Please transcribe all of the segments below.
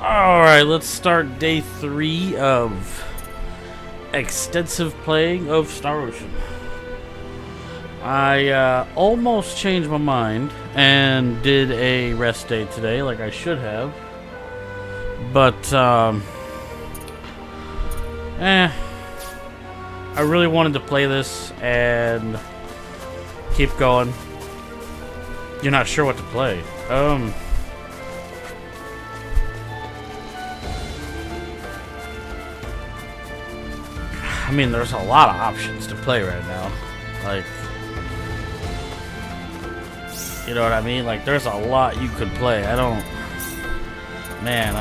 Alright, let's start day 3 of extensive playing of Star Ocean. I almost changed my mind and did a rest day today like I should have. But, I really wanted to play this and keep going. You're not sure what to play. I mean, there's a lot of options to play right now. Like, you know what I mean? Like, there's a lot you could play. I don't... Man.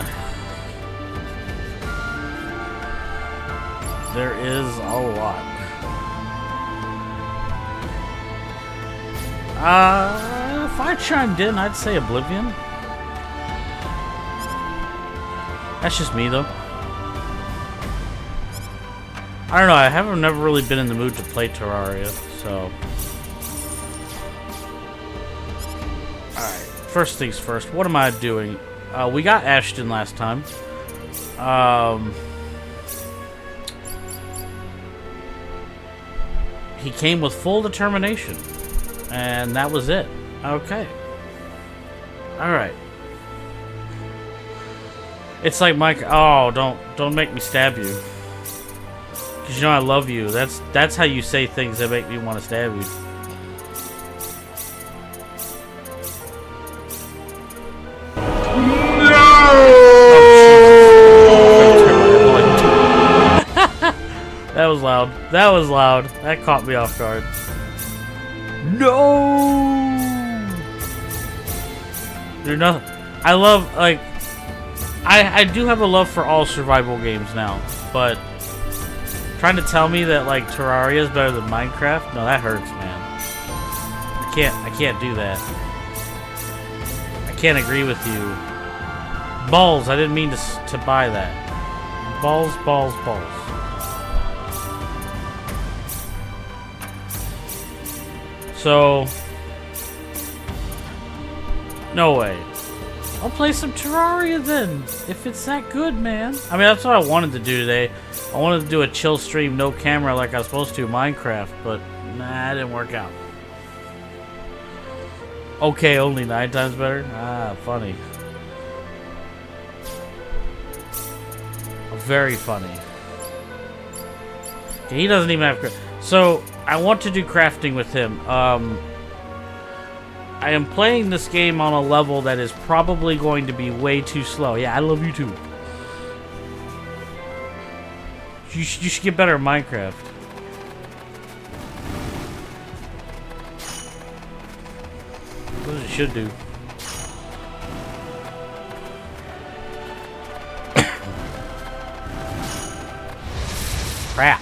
There is a lot. If I chimed in, I'd say Oblivion. That's just me, though. I don't know, I haven't never really been in the mood to play Terraria, so... Alright, first things first, what am I doing? We got Ashton last time. He came with full determination. And that was it. Okay. Alright. It's like Mike, oh, don't make me stab you. Cause you know I love you. That's how you say things that make me want to stab you. No! That was loud. That was loud. That caught me off guard. No! There's nothing. I love, like, I do have a love for all survival games now, but trying to tell me that, like, Terraria is better than Minecraft? No, that hurts, man. I can't do that. I can't agree with you. Balls, I didn't mean to buy that. Balls, balls, balls. So, no way. I'll play some Terraria then, if it's that good, man. I mean, that's what I wanted to do today. I wanted to do a chill stream, no camera like I was supposed to Minecraft, but nah, it didn't work out. Okay, only 9 times better? Ah, funny. Very funny. Okay, he doesn't even have... So, I want to do crafting with him. I am playing this game on a level that is probably going to be way too slow. Yeah, I love you too. You should get better at Minecraft. That's what you should do. Crap.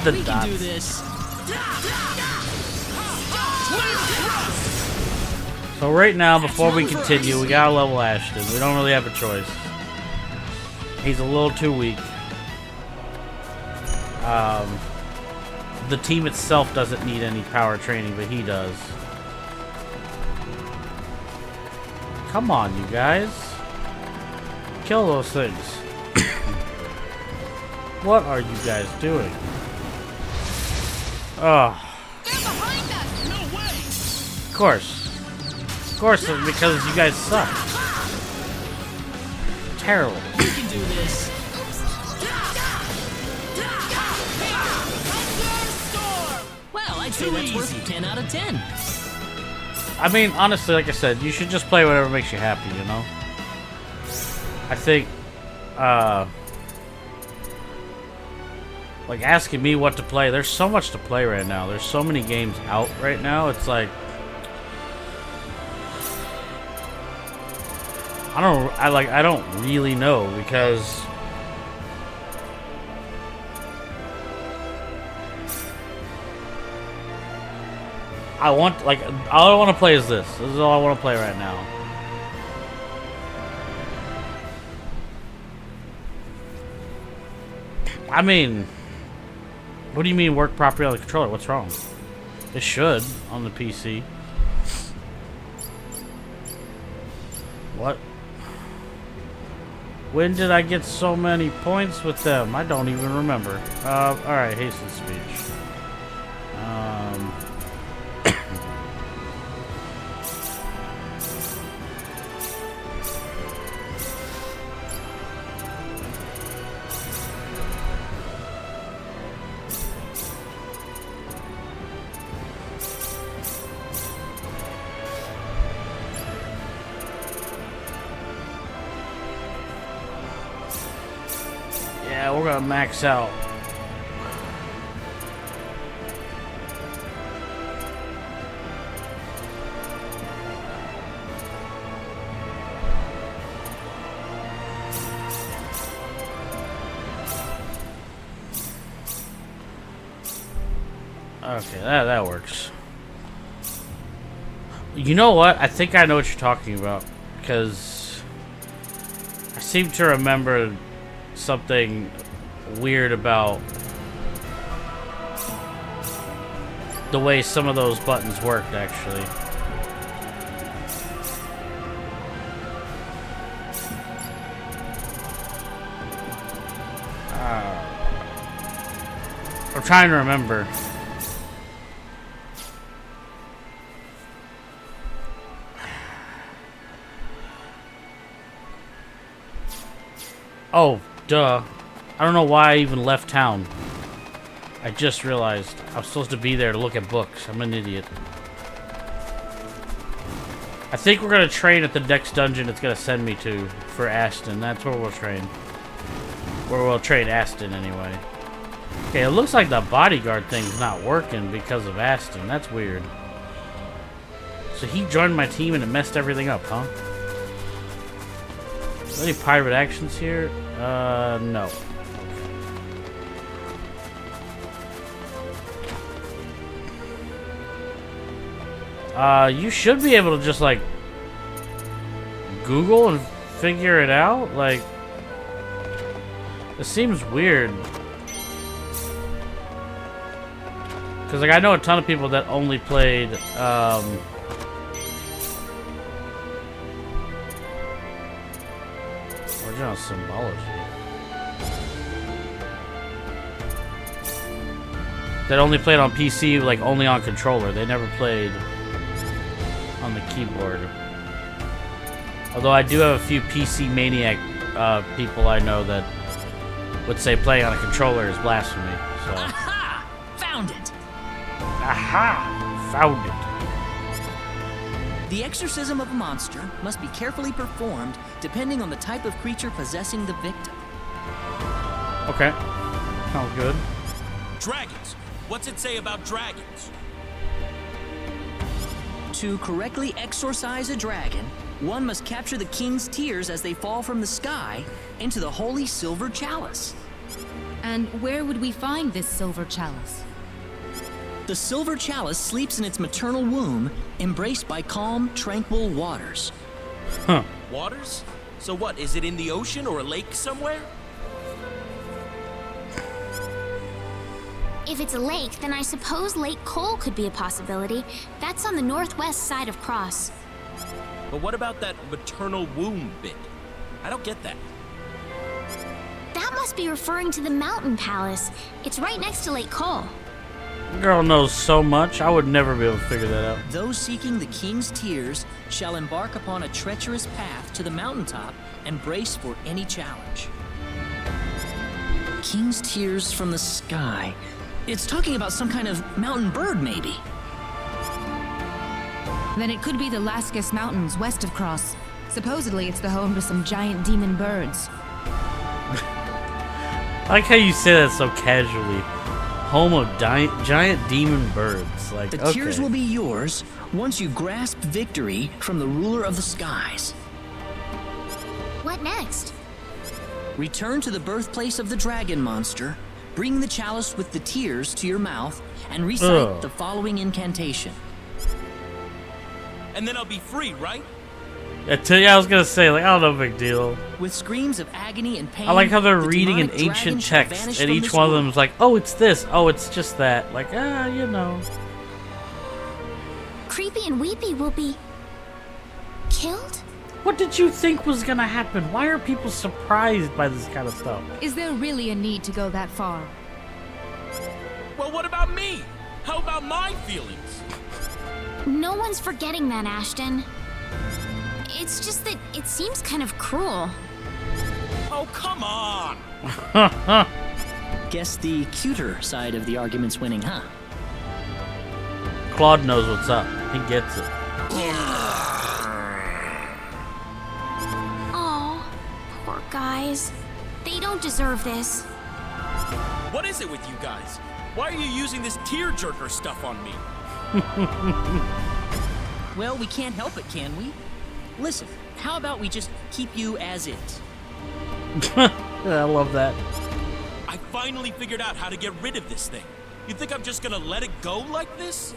The we dots. Can do this. So right now, before we continue, we gotta level Ashton. We don't really have a choice. He's a little too weak. The team itself doesn't need any power training, but he does. Come on, you guys. Kill those things. What are you guys doing? Oh. No way. Of course. Of course, because you guys suck. Terrible. You can do this. Well, I'd say that's worth 10 out of 10. I mean, honestly, like I said, you should just play whatever makes you happy, you know? I think, like, asking me what to play, there's so much to play right now. There's so many games out right now. It's like, I don't really know, because all I want to play is this. This is all I want to play right now. I mean, what do you mean work properly on the controller? What's wrong? It should on the PC. What? When did I get so many points with them? I don't even remember. Alright, hasten speech. Yeah, we're gonna max out. Okay, that works. You know what? I think I know what you're talking about, because I seem to remember something weird about the way some of those buttons worked, actually. I'm trying to remember. Oh, duh. I don't know why I even left town. I just realized I was supposed to be there to look at books. I'm an idiot. I think we're gonna train at the next dungeon it's gonna send me to for Aston. That's where we'll train. Where we'll train Aston anyway. Okay, it looks like the bodyguard thing's not working because of Aston. That's weird. So he joined my team and it messed everything up, huh? Any pirate actions here? No. You should be able to just, like, Google and figure it out. Like, it seems weird. Because, like, I know a ton of people that only played, original symbology. That only played on PC, like, only on controller. They never played on the keyboard. Although I do have a few PC maniac people I know that would say playing on a controller is blasphemy. So. Aha! Found it! Aha! Found it. The exorcism of a monster must be carefully performed depending on the type of creature possessing the victim. Okay. Sounds good. Dragons. What's it say about dragons? To correctly exorcise a dragon, one must capture the king's tears as they fall from the sky into the holy silver chalice. And where would we find this silver chalice? The silver chalice sleeps in its maternal womb, embraced by calm, tranquil waters. Huh. Waters? So what, is it in the ocean or a lake somewhere? If it's a lake, then I suppose Lake Cole could be a possibility. That's on the northwest side of Cross. But what about that maternal womb bit? I don't get that. That must be referring to the Mountain Palace. It's right next to Lake Cole. Girl knows so much, I would never be able to figure that out. Those seeking the king's tears shall embark upon a treacherous path to the mountaintop and brace for any challenge. King's tears from the sky. It's talking about some kind of mountain bird, maybe. Then it could be the Lascus Mountains west of Cross. Supposedly it's the home to some giant demon birds. I like how you say that so casually. Home of giant demon birds. Like, The okay. tears will be yours once you grasp victory from the ruler of the skies. What next? Return to the birthplace of the dragon monster, bring the chalice with the tears to your mouth, and recite the following incantation. And then I'll be free, right? I was gonna say, like, I don't know, big deal. With screams of agony and pain, I like how they're the reading an demonic dragon ancient shall text, vanish and from each this one of world. them is like, oh, it's this, oh, it's just that. Like, you know. Creepy and Weepy will be killed? What did you think was gonna happen? Why are people surprised by this kind of stuff? Is there really a need to go that far? Well, what about me? How about my feelings? No one's forgetting that, Ashton. It's just that it seems kind of cruel. Oh, come on! Guess the cuter side of the argument's winning, huh? Claude knows what's up. He gets it. Oh, poor guys. They don't deserve this. What is it with you guys? Why are you using this tearjerker stuff on me? Well, we can't help it, can we? Listen, how about we just keep you as is? I love that. I finally figured out how to get rid of this thing. You think I'm just gonna let it go like this?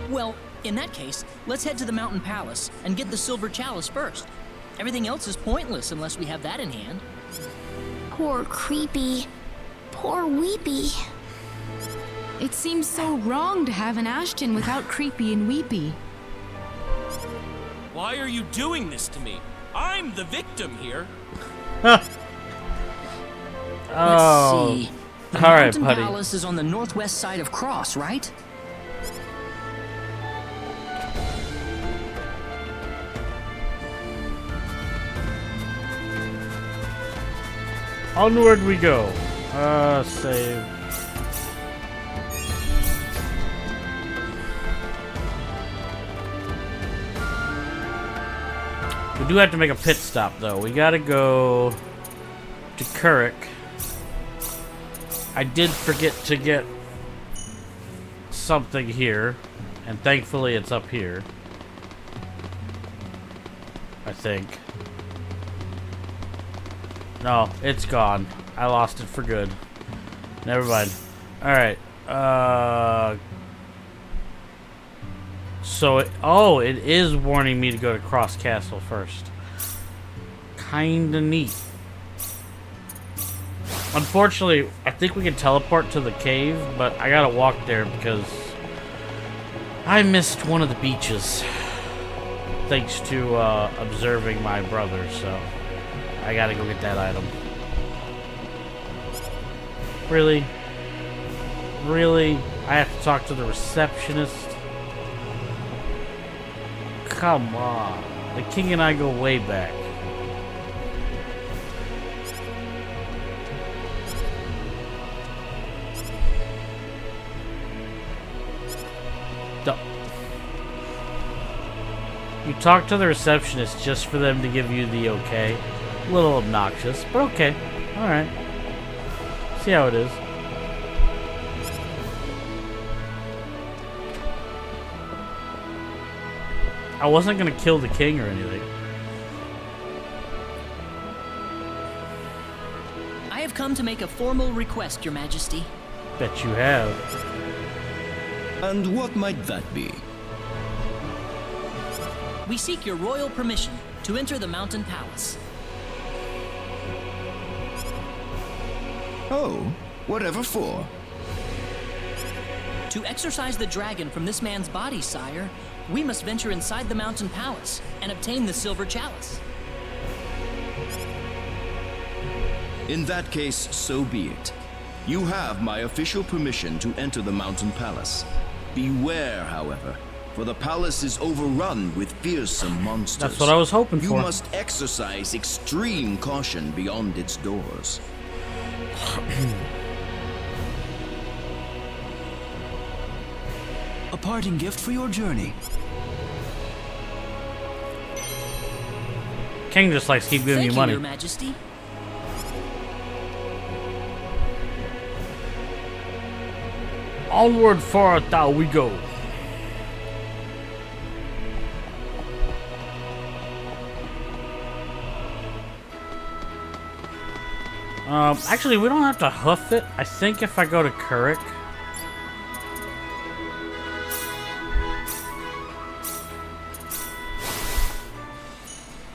Well, in that case, let's head to the Mountain Palace and get the Silver Chalice first. Everything else is pointless unless we have that in hand. Poor Creepy. Poor Weepy. It seems so wrong to have an Ashton without Creepy and Weepy. Why are you doing this to me? I'm the victim here. Let's Oh. see. The All right, Mountain buddy. Palace is on the northwest side of Cross, right? Onward we go. Save. We do have to make a pit stop, though. We gotta go to Currick. I did forget to get something here, and thankfully it's up here. I think. No, it's gone. I lost it for good. Never mind. Alright. So, it is warning me to go to Cross Castle first. Kinda neat. Unfortunately, I think we can teleport to the cave, but I gotta walk there because I missed one of the beaches. Thanks to observing my brother, so I gotta go get that item. Really? Really? I have to talk to the receptionist? Come on. The king and I go way back. You talk to the receptionist just for them to give you the okay. A little obnoxious, but okay. Alright. See how it is. I wasn't gonna kill the king or anything. I have come to make a formal request, Your Majesty. Bet you have. And what might that be? We seek your royal permission to enter the Mountain Palace. Oh, whatever for? To exorcise the dragon from this man's body, sire, we must venture inside the Mountain Palace and obtain the Silver Chalice. In that case, so be it. You have my official permission to enter the Mountain Palace. Beware, however, for the palace is overrun with fearsome monsters. That's what I was hoping You for. must exercise extreme caution beyond its doors. A parting gift for your journey. King just likes to keep giving Thank you money. Your Majesty. Onward for thou we go. Actually, we don't have to hoof it. I think if I go to Currick.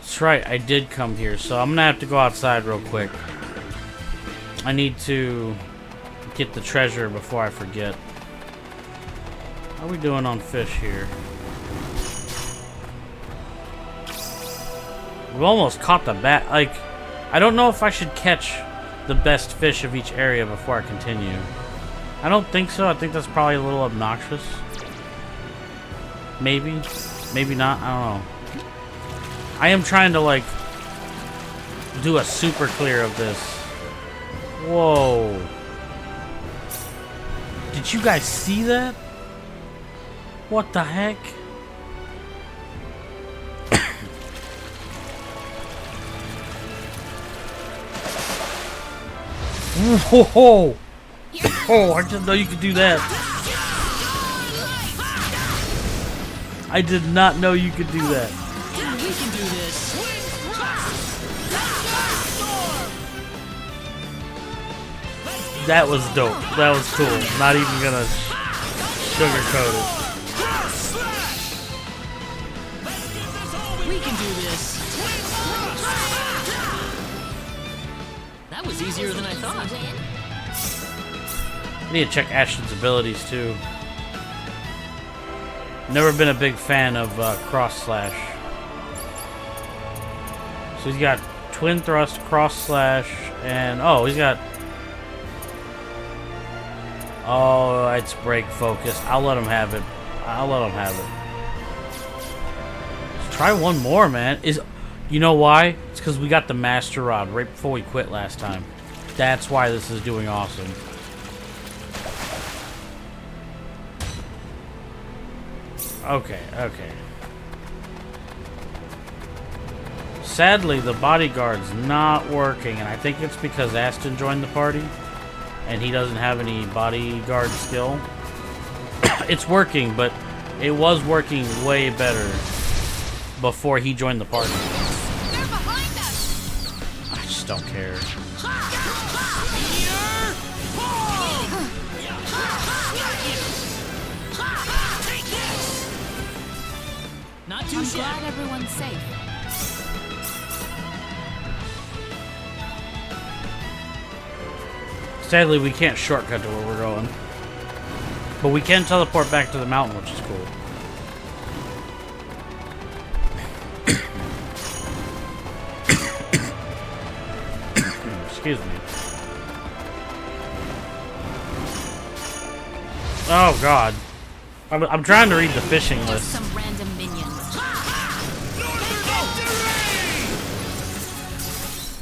That's right, I did come here, so I'm gonna have to go outside real quick. I need to get the treasure before I forget. How are we doing on fish here? We almost caught the bat. Like, I don't know if I should catch the best fish of each area before I continue. I don't think so. I think that's probably a little obnoxious. Maybe. Maybe not. I don't know. I am trying to, like, do a super clear of this. Whoa. Did you guys see that? What the heck? Whoa! Oh, I didn't know you could do that. I did not know you could do that. We can do this. That was dope. That was cool. Not even gonna sugarcoat it. We can do this. That was easier than I thought. I need to check Ashton's abilities too. Never been a big fan of cross slash. So he's got twin thrust, cross slash, and oh, he's got. Oh, it's break focus. I'll let him have it. I'll let him have it. Let's try one more, man. You know why? It's because we got the Master Rod right before we quit last time. That's why this is doing awesome. Okay, okay. Sadly, the bodyguard's not working, and I think it's because Aston joined the party, and he doesn't have any bodyguard skill. It's working, but it was working way better before he joined the party. They're behind us. I just don't care. Not too I'm shabby. glad everyone's safe. Sadly, we can't shortcut to where we're going. But we can teleport back to the mountain, which is cool. Excuse me. Oh, God. I'm trying to read the fishing Just list. some random minions.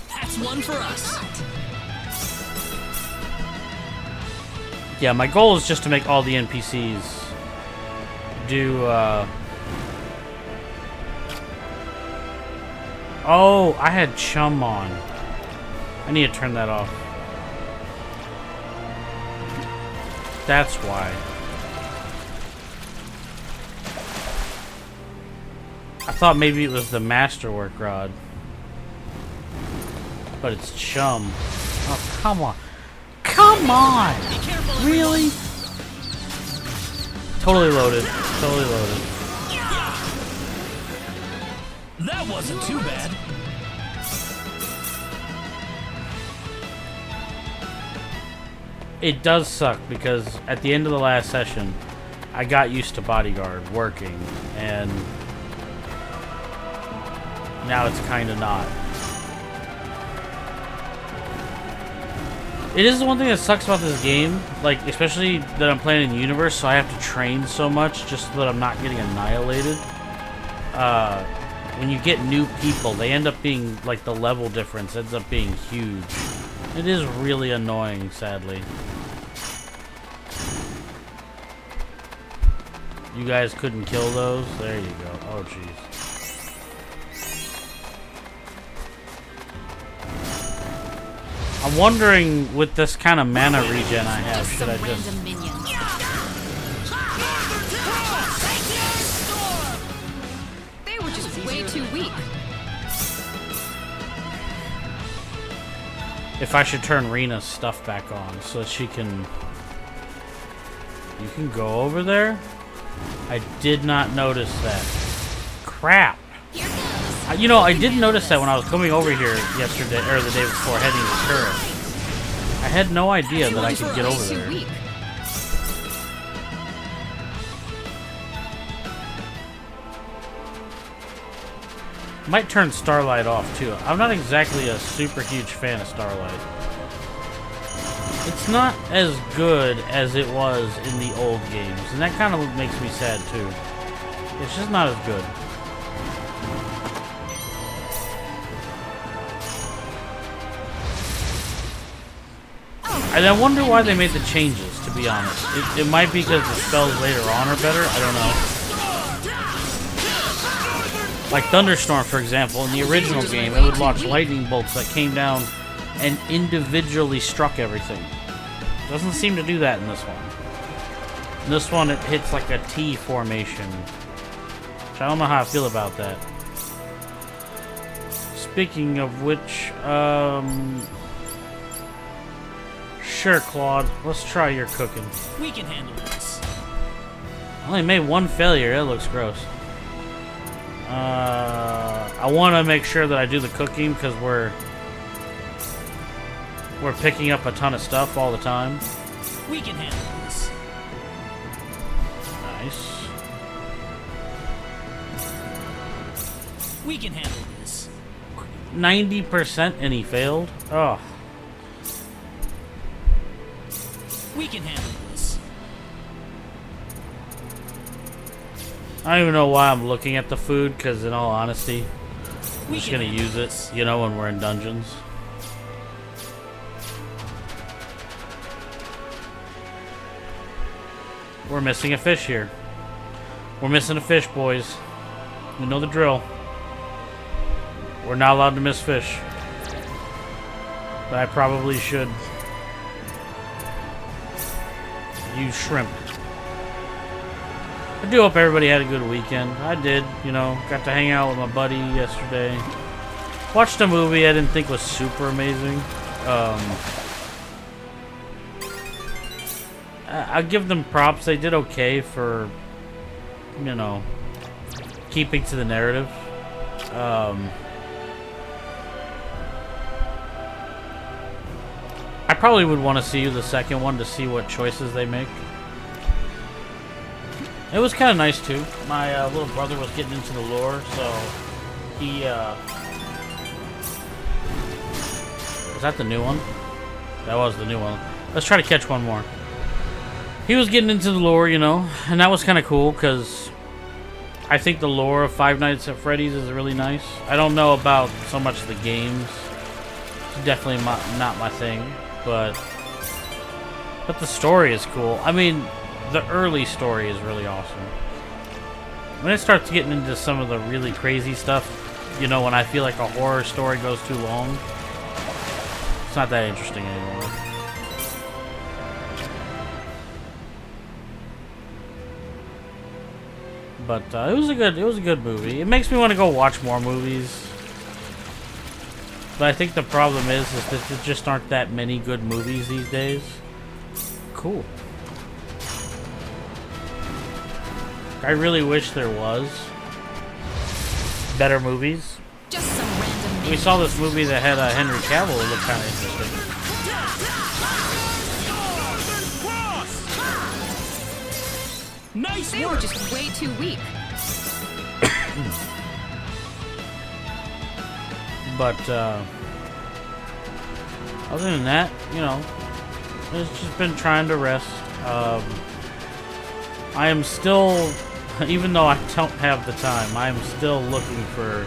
That's one for us. Yeah, my goal is just to make all the NPCs do, Oh, I had chum on. I need to turn that off. That's why. I thought maybe it was the masterwork rod. But it's chum. Oh, come on. Come on! Really? Totally loaded. Totally loaded. That wasn't too bad. It does suck because at the end of the last session, I got used to bodyguard working, and now it's kind of not. It is the one thing that sucks about this game, like, especially that I'm playing in Universe, so I have to train so much just so that I'm not getting annihilated. When you get new people, they end up being, like, the level difference ends up being huge. It is really annoying, sadly. You guys couldn't kill those? There you go. Oh, jeez. I'm wondering, with this kind of mana regen I have, Just should some I just... random minions. They were just way too weak. If I should turn Rena's stuff back on so that she can... You can go over there? I did not notice that. Crap. You know, I did notice that when I was coming over here yesterday, or the day before, heading to turret. I had no idea that I could get over there. Might turn Starlight off too. I'm not exactly a super huge fan of Starlight. It's not as good as it was in the old games, and that kind of makes me sad too. It's just not as good. And I wonder why they made the changes, to be honest. It might be because the spells later on are better, I don't know. Like Thunderstorm, for example, in the original game, it would launch lightning bolts that came down and individually struck everything. Doesn't seem to do that in this one. In this one, it hits like a T formation. Which I don't know how I feel about that. Speaking of which, sure, Claude. Let's try your cooking. We can handle this. I only made one failure. That looks gross. I want to make sure that I do the cooking because we're picking up a ton of stuff all the time. We can handle this. Nice. We can handle this. 90% and he failed? Oh. We can handle this. I don't even know why I'm looking at the food, because in all honesty, I'm just going to use it, you know, when we're in dungeons. We're missing a fish here. We're missing a fish, boys. You know the drill. We're not allowed to miss fish. But I probably should use shrimp. I do hope everybody had a good weekend. I did, you know. Got to hang out with my buddy yesterday. Watched a movie I didn't think was super amazing. I'll give them props. They did okay for, you know, keeping to the narrative. I probably would want to see the second one to see what choices they make. It was kind of nice too. My little brother was getting into the lore, so he was that the new one? That was the new one. Let's try to catch one more. He was getting into the lore, you know, and that was kind of cool because I think the lore of Five Nights at Freddy's is really nice. I don't know about so much the games. It's definitely not my thing, but the story is cool. I mean, the early story is really awesome. When it starts getting into some of the really crazy stuff, you know, when I feel like a horror story goes too long, it's not that interesting anymore. But it was a good movie. It makes me want to go watch more movies. But I think the problem is that there just aren't that many good movies these days. Cool. I really wish there was better movies. Just some random. We saw this movie that had Henry Cavill. It looked kind of interesting. Nice They were work. just way too weak. But other than that, you know, it's just been trying to rest. I am still, even though I don't have the time, I am still looking for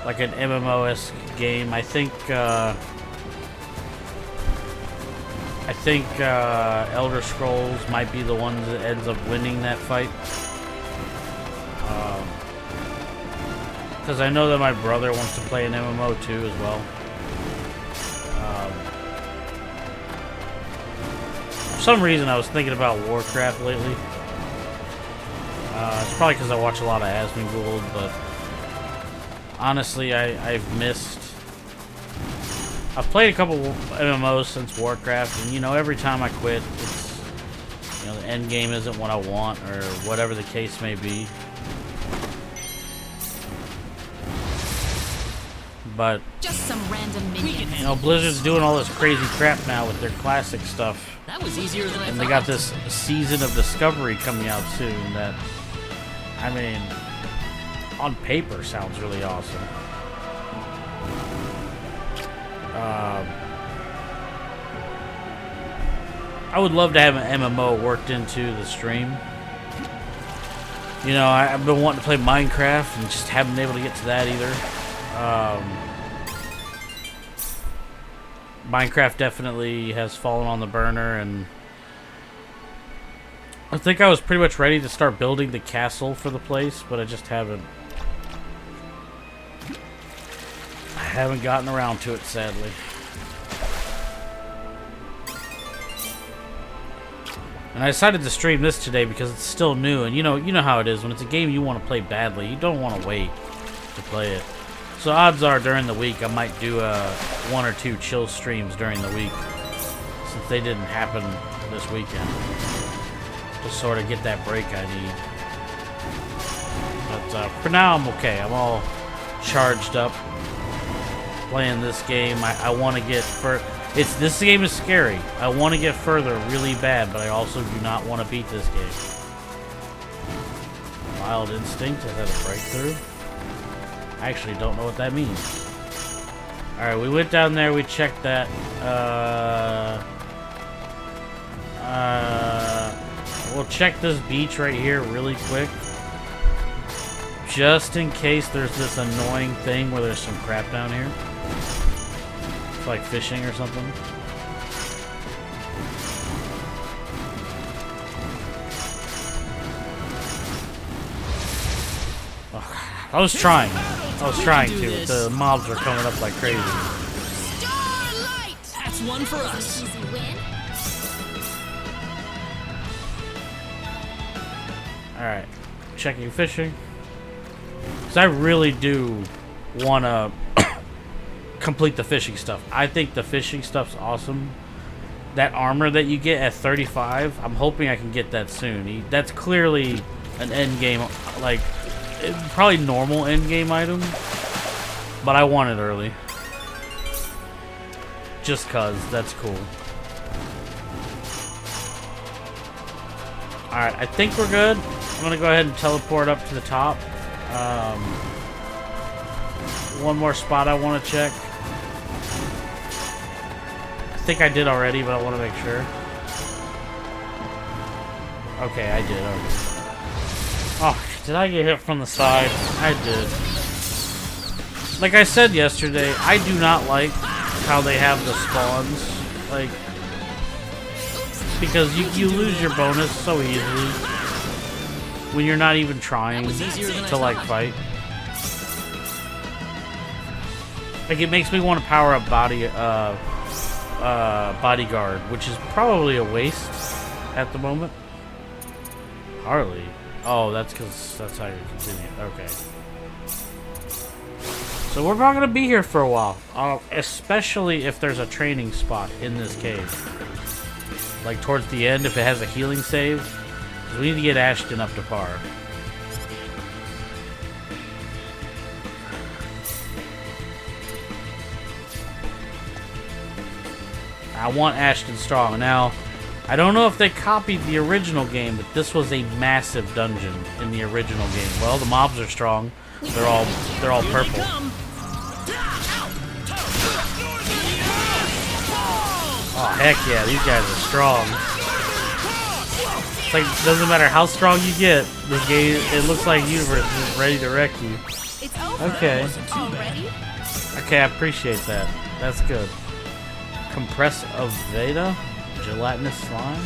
like an MMO-esque game. I think Elder Scrolls might be the one that ends up winning that fight. Because I know that my brother wants to play an MMO too as well. For some reason I was thinking about Warcraft lately. It's probably because I watch a lot of Asmongold, but honestly I've played a couple MMOs since Warcraft, and you know, every time I quit, it's, you know, the end game isn't what I want, or whatever the case may be. But Just some random minions. you know, Blizzard's doing all this crazy crap now with their classic stuff, That was easier than I and thought. they got this season of Discovery coming out soon. That, I mean, on paper sounds really awesome. I would love to have an MMO worked into the stream. You know, I've been wanting to play Minecraft and just haven't been able to get to that either. Minecraft definitely has fallen on the burner, and I think I was pretty much ready to start building the castle for the place, but I just haven't. I haven't gotten around to it, sadly. And I decided to stream this today because it's still new, and you know how it is when it's a game you want to play badly. You don't want to wait to play it. So odds are during the week I might do 1 or 2 chill streams during the week, since they didn't happen this weekend. Just sort of get that break I need. But for now I'm okay. I'm all charged up playing this game. I want to get this game is scary. I want to get further really bad, but I also do not want to beat this game. Wild Instinct has had a breakthrough. I actually don't know what that means. Alright, we went down there, we checked that. We'll check this beach right here really quick. Just in case there's this annoying thing where there's some crap down here. It's like fishing or something. I was trying to. The mobs were coming up like crazy. Starlight! That's one for us. Easy win. Alright. Checking fishing. Because I really do want to complete the fishing stuff. I think the fishing stuff's awesome. That armor that you get at 35, I'm hoping I can get that soon. That's clearly an end game, like, probably normal end game item, but I want it early. Just cause, that's cool. Alright, I think we're good. I'm gonna go ahead and teleport up to the top. One more spot I want to check. I think I did already, but I want to make sure. Okay, I did already. Oh, did I get hit from the side? I did. Like I said yesterday, I do not like how they have the spawns. Like, because you lose your bonus so easily when you're not even trying to like fight. Like, it makes me want to power up bodyguard, which is probably a waste at the moment. Harley. Oh, that's because that's how you continue. Okay. So we're not going to be here for a while. Especially if there's a training spot in this cave. Like towards the end, if it has a healing save. Because we need to get Ashton up to par. I want Ashton strong. Now, I don't know if they copied the original game, but this was a massive dungeon in the original game. Well, the mobs are strong. They're all purple. Oh heck yeah, these guys are strong. It's like, it doesn't matter how strong you get, this game, it looks like Universe is ready to wreck you. It's over. Okay. Already? Okay, I appreciate that. That's good. Compress of Veda? Gelatinous slime?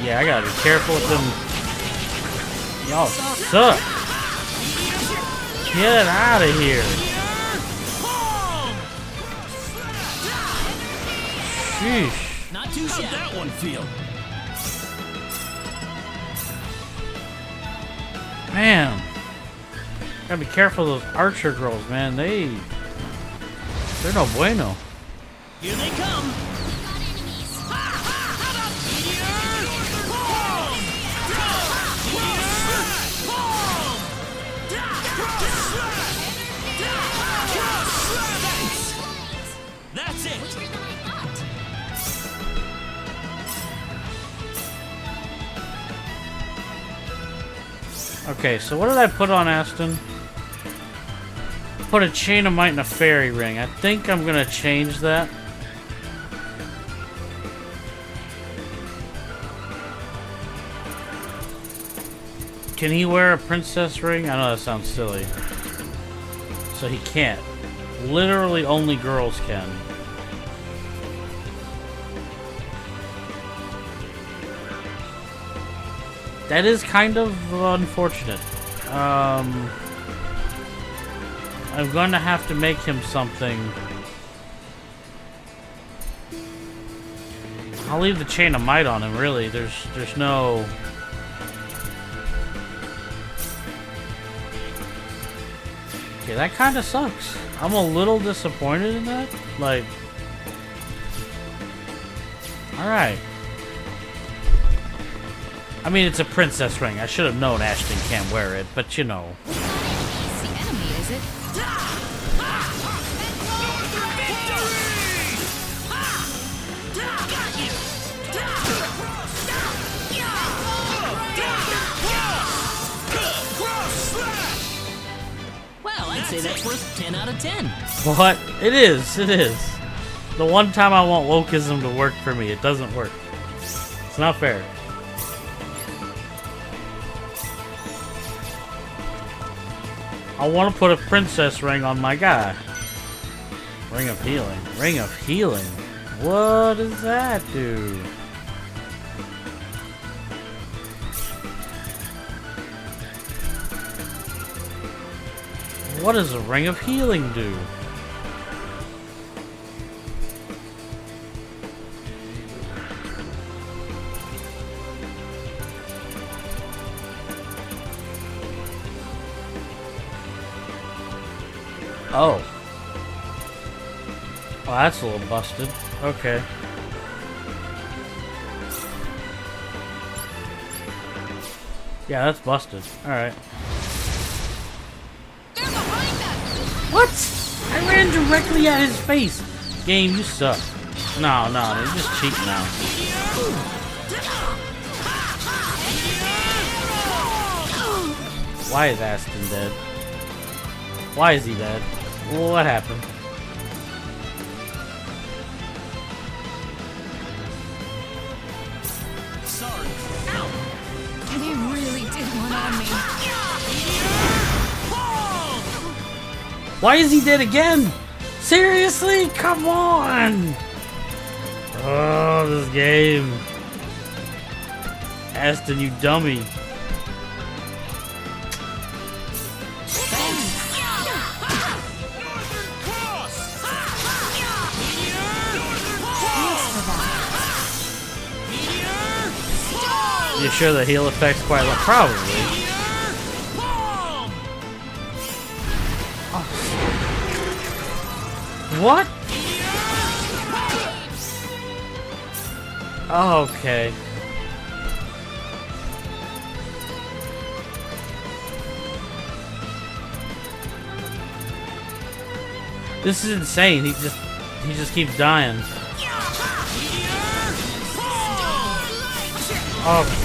Yeah, I gotta be careful with them. Y'all suck. Get out of here. Sheesh. Not too shabby. How'd that one feel? Man. Gotta be careful of those archer girls, man. They're no bueno. Here they come. Okay, so what did I put on Aston? Put a chain of might and a fairy ring. I think I'm gonna change that. Can he wear a princess ring? I know that sounds silly. So he can't. Literally only girls can. That is kind of unfortunate. I'm going to have to make him something. I'll leave the chain of might on him, really. There's no... Okay, that kind of sucks. I'm a little disappointed in that. Like... Alright. I mean, it's a princess ring. I should have known Ashton can't wear it, but you know. It's the enemy, is it? Well, I'd say that's worth 10 out of 10. What? It is. It is. The one time I want wokeism to work for me, it doesn't work. It's not fair. I want to put a princess ring on my guy. Ring of healing. Ring of healing. What does that do? What does a ring of healing do? Oh. Oh, that's a little busted. Okay. Yeah, that's busted. Alright. They're behind us! What? I ran directly at his face. Game, you suck. No, they're just cheating now. Why is Aston dead? Why is he dead? What happened? Sorry. Ow! They really did one on me. Why is he dead again? Seriously? Come on! Oh, this game. Aston, you dummy. You sure the heal effect's quite low? Probably. Oh. What? Oh, okay. This is insane. He just keeps dying. Oh.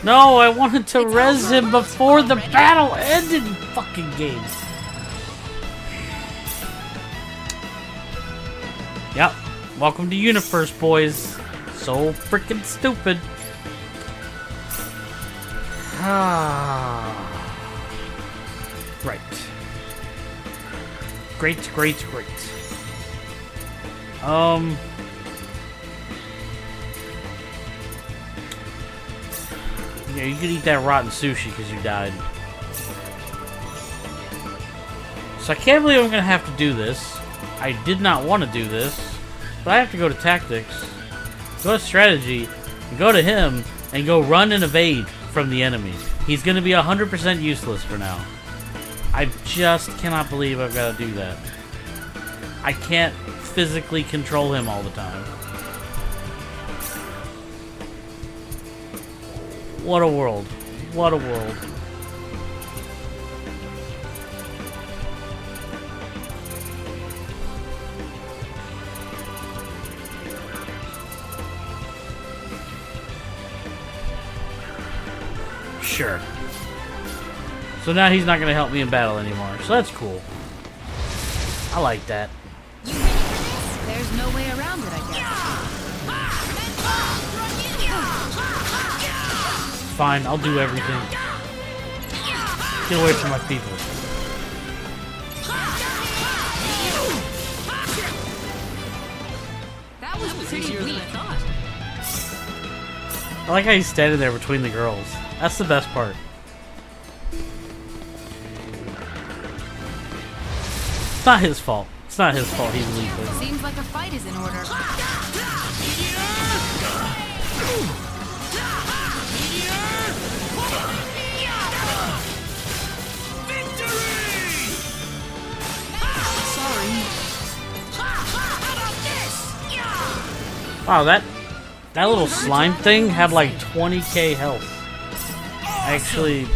No, I wanted to res him before the battle ended, you fucking game. Yep. Welcome to Universe, boys. So freaking stupid. Ah. Right. Great. Yeah, you can eat that rotten sushi because you died. So I can't believe I'm gonna have to do this. I did not want to do this, but I have to go to tactics, go to strategy, and go to him, and go run and evade from the enemy. He's gonna be 100% useless for now. I just cannot believe I've got to do that. I can't physically control him all the time. What a world. What a world. Sure. So now he's not going to help me in battle anymore. So that's cool. I like that. There's no way around it, I guess. Fine, I'll do everything. Get away from my people. That was pretty weak. I like how he's standing there between the girls. That's the best part. It's not his fault. It's not his fault he's lethal. Seems like a fight is in order. Wow, that little slime thing had like 20k health. I actually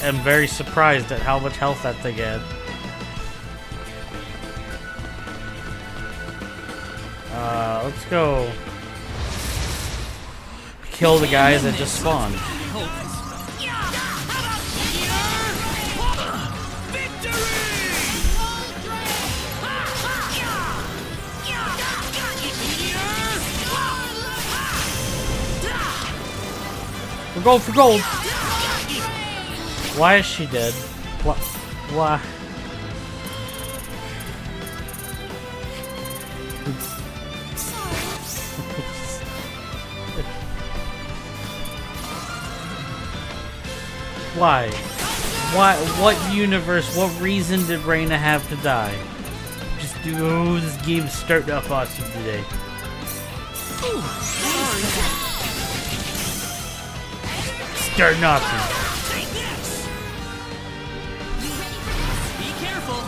am very surprised at how much health that thing had. Let's go kill the guys that just spawned. We're going for gold. Why is she dead? What? Why? Why? Why? What universe? What reason did Reyna have to die? Just this game's starting off awesome today. Starting off. Be careful.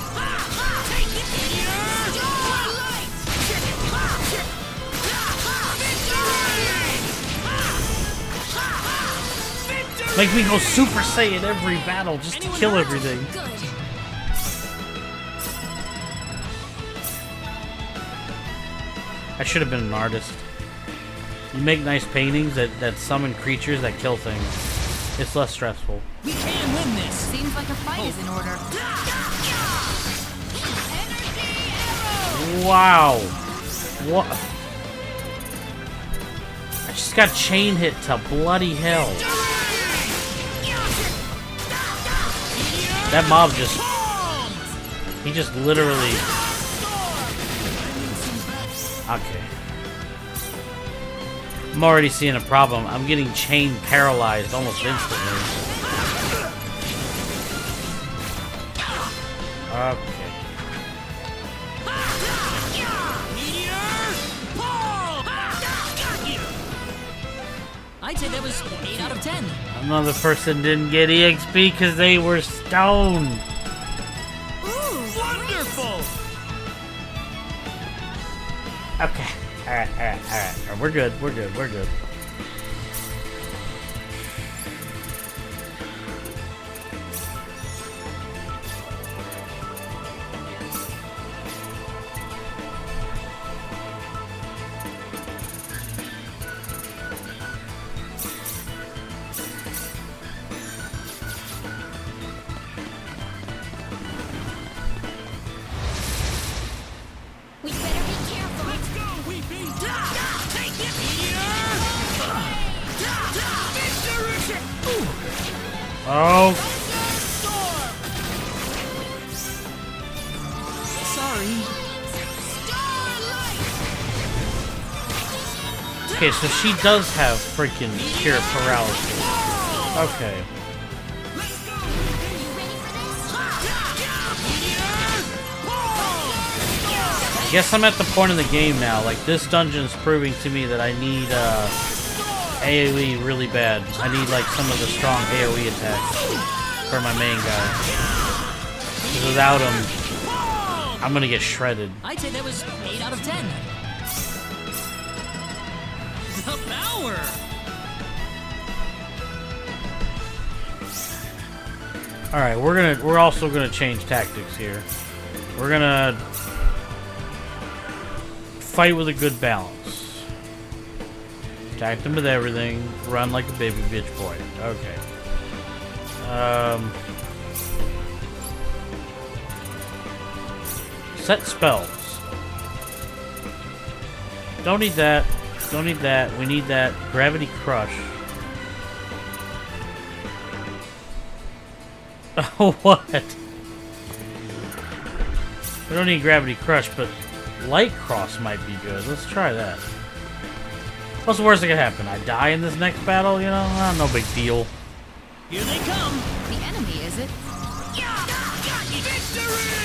Make me go Super Saiyan every battle just to kill everything. I should have been an artist. You make nice paintings that summon creatures that kill things. It's less stressful. We can win this. Seems like a fight is in order. Wow. What? I just got chain hit to bloody hell. That mob just... He just literally... Okay. I'm already seeing a problem. I'm getting chain paralyzed almost instantly. Okay. I'd say that was 8 out of 10. Another person didn't get EXP because they were stoned. Wonderful! Okay. Alright. We're good. We better be careful. Let's go, Weepy! Take it! Oh. Sorry. Okay, so she does have freaking pure paralysis. Okay. Guess I'm at the point in the game now. Like, this dungeon's proving to me that I need AoE really bad. I need like some of the strong AoE attacks for my main guy. 'Cause without him, I'm gonna get shredded. I'd say that was 8 out of 10. The power! Alright, we're also gonna change tactics here. We're gonna fight with a good balance. Attack them with everything. Run like a baby bitch boy. Okay. Set spells. Don't need that. Don't need that. We need that. Gravity Crush. Oh, what? We don't need Gravity Crush, but Light Cross might be good. Let's try that. What's the worst that could happen? I die in this next battle, you know? No big deal. Here they come. The enemy, is it? Victory!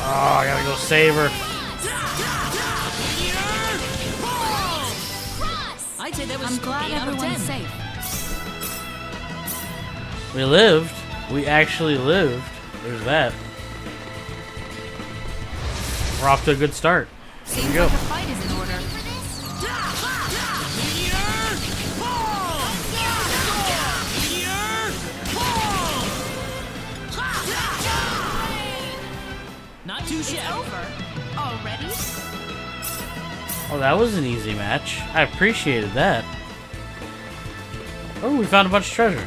Oh, I gotta go save her. I'd say that was I'm glad 8 out of 10. everyone's safe. We lived. We actually lived. There's that. We're off to a good start. Here Seems we go. like the fight is in order. Not too shabby. Over. Already? Oh, that was an easy match. I appreciated that. Oh, we found a bunch of treasure.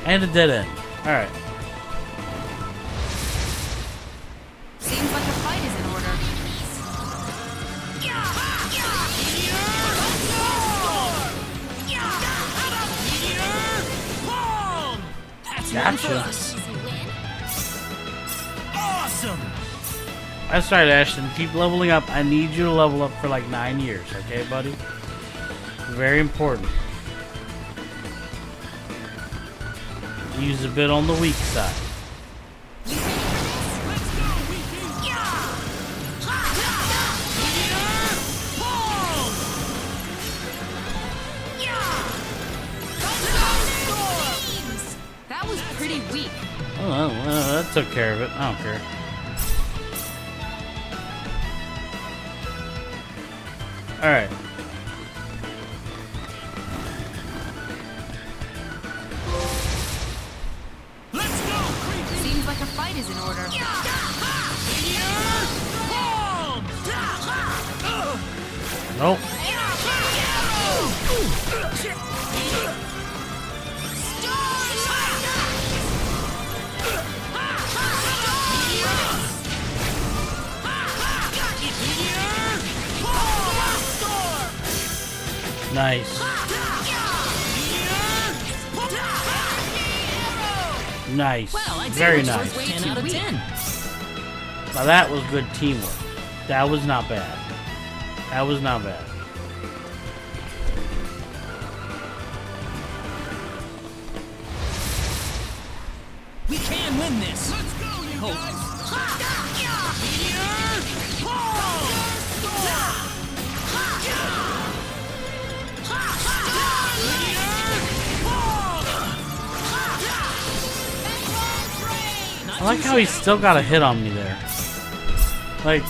And a dead end. Alright. Seems like the fight is in order. That's one for Gotcha. us. Awesome. That's right, Ashton. Keep leveling up. I need you to level up for like 9 years, okay, buddy? Very important. Use a bit on the weak side. That was pretty weak. Oh, well, that took care of it. I don't care. Alright. Let's go. Seems like a fight is in order. Nope. Nice. Nice. Well, I'd say Very it was nice. 10 out of 10. Now that was good teamwork. That was not bad. That was not bad. We can win this. Let's go, you guys. I like how he still got a hit on me there. Like,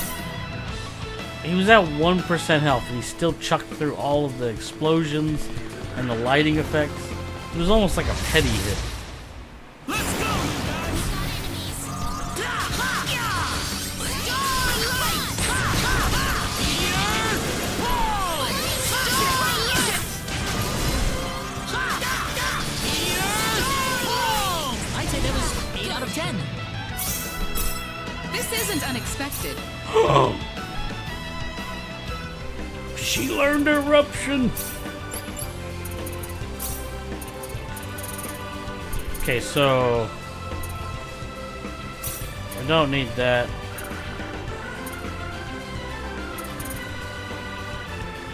he was at 1% health and he still chucked through all of the explosions and the lighting effects. It was almost like a petty hit. Let's go, you guys. I'd say that was 8 out of 10. This isn't unexpected. She learned eruption. Okay, so I don't need that.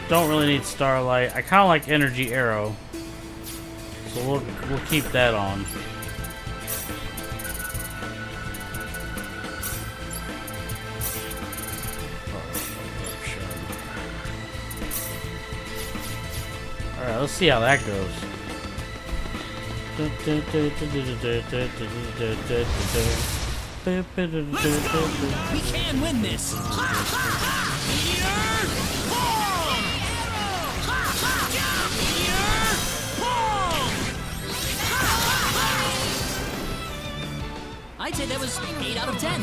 Don't really need Starlight. I kind of like Energy Arrow, so we'll keep that on. All right, let's see how that goes. We can win this. say that was 8 out of 10.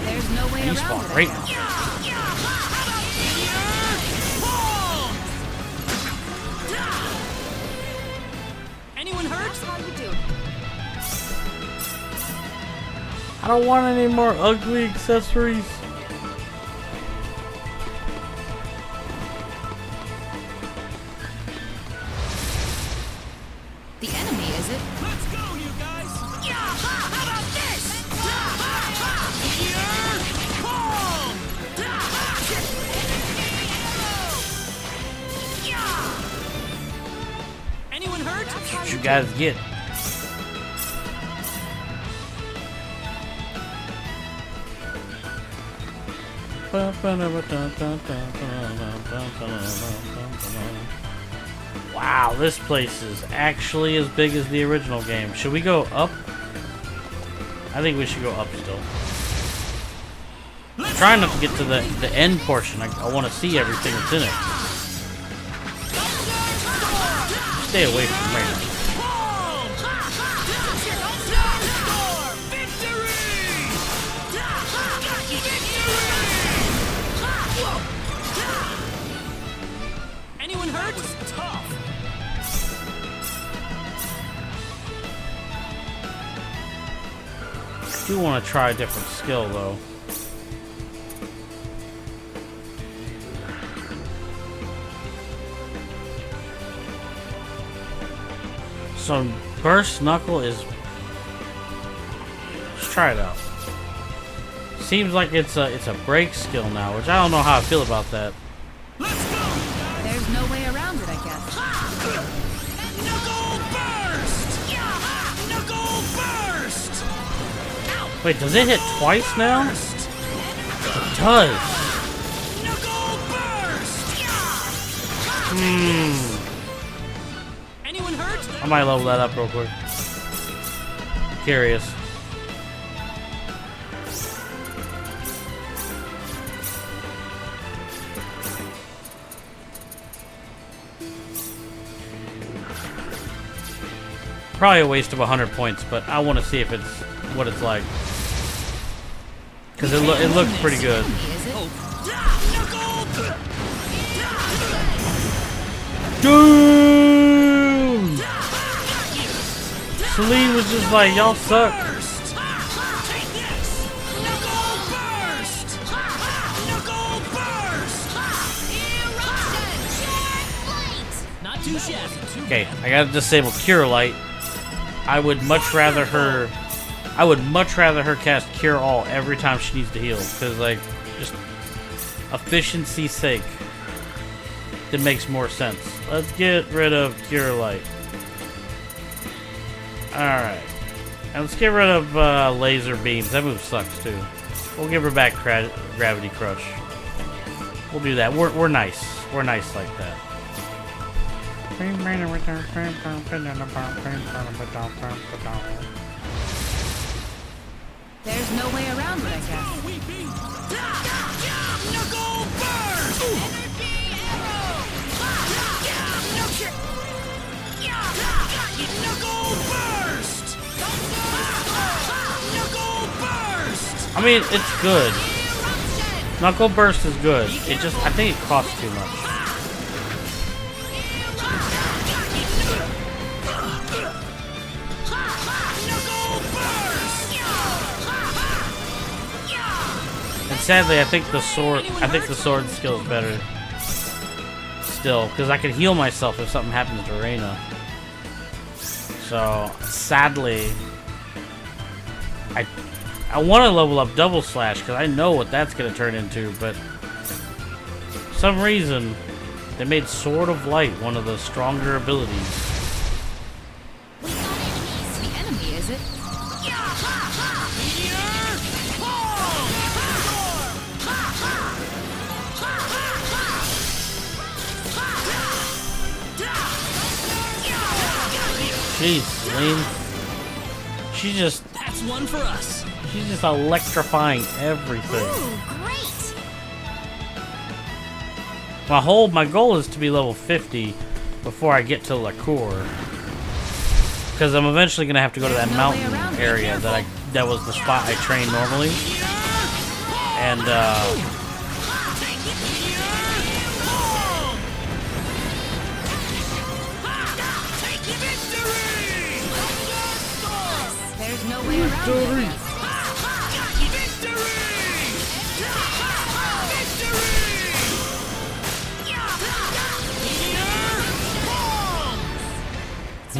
There's no way He's around fought it. right I now. guess. Anyone hurt? How you do? I don't want any more ugly accessories. The enemy, is it? Let's go, you guys! How about this? Anyone hurt? What you guys get? Wow, this place is actually as big as the original game. Should we go up? I think we should go up still. I'm trying not to get to the end portion. I want to see everything that's in it. Stay away from me. Anyone hurt? Tough! I do want to try a different skill though. So burst knuckle is. Let's try it out. Seems like it's a break skill now, which I don't know how I feel about that. There's no way around it, I guess. Knuckle burst! Wait, does it hit twice now? It does. Knuckle burst! Anyone hurt? I might level that up real quick. Curious. Probably a waste of 100 points, but I want to see if it's what it's like. Because it looks pretty good. Is it? Dude! Celine was just like, y'all suck. Not too shabby. Okay, I gotta disable Cure Light. I would much rather her cast Cure All every time she needs to heal, because like just efficiency's sake, that makes more sense. Let's get rid of Cure Light. All right, and let's get rid of laser beams. That move sucks too. We'll give her back Gravity Crush. We'll do that. We're nice. We're nice like that. There's no way around it, I guess. Knuckle burst! Knuckle burst! Knuckle burst! I mean, it's good. Knuckle Burst is good. It just, I think it costs too much. And sadly, I think the sword skill is better. Still, because I can heal myself if something happens to Reina. So, sadly, I want to level up Double Slash because I know what that's going to turn into, but for some reason, they made Sword of Light one of the stronger abilities. The enemy, is it? Jeez, Lane. That's one for us. She's just electrifying everything. Ooh, great! My goal is to be level 50 before I get to Laceur. Because I'm eventually gonna have to go to that mountain area that was the spot I train normally. And There's no way around it.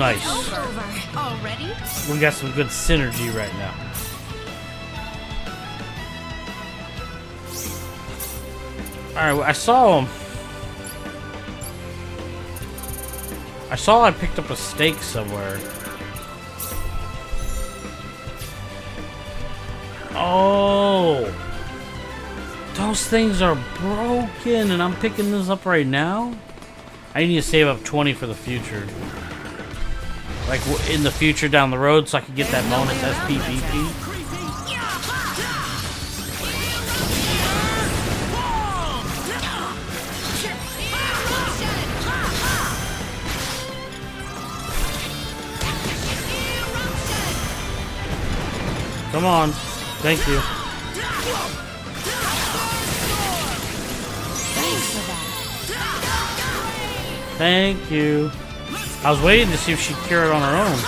nice. Over. Already? We got some good synergy right now. Alright, I saw him. I picked up a stake somewhere. Oh! Those things are broken, and I'm picking this up right now? I need to save up 20 for the future. Like, in the future down the road, so I can get that bonus SPVP. Come on. Thank you. Thank you. I was waiting to see if she'd cure it on her own.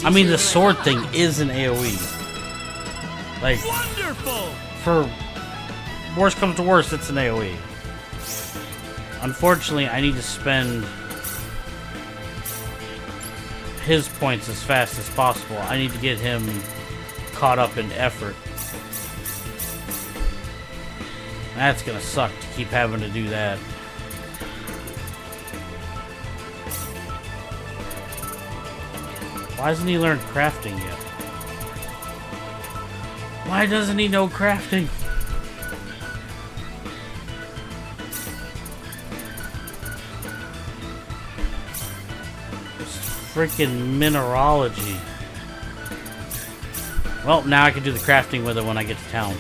I mean, the sword thing is an AoE. Like, Wonderful! for worst comes to worst, it's an AoE. Unfortunately, I need to spend his points as fast as possible. I need to get him caught up in effort. That's gonna suck to keep having to do that. Why hasn't he learned crafting yet? Why doesn't he know crafting? Freaking mineralogy. Well, now I can do the crafting with it when I get to town.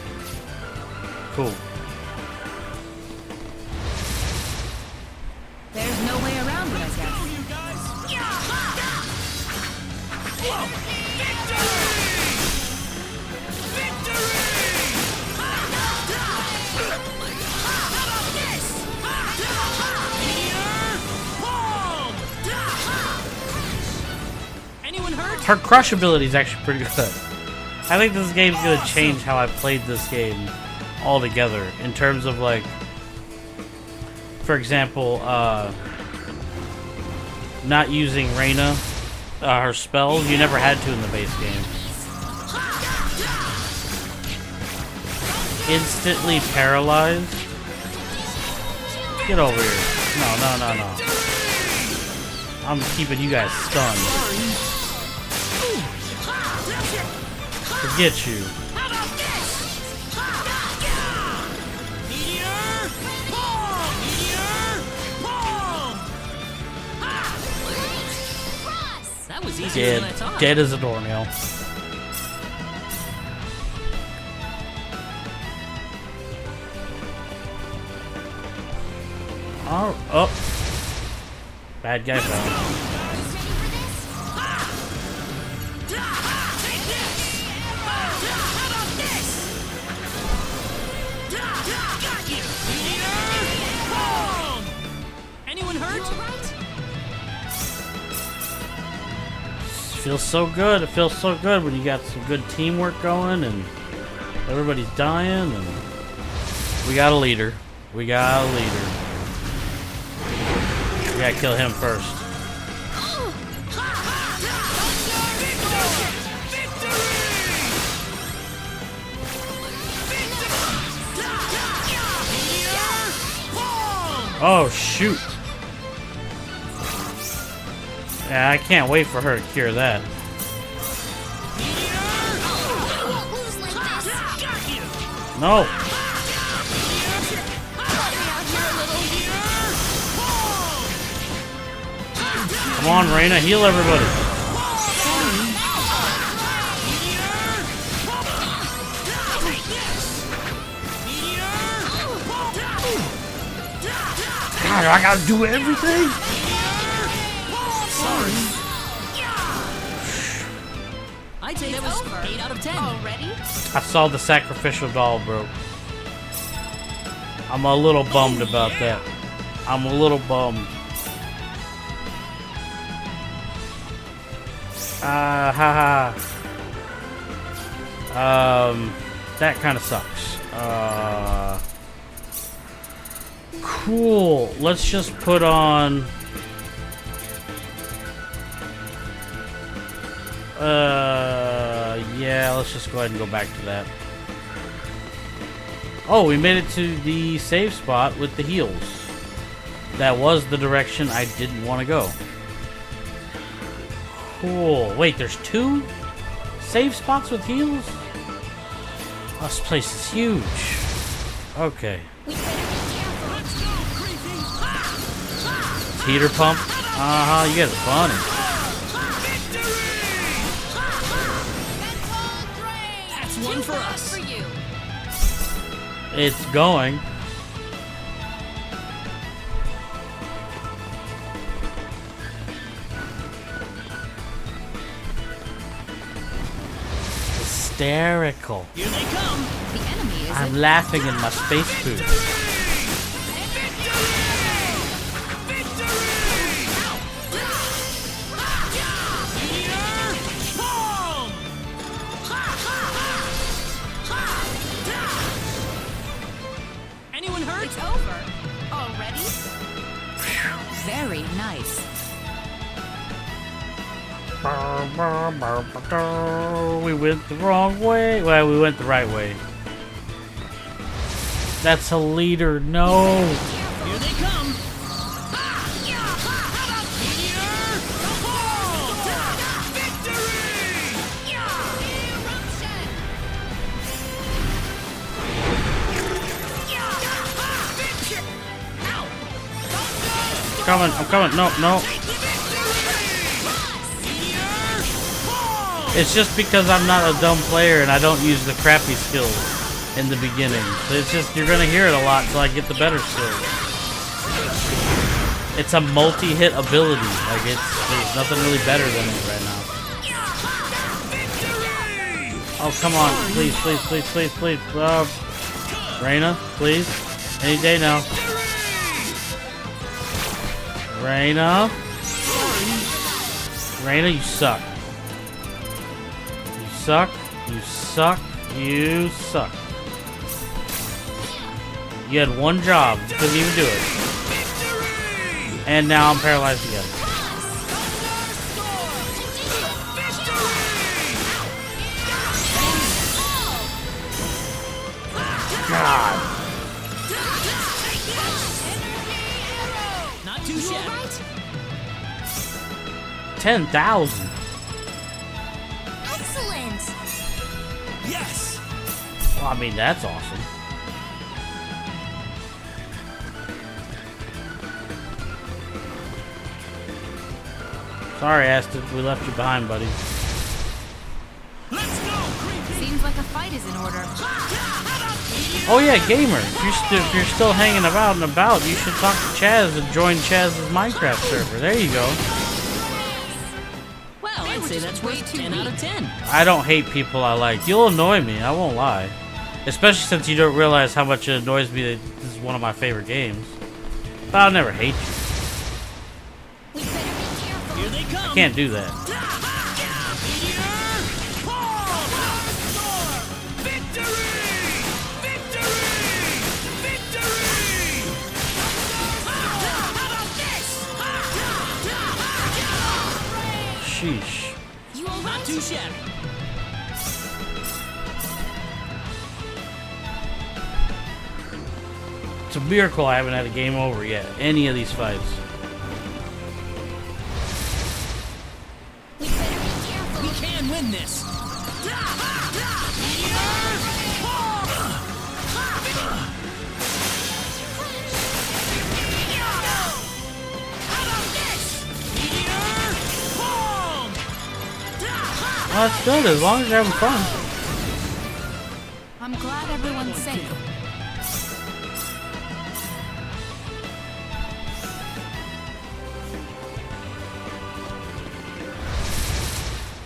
Cool. There's no way around it, I guess. Her crush ability is actually pretty good. I think this game's gonna change how I played this game altogether. In terms of, like, for example, not using Reyna, her spells. You never had to in the base game. Instantly paralyzed. Get over here. No. I'm keeping you guys stunned. Forget you. That was easier than I thought. Dead as a doornail. Oh. Bad guy found. Anyone hurt? Feels so good. It feels so good when you got some good teamwork going and everybody's dying and we got a leader. We gotta kill him first. Oh shoot. Yeah, I can't wait for her to cure that. No. Come on, Reina, heal everybody. God, I gotta do everything? I'd say that was 8 out of 10. Already? I saw the sacrificial doll broke. I'm a little bummed about that. I'm a little bummed. Haha. That kind of sucks. Cool. Let's just put on. Yeah, let's just go ahead and go back to that. Oh, we made it to the save spot with the heals. That was the direction I didn't want to go. Cool. Wait, there's 2 save spots with heals? Oh, this place is huge. Okay. Heater pump? Uh-huh, you guys are funny. That's one for us. It's going. Hysterical. Here they come. The enemy is I'm laughing in my space boots. Anyone hurt? It's over. Already? Very nice. We went the wrong way. Well, we went the right way. That's a leader. No. Here they come. I'm coming. No, no. It's just because I'm not a dumb player and I don't use the crappy skills in the beginning. So it's just, you're gonna hear it a lot until I get the better skills. It's a multi-hit ability. Like, there's nothing really better than it right now. Oh, come on. Please, please, please, please, please. Reina, please. Any day now. Reina. Reina, you suck. You suck. You suck. You suck. You had one job. You couldn't even do it. And now I'm paralyzed again. God. Not too shabby. 10,000. Excellent! Yes! Well, I mean, that's awesome. Sorry, Astons, we left you behind, buddy. Let's go! Seems like a fight is in order. Oh yeah, gamer. If you're still hanging about and about, you should talk to Chaz and join Chaz's Minecraft server. There you go. Well, I'd say that's worth 10 out of 10. I don't hate people I like. You'll annoy me, I won't lie. Especially since you don't realize how much it annoys me that this is one of my favorite games. But I'll never hate you. Here they come. I can't do that. Sheesh. You all Not right? too shabby. It's a miracle I haven't had a game over yet. Any of these fights. We better be careful. We can win this. Well, that's good, as long as you're having fun. I'm glad everyone's safe.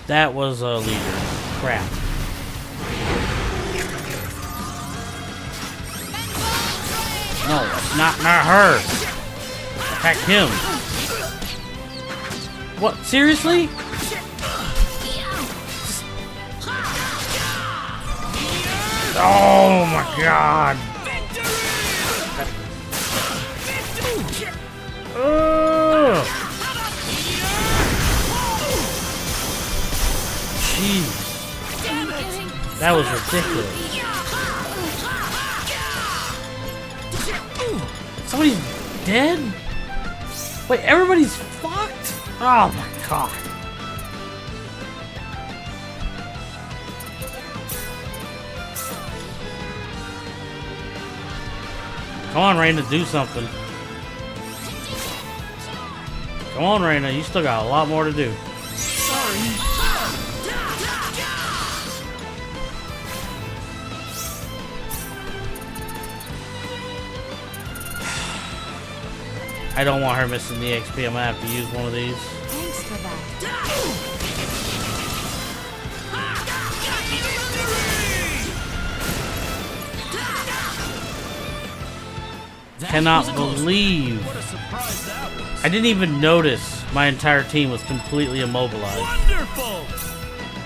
That was a leader. Crap. No, it's not her. Attack him. What? Seriously? Oh my god. Ugh. Jeez. That was ridiculous. Somebody's dead? Wait, everybody's fucked? Oh my god. Come on, Reina, do something. Come on, Reina, you still got a lot more to do. Sorry. I don't want her missing the XP. I'm gonna have to use one of these. Thanks for that. Cannot believe. What a surprise that was. I didn't even notice my entire team was completely immobilized. Wonderful!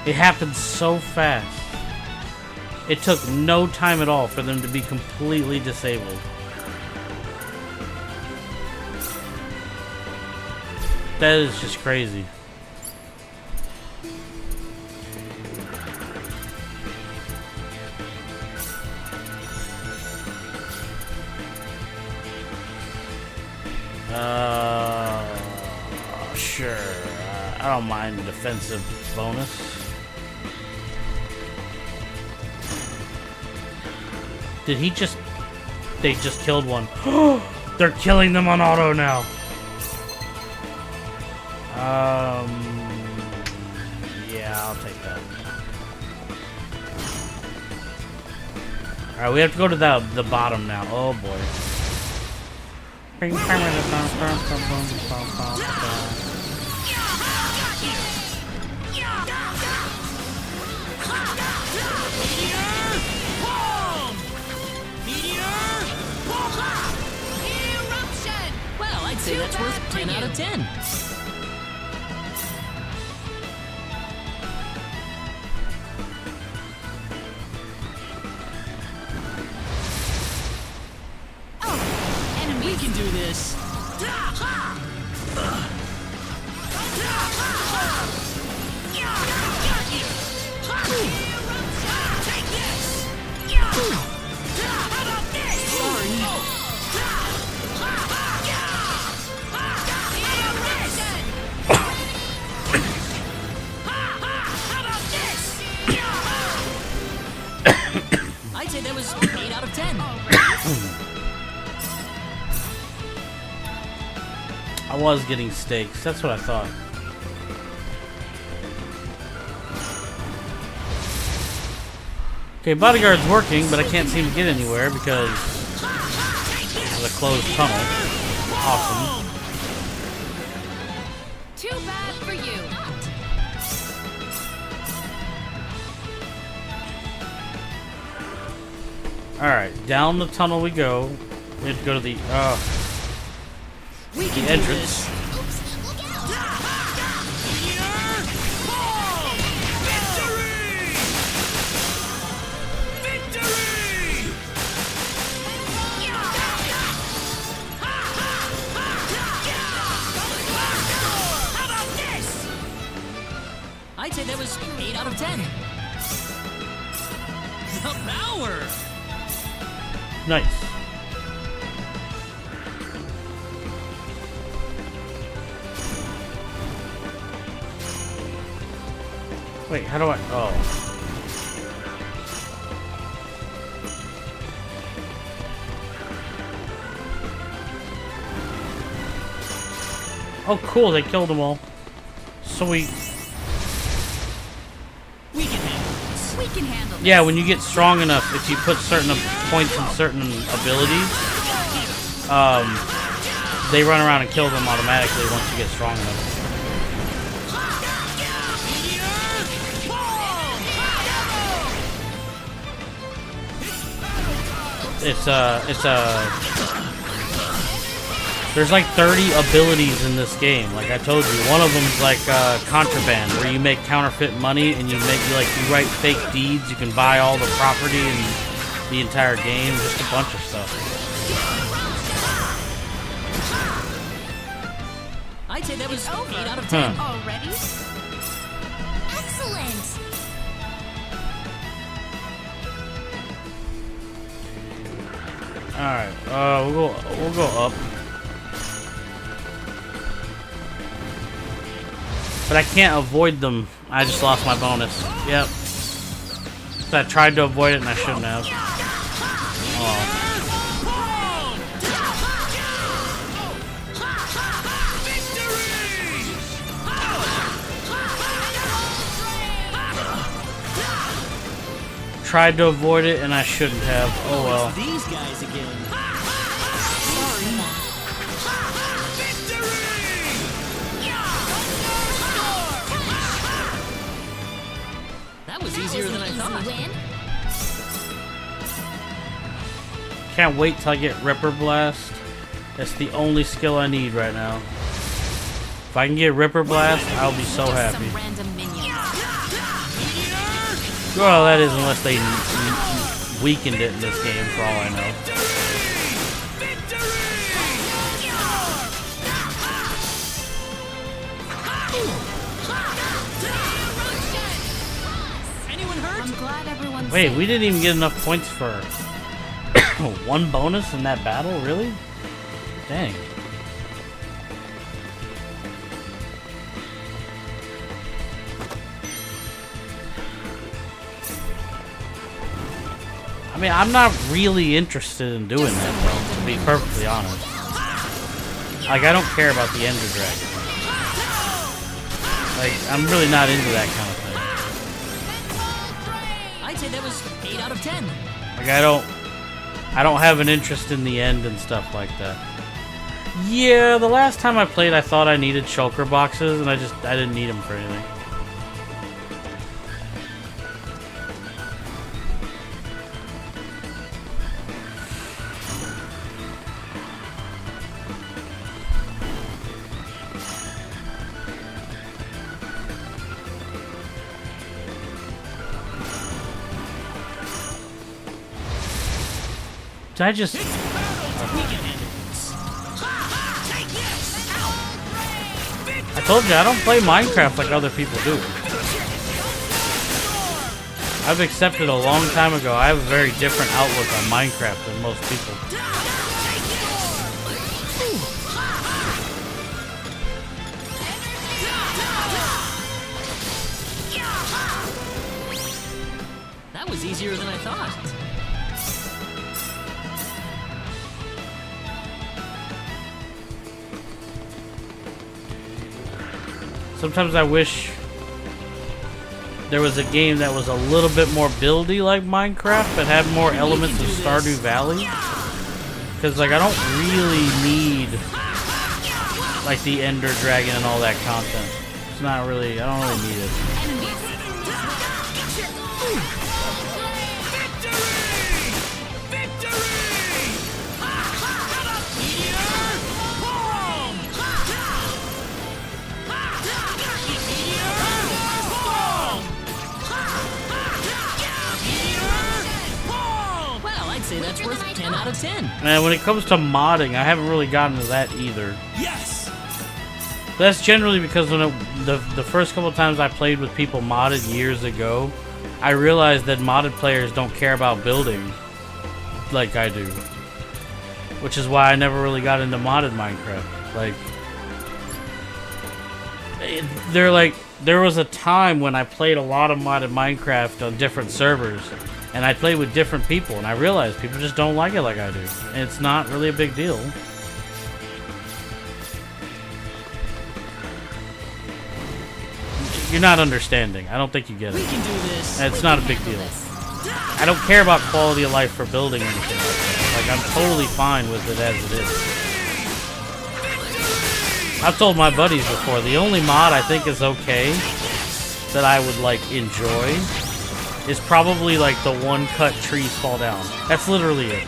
It happened so fast. It took no time at all for them to be completely disabled. That is just crazy. Sure. I don't mind the defensive bonus. Did he just... They just killed one. They're killing them on auto now. Yeah, I'll take that. Alright, we have to go to the bottom now. Oh boy. Well, I'd say that's worth 10 out of 10. We can do this. Take this! How about this? Sorry. I'd say that was 8 out of 10. I was getting stakes. That's what I thought. Okay, bodyguard's working, but I can't seem to get anywhere because of the closed tunnel. Awesome. Too bad for you. Alright, down the tunnel we go. We have to go to the entrance. I'd say that was 8 out of 10. The power! Nice. Wait, how do I... Oh. Oh, cool, they killed them all. Sweet. We can handle this. We can handle this. Yeah, when you get strong enough, if you put certain points in certain abilities, they run around and kill them automatically once you get strong enough. There's like 30 abilities in this game. Like I told you, one of them's like contraband, where you make counterfeit money and you write fake deeds. You can buy all the property in the entire game, just a bunch of stuff. I'd say that was 8 out of 10. Already? Excellent! Alright, we'll go up. But I can't avoid them. I just lost my bonus. Yep. So I tried to avoid it and I shouldn't have. Oh. Tried to avoid it and I shouldn't have. Oh well. These guys again. That was easier than I thought. Can't wait till I get Ripper Blast. That's the only skill I need right now. If I can get Ripper Blast, I'll be so happy. Some random minions. Well, that is unless they weakened it in this game, for all I know. Anyone hurt? I'm glad everyone's Wait, safe. we didn't even get enough points for one bonus in that battle? Really? Dang. I mean, I'm not really interested in doing that, though, to be perfectly honest. Like, I don't care about the Ender Dragon. Like, I'm really not into that kind of thing. I'd say that was 8 out of 10. Like, I don't have an interest in the end and stuff like that. Yeah, the last time I played, I thought I needed shulker boxes, and I didn't need them for anything. Did I just... I told you, I don't play Minecraft like other people do. I've accepted a long time ago, I have a very different outlook on Minecraft than most people. That was easier than I thought. Sometimes I wish there was a game that was a little bit more buildy like Minecraft, but had more elements of Stardew Valley. Because, like, I don't really need, like, the Ender Dragon and all that content. It's not really, I don't really need it. That's worth 10 out of 10. And when it comes to modding, I haven't really gotten to that either. Yes! That's generally because when the first couple of times I played with people modded years ago, I realized that modded players don't care about building like I do. Which is why I never really got into modded Minecraft. Like, there was a time when I played a lot of modded Minecraft on different servers. And I play with different people, and I realize people just don't like it like I do. And it's not really a big deal. You're not understanding. I don't think you get it. We can do this. It's not a big deal. I don't care about quality of life for building or anything like that. Like, I'm totally fine with it as it is. I've told my buddies before, the only mod I think is okay that I would, like, enjoy is probably, like, the one cut trees fall down. That's literally it.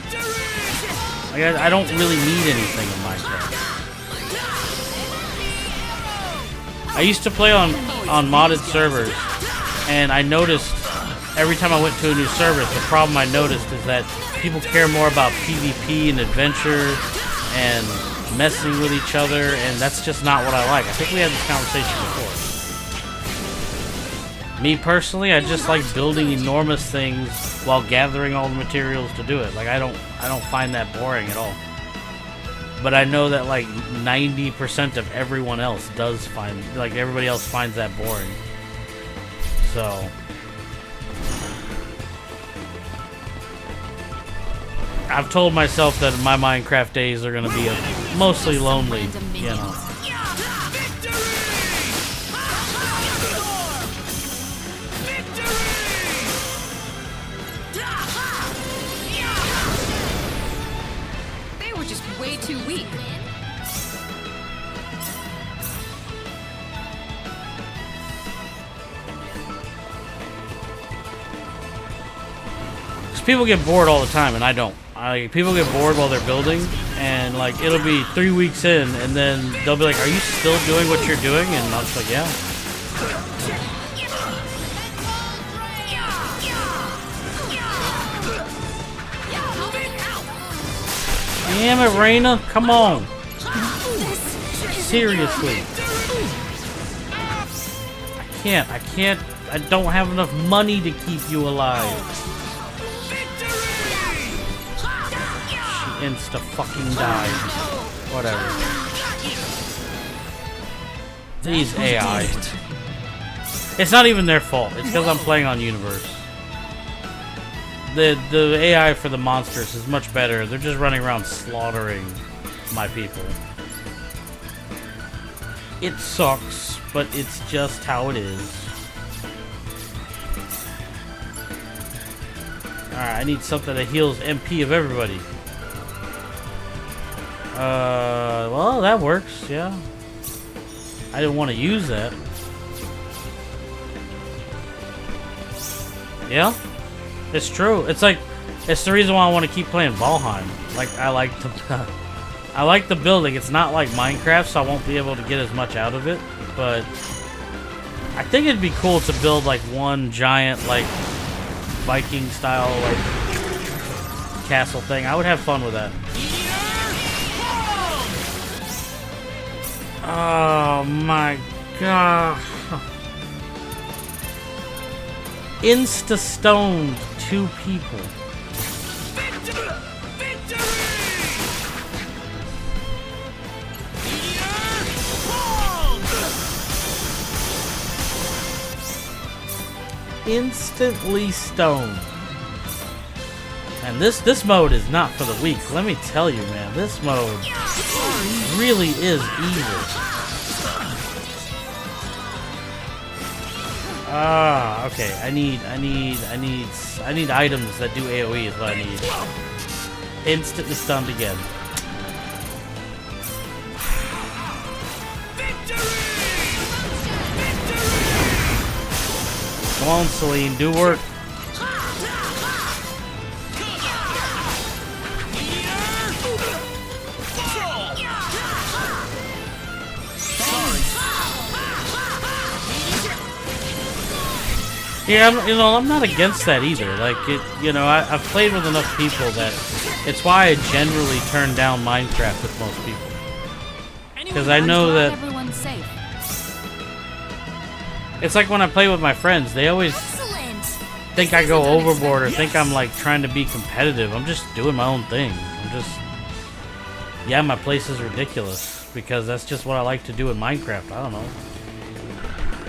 Like, I don't really need anything in Minecraft. I used to play on modded servers, and I noticed every time I went to a new server, the problem I noticed is that people care more about PvP and adventure and messing with each other, and that's just not what I like. I think we had this conversation before. Me personally, I just like building enormous things while gathering all the materials to do it. Like, I don't find that boring at all. But I know that like 90% of everyone else does find, like, everybody else finds that boring. So I've told myself that my Minecraft days are going to be mostly lonely, you know. They were just way too weak. People get bored all the time, and I don't. People get bored while they're building, and like it'll be 3 weeks in, and then they'll be like, "Are you still doing what you're doing?" And I'm just like, "Yeah." Damn it, Raina! Come on! Seriously, I can't. I don't have enough money to keep you alive. Insta fucking died. Whatever. These AI. It's not even their fault. It's because I'm playing on Universe. The AI for the monsters is much better. They're just running around slaughtering my people. It sucks, but it's just how it is. Alright, I need something that heals MP of everybody. Well, that works, yeah. I didn't want to use that. Yeah, it's true. It's like, it's the reason why I want to keep playing Valheim. Like, I like the building. It's not like Minecraft, so I won't be able to get as much out of it. But I think it'd be cool to build like one giant, like, Viking style, like, castle thing. I would have fun with that. Oh my god. Insta-stoned 2 people. Instantly stoned. And this mode is not for the weak. Let me tell you, man. This mode really is evil. Ah, okay. I need items that do AoE is what I need. Instantly stunned again. Come on, Celine, do work. Yeah, I'm not against that either. Like, I've played with enough people that it's why I generally turn down Minecraft with most people. Because I know that everyone's safe. it's like when I play with my friends, they always think I go overboard or think I'm like trying to be competitive. I'm just doing my own thing. Yeah, my place is ridiculous because that's just what I like to do in Minecraft. I don't know.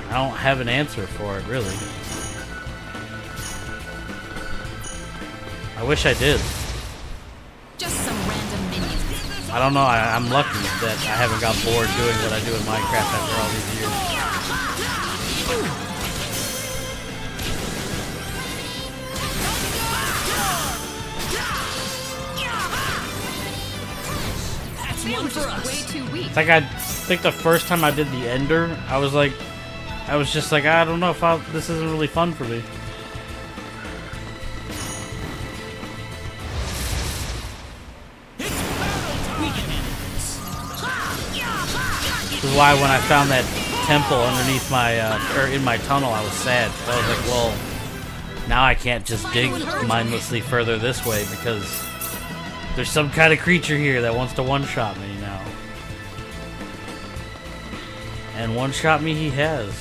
I don't have an answer for it, really. I wish I did. Just some random minions. I don't know. I'm lucky that I haven't got bored doing what I do in Minecraft after all these years. It's like I think the first time I did the Ender, I was just like, I don't know if this isn't really fun for me. This is why when I found that temple underneath my, or in my tunnel, I was sad. I was like, well, now I can't just dig mindlessly further this way because there's some kind of creature here that wants to one-shot me now. And one-shot me he has.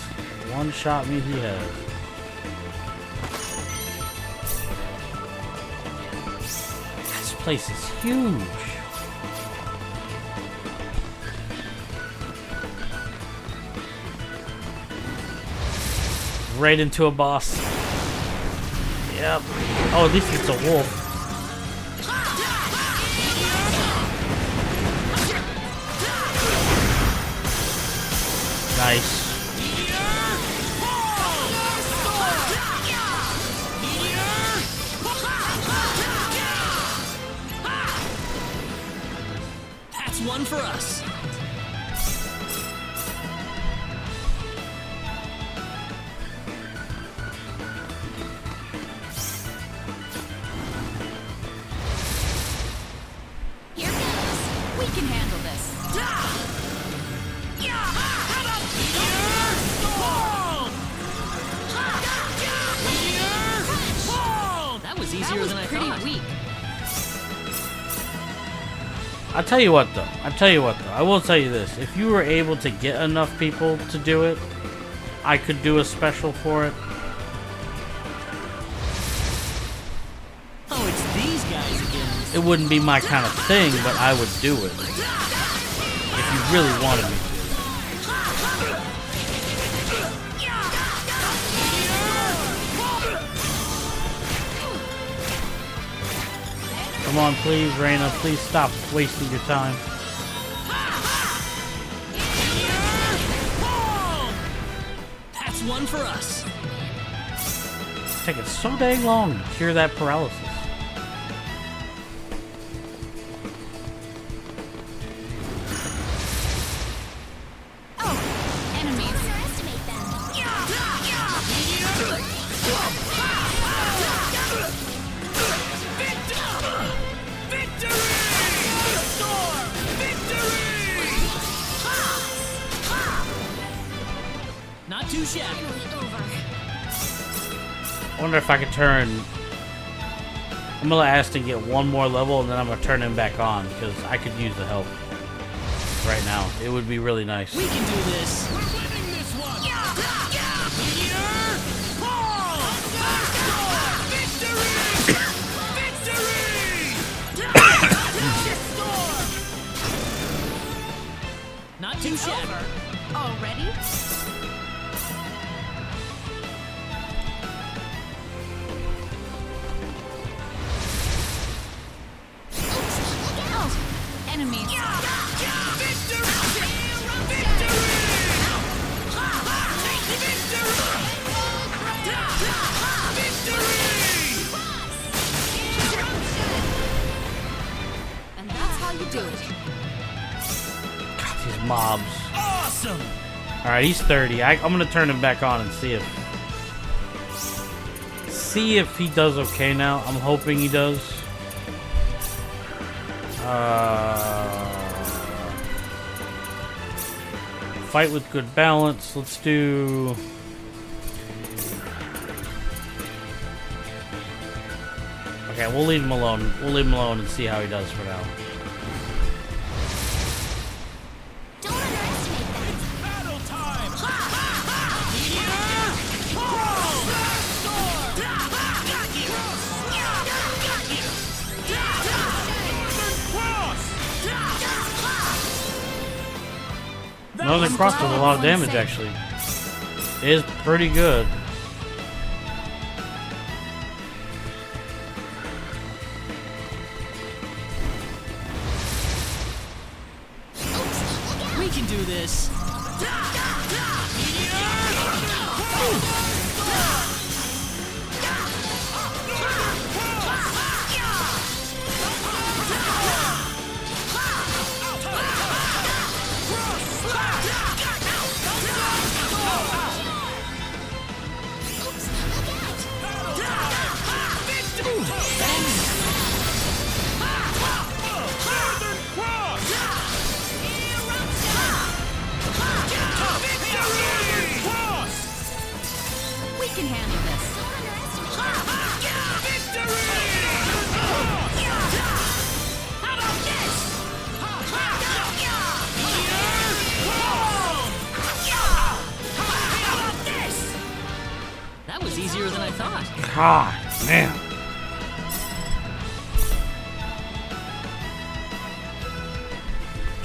One-shot me he has. This place is huge. Right into a boss. Yep. Oh, at least it's a wolf. Nice. That's one for us. Here goes. We can handle this. That was easier than I thought. Pretty weak. I'll tell you what though. I will tell you this. If you were able to get enough people to do it, I could do a special for it. Oh, it's these guys again. It wouldn't be my kind of thing, but I would do it. If you really wanted me to. Come on, please, Reina. Please stop wasting your time. That's one for us. It's taking so dang long to cure that paralysis. Oh, enemies. Underestimate them. Not too shabby. I wonder if I could turn... I'm gonna let Aston get one more level and then I'm gonna turn him back on because I could use the help right now. It would be really nice. We can do this. We're winning this one. Not too shabby. Already? Oh, enemies. And that's how you do it. God, these mobs. Awesome. Alright, he's 30. I'm gonna turn him back on and see if he does okay now. I'm hoping he does. Fight with good balance. Let's do... Okay, we'll leave him alone. We'll leave him alone and see how he does for now. Don't underestimate them. Battle time. Northern Cross does a lot of damage, actually. It is pretty good. We can do this. can handle this. That was easier than I thought. God, man.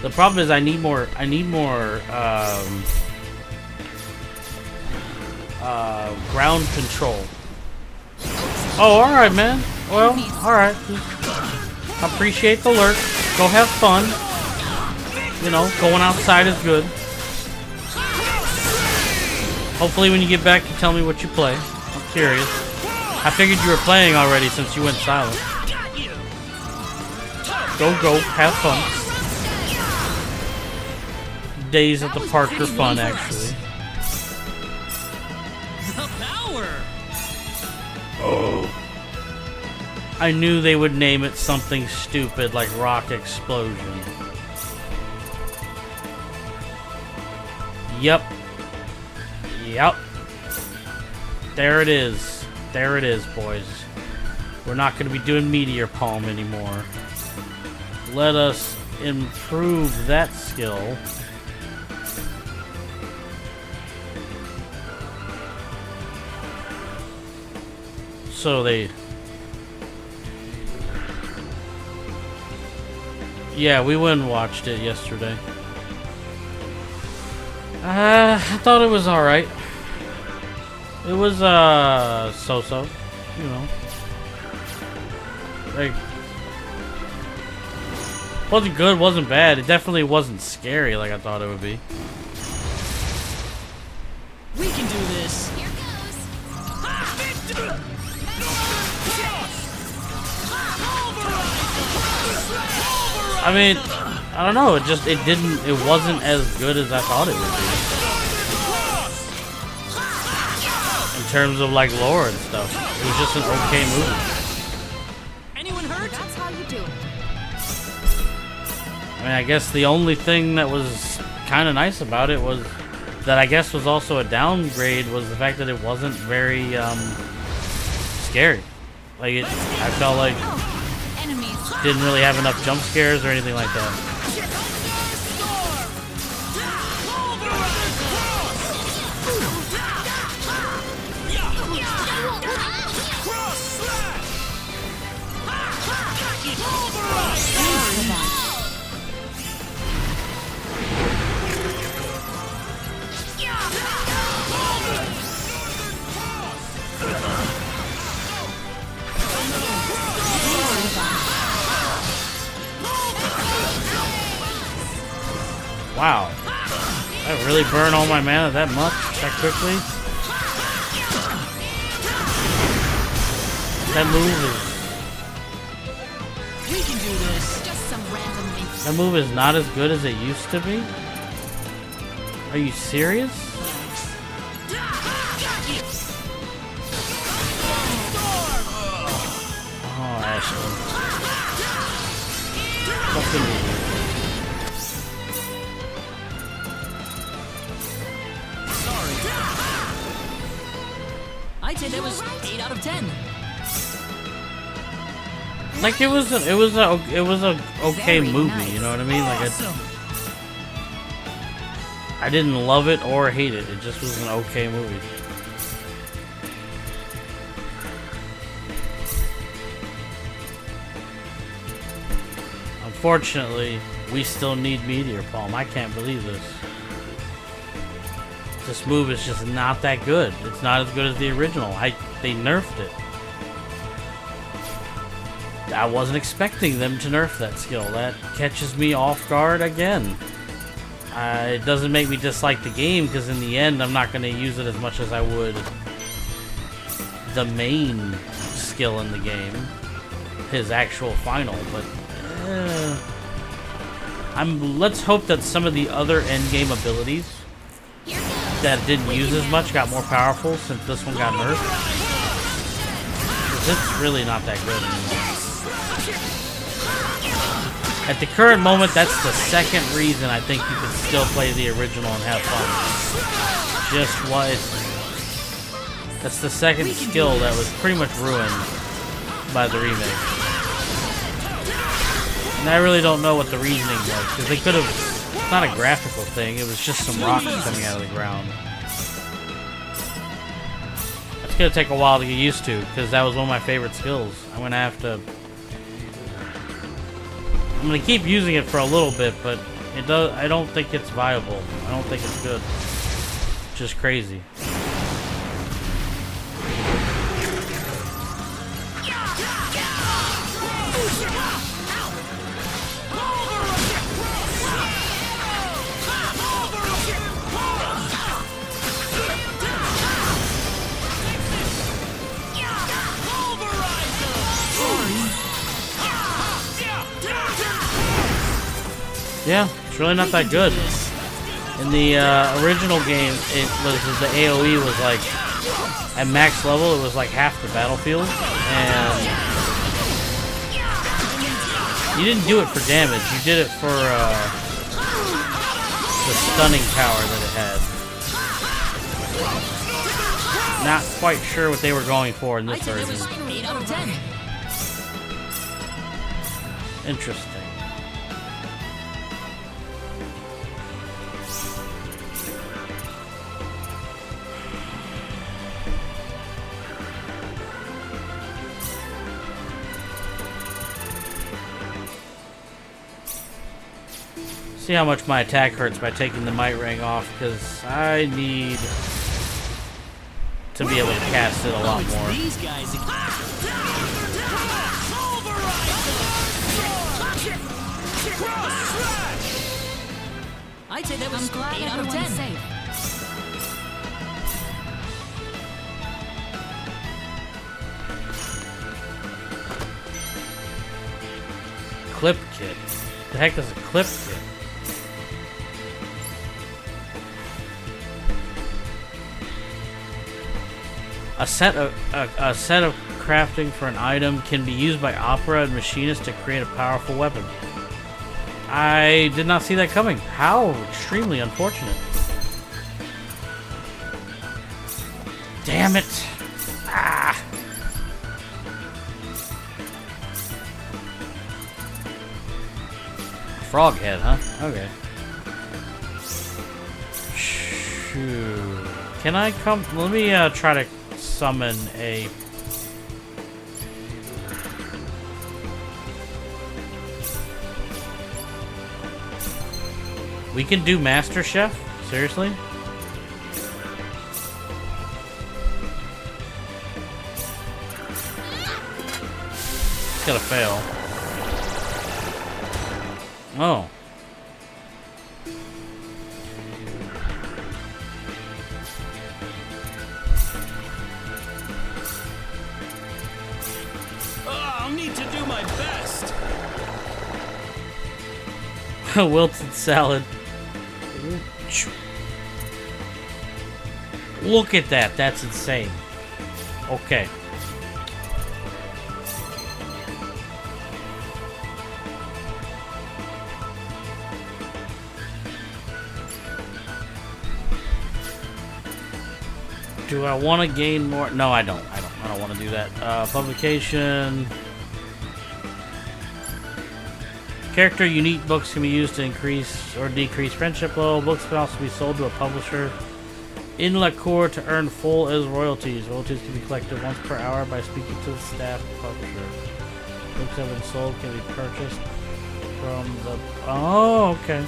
The problem is I need more ground control. Oh, alright, man. Well, alright. Appreciate the lurk. Go have fun. You know, going outside is good. Hopefully when you get back you tell me what you play. I'm curious. I figured you were playing already since you went silent. Go, have fun. Days at the park are fun, actually. The power! Oh. I knew they would name it something stupid like Rock Explosion. Yep. There it is. There it is, boys. We're not going to be doing Meteor Palm anymore. Let us improve that skill. So they... Yeah, we went and watched it yesterday. I thought it was alright. It was, so-so, you know. Like, wasn't good, wasn't bad. It definitely wasn't scary like I thought it would be. We can do this. Here goes. I mean, I don't know, it wasn't as good as I thought it would be. In terms of like lore and stuff. It was just an okay movie. Anyone hurt? That's how you do it. I mean, I guess the only thing that was kind of nice about it was that I guess was also a downgrade was the fact that it wasn't very scary. Like I felt like didn't really have enough jump scares or anything like that. Wow. I really burn all my mana that much? That quickly? That move is... We can do this. Just some random links. That move is not as good as it used to be? Are you serious? Oh, Ashley. Fucking idiot. I'd say that was 8 out of 10. Like it was a okay Very movie, nice. you know what I mean? Like I didn't love it or hate it. It just was an okay movie. Unfortunately, we still need Meteor Palm. I can't believe this. This move is just not that good. It's not as good as the original. They nerfed it. I wasn't expecting them to nerf that skill. That catches me off guard again. It doesn't make me dislike the game because in the end I'm not going to use it as much as I would the main skill in the game, his actual final. But let's hope that some of the other end game abilities that didn't use as much got more powerful since this one got nerfed. 'Cause it's really not that good anymore. At the current moment, that's the second reason I think you could still play the original and have fun. Just what? That's the second skill that was pretty much ruined by the remake. And I really don't know what the reasoning was, because they could have... It's not a graphical thing, it was just some rocks coming out of the ground. It's gonna take a while to get used to, because that was one of my favorite skills. I'm gonna have to... I'm gonna keep using it for a little bit, but it does. I don't think it's viable. I don't think it's good. It's just crazy. Yeah, it's really not that good. In the original game, it was the AoE was like at max level. It was like half the battlefield, and you didn't do it for damage. You did it for the stunning power that it had. Not quite sure what they were going for in this version. 8 out of 10. Interesting. See how much my attack hurts by taking the might ring off, because I need to be able to cast it a lot more. These guys. I'd say that was 8 out of 10. Safe. Clip kit. The heck is a clip kit? A set of crafting for an item can be used by opera and machinists to create a powerful weapon. I did not see that coming. How extremely unfortunate. Damn it. Ah. Frog head, huh? Okay. Shoot. Can I come? Let me try to summon a... We can do Master Chef? Seriously? It's gonna fail. Oh. I'll need to do my best. Wilted salad. Look at that. That's insane. Okay. Do I want to gain more? No, I don't. I don't want to do that. Publication. Character unique books can be used to increase or decrease friendship level. Books can also be sold to a publisher in Laceur to earn full as royalties. Royalties can be collected once per hour by speaking to the staff publisher. Books that have been sold can be purchased from the... Oh, okay.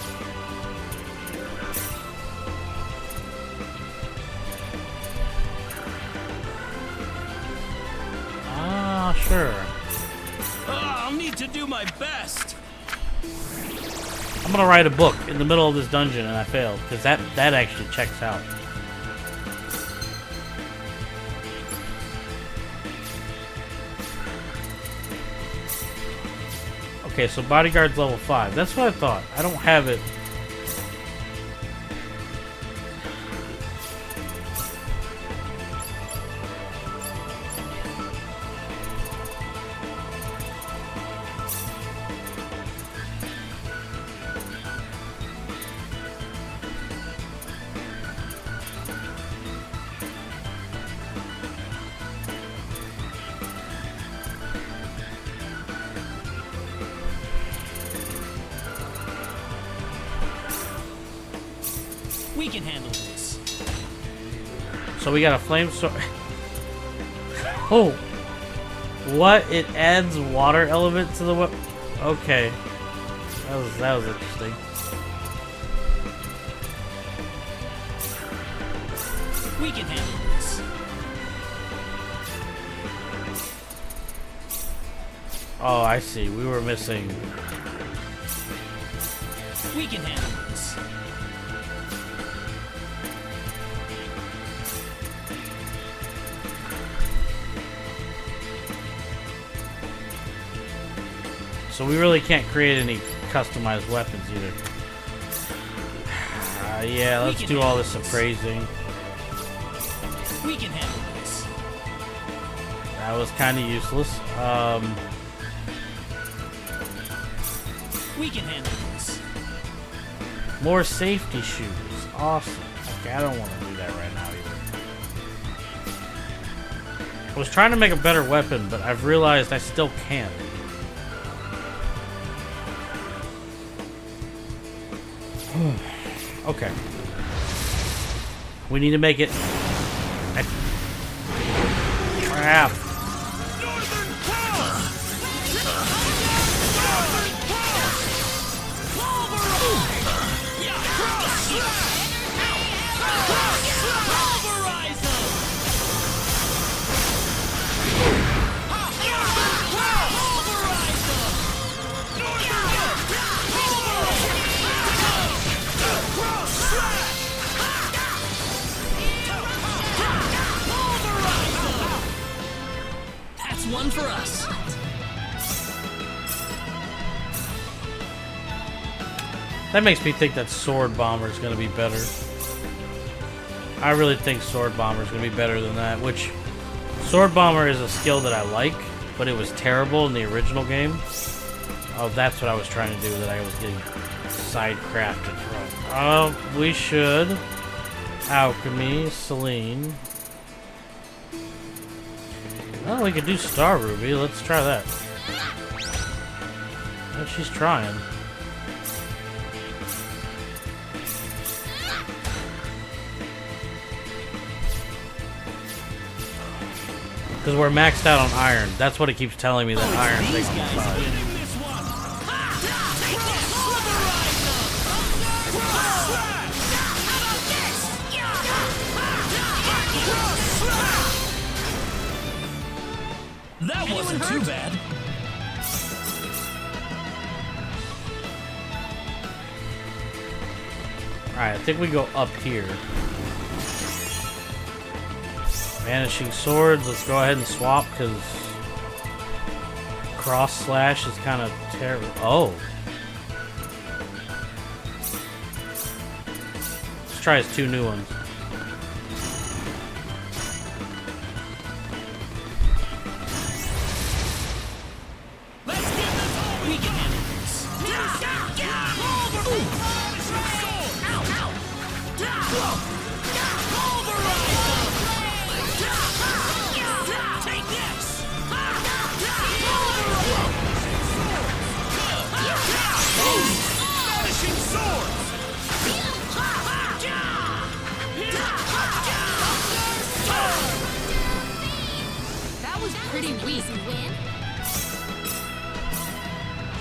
Ah, sure. I'll need to do my best. I'm gonna write a book in the middle of this dungeon and I failed, because that actually checks out. Okay, so bodyguard's level 5. That's what I thought. I don't have it. We can handle this. So we got a flame sword. Oh, what? It adds water element to the weapon. Okay, that was interesting. We can handle this. Oh, I see. We were missing. We can handle this. So we really can't create any customized weapons either. Yeah, let's do all this appraising. We can handle this. That was kind of useless. We can handle this. More safety shoes. Awesome. Okay, I don't want to do that right now either. I was trying to make a better weapon, but I've realized I still can't. Okay. We need to make it. Crap. That's one for us. That makes me think that Sword Bomber is going to be better. I really think Sword Bomber is going to be better than that, which Sword Bomber is a skill that I like, but it was terrible in the original game. Oh, that's what I was trying to do, that I was getting side-crafted from. Oh, we should. Alchemy, Celine. Oh, we could do Star Ruby. Let's try that. Oh, she's trying. Because we're maxed out on iron. That's what it keeps telling me, that iron takes 5. That wasn't too bad. Alright, I think we go up here. Vanishing swords, let's go ahead and swap, because cross slash is kind of terrible. Oh. Let's try his 2 new ones.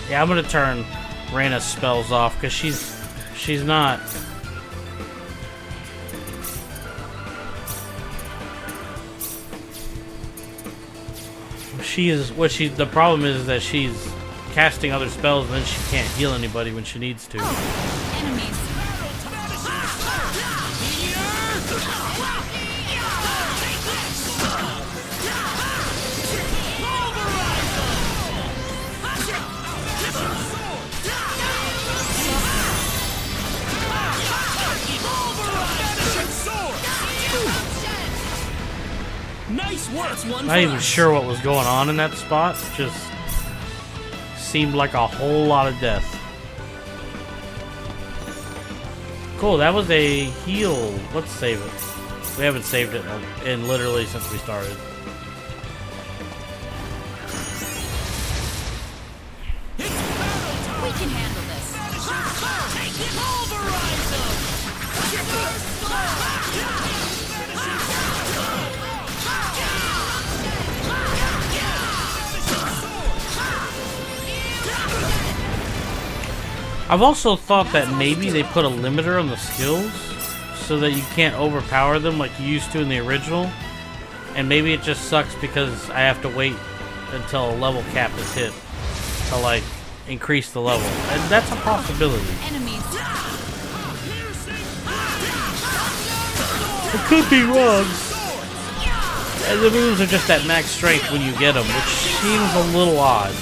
Yeah, I'm gonna turn Reyna's spells off because she's not. The problem is that she's casting other spells and then she can't heal anybody when she needs to. Enemies. Nice work. Not even sure what was going on in that spot. Just seemed like a whole lot of death. Cool, that was a heal. Let's save it. We haven't saved it in literally since we started. We can handle this. I've also thought that maybe they put a limiter on the skills so that you can't overpower them like you used to in the original. And maybe it just sucks because I have to wait until a level cap is hit to like increase the level. And that's a possibility. Enemies. It could be wrong. And the moves are just at max strength when you get them, which seems a little odd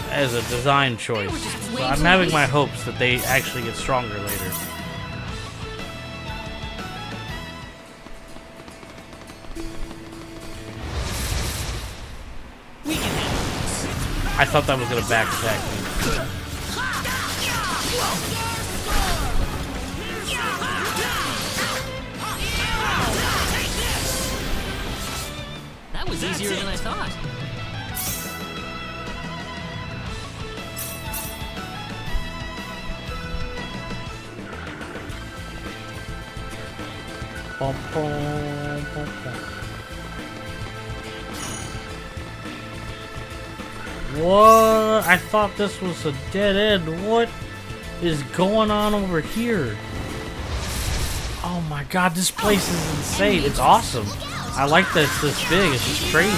as a design choice. So I'm having my hopes that they actually get stronger later. I thought that was gonna backstack me. That was easier than I thought. Bum, bum, bum, bum. What? I thought this was a dead end. What is going on over here? Oh my god, this place is insane. It's awesome. I like that it's this big. It's just crazy.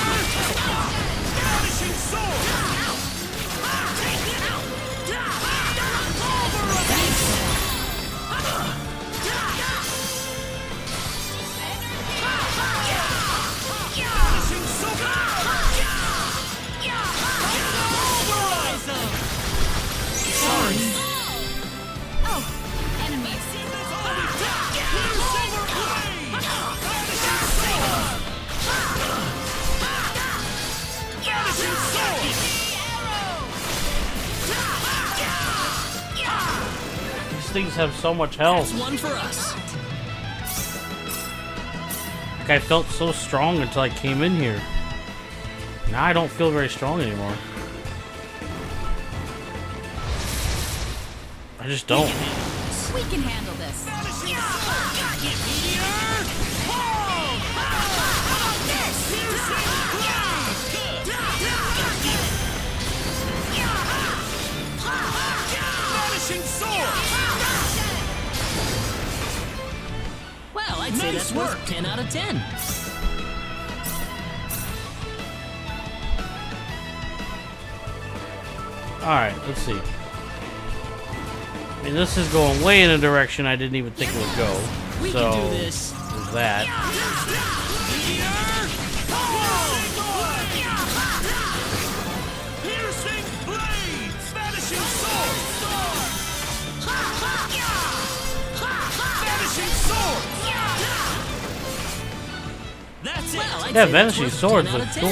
Things have so much health. That's one for us. Like I felt so strong until I came in here. Now I don't feel very strong anymore. I just don't. We can handle this. Well, I'd say that's worth 10 out of 10. Alright, let's see. I mean, this is going way in a direction I didn't even think it would go. We So, can do this. there's that. That's it. Well, Yeah, Vanishing Swords looks cool.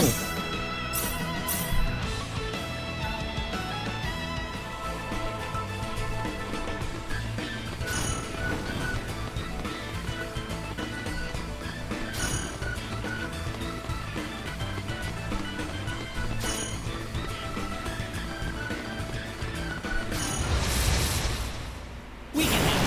We can handle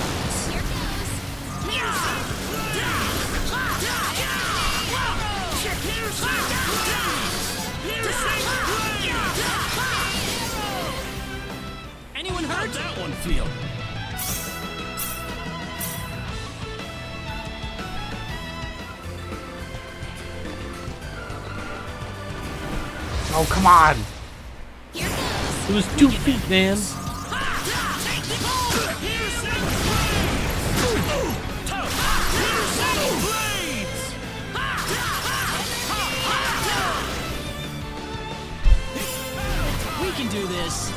Anyone hurt? How'd that one feel? Oh, come on! It was 2 feet, man. We can do this.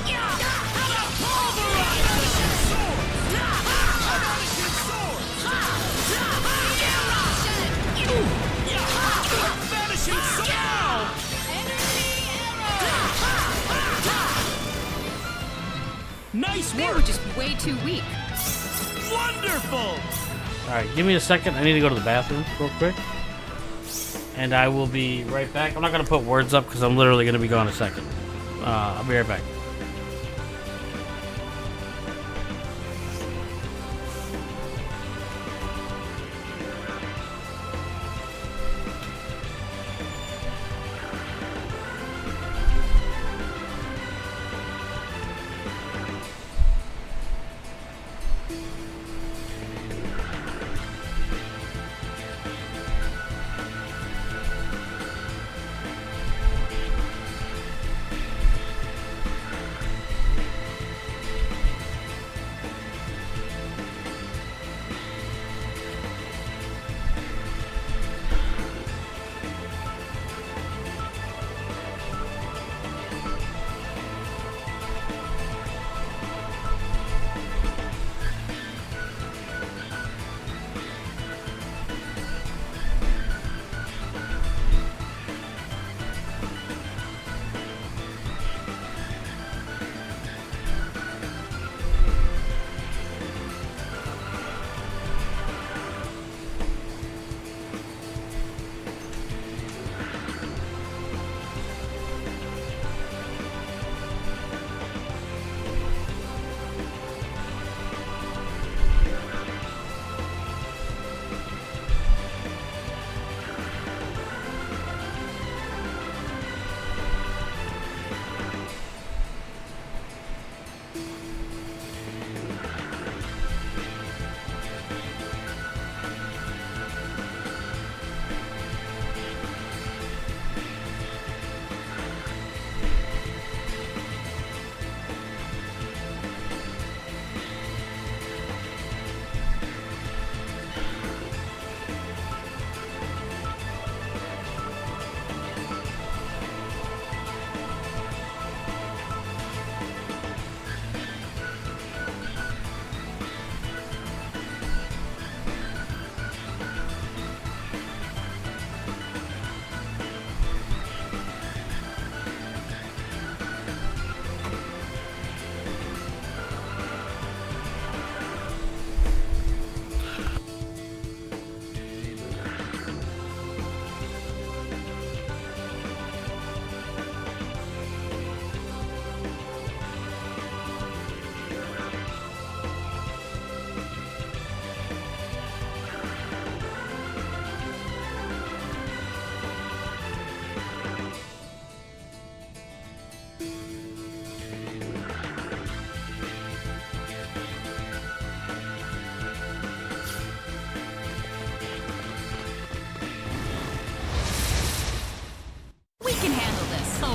Nice They were work! just way too weak. Wonderful! Alright, give me a second. I need to go to the bathroom real quick. And I will be right back. I'm not going to put words up because I'm literally going to be gone a second. I'll be right back.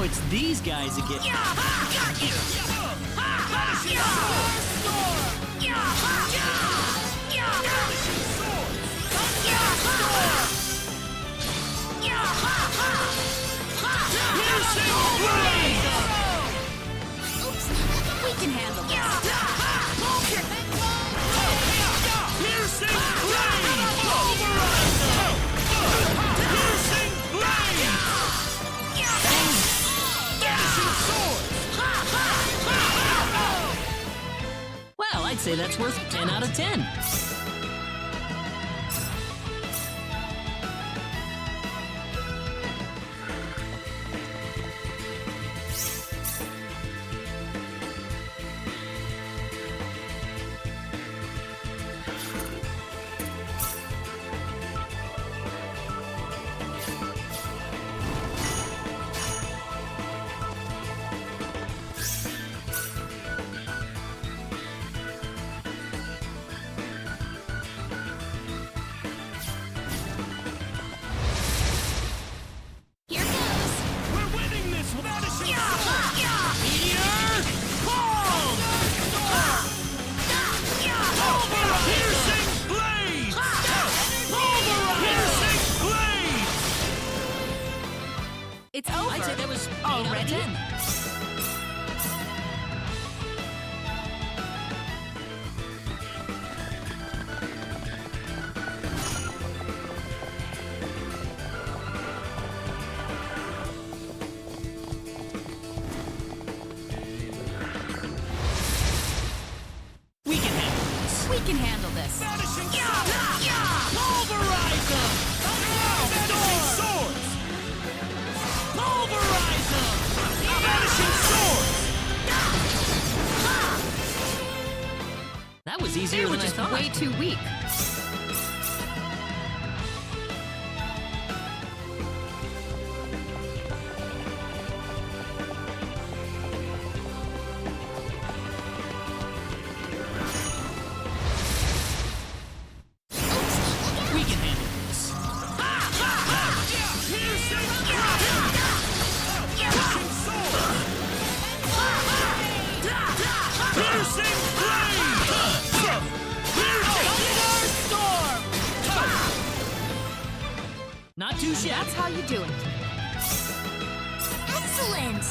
it's these guys that get. Got you! Vanishing Oops, we can handle this. Piercing blade! Pulverizer! Piercing blade! Vanishing sword! Well, I'd say that's worth 10 out of 10. Here goes. We're winning this! Vanishing sword! Meteor! Palm! Piercing blade! Piercing blade! It's over. I'd say that was 8 Already? out of 10. We can handle this. We can handle this. Vanishing sword! Pulverize them! Vanishing swords! Pulverize them! Vanishing swords! That was easier They were than I just thought. way too weak. We can handle this. Piercing blade! Piercing sword! Piercing blade! Piercing storm! Not too shabby. That's how you do it. Excellent!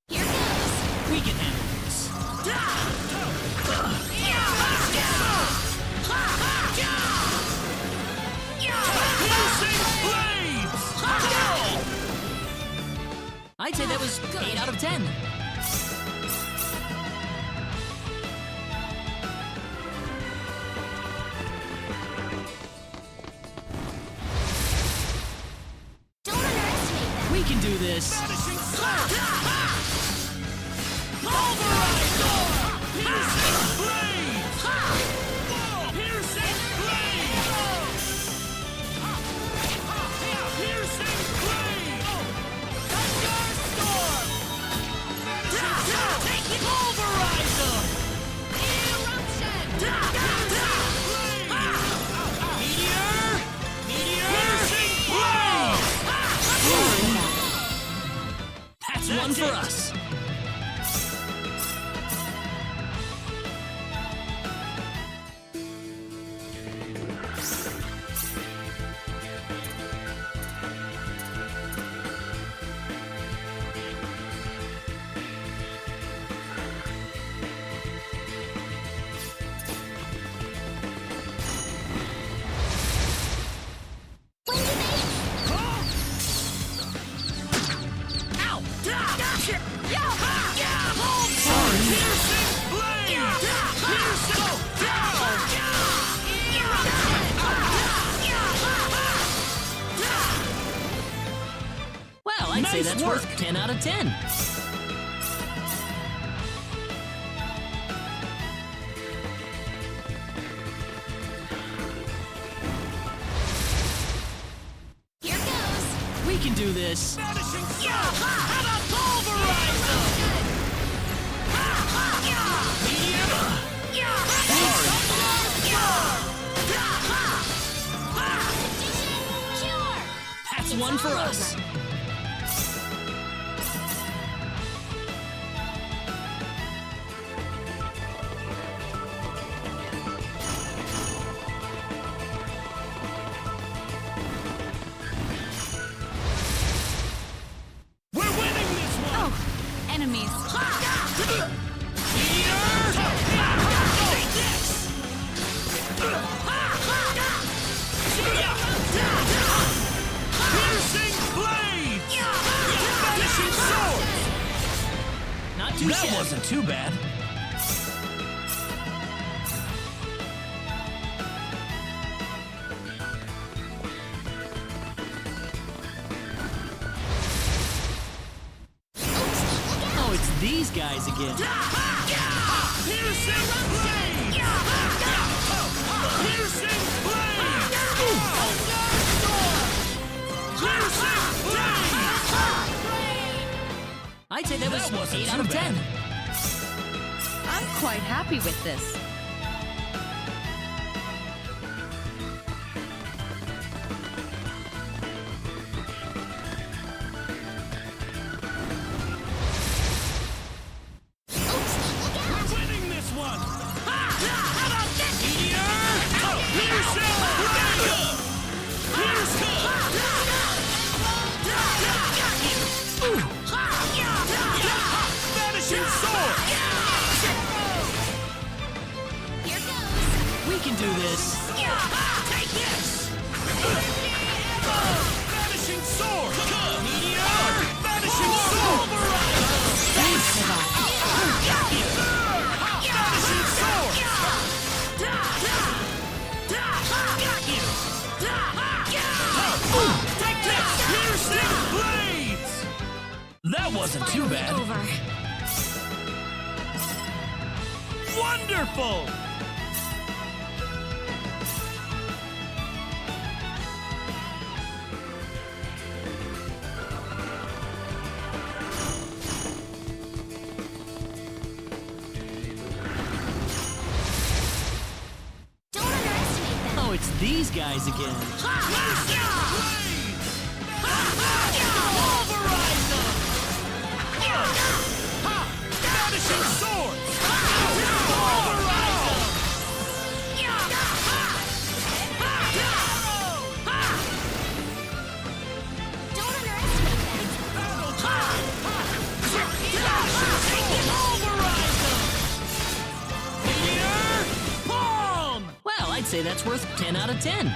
Here goes. We can handle this. Piercing blades! I'd say that was 8 out of 10. Don't underestimate them. We can do this. Vanishing sword! Pulverizer! Piercing blade! Piercing blade! Piercing blade! Thunderstorm! Vanishing sword! Pulverizer! Eruption! say that's worth 10 out of 10. Here goes. We can do this. Vanishing Sword! How about Pulverizer? That's one for us. We're winning this one! Oh, enemies. Piercing blades! Vanishing sword! Not too That shabby. wasn't too bad. Oh, it's these guys again. Piercing blades! Piercing blades! Piercing blades! I'd say that was That wasn't 8 out too of 10. I'm quite happy with this. We're winning this one! How about this? Piercing blades! Vanishing sword! Here goes. We can do this. Take this! Vanishing sword! Vanishing sword! Vanishing sword! Take this! Piercing blades! That wasn't too bad. Over. Wonderful! Don't underestimate them. Oh, it's these guys again. Vanishing sword! Don't underestimate them. Well, I'd say that's worth 10 out of 10.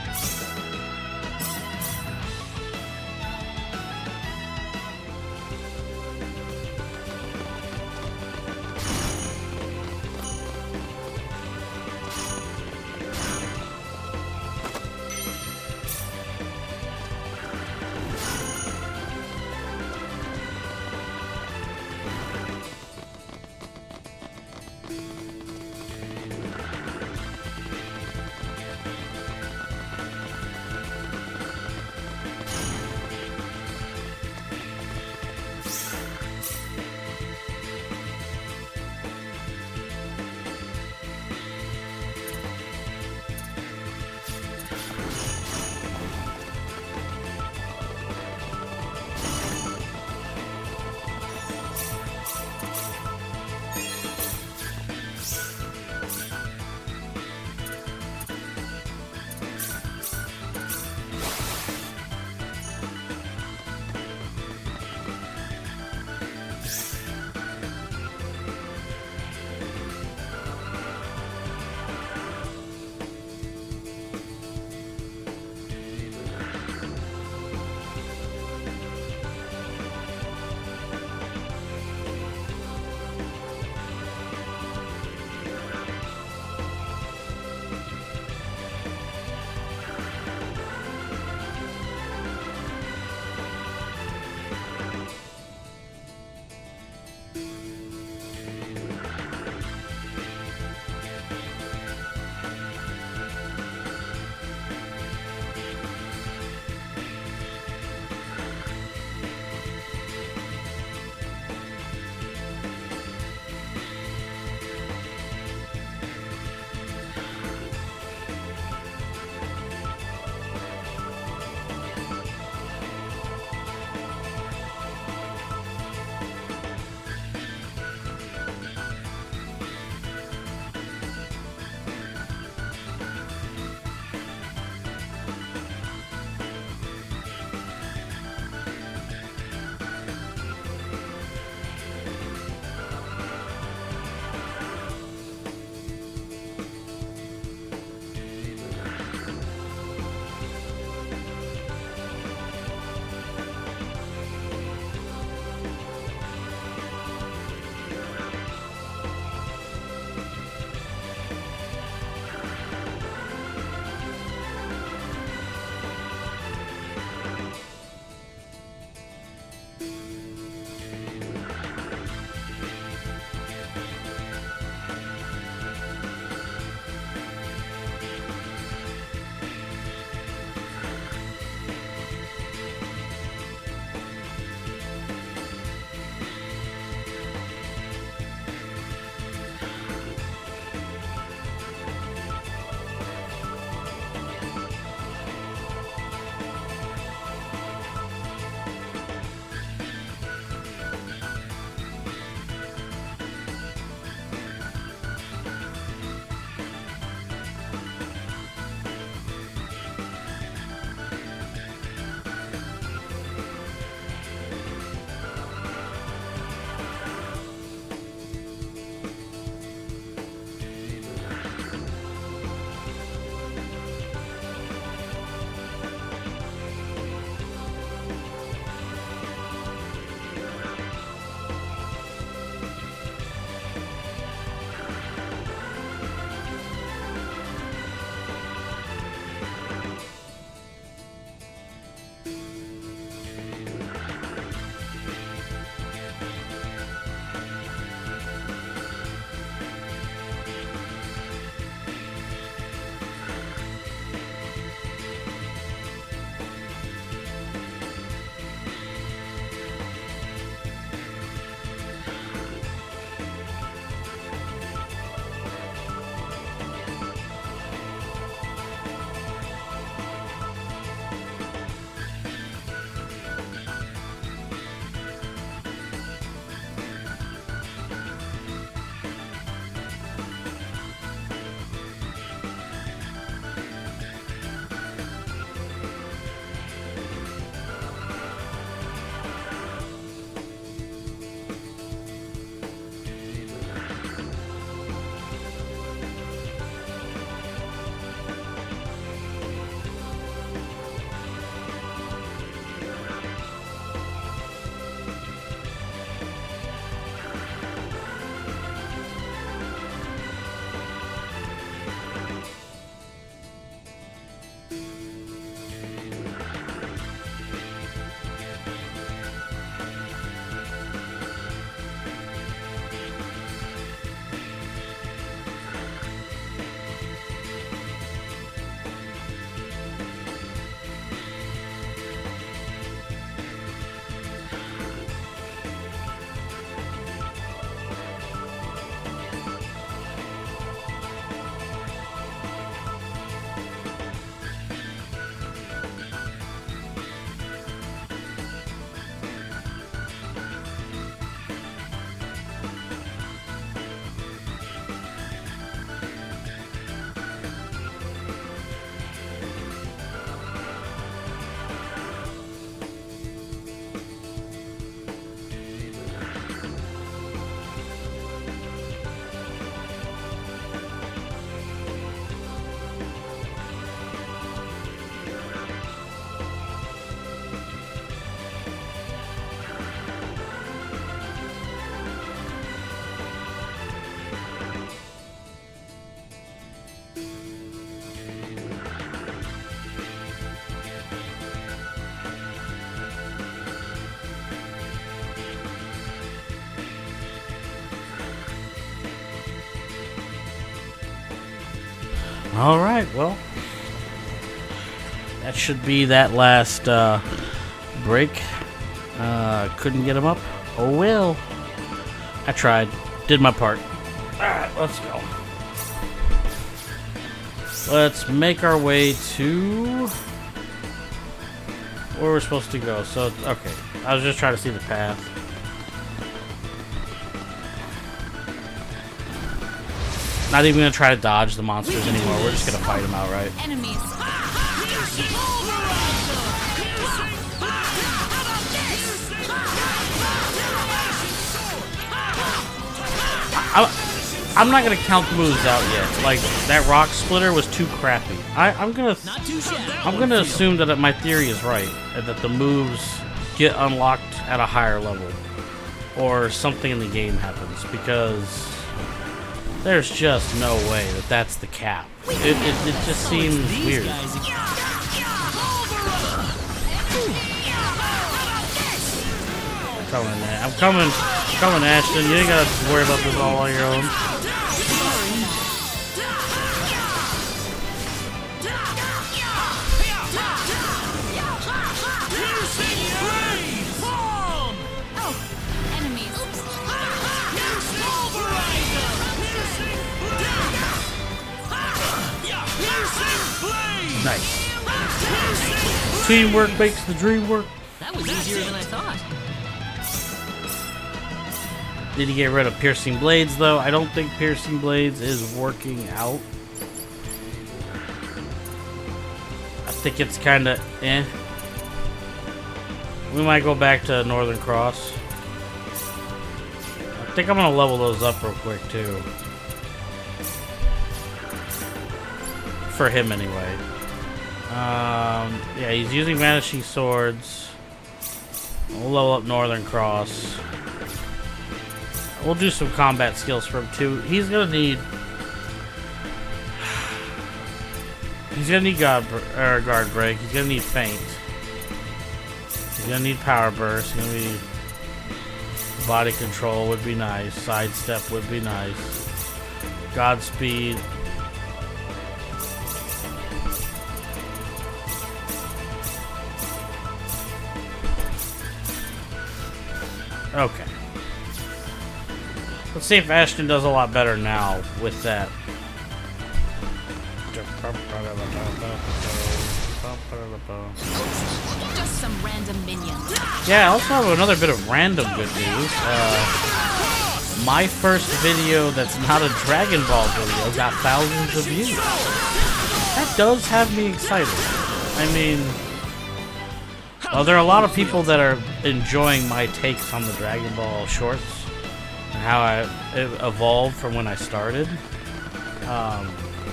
Alright, well. That should be that last break. Couldn't get him up. Oh well. I tried. Did my part. Alright, let's go. Let's make our way to where we're supposed to go. So, okay. I was just trying to see the path. Not even gonna try to dodge the monsters anymore. We're just gonna fight them outright. Enemies. I'm not gonna count the moves out yet. Like that rock splitter was too crappy. I'm gonna assume that my theory is right, and that the moves get unlocked at a higher level, or something in the game happens, because there's just no way that that's the cap. It just seems weird. I'm coming, Ashton. You ain't gotta worry about this all on your own. Nice. Teamwork makes the dream work. That was easier than I thought. Did he get rid of piercing blades though? I don't think piercing blades is working out. I think it's kind of eh. We might go back to Northern Cross. I think I'm gonna level those up real quick too. For him anyway. Yeah, he's using vanishing swords. We'll level up Northern Cross. We'll do some combat skills for him too. He's gonna need guard break. He's gonna need feint. He's gonna need power burst. He's gonna need body control would be nice. Sidestep would be nice. Godspeed. Okay. Let's see if Ashton does a lot better now with that. Just some random minions. Yeah, I also have another bit of random good news. My first video that's not a Dragon Ball video got thousands of views. That does have me excited. I mean, there are a lot of people that are enjoying my takes on the Dragon Ball shorts and how it evolved from when I started.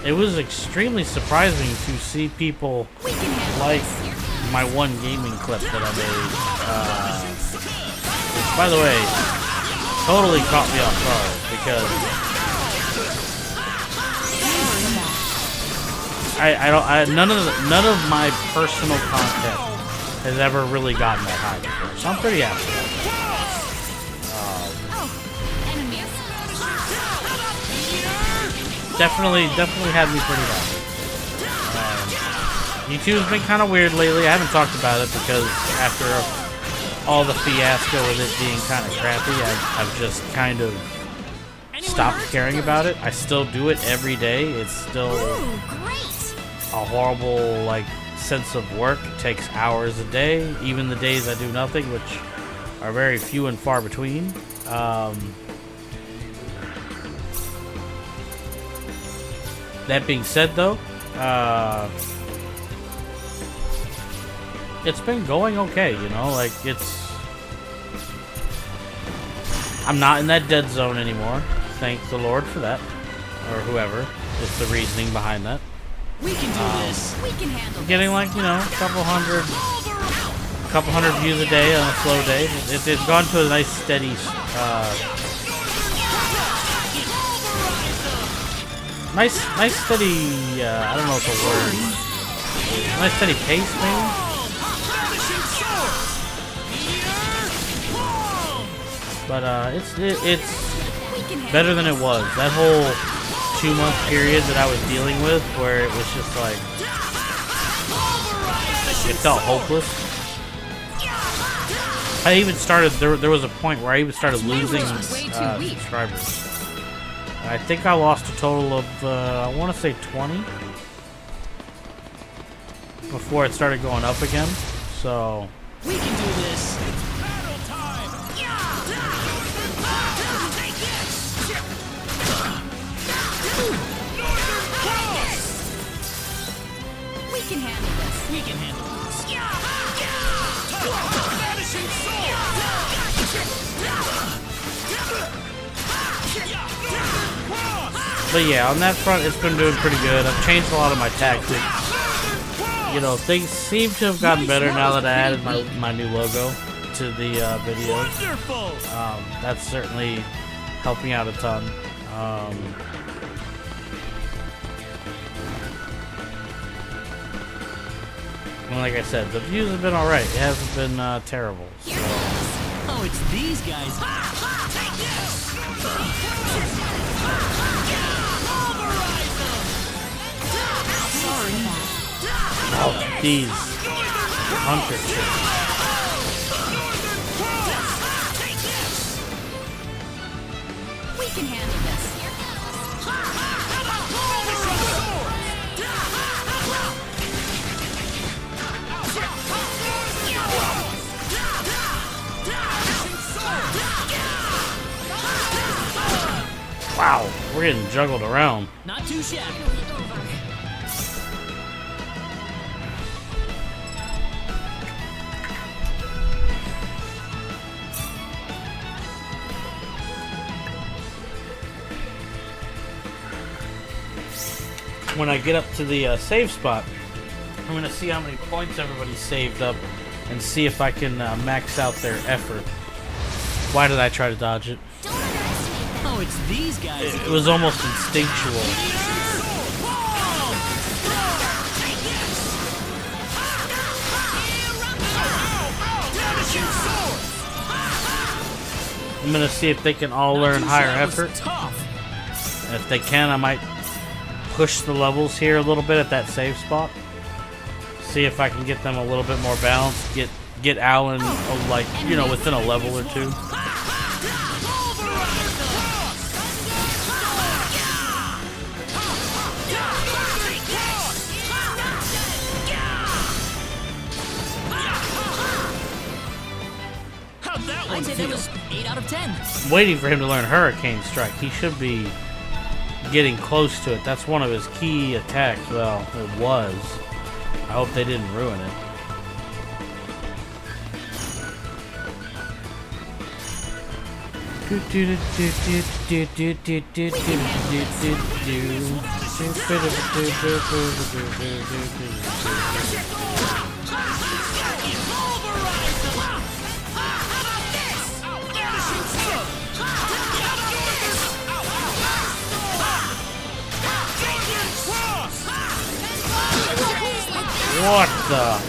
It was extremely surprising to see people like my one gaming clip that I made. Which, by the way, totally caught me off guard because none of my personal content has ever really gotten that high before, so I'm pretty happy with that. Definitely had me pretty happy. YouTube's been kind of weird lately. I haven't talked about it because after all the fiasco with it being kind of crappy, I've just kind of stopped caring about it. I still do it every day. It's still a horrible, like, sense of work. It takes hours a day, even the days I do nothing, which are very few and far between. That being said, though, it's been going okay, you know, like, I'm not in that dead zone anymore. Thank the Lord for that, or whoever is the reasoning behind that. We can do this. We can handle getting this. like, you know, a couple hundred views a day on a slow day. It's gone to a nice steady, nice steady, I don't know if it's a word. Nice steady pace, maybe? But, it's better than it was. That whole 2-month period that I was dealing with where it was just like, it felt hopeless. I even started, there was a point where I even started losing subscribers. I think I lost a total of, I want to say 20 before it started going up again. So We can do this. Battle time! Take this! We can handle this. We can handle this. Vanishing sword! but yeah, on that front, it's been doing pretty good. I've changed a lot of my tactics. You know, things seem to have gotten better now that I added my new logo to the videos. Wonderful! That's certainly helping out a ton. And like I said, the views have been alright. It hasn't been terrible. So. Oh, it's these guys. Take this! Sorry. Oh, these hunter chicks. We can handle this. Wow, we're getting juggled around. Not too shabby. When I get up to the save spot, I'm going to see how many points everybody's saved up and see if I can max out their effort. Why did I try to dodge it? Don't underestimate them. Oh, it's these guys. It was almost instinctual. I'm going to see if they can all learn higher effort. And if they can, I might push the levels here a little bit at that save spot. See if I can get them a little bit more balanced. Get Alan like, you know, within a level or two. How'd that I'd one say feel? that was 8 out of 10. I'm waiting for him to learn Hurricane Strike. He should be getting close to it. That's one of his key attacks. Well, it was. I hope they didn't ruin it. What the?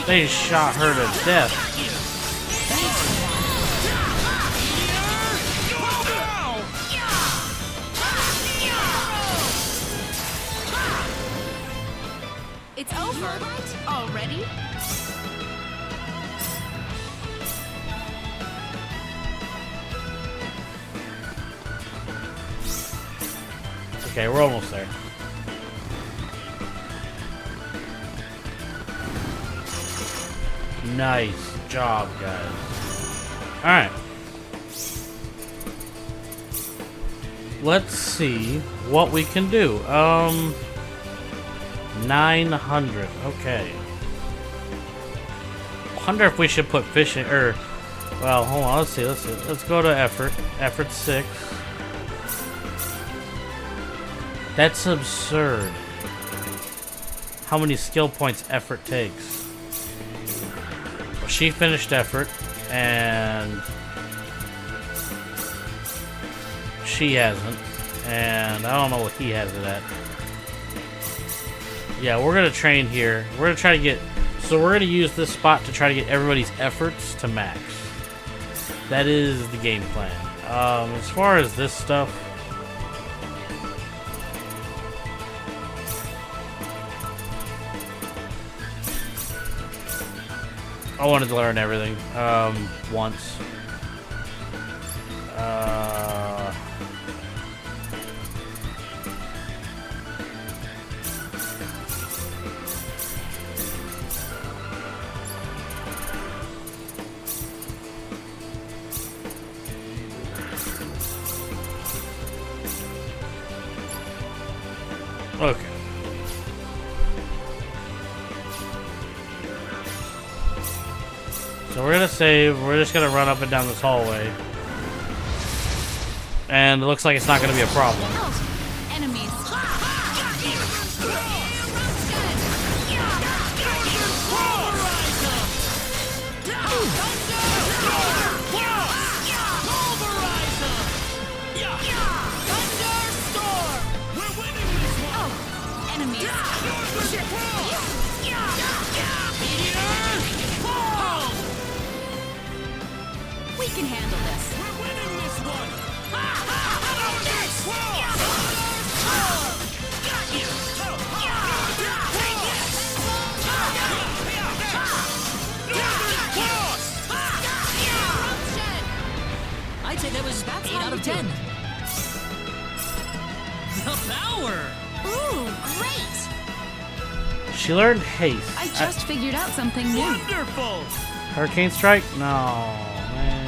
They shot her to death. It's over. Already? Okay, we're almost there. Nice job, guys. Alright. Let's see what we can do. 900. Okay. Wonder if we should put fishing, or, well, hold on, let's see. Let's go to effort. Effort 6. That's absurd. How many skill points effort takes? Well, she finished effort, and she hasn't, and I don't know what he has it at. Yeah, we're gonna train here. We're gonna try to get, so we're gonna use this spot to try to get everybody's efforts to max. That is the game plan. As far as this stuff, I wanted to learn everything once. Okay. So we're gonna save. We're just gonna run up and down this hallway. And it looks like it's not gonna be a problem. Enemies. We can handle this. We're winning this one! I'd say that was 8 out of 10. The power! Ooh, great! She learned haste. I just figured out something new. Wonderful! Hurricane strike? No, man.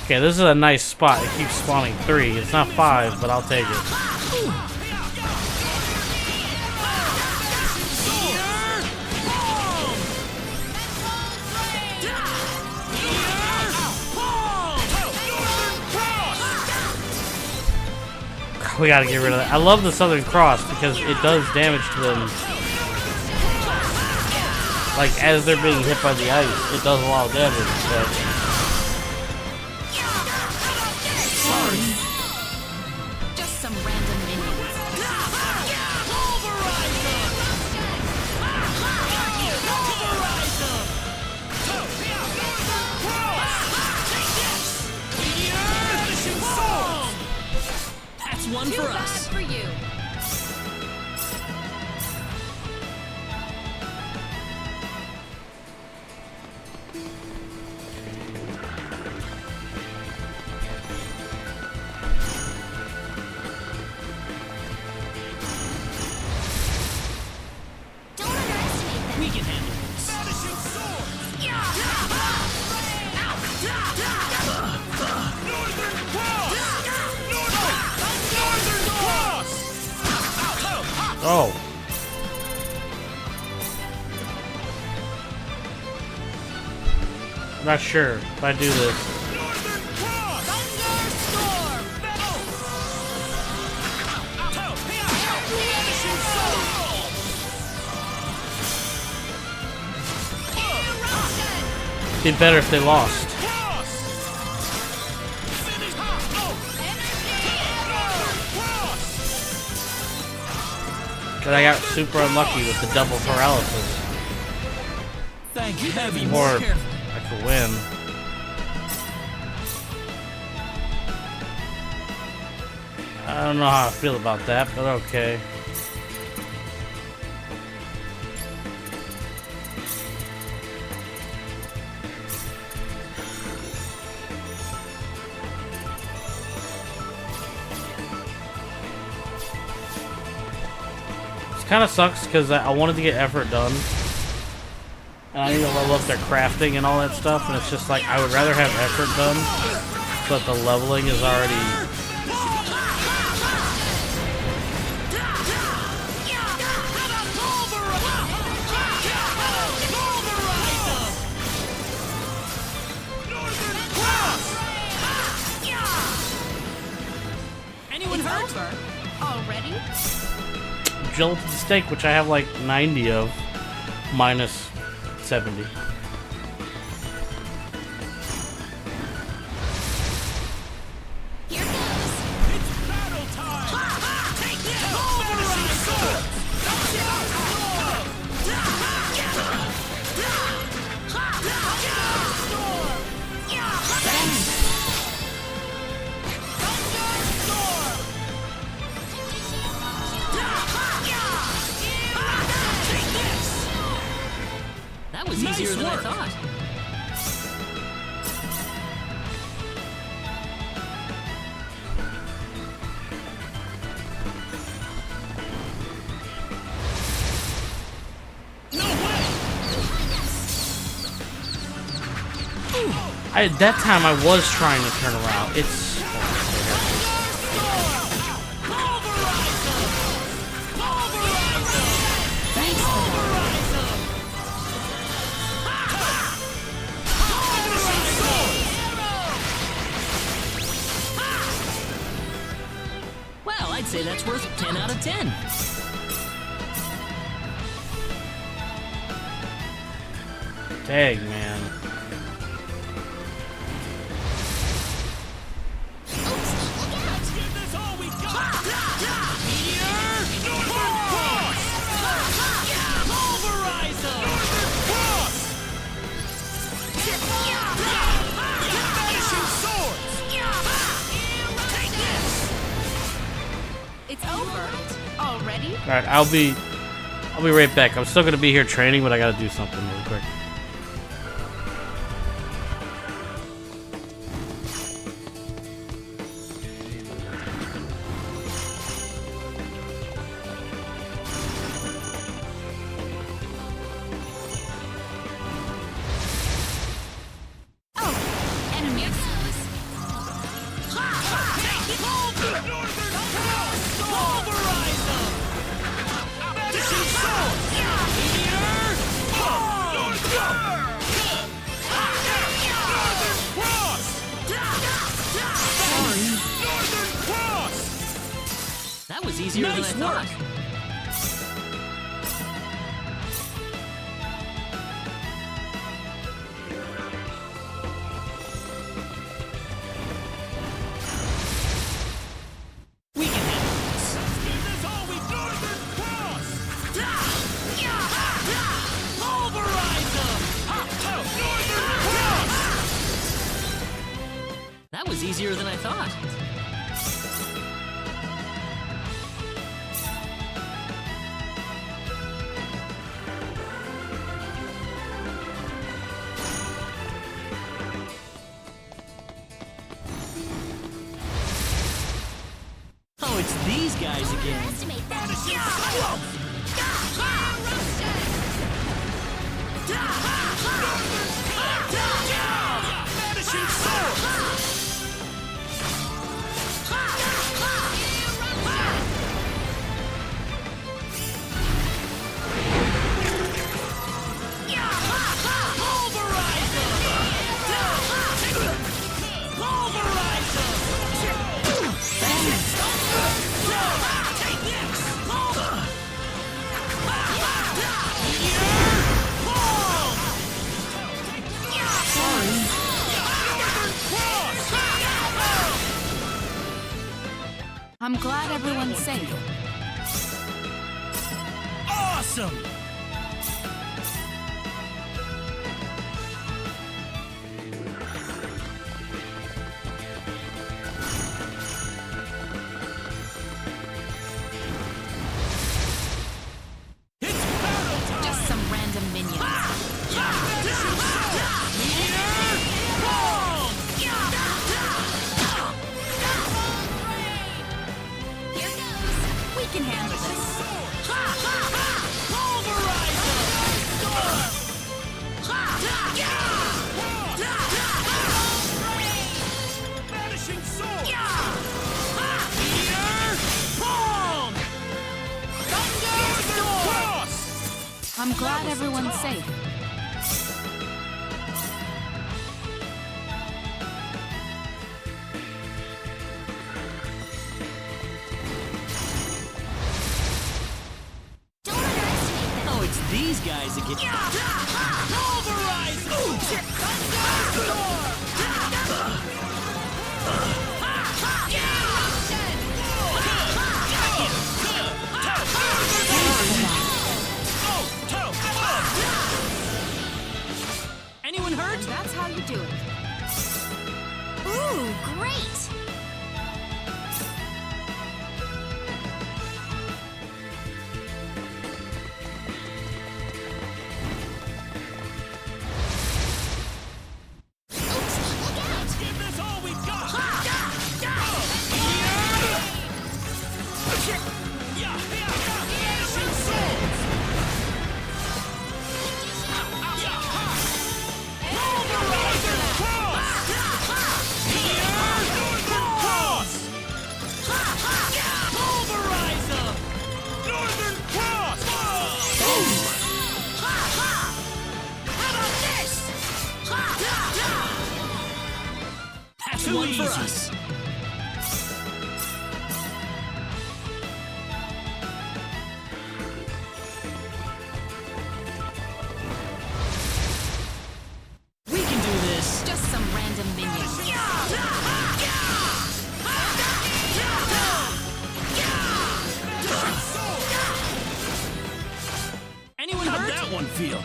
Okay, this is a nice spot. It keeps spawning 3. It's not 5, but I'll take it. We gotta get rid of that. I love the Southern Cross because it does damage to them. Like, as they're being hit by the ice, it does a lot of damage, but... Just some random minions. That's one Too for bad us. for you. Don't underestimate them. We can handle this. Vanishing sword! Northern Cross! Northern Cross! Oh. I'm not sure if I do this. Northern Cross! Vanishing sword! Be better if they lost. Because I got super unlucky with the double paralysis. Thank you. Heavy. Or Careful. I could win. I don't know how I feel about that, but okay. Kind of sucks because I wanted to get effort done, and I need to level up their crafting and all that stuff, and it's just like I would rather have effort done so that the leveling is already. Anyone hurt? Already? Gelatin steak, which I have like 90 of, minus 70. Here goes. It's battle time! Take this! Vanishing sword! That time I was trying to turn around. It's... Well, I'd say that's worth 10 out of 10. Dang, man. It's over already? Alright, I'll be right back. I'm still gonna be here training, but I gotta do something really quick. That was easier than I thought. We can handle this. That was easier than I thought. Oh, it's these guys again. I'm glad everyone's safe. Awesome! Just some random minions. We can handle this. I'm glad everyone's safe. Oh, it's these guys again. Anyone hurt? That's how you do it. Ooh, great! Here's one for us. We can do this. Just some random minions. Anyone How'd hurt? that one feel?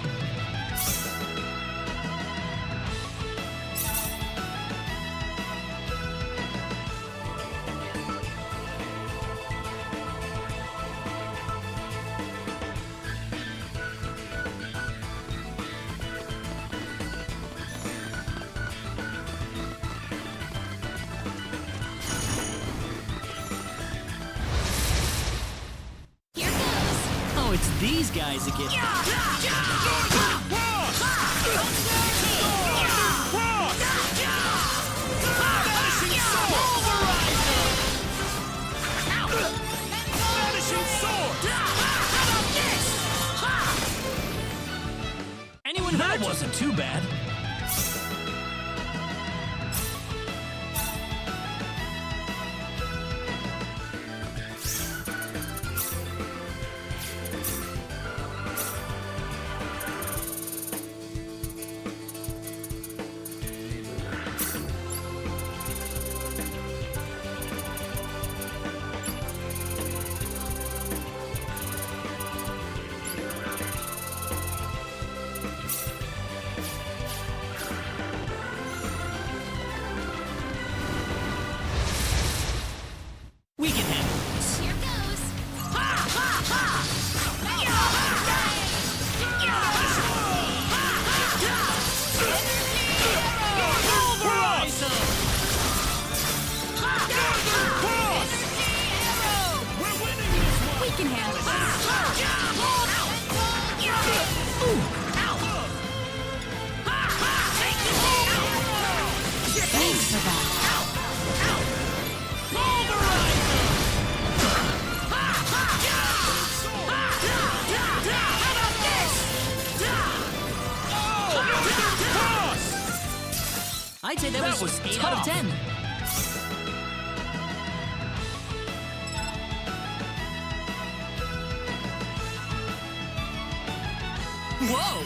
Here goes. Oh, it's these guys again. Anyone That hurt? wasn't too bad. We can handle this. Here goes. We can handle this. Thanks for that. I'd say that was 8 out of 10. Whoa!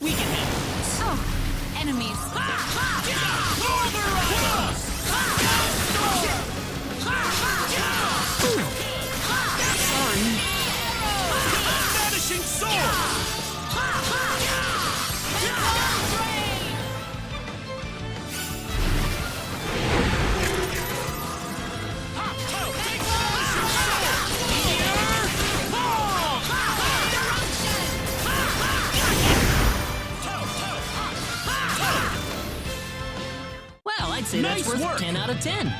We can handle this. Oh, enemies. Sorry. Vanishing sword! Well, I'd say Nice that's worth work. 10 out of 10.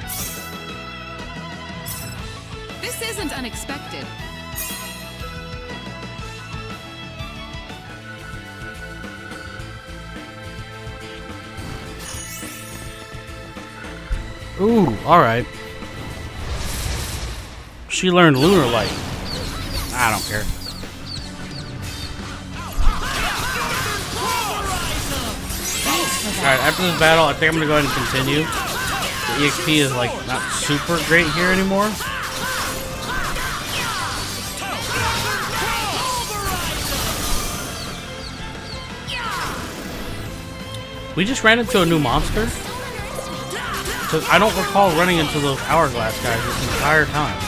This isn't unexpected. Ooh, alright. She learned Lunar Light. I don't care. Alright, after this battle, I think I'm gonna go ahead and continue. The EXP is like not super great here anymore. We just ran into a new monster. Because I don't recall running into those hourglass guys this entire time.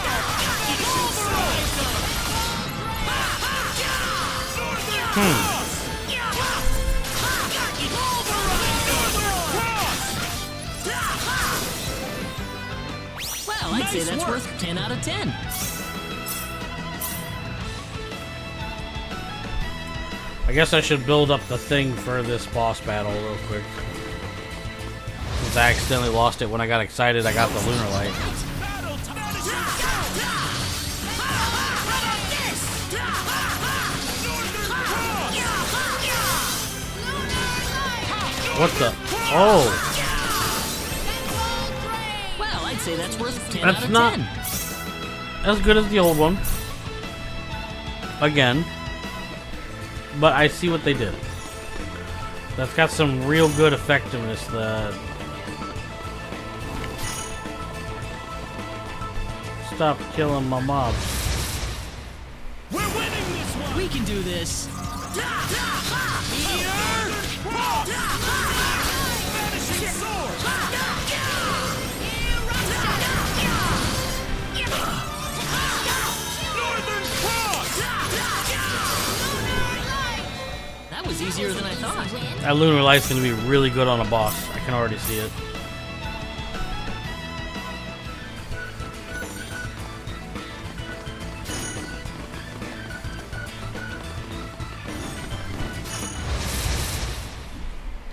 Well, I'd say that's worth 10 out of 10. I guess I should build up the thing for this boss battle real quick. Since I accidentally lost it when I got excited, I got the Lunar Light. What the? Oh! say that's worth 10 That's out of not 10. as good as the old one. Again. But I see what they did. That's got some real good effectiveness. Stop killing my mobs. We're winning this one! We can do this. Vanishing sword! Northern Cross! That was easier than I thought. That Lunar Light's gonna be really good on a boss. I can already see it.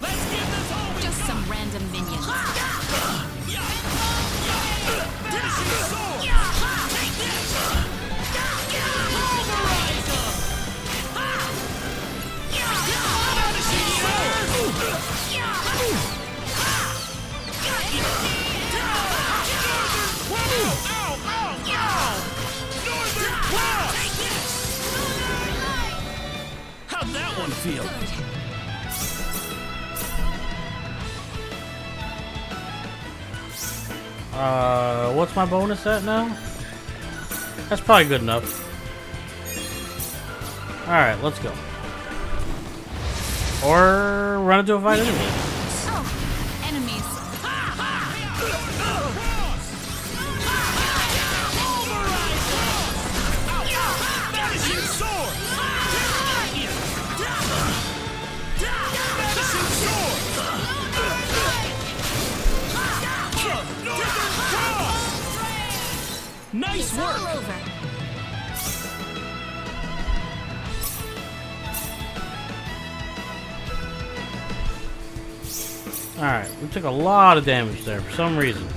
Let's give this all we Just some random minions. Vanishing sword! Take this! How'd that one feel? What's my bonus at now? That's probably good enough. Alright, let's go. Or run into a fight enemy. Oh, enemies. Vanishing sword! Vanishing sword! Northern Cross! Nice It's all work! over. Alright, we took a lot of damage there for some reason.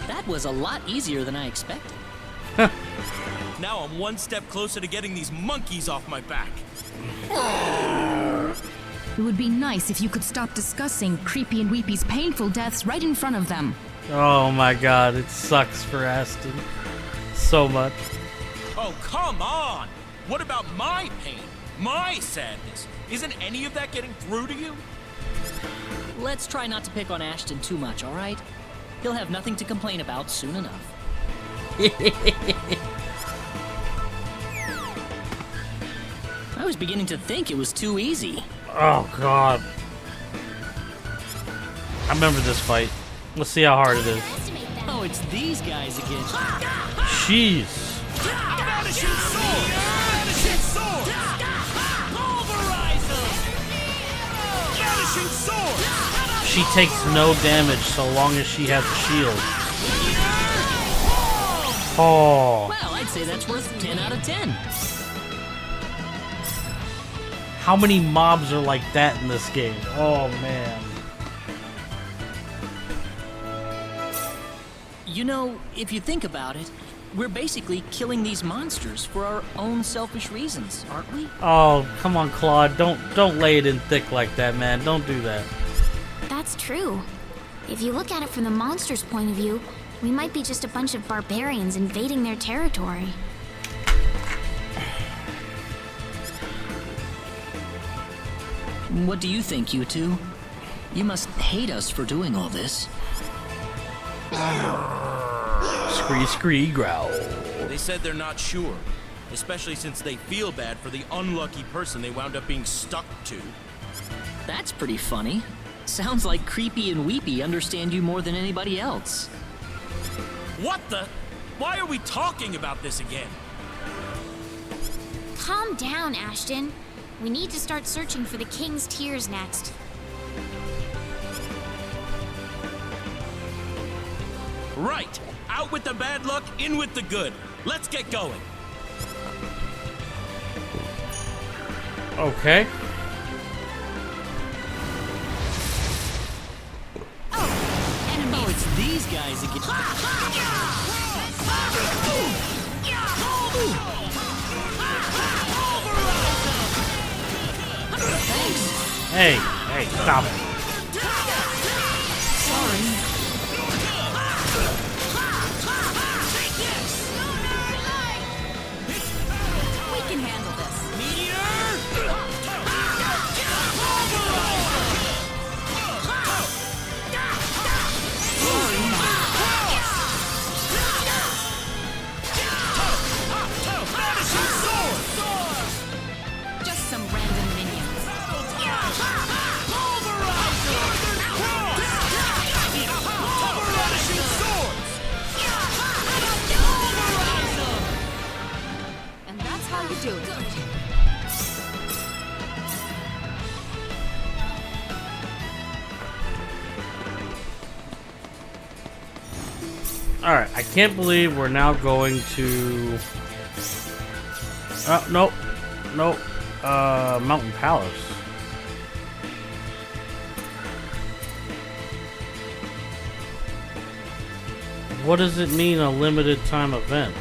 That was a lot easier than I expected. Now I'm one step closer to getting these monkeys off my back. It would be nice if you could stop discussing Creepy and Weepy's painful deaths right in front of them. Oh my god, it sucks for Aston. So much. Oh, come on! What about my pain? My sadness? Isn't any of that getting through to you? Let's try not to pick on Ashton too much, all right? He'll have nothing to complain about soon enough. I was beginning to think it was too easy. Oh god. I remember this fight. Let's see how hard it is. Oh, it's these guys again. Jeez. Vanishing sword! Vanishing sword! Pulverizer! Vanishing sword! She takes no damage so long as she has a shield. Oh. Well, I'd say that's worth 10 out of 10. How many mobs are like that in this game? Oh man. You know, if you think about it, we're basically killing these monsters for our own selfish reasons, aren't we? Oh, come on, Claude. Don't lay it in thick like that, man. Don't do that. That's true. If you look at it from the monster's point of view, we might be just a bunch of barbarians invading their territory. What do you think, you two? You must hate us for doing all this. Scree growl. They said they're not sure, especially since they feel bad for the unlucky person they wound up being stuck to. That's pretty funny. Sounds like Creepy and Weepy understand you more than anybody else. What the? Why are we talking about this again? Calm down, Ashton. We need to start searching for the King's Tears next. Right! Out with the bad luck, in with the good. Let's get going. Okay. Oh, it's these guys again. Hey, hey, stop it. We can handle this. Just some random minions. And that's how you do it. Alright, I can't believe we're now going to... nope. Nope. Mountain Palace. What does it mean, a limited time event?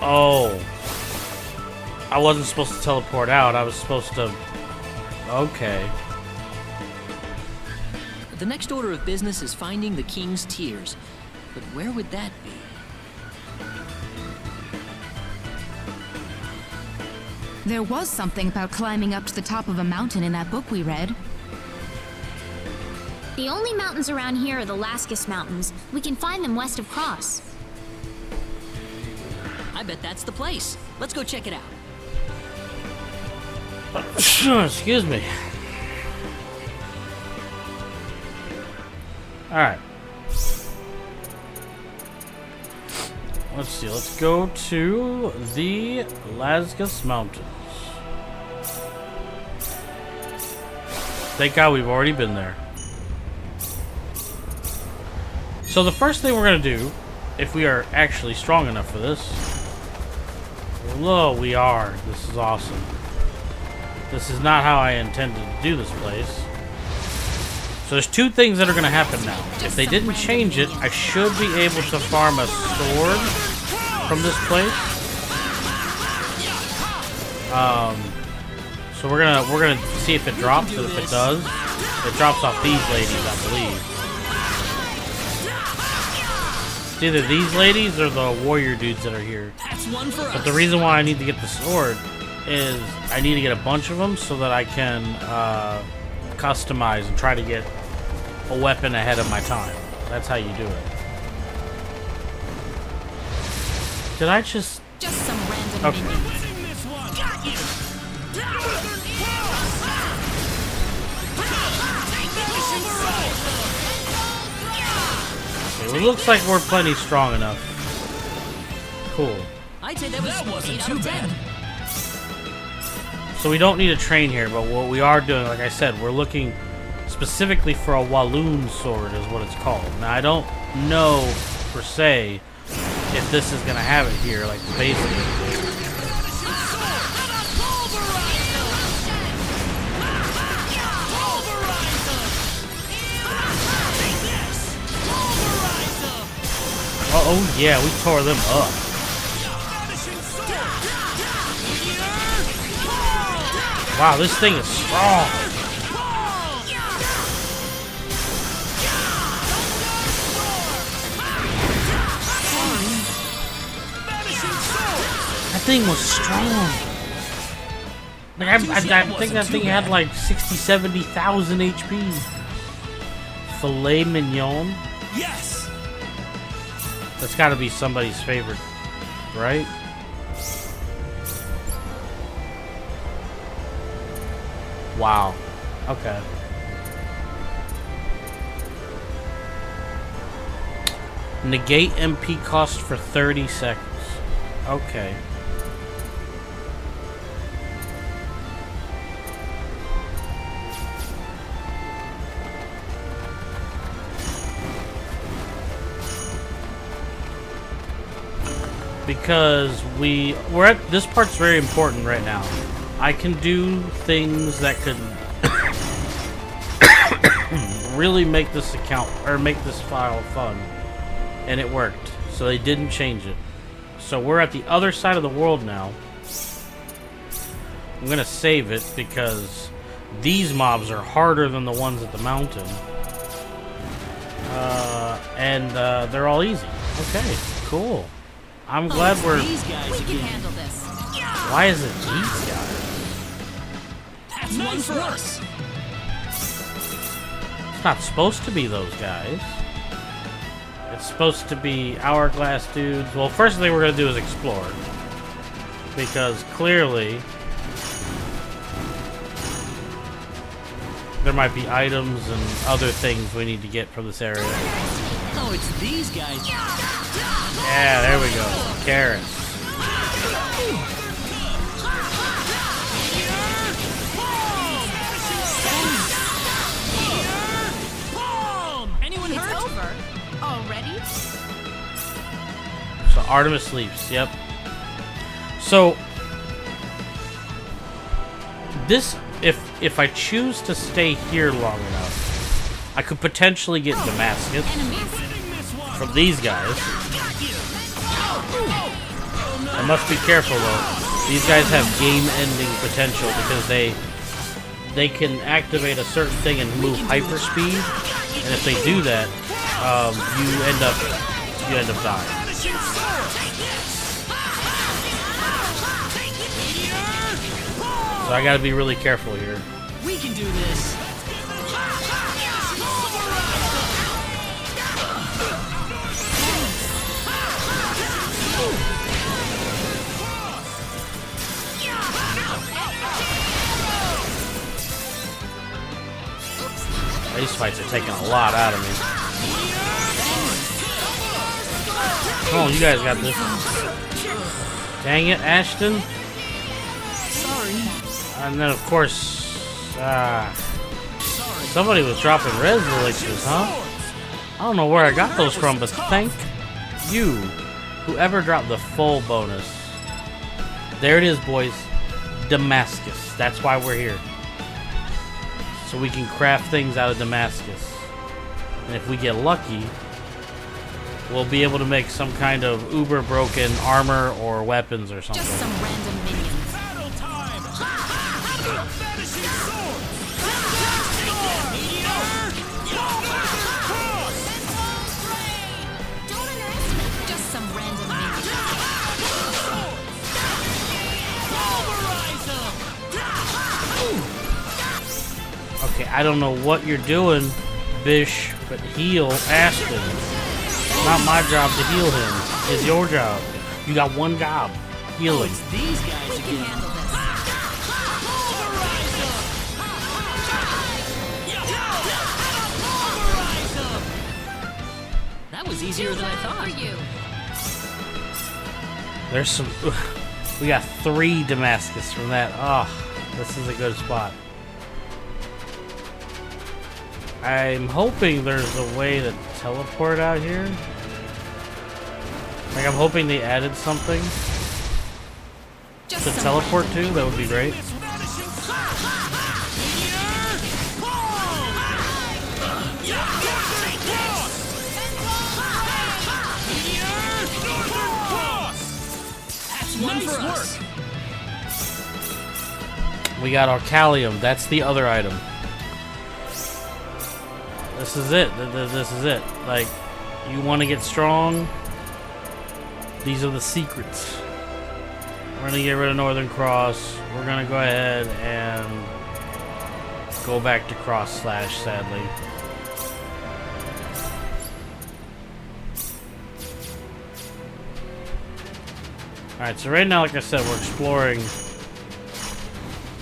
Oh. I wasn't supposed to teleport out, I was supposed to... Okay. The next order of business is finding the king's tears. But where would that be? There was something about climbing up to the top of a mountain in that book we read. The only mountains around here are the Lascus Mountains. We can find them west of Cross. I bet that's the place. Let's go check it out. Excuse me. Alright. Let's see, let's go to the Lascus Mountains. Thank God we've already been there. So the first thing we're going to do, if we are actually strong enough for this... Whoa, we are. This is awesome. This is not how I intended to do this place. So there's two things that are going to happen now. If they didn't change it, I should be able to farm a sword from this place. So we're gonna see if it drops, and if it does, it drops off these ladies, I believe. It's either these ladies or the warrior dudes that are here. But the reason why I need to get the sword is I need to get a bunch of them so that I can customize and try to get a weapon ahead of my time. That's how you do it. Did I just... Just some random minions. Okay, it looks like we're plenty strong enough. Cool. I'd say that wasn't too bad. So we don't need a train here, but what we are doing, like I said, we're looking specifically for a Walloon sword is what it's called. Now I don't know per se if this is gonna have it here, like the basic. Oh yeah, we tore them up. Wow, this thing is strong. That thing was strong. Like I think that thing had like 60, 70,000 HP. Filet mignon. Yes. That's got to be somebody's favorite, right? Wow. Okay. Negate MP cost for 30 seconds. Okay. Because we're at this part's very important right now. I can do things that could really make this account or make this file fun, and it worked. So they didn't change it. So we're at the other side of the world now. I'm gonna save it because these mobs are harder than the ones at the mountain. And they're all easy. Okay, cool. I'm glad we're... These guys We can again. handle this. Why is it these guys? That's one for us. It's not supposed to be those guys. It's supposed to be hourglass dudes. Well, first thing we're gonna do is explore. Because clearly... there might be items and other things we need to get from this area. Oh, it's these guys. Yeah, there we go. Carrots. Anyone It's hurt? over. Already? So Artemis leaps, yep. So this, if I choose to stay here long enough, I could potentially get Damascus from these guys. I must be careful though. These guys have game-ending potential because they can activate a certain thing and move hyperspeed, and if they do that, you end up dying. So I gotta be really careful here. We can do this. These fights are taking a lot out of me. Oh, you guys got this. Dang it, Ashton. And then, of course, somebody was dropping res elixirs, huh? I don't know where I got those from, but thank you, whoever dropped the full bonus. There it is, boys. Damascus. That's why we're here. So we can craft things out of Damascus. And if we get lucky, we'll be able to make some kind of uber broken armor or weapons or something. Just some random minions. Just some random minions. Okay, I don't know what you're doing, Bish, but heal Aston. It's not my job to heal him. It's your job. You got one job. Healing. It's these guys We can again. handle this. That was easier than I thought. For you. There's some... We got 3 Damascus from that. Oh, this is a good spot. I'm hoping there's a way to teleport out here. Like, I'm hoping they added something Just to some teleport to. random That would be great. That's one for us. We got Arcalium. That's the other item. This is it. This is it. Like, you want to get strong? These are the secrets. We're going to get rid of Northern Cross. We're going to go ahead and go back to Cross Slash, sadly. Alright, so right now, like I said, we're exploring.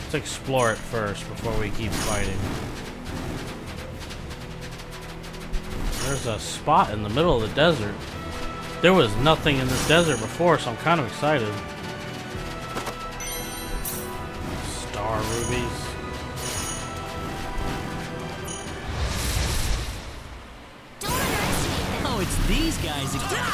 Let's explore it first before we keep fighting. There's a spot in the middle of the desert. There was nothing in this desert before, so I'm kind of excited. Star rubies. Oh, it's these guys again.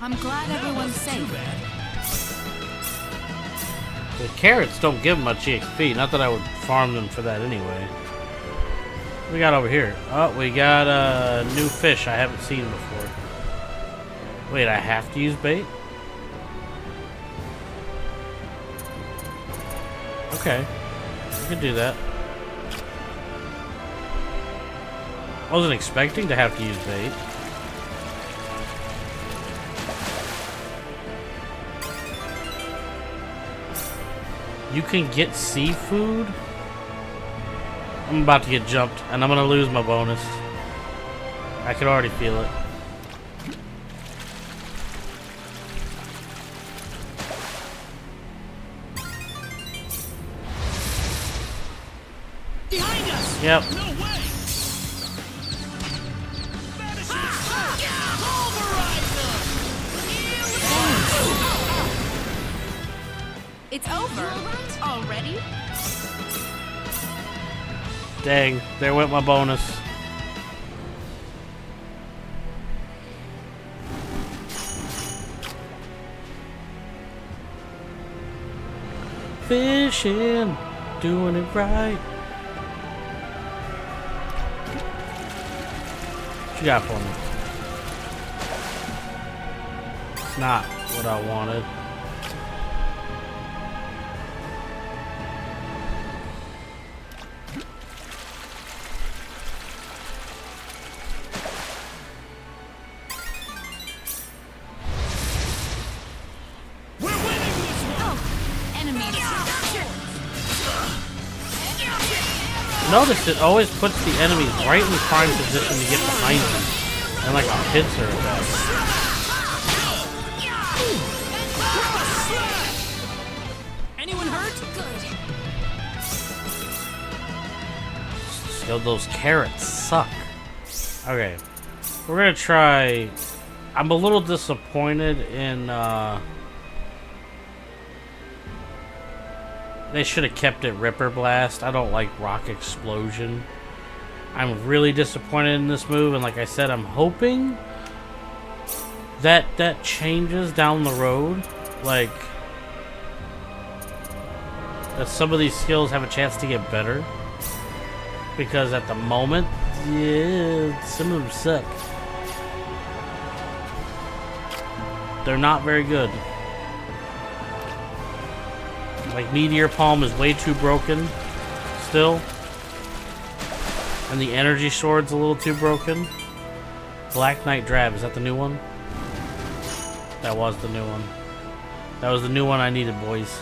I'm glad everyone's safe. The carrots don't give much EXP. Not that I would farm them for that anyway. What we got over here? Oh, we got a new fish I haven't seen before. Wait, I have to use bait? Okay. I can do that. I wasn't expecting to have to use bait. You can get seafood? I'm about to get jumped, and I'm gonna lose my bonus. I can already feel it. Behind us! Yep. No way! It's over. Already? Dang, there went my bonus. Fishing, doing it right. What you got for me? It's not what I wanted. Notice it always puts the enemies right in the prime position to get behind them. And like a pincer attack. Anyone hurt? Good. Yo, those carrots suck. Okay. We're gonna try... I'm a little disappointed in, they should have kept it Ripper Blast. I don't like Rock Explosion. I'm really disappointed in this move, and like I said, I'm hoping that that changes down the road. Like, that some of these skills have a chance to get better. Because at the moment, yeah, some of them suck. They're not very good. Like, Meteor Palm is way too broken still. And the Energy Sword's a little too broken. Black Knight Drab, is that the new one? That was the new one. That was the new one I needed, boys.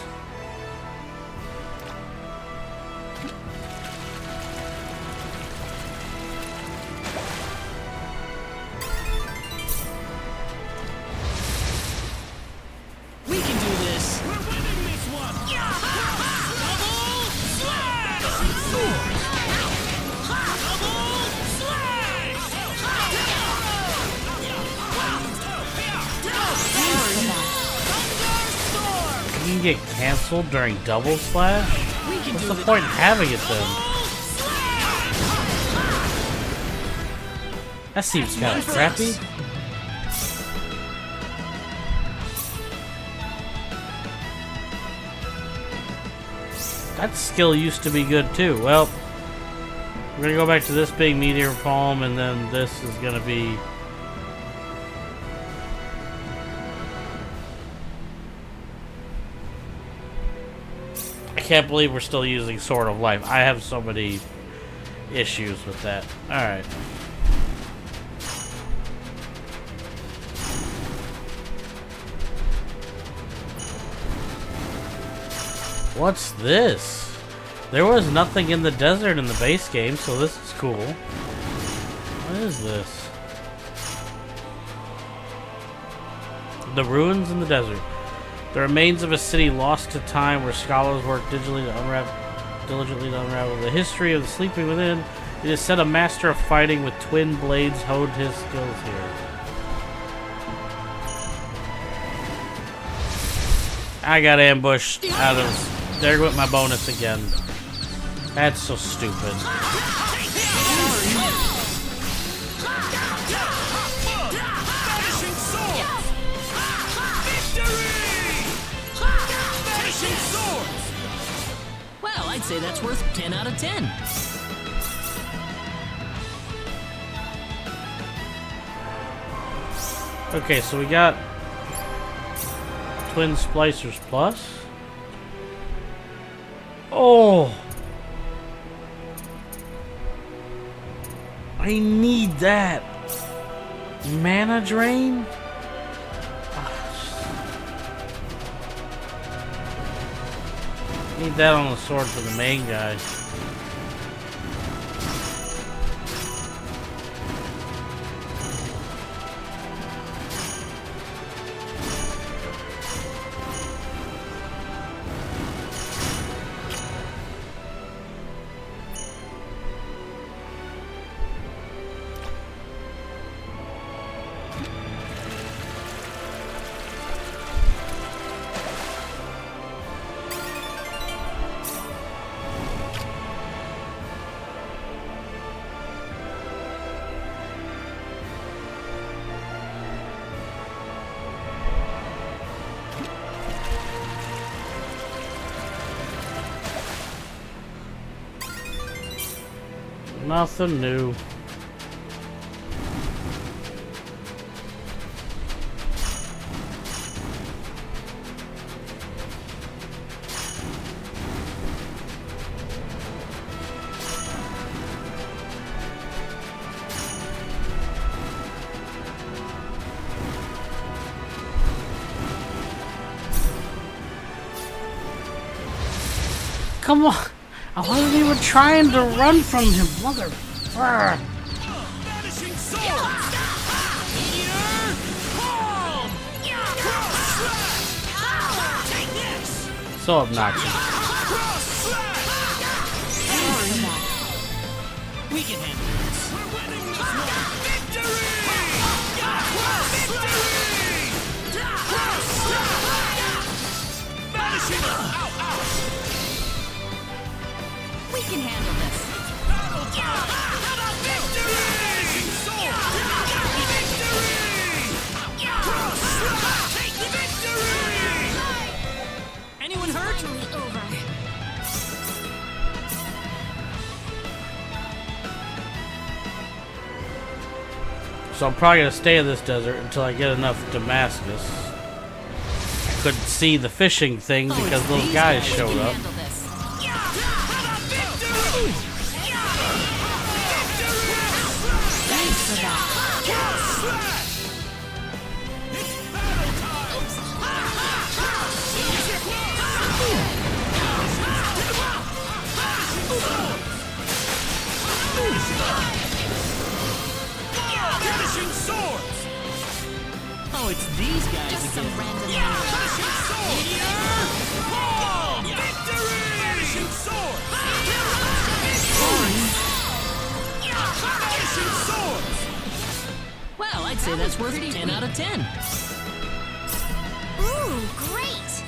We can do this. We're winning this one! You can get canceled during double slash? What's the point in having it then? That seems kind of crappy. That skill used to be good too. Well, we're gonna go back to this being Meteor Palm, and then this is gonna be... I can't believe we're still using Sword of Life. I have so many issues with that. Alright. What's this? There was nothing in the desert in the base game, so this is cool. What is this? The ruins in the desert. The remains of a city lost to time where scholars work diligently to unravel the history of the sleeping within. It is said a master of fighting with twin blades honed his skills here. I got ambushed out of... There went my bonus again. That's so stupid. I'd say that's worth 10 out of 10. Okay, so we got Twin Splicers Plus. Oh! I need that. Mana Drain? Need that on the sword for the main guy. Nothing new. Come on! I wasn't even trying to run from him, mother. Vanishing sword! Here! Palm! Cross slash! Take this! So obnoxious. Cross slash! We can handle this. We're winning this one! Victory! Victory! Cross slash! Vanishing! Ow, ow! We can handle this. Vanishing sword! Victory! Cross slash! Take the victory! Anyone hurt? Finally over. So I'm probably gonna stay in this desert until I get enough Damascus. I couldn't see the fishing thing because those guys showed up. Handle this. Thanks for that. Vanishing swords! Oh, it's these guys Just some again. random Vanishing swords! Palm! Victory! Vanishing swords! Vanishing swords! Well, I'd say that's worth 10 out of 10. Ooh, great!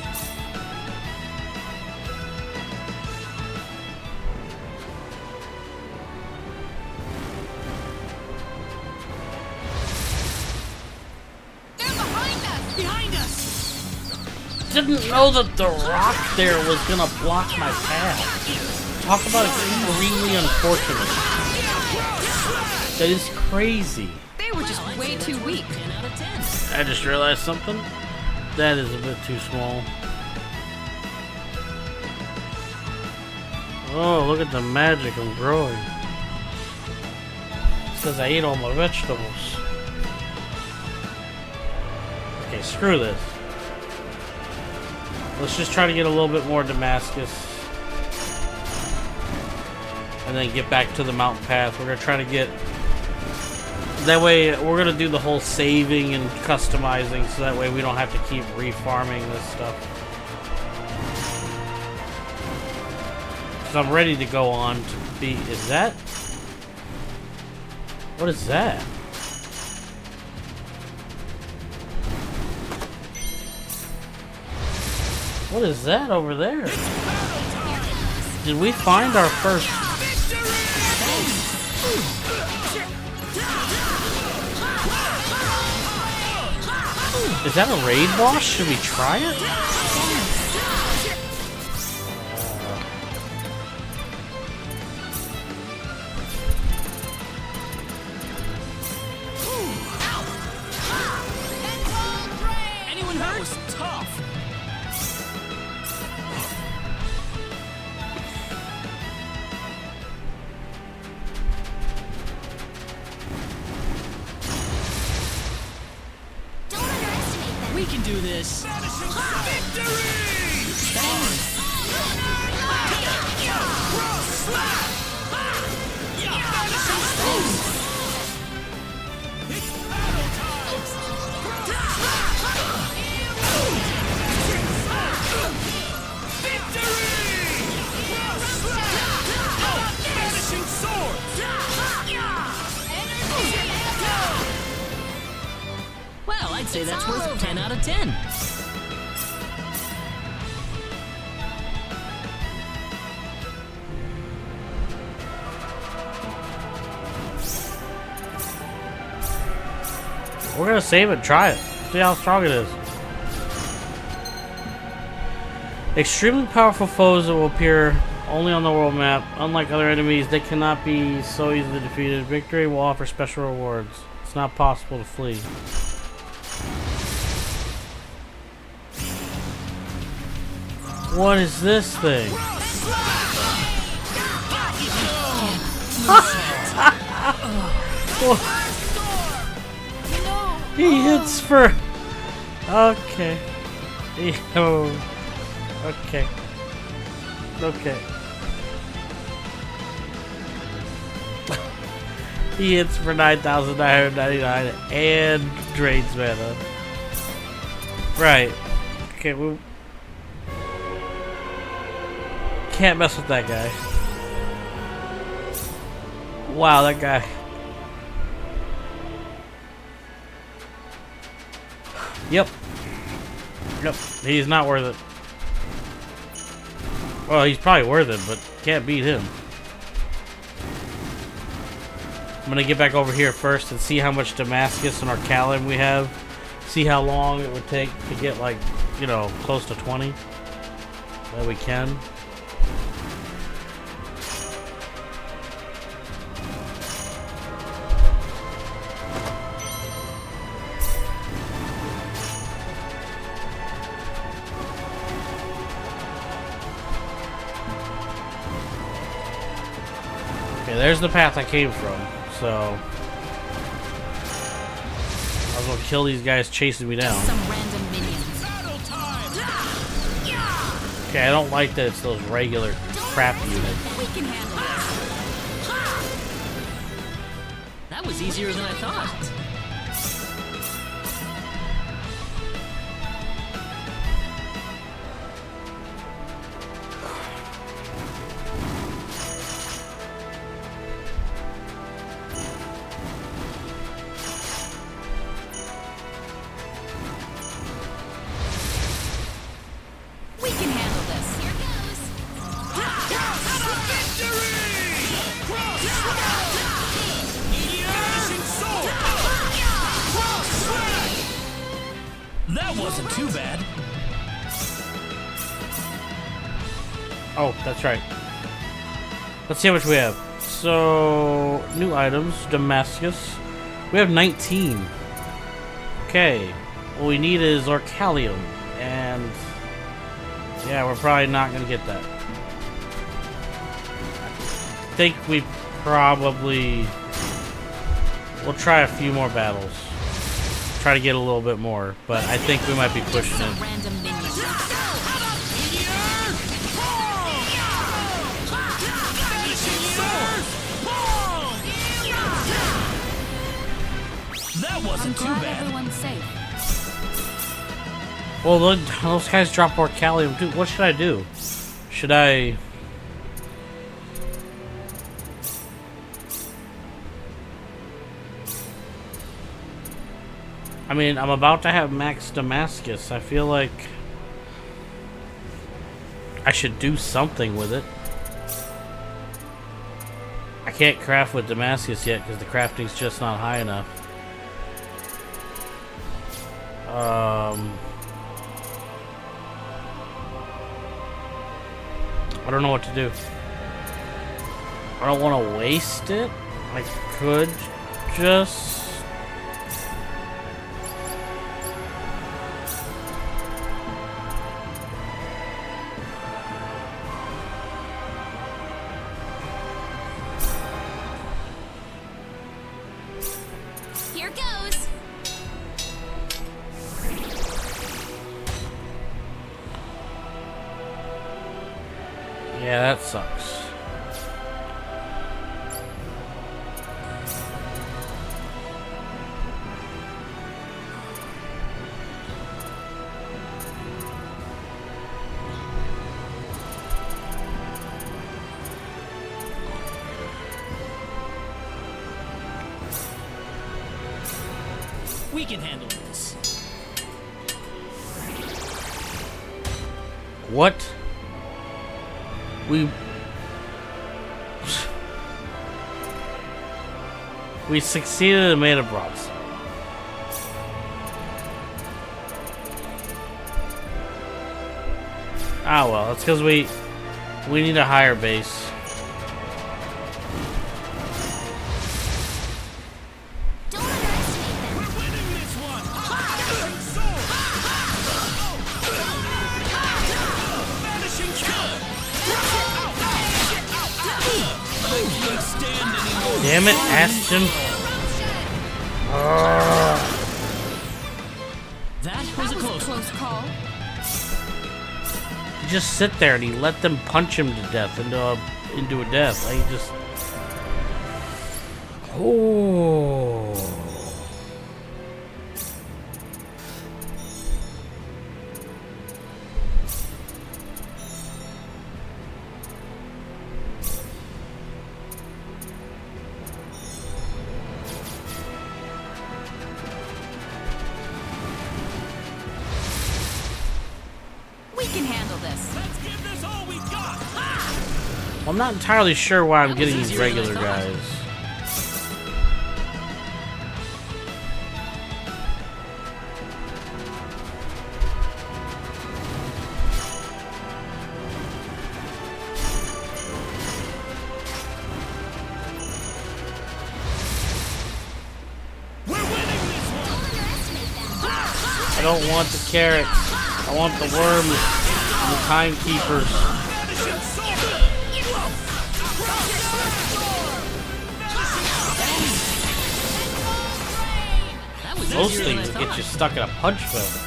They're behind us! Behind us! Didn't know that the rock there was gonna block my path. Talk about extremely unfortunate. That is crazy. They were just way too weak. 10 out of 10. I just realized something. That is a bit too small. Oh, look at the magic I'm growing. It says I ate all my vegetables. Okay, screw this. Let's just try to get a little bit more Damascus. And then get back to the mountain path. We're going to try to get... That way, we're going to do the whole saving and customizing, so that way we don't have to keep refarming this stuff. Because I'm ready to go on to be... Is that... What is that? What is that over there? Did we find our first... Is that a raid boss? Should we try it? can do this. Well, I'd say that's worth 10 out of 10. We're gonna save it, try it. See how strong it is. Extremely powerful foes that will appear only on the world map. Unlike other enemies, they cannot be so easily defeated. Victory will offer special rewards. It's not possible to flee. What is this thing? He hits for... Okay. Okay. Okay. He hits for 9,999 and drains mana. Right. Okay, we... Can't mess with that guy. Wow, that guy. Yep. Yep. He's not worth it. Well, he's probably worth it, but can't beat him. I'm gonna get back over here first and see how much Damascus and Arcalium we have. See how long it would take to get, like, you know, close to 20. That we can. There's the path I came from, so I was gonna kill these guys chasing me down. Some random minions. Okay, I don't like that it's those regular crap units. We can handle this. That was easier than I thought. Wasn't too bad. Oh, that's right. Let's see how much we have. So, new items, Damascus. We have 19. Okay. What we need is Arcalium. And yeah, we're probably not going to get that. I think we probably will try a few more battles. Try to get a little bit more, but I think we might be pushing it. That wasn't too bad. Everyone's safe. Well, those guys drop Arcalium too. What should I do? Should I... I mean, I'm about to have max Damascus. I feel like I should do something with it. I can't craft with Damascus yet because the crafting's just not high enough. I don't know what to do. I don't want to waste it. I could just... Here goes. Yeah, that sucks. We can handle this. What? We succeeded and made a broadside. Ah well, it's because we need a higher base. Don't underestimate them. We're winning this one. Vanishing sword. I can't stand anymore. Damn it, Aston. That was a close one. Close call. You just sit there and he let them punch him to death into a death. Like just. Oh. We can handle this. Let's give this all we got. I'm not entirely sure why I'm That was getting these easier than I regular thought. guys. We're winning this one. Don't underestimate them. I don't want the carrots. I want the worms and the timekeepers. Vanishing sword. That was Those easier than I things will get thought. you stuck in a punch belt.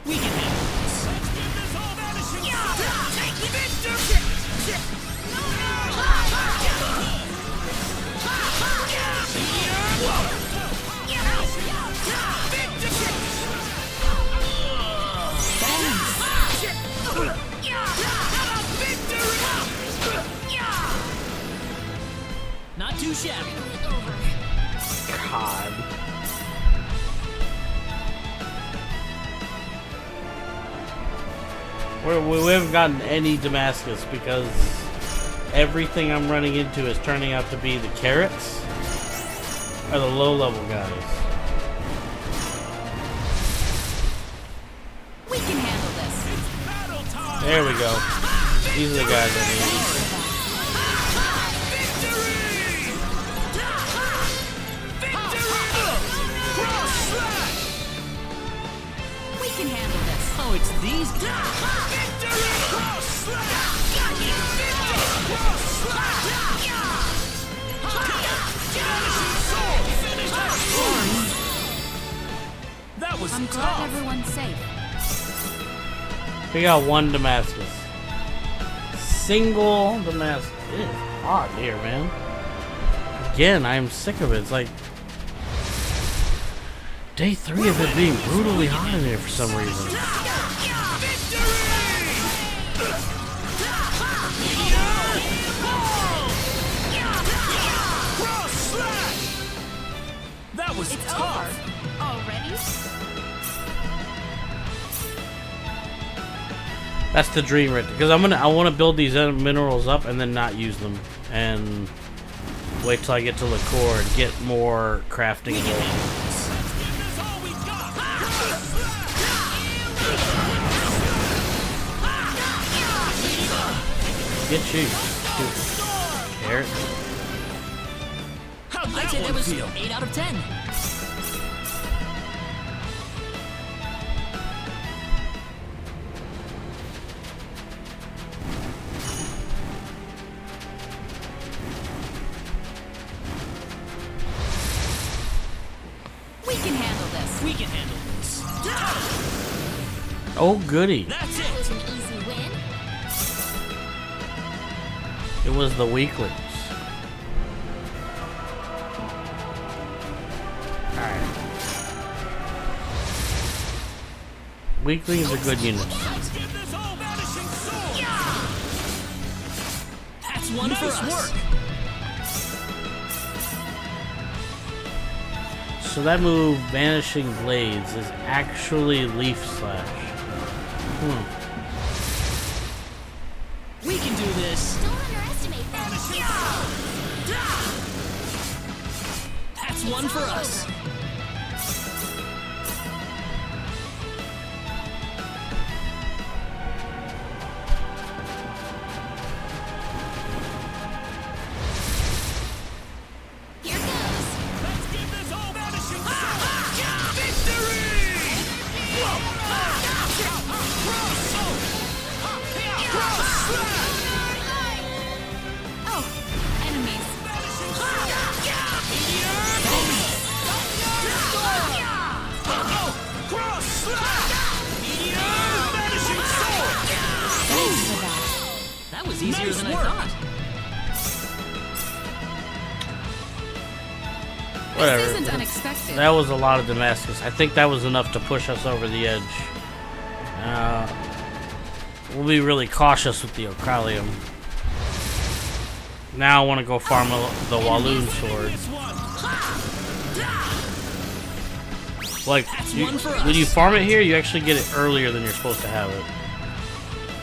We can handle this. Let's give this all vanishing sword. Take victory. Not too shabby. God. We haven't gotten any Damascus because everything I'm running into is turning out to be the carrots or the low level guys. We can handle this. Battle time. There we go. These are the guys I need. We can handle this. Oh, it's these guys. That was I'm glad tough. everyone's safe. We got one Damascus. Single Damascus. It is hot here, man. Again, I am sick of it. It's like day 3 of it being brutally hot in here for some reason. That was It's tough. over. Already? That's the dream right there. Because I want to build these minerals up and then not use them. And wait till I get to Laceur and get more crafting ability. That's all we got. Get you. Carrot. How'd I'd that say that one was feel? 8 out of 10. Oh, goody. That's That was it. an easy win. It was the weaklings. Alright. Weaklings are good units. Let's give this all vanishing sword. That's one for us. Work. So that move, Vanishing Blades, is actually Leaf Slash. We can do this. Don't underestimate them. That's one for us. Here goes. Let's give this all vanishing sword. Victory! Oh, enemies. Cross slash! Meteor! Vanishing sword! Thanks for that. That was easier Nice than work. I thought. Whatever. This isn't unexpected. That was a lot of Damascus. I think that was enough to push us over the edge. We'll be really cautious with the Ocalium. Now I want to go farm the Walloon sword. This one! Like, one for us. when you farm it here, you actually get it earlier than you're supposed to have it.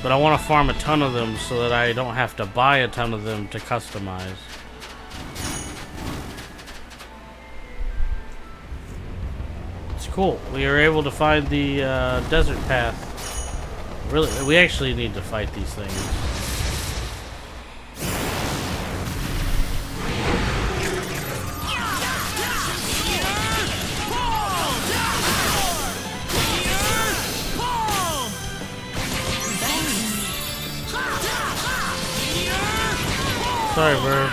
But I want to farm a ton of them so that I don't have to buy a ton of them to customize. It's cool. We were able to find the desert path. Really, we actually need to fight these things. Sorry, bro.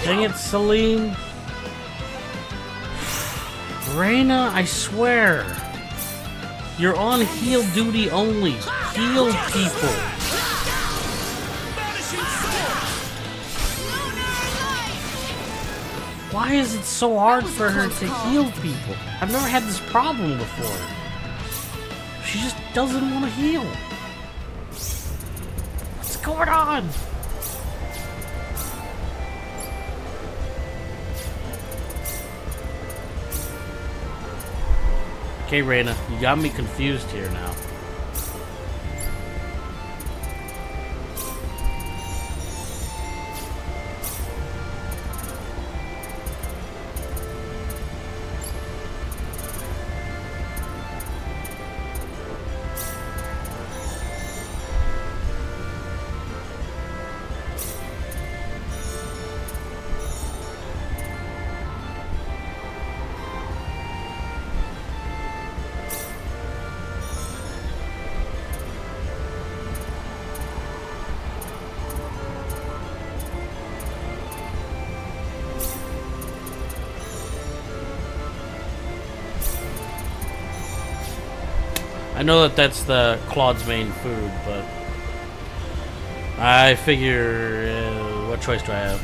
Dang it, Celine. Reyna, I swear. You're on heal duty only. Heal people. Why is it so hard for her to heal people? I've never had this problem before. She just doesn't want to heal. What's going on? Okay, Reyna, you got me confused here now. I know that that's the Claude's main food, but I figure, what choice do I have?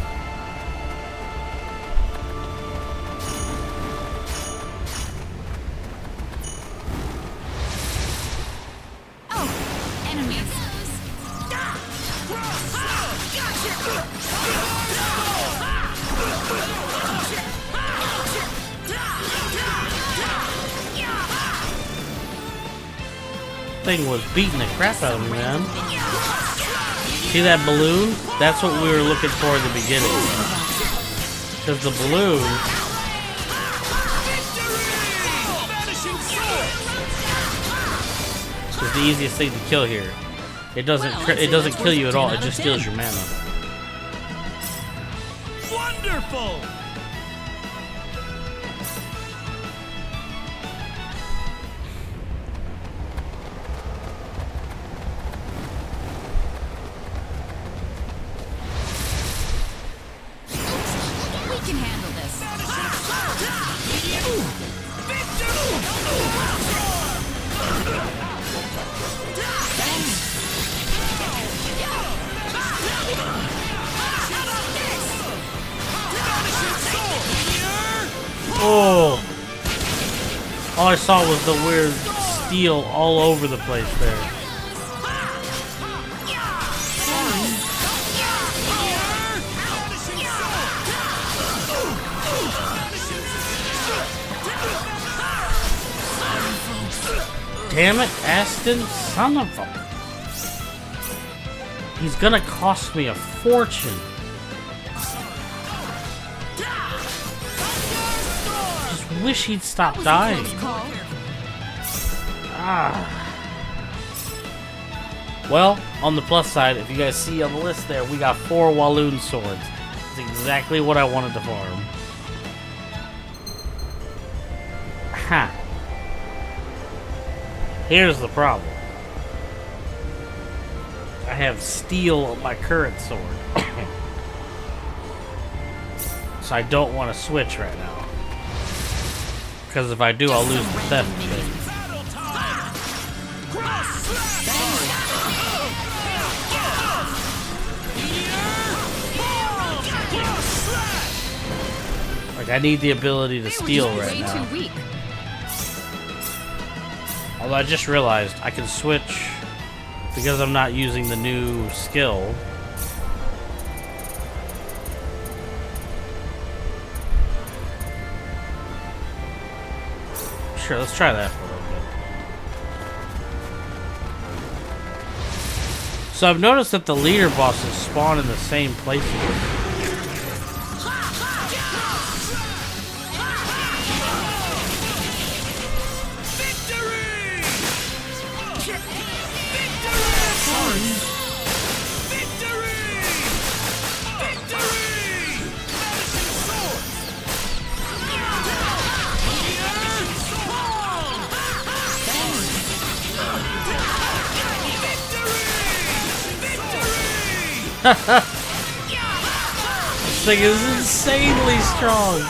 Oh, enemies. Thing was beating the crap out of me, man. See that balloon? That's what we were looking for in the beginning. Because the balloon is the easiest thing to kill here. It doesn't kill you at all. It just steals your mana. Wonderful! All I saw was the weird steel all over the place there. Damn it, Aston, son of a... He's gonna cost me a fortune. Just wish he'd stop dying. Ah. Well, on the plus side, if you guys see on the list there, we got 4 Walloon swords. That's exactly what I wanted to farm. Ha. Here's the problem. I have steel on my current sword. So I don't want to switch right now. Because if I do, I'll lose the theft thing. Like, I need the ability to steal right now. Although I just realized I can switch because I'm not using the new skill. Sure, let's try that for a little bit. So I've noticed that the leader bosses spawn in the same places. This thing is insanely strong.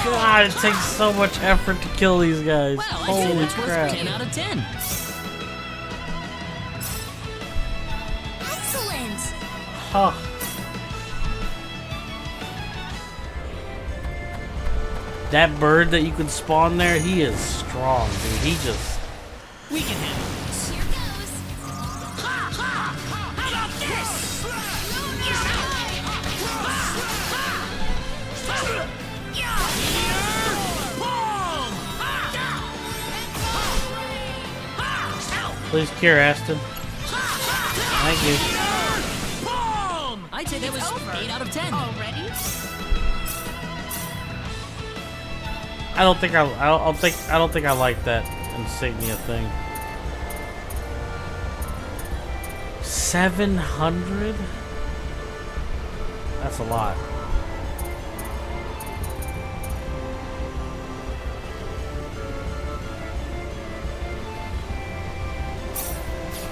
God, it takes so much effort to kill these guys. Well, Holy crap. 10 out of 10. Excellent. Huh. That bird that you can spawn there, he is strong, dude. He just... We can handle this. Here goes. How about this? Please cure, Aston. Thank you. I'd say that was 8 out of 10. Already? I don't think I like that insignia thing. 700? That's a lot.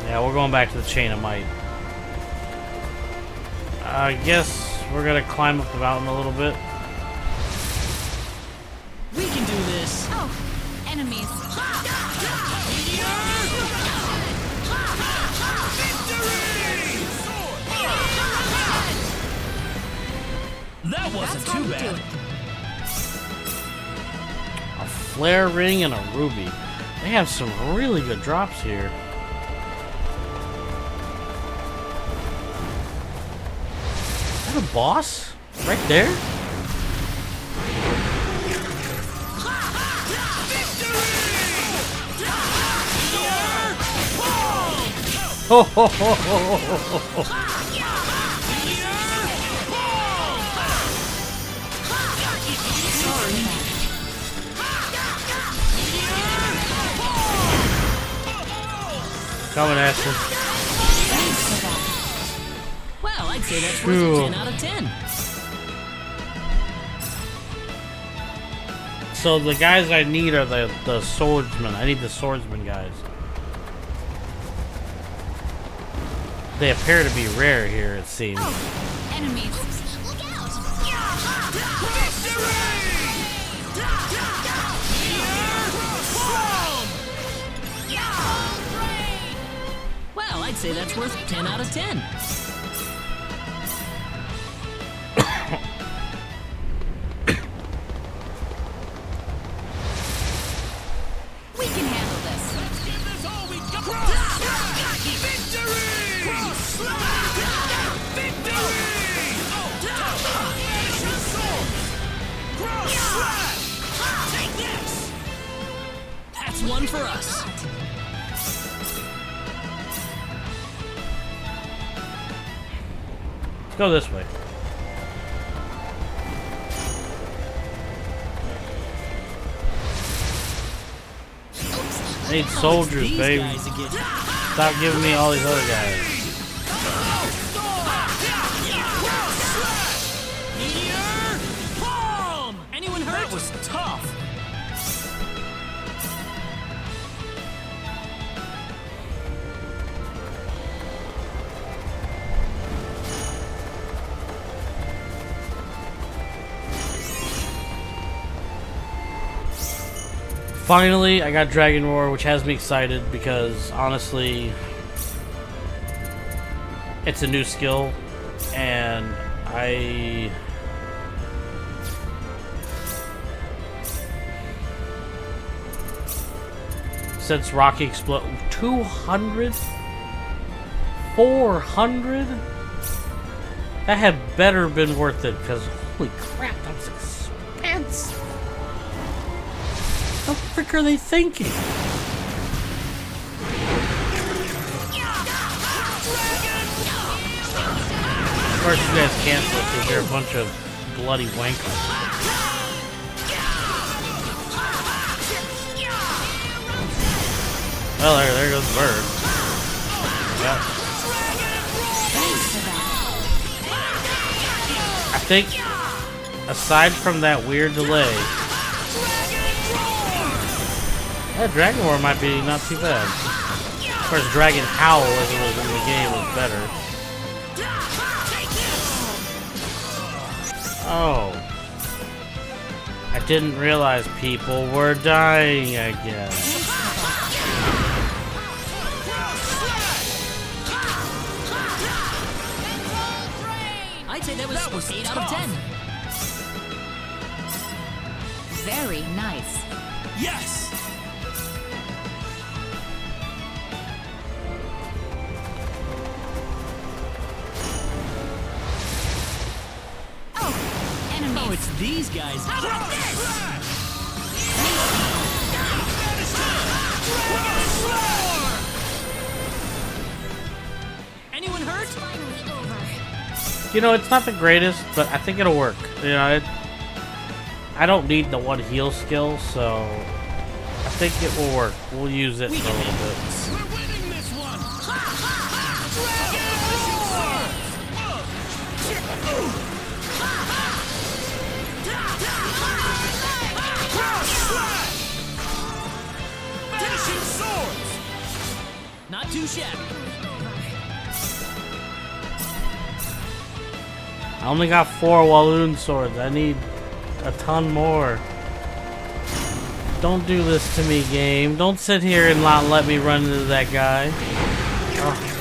Yeah, we're going back to the chain of might. I guess we're gonna climb up the mountain a little bit. We can do this. Oh, enemies. That wasn't too bad. A flare ring and a ruby. They have some really good drops here. Is that a boss? Right there? Ho ho ho ho ho ho ho. Coming, Ashton. Well, I'd say that's True. worth a 10 out of 10. So the guys I need are the swordsmen. I need the swordsman guys. They appear to be rare here, it seems. Oh, enemies. Look out! Well, I'd say that's worth 10 out of 10. one for us. Let's go this way. I need soldiers, These baby. guys again. Stop giving me all these other guys. Meteor! Palm! Anyone hurt? That was tough. Finally, I got Dragon Roar, which has me excited because honestly, it's a new skill, and since Rocky explode 200, 400, that had better been worth it because holy crap, that's expensive. What the frick are they thinking? Of course you guys cancel it because you're a bunch of bloody wankers. Well, there goes the bird. Yep. I think, aside from that weird delay, that Dragon War might be not too bad. Of course, Dragon Howl, as it was in the game, was better. Oh. I didn't realize people were dying again. I'd say that was 8 out of 10. Very nice. Yes! Oh, it's these guys. Anyone hurt? Finally over. You know, it's not the greatest, but I think it'll work. You know, I don't need the one heal skill, so I think it will work. We'll use it for a little bit. We're winning this one! Finishing swords! Not too shabby. I only got 4 Walloon swords. I need a ton more. Don't do this to me, game. Don't sit here and not let me run into that guy. Oh.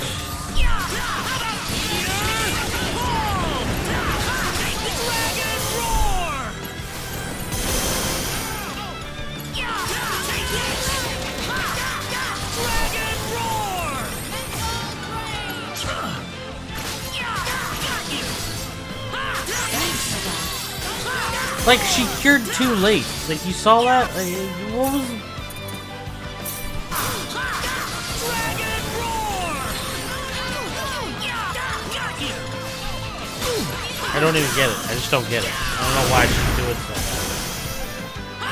Like, she cured too late. Like, you saw that? Like, what was... I don't even get it. I just don't get it. I don't know why she's doing so.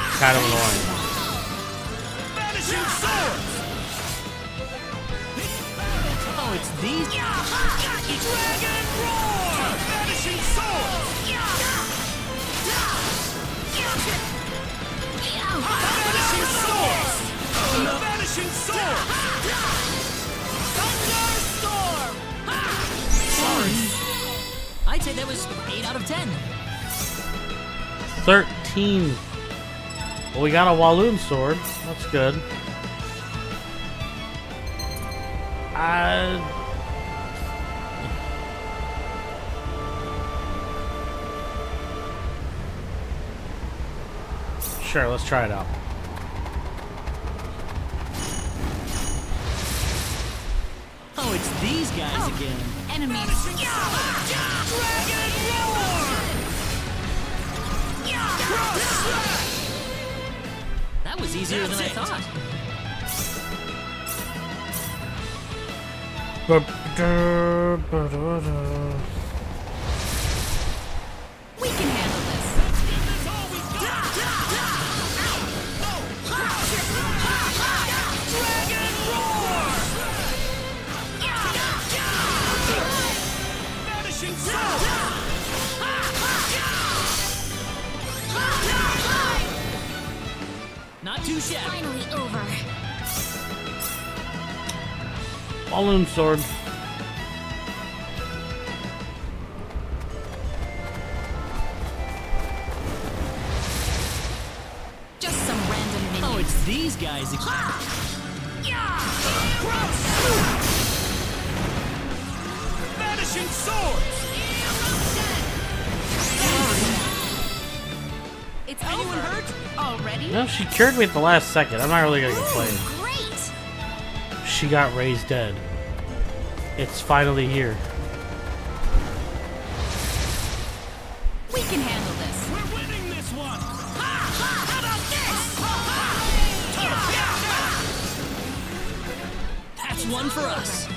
It's kind of annoying. Finishing swords! Oh, it's these. Dragon roar! Finishing swords! Finishing swords! Finishing swords! Thunderstorm! Sorry. I'd say that was 8 out of 10. 13. Well, we got a Walloon sword. That's good. Sure, let's try it out. Oh, it's these guys again. Enemies. Dragon roar! That was easier than I thought. We can handle this. Not too shabby. Finally over. Balloon sword. Just some random minions. Oh, it's these guys again. Vanishing swords! It's anyone hurt already? No, she cured me at the last second. I'm not really gonna complain. Great! She got raised dead. It's finally here. We can handle this. We're winning this one! How about this? That's one for us.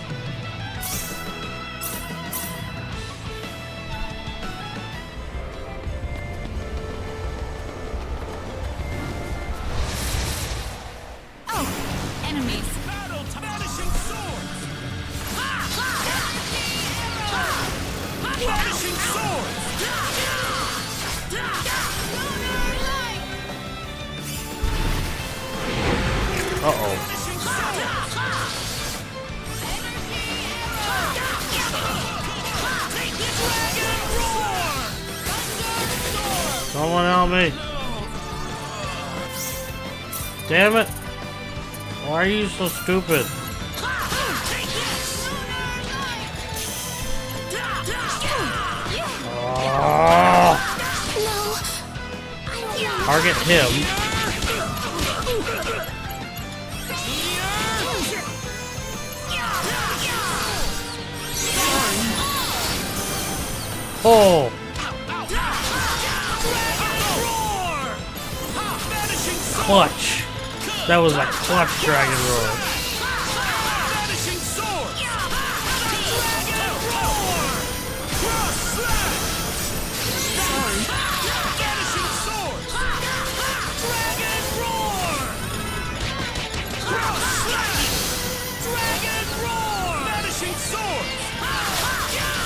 Oh, enemies. Battle to vanishing swords! Vanishing swords! Uh-oh. Vanishing swords! Someone help me. Damn it. Why are you so stupid? Oh, No. I don't know. target him. Oh, clutch. That was a clutch dragon roar. Vanishing swords! Dragon roar! Cross slash! Vanishing swords! Dragon roar! Cross slash! Dragon roar! Vanishing swords!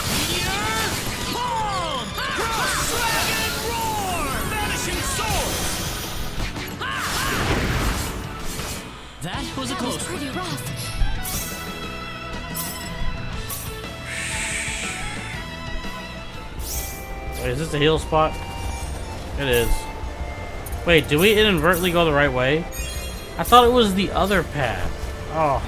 Meteor! Palm! Cross slash! Dragon roar! Vanishing swords! That was a That was close one. pretty rough. Wait, is this the heal spot? It is. Wait, did we inadvertently go the right way? I thought it was the other path. Oh.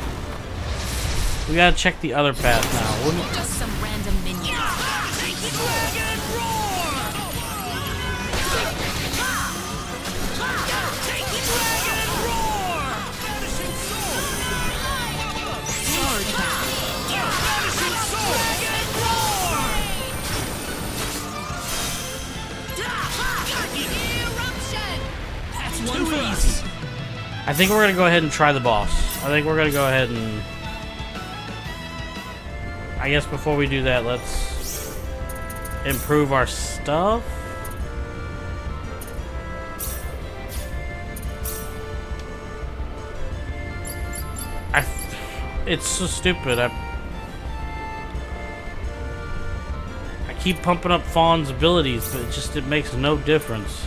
We gotta check the other path now. Wouldn't- Just some random minions. Dragon roar! Dragon roar! Vanishing sword! Vanishing sword! Dragon roar! That's one for us. I think we're gonna go ahead and try the boss. I think we're gonna go ahead and... I guess before we do that, let's improve our stuff. It's so stupid. I keep pumping up Fawn's abilities, but it makes no difference.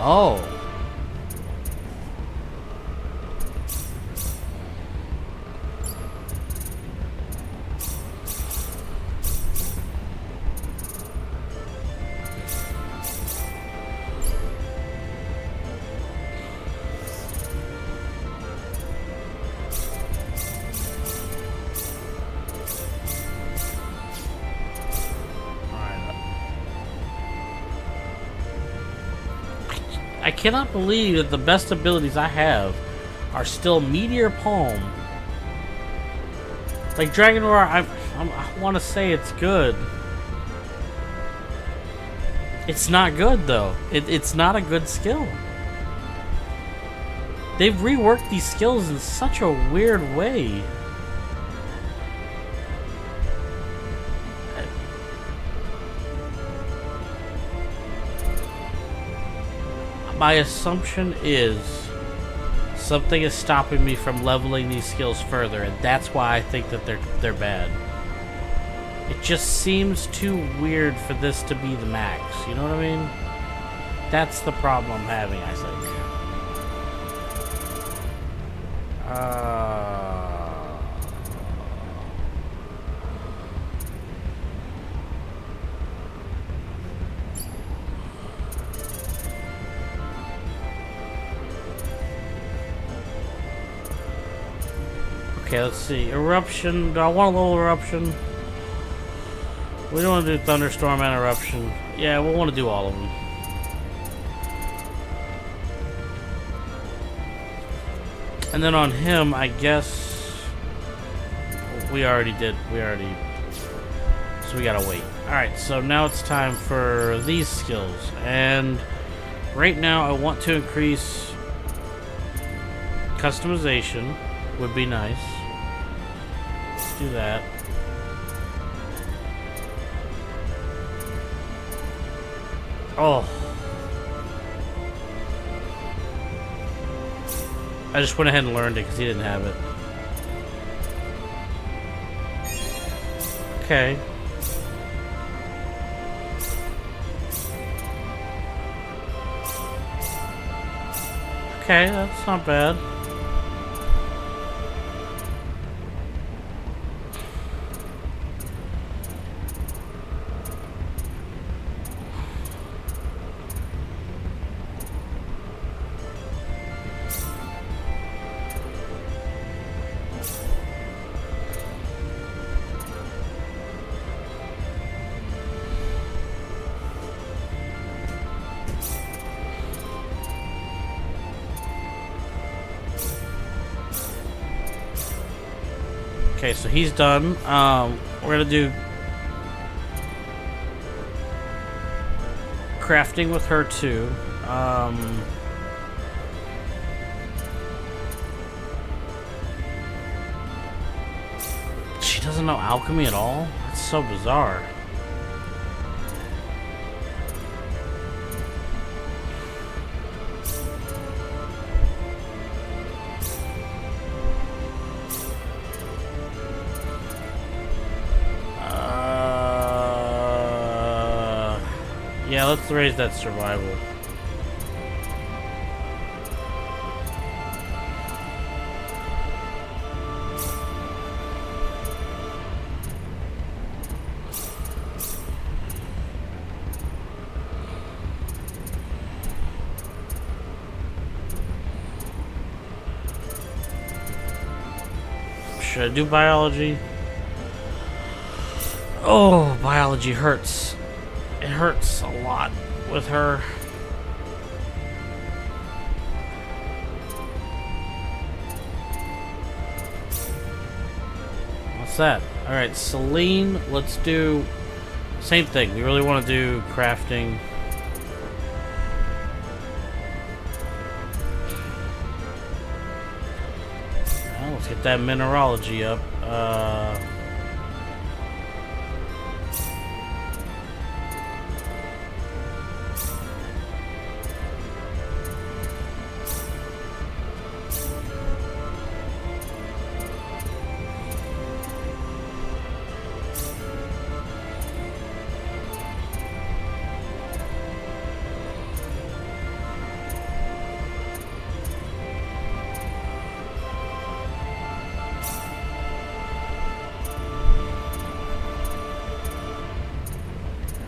Oh. I I cannot believe that the best abilities I have are still Meteor Palm. Like Dragon Roar, I want to say it's good. It's not good though. It's not a good skill. They've reworked these skills in such a weird way. My assumption is something is stopping me from leveling these skills further, and that's why I think that they're bad. It just seems too weird for this to be the max. You know what I mean? That's the problem I'm having, I think. Okay, let's see. Eruption. Do I want a little eruption? We don't want to do thunderstorm and eruption. Yeah, we'll want to do all of them. And then on him, I guess we already did. So we gotta wait. Alright, so now it's time for these skills. And right now I want to increase customization. Would be nice. Let's do that. Oh. I just went ahead and learned it because he didn't have it. Okay. Okay, that's not bad. Okay, so he's done. We're gonna do crafting with her too. She doesn't know alchemy at all? That's so bizarre. Yeah, let's raise that survival. Should I do biology? Oh, biology hurts. It hurts a lot with her. What's that? Alright, Celine, let's do same thing. We really want to do crafting. Well, let's get that mineralogy up.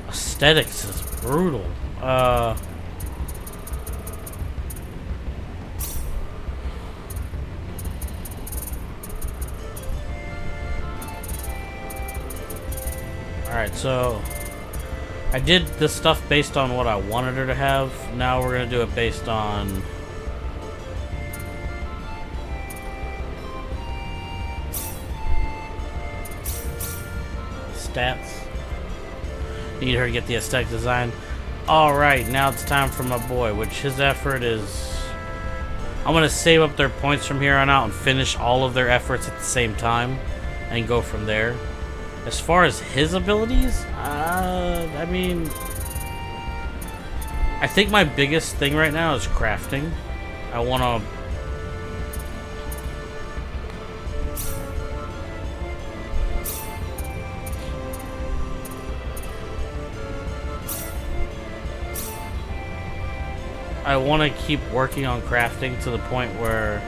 Aesthetics is brutal. Alright, so I did this stuff based on what I wanted her to have. Now we're gonna do it based on stats. Need her to get the aesthetic design. Alright, now it's time for my boy, which his effort is... I'm gonna save up their points from here on out and finish all of their efforts at the same time and go from there. As far as his abilities, I mean, I think my biggest thing right now is crafting. I want to keep working on crafting to the point where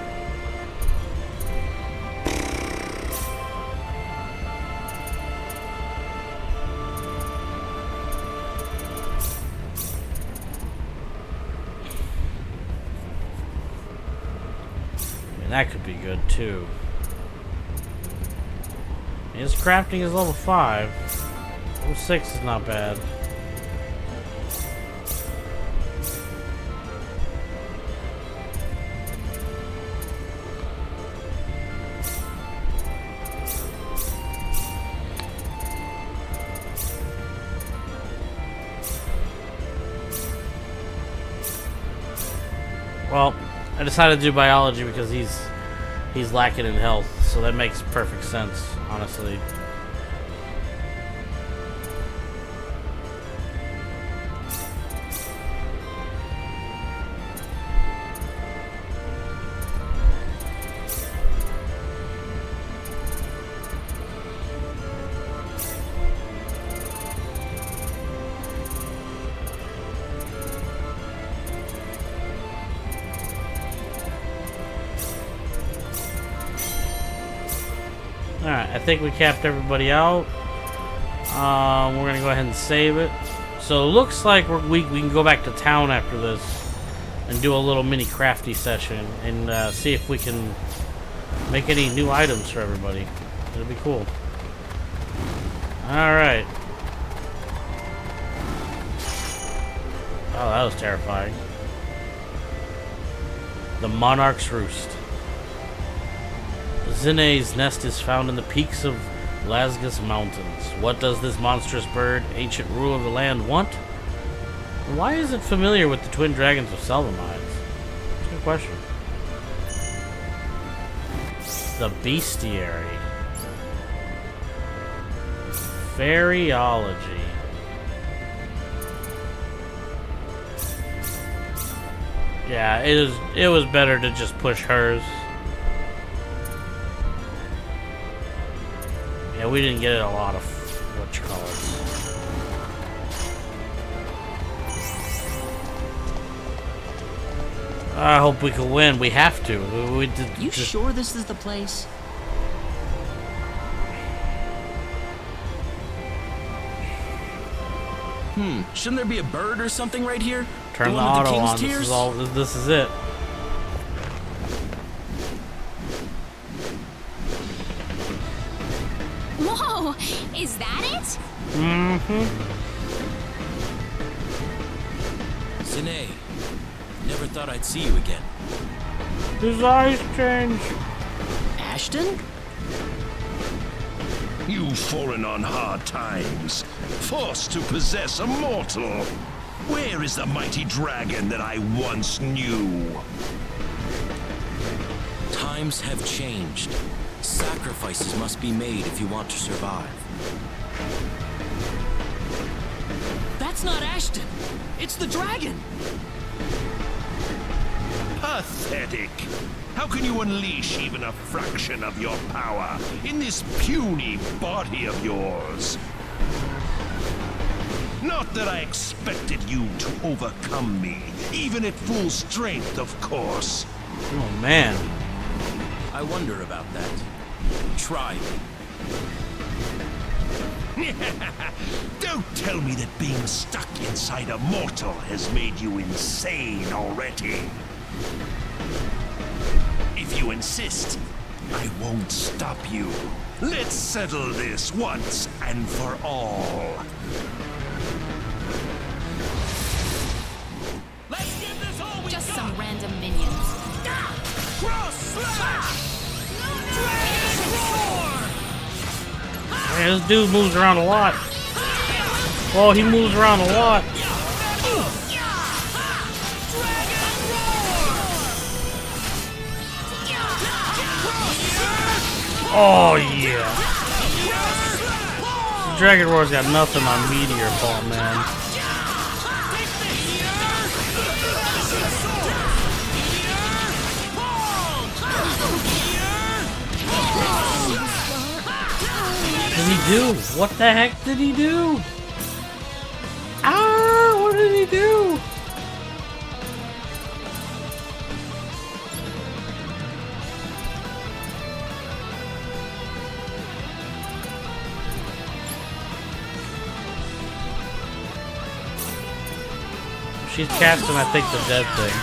that could be good too. His crafting is level 5. Level 6 is not bad. Well, I decided to do biology because he's lacking in health, so that makes perfect sense, honestly. Alright, I think we capped everybody out. We're gonna go ahead and save it. So it looks like we can go back to town after this and do a little mini crafty session and see if we can make any new items for everybody. It'll be cool. Alright. Oh, that was terrifying. The Monarch's Roost. Zine's nest is found in the peaks of Lasgus Mountains. What does this monstrous bird, ancient ruler of the land, want? And why is it familiar with the twin dragons of Selvamines? That's a good question. The Bestiary. Fairyology. Yeah, it was better to just push hers. Yeah, we didn't get a lot of whatchamacallits. I hope we can win. We have to. We did. You sure this is the place? Shouldn't there be a bird or something right here? Turn the one with auto King's on. Tears? This is it. Whoa! Is that it? Mm-hmm. Zine, never thought I'd see you again. His eyes change. Ashton? You've fallen on hard times, forced to possess a mortal. Where is the mighty dragon that I once knew? Times have changed. Sacrifices must be made if you want to survive. That's not Ashton. It's the dragon. Pathetic. How can you unleash even a fraction of your power in this puny body of yours? Not that I expected you to overcome me, even at full strength, of course. Oh, man. I wonder about that. Try me. Don't tell me that being stuck inside a mortal has made you insane already. If you insist, I won't stop you. Let's settle this once and for all. random minions. Man, this dude moves around a lot. Oh, he moves around a lot. Oh, yeah. Dragon Roar's got nothing on Meteor Ball, man. What did he do? What the heck did he do? Ah, what did he do? She's casting, I think, the dead thing.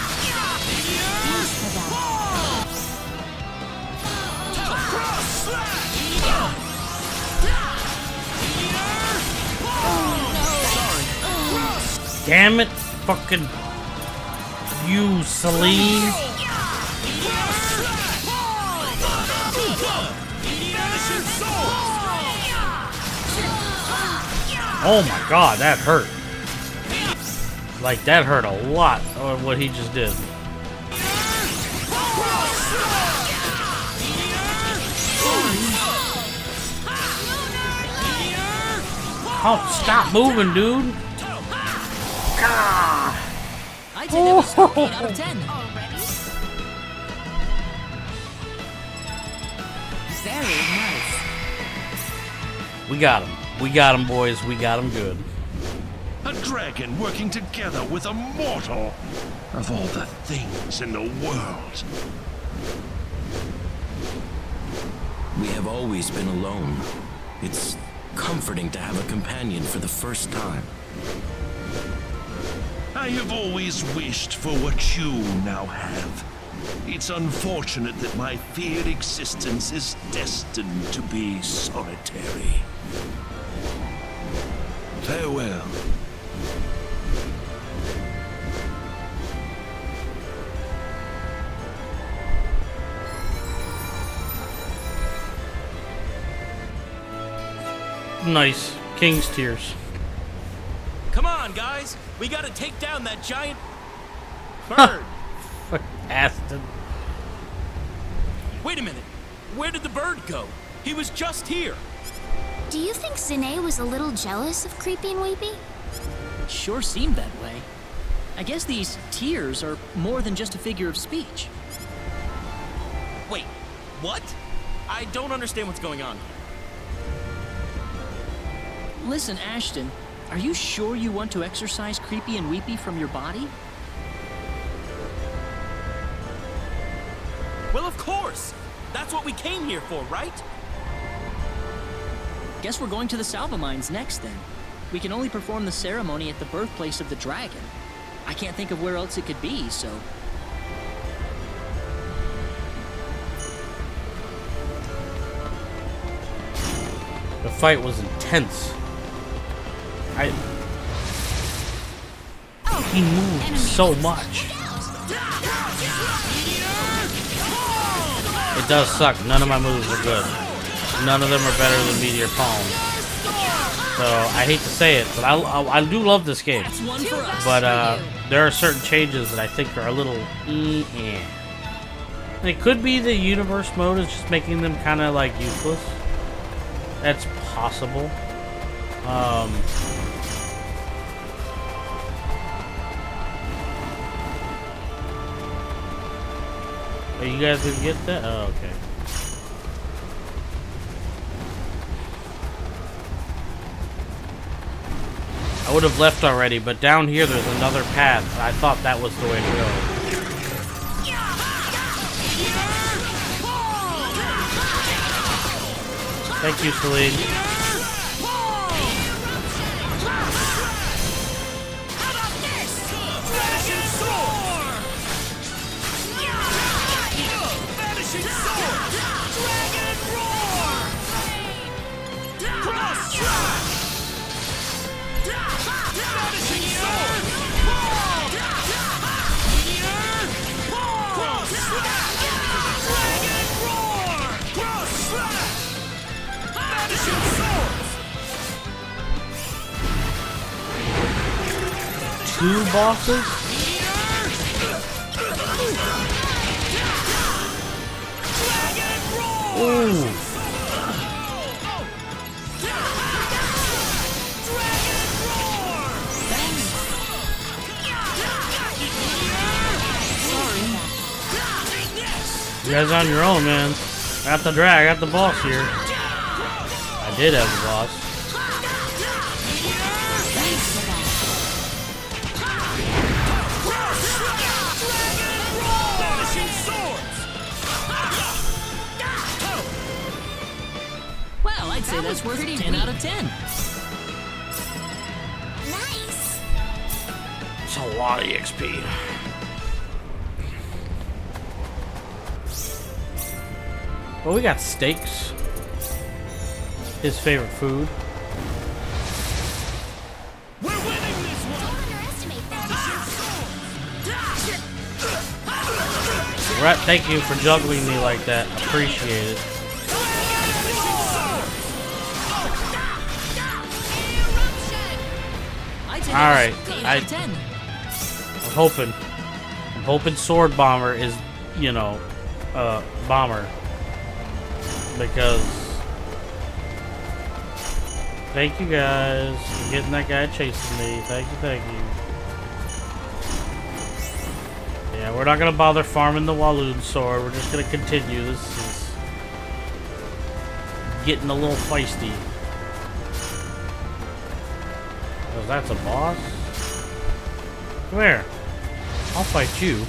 Damn it, fucking you, Celine. Oh my god, that hurt. Like, that hurt a lot, what he just did. Oh, stop moving, dude. I take that was 8 out of 10. Very nice. We got him. We got him, boys. We got him good. A dragon working together with a mortal. Of all the things in the world. We have always been alone. It's comforting to have a companion for the first time. I have always wished for what you now have. It's unfortunate that my feared existence is destined to be solitary. Farewell. Nice. King's Tears. Come on, guys. We gotta take down that giant bird. Fuck Aston. Wait a minute. Where did the bird go? He was just here. Do you think Zine was a little jealous of Creepy and Weepy? Sure seemed that way. I guess these tears are more than just a figure of speech. Wait, what? I don't understand what's going on here. Listen, Ashton, are you sure you want to exorcise Creepy and Weepy from your body? Well, of course. That's what we came here for, right? Guess we're going to the Salva Mines next then. We can only perform the ceremony at the birthplace of the dragon. I can't think of where else it could be, so... The fight was intense. He moved so much. It does suck. None of my moves are good. None of them are better than Meteor Palm. So I hate to say it, but I do love this game. But there are certain changes that I think are a little eh. It could be the universe mode is just making them kind of like useless. That's possible. Are you guys gonna get that? Oh, okay. I would have left already, but down here there's another path. I thought that was the way to go. Thank you, Celine. 2 bosses? Ooh. You guys on your own, man. I got the drag, I got the boss here. I did have the boss. Well, I'd say that's worth 10 out of 10. Nice. It's a lot of EXP. Well, we got steaks. His favorite food. We're winning this one. Don't underestimate that. Rhett, thank you for juggling me like that. Appreciate it. Alright, I'm hoping Sword Bomber is, you know, Bomber. Because thank you guys for getting that guy chasing me. Thank you. Yeah, we're not gonna bother farming the Walloon sword. We're just gonna continue. This is getting a little feisty. Oh, that's a boss? Come here. I'll fight you.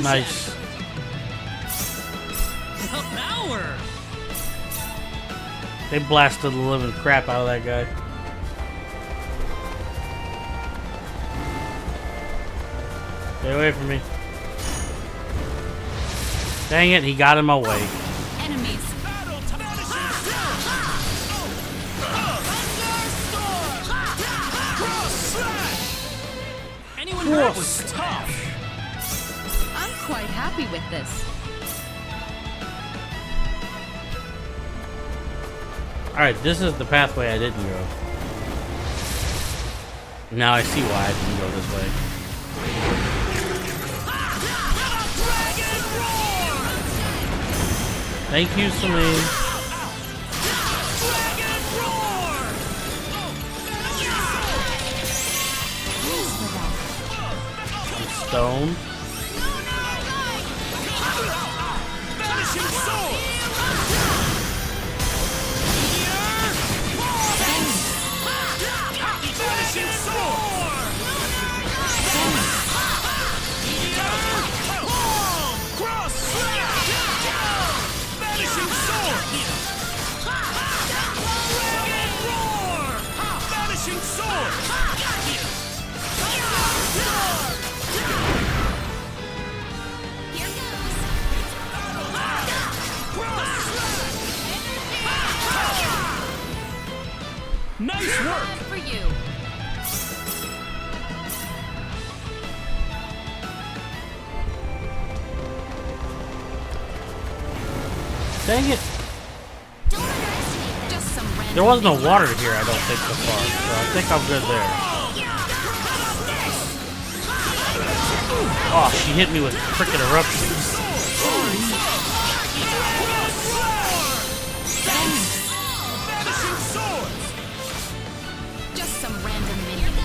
Nice. The power. They blasted the living crap out of that guy. Stay away from me. Dang it, he got in my way. Enemies. Anyone hurt was tough. I'm quite happy with this. Alright, this is the pathway I didn't go. Now I see why I didn't go this way. Thank you, Celine. I'm stoned. Nice work! For you. Dang it! Don't underestimate Just some random. There was no water here, I don't think, so far. So I think I'm good there. Oh, she hit me with frickin' eruptions. Just some random minions.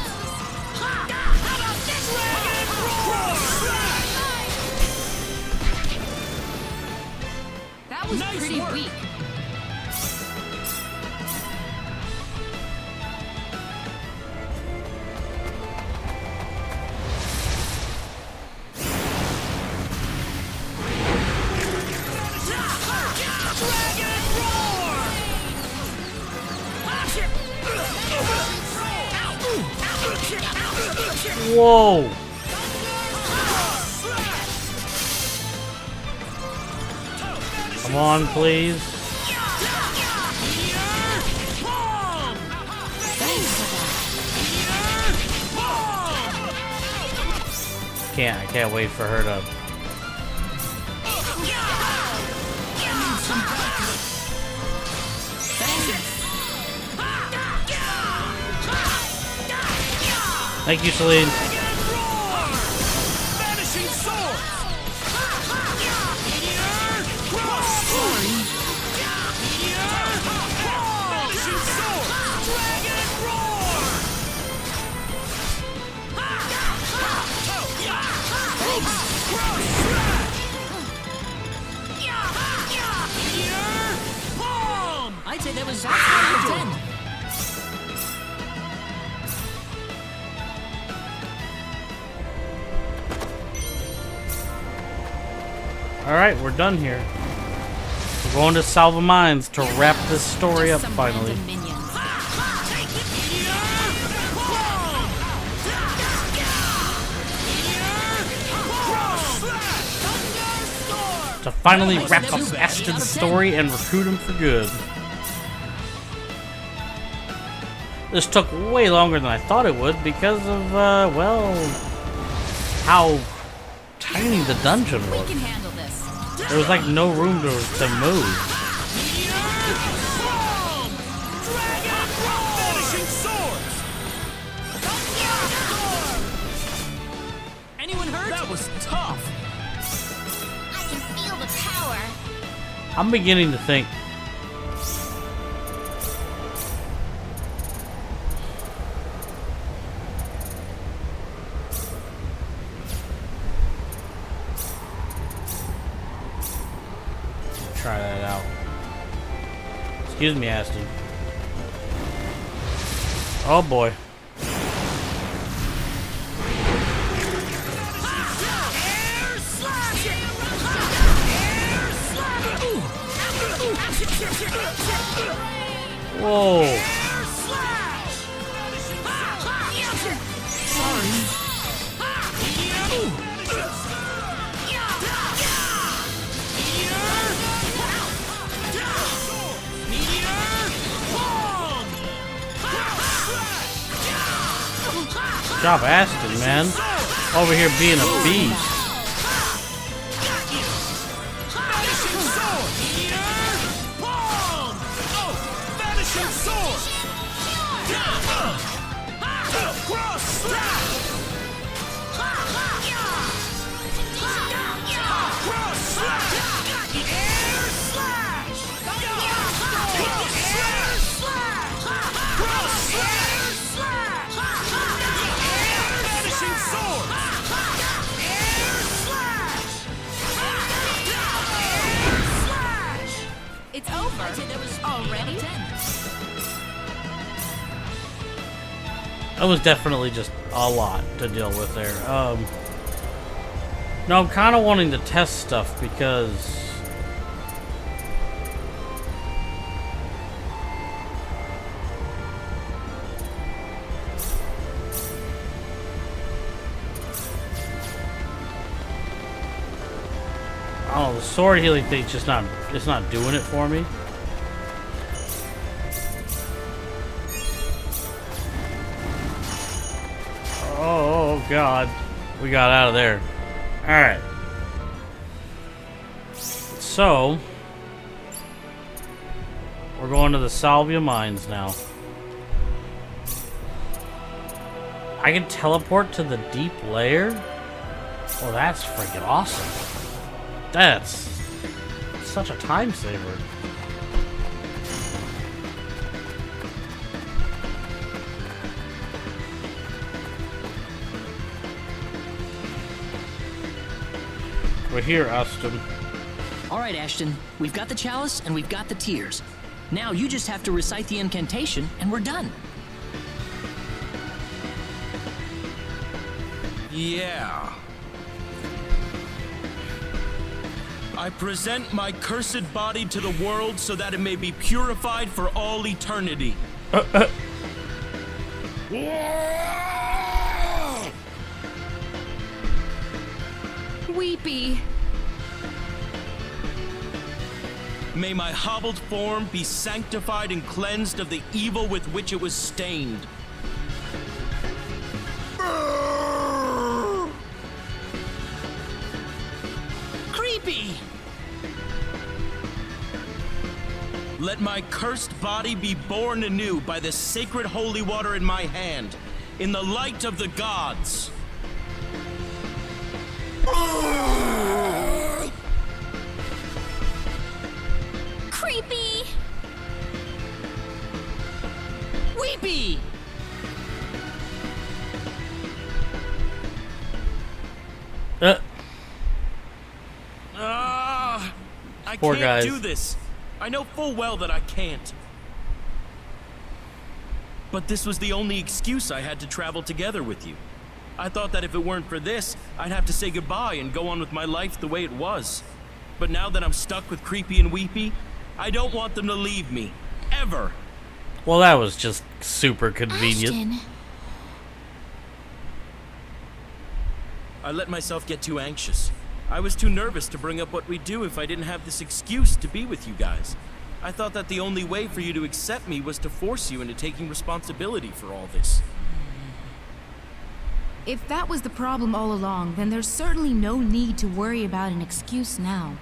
That was pretty weak. Whoa! Come on, please. I can't wait for her to. Thank you, Celine. I'd say that was actually 10. Alright, we're done here. We're going to Salva Mines to wrap this story up finally. To finally wrap up Aston's story and recruit him for good. This took way longer than I thought it would because of, well, how tiny the dungeon was. We can handle this. There was like no room to move. Anyone hurt? That was tough. I can feel the power. I'm beginning to think try that out. Excuse me, Aston. Oh boy. Whoa. Good job, Aston, man. Over here being a beast. It's over. Already? That was definitely just a lot to deal with there. No, I'm kind of wanting to test stuff because oh, the sword healing thing's just not, it's not doing it for me. Oh God, we got out of there. All right. So we're going to the Salvia Mines now. I can teleport to the deep layer? Well, that's freaking awesome. That's such a time saver. We're here, Aston. All right, Ashton. We've got the chalice and we've got the tears. Now you just have to recite the incantation and we're done. Yeah. I present my cursed body to the world so that it may be purified for all eternity. creepy. May my hobbled form be sanctified and cleansed of the evil with which it was stained. Creepy! Let my cursed body be born anew by the sacred holy water in my hand, in the light of the gods. Creepy! Weepy! I Poor can't guys. do this. I know full well that I can't. But this was the only excuse I had to travel together with you. I thought that if it weren't for this, I'd have to say goodbye and go on with my life the way it was. But now that I'm stuck with Creepy and Weepy, I don't want them to leave me. Ever. Well, that was just super convenient. Ashton. I let myself get too anxious. I was too nervous to bring up what we'd do if I didn't have this excuse to be with you guys. I thought that the only way for you to accept me was to force you into taking responsibility for all this. If that was the problem all along, then there's certainly no need to worry about an excuse now.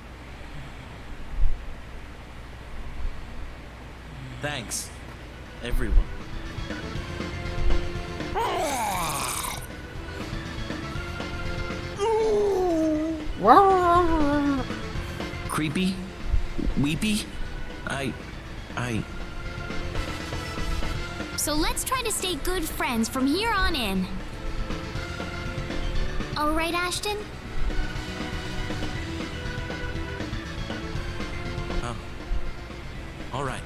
Thanks, everyone. Creepy? Weepy? I... So let's try to stay good friends from here on in. All right, Ashton? All right.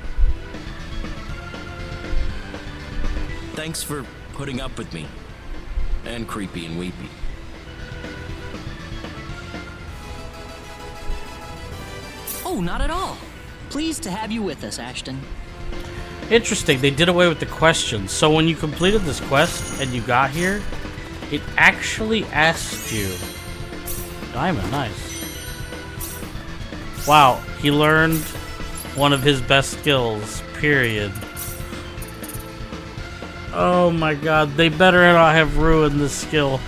Thanks for putting up with me. And Creepy and Weepy. Oh, not at all. Pleased to have you with us, Ashton. Interesting, they did away with the questions. So when you completed this quest and you got here, it actually asked you. Diamond, nice. Wow, he learned one of his best skills, period. Oh my god, they better not have ruined this skill.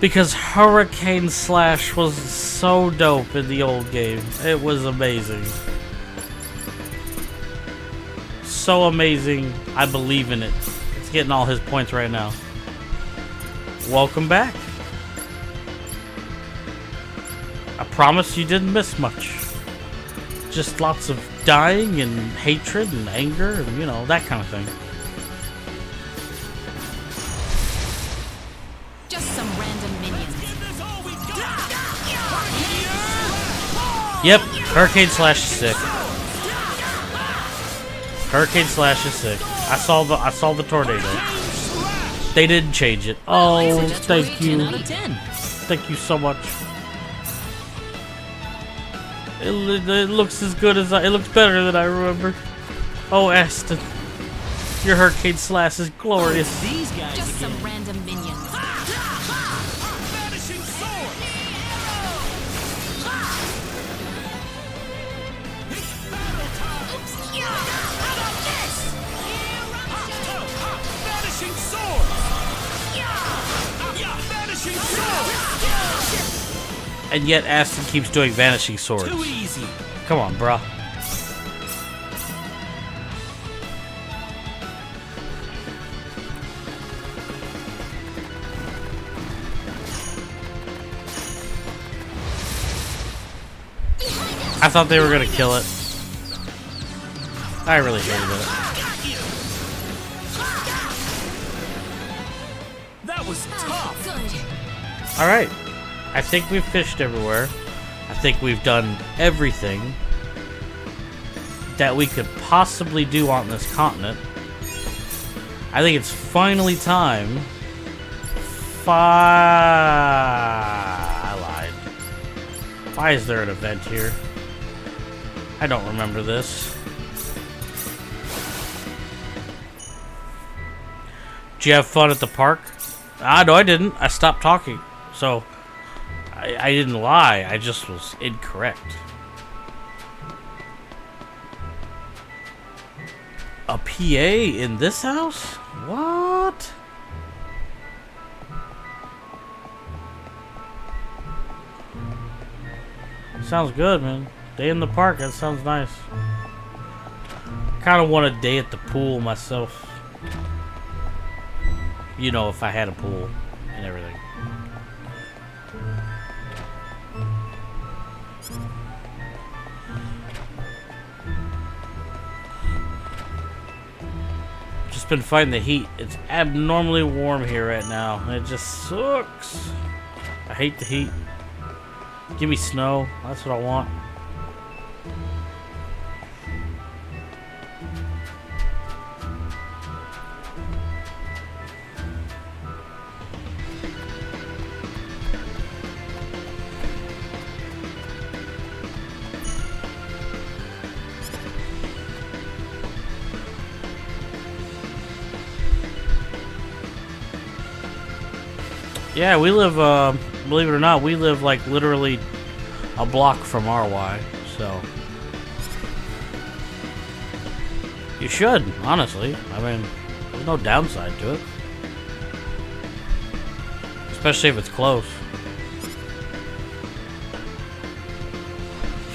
Because Hurricane Slash was so dope in the old game. It was amazing. So amazing, I believe in it. It's getting all his points right now. Welcome back. I promise you didn't miss much. Just lots of dying and hatred and anger and, you know, that kind of thing. Just some random minions. Yep, Hurricane Slash is sick. Hurricane Slash is sick. I saw the tornado. They didn't change it. Oh, thank you. 10 out of 10. Thank you so much. It looks as good as it looks better than I remember. Oh, Aston, your Hurricane Slash is glorious. These guys Just again. some random minions. Vanishing sword! It's battle time! How about this? Vanishing sword! Vanishing sword! And yet Aston keeps doing vanishing swords. Too easy. Come on, bruh. I thought they were gonna kill it. I really hated it. That was tough. Good. Alright. I think we've fished everywhere. I think we've done everything that we could possibly do on this continent. I think it's finally time. I lied. Why is there an event here? I don't remember this. Did you have fun at the park? Ah, no, I didn't. I stopped talking. So, I didn't lie. I just was incorrect. A PA in this house? What? Sounds good, man. Day in the park, that sounds nice. Kind of want a day at the pool myself. You know, if I had a pool and everything. Just been fighting the heat. It's abnormally warm here right now. And it just sucks. I hate the heat. Give me snow. That's what I want. Yeah, we live, believe it or not, we live like literally a block from RY, so. You should, honestly. I mean, there's no downside to it. Especially if it's close.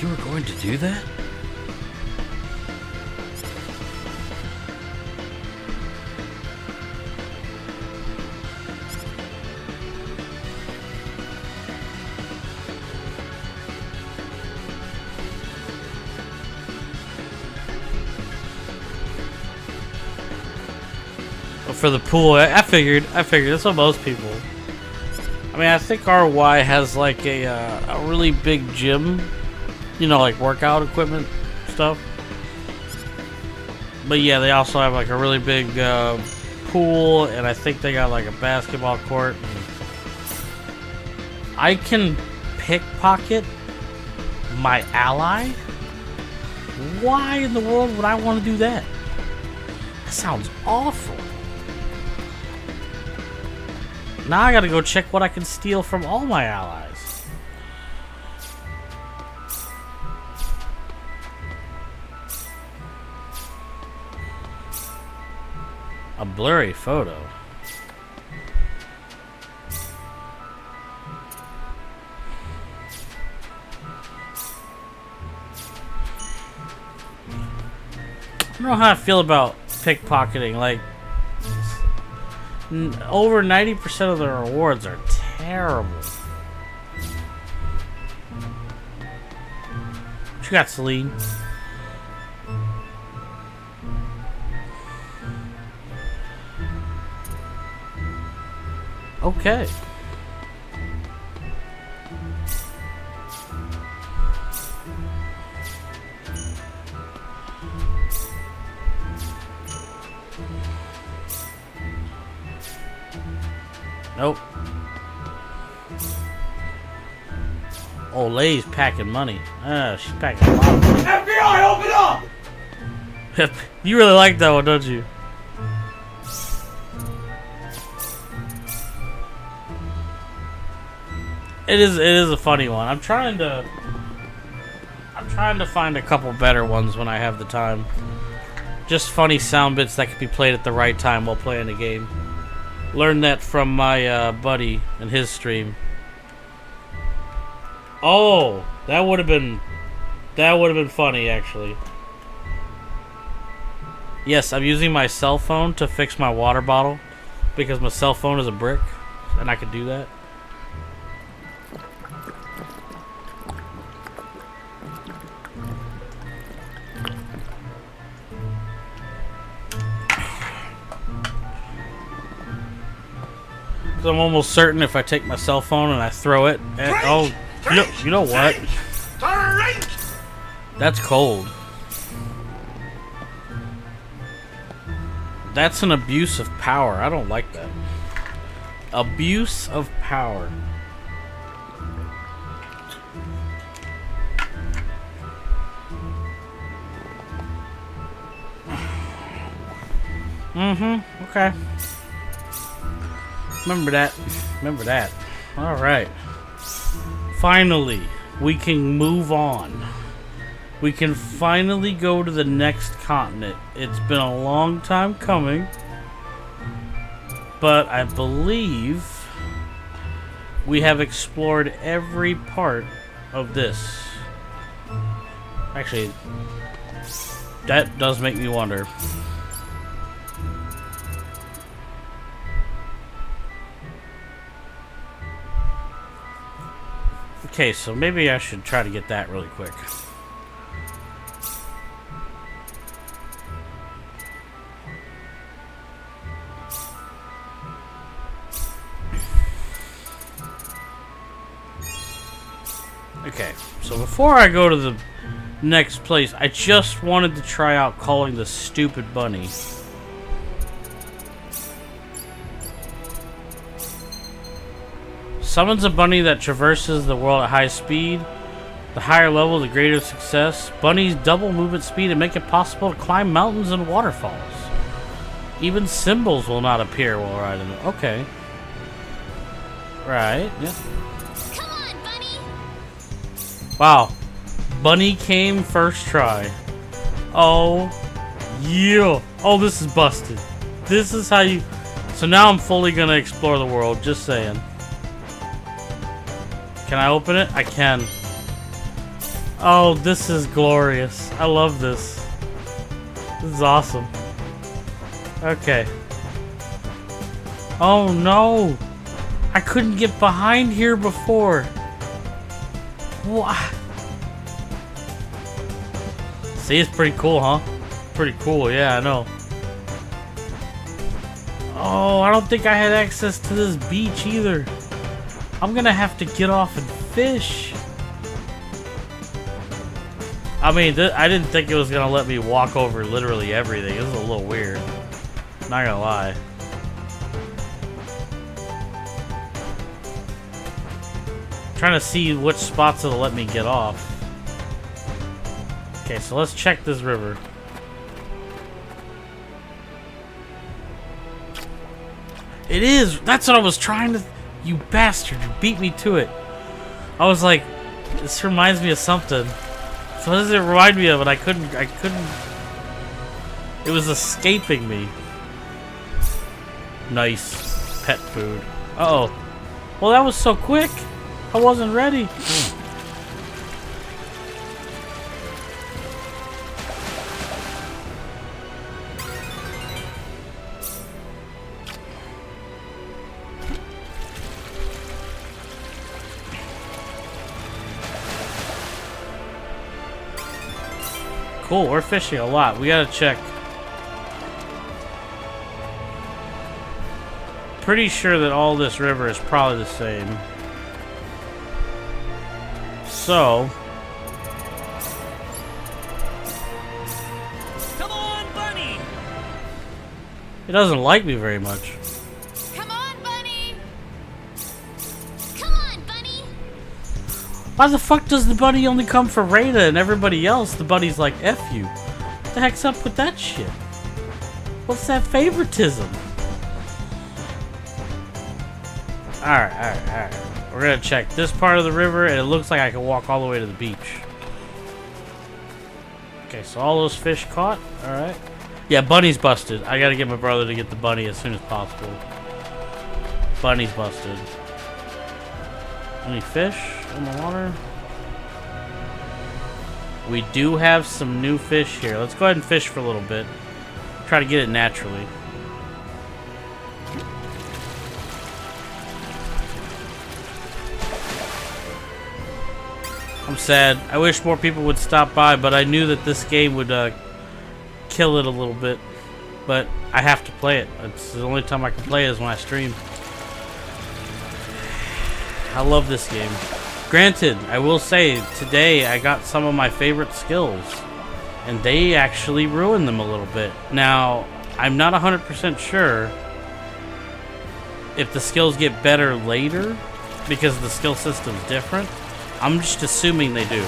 You were going to do that? For the pool, I figured that's what most people. I mean, I think RY has like a really big gym, you know, like workout equipment stuff. But yeah, they also have like a really big pool, and I think they got like a basketball court. I can pickpocket my ally? Why in the world would I want to do that? That sounds awful. Now I gotta go check what I can steal from all my allies. A blurry photo. I don't know how I feel about pickpocketing. Like, over 90% of the rewards are terrible. What you got, Celine? Okay. Nope. Olay's packing money. She's packing a lot of money. FBI, open up! You really like that one, don't you? It is a funny one. I'm trying to find a couple better ones when I have the time. Just funny sound bits that can be played at the right time while playing the game. Learned that from my buddy and his stream. Oh, that would have been funny actually. Yes, I'm using my cell phone to fix my water bottle because my cell phone is a brick, and I could do that. I'm almost certain if I take my cell phone and I throw it at, oh, you know what? That's cold. That's an abuse of power. I don't like that. Abuse of power. Okay. Remember that. Alright. Finally, we can move on. We can finally go to the next continent. It's been a long time coming, but I believe we have explored every part of this. Actually, that does make me wonder. Okay, so maybe I should try to get that really quick. Okay, so before I go to the next place, I just wanted to try out calling the stupid bunny. Summons a bunny that traverses the world at high speed. The higher level, the greater success. Bunnies double movement speed and make it possible to climb mountains and waterfalls. Even symbols will not appear while riding them. Okay. Right, yeah. Come on, Bunny! Wow. Bunny came first try. Oh, yeah. Oh, this is busted. This is how you... So now I'm fully gonna explore the world, just saying. Can I open it? I can. Oh, this is glorious. I love this. This is awesome. Okay. Oh no! I couldn't get behind here before. What? See, it's pretty cool, huh? Pretty cool, yeah, I know. Oh, I don't think I had access to this beach either. I'm gonna have to get off and fish. I mean, I didn't think it was gonna let me walk over literally everything. It was a little weird. Not gonna lie. Trying to see which spots it'll let me get off. Okay, so let's check this river. It is! That's what I was trying to... You bastard, you beat me to it. I was like, this reminds me of something. So what does it remind me of? And I couldn't... It was escaping me. Nice. Pet food. Uh-oh. Well, that was so quick. I wasn't ready. Cool, we're fishing a lot. We gotta check. Pretty sure that all this river is probably the same. So... Come on, Bunny! It doesn't like me very much. Come on, Bunny! Come on, Bunny! Why the fuck does the bunny only come for Rada and everybody else? The bunny's like, F you. What the heck's up with that shit? What's that favoritism? Alright. We're gonna check this part of the river, and it looks like I can walk all the way to the beach. Okay, so all those fish caught. Alright. Yeah, bunny's busted. I gotta get my brother to get the bunny as soon as possible. Bunny's busted. Any fish in the water? We do have some new fish here. Let's go ahead and fish for a little bit. Try to get it naturally. I'm sad. I wish more people would stop by, but I knew that this game would kill it a little bit. But I have to play it. It's the only time I can play it is when I stream. I love this game. Granted, I will say, today I got some of my favorite skills. And they actually ruined them a little bit. Now, I'm not 100% sure if the skills get better later because the skill system's different. I'm just assuming they do.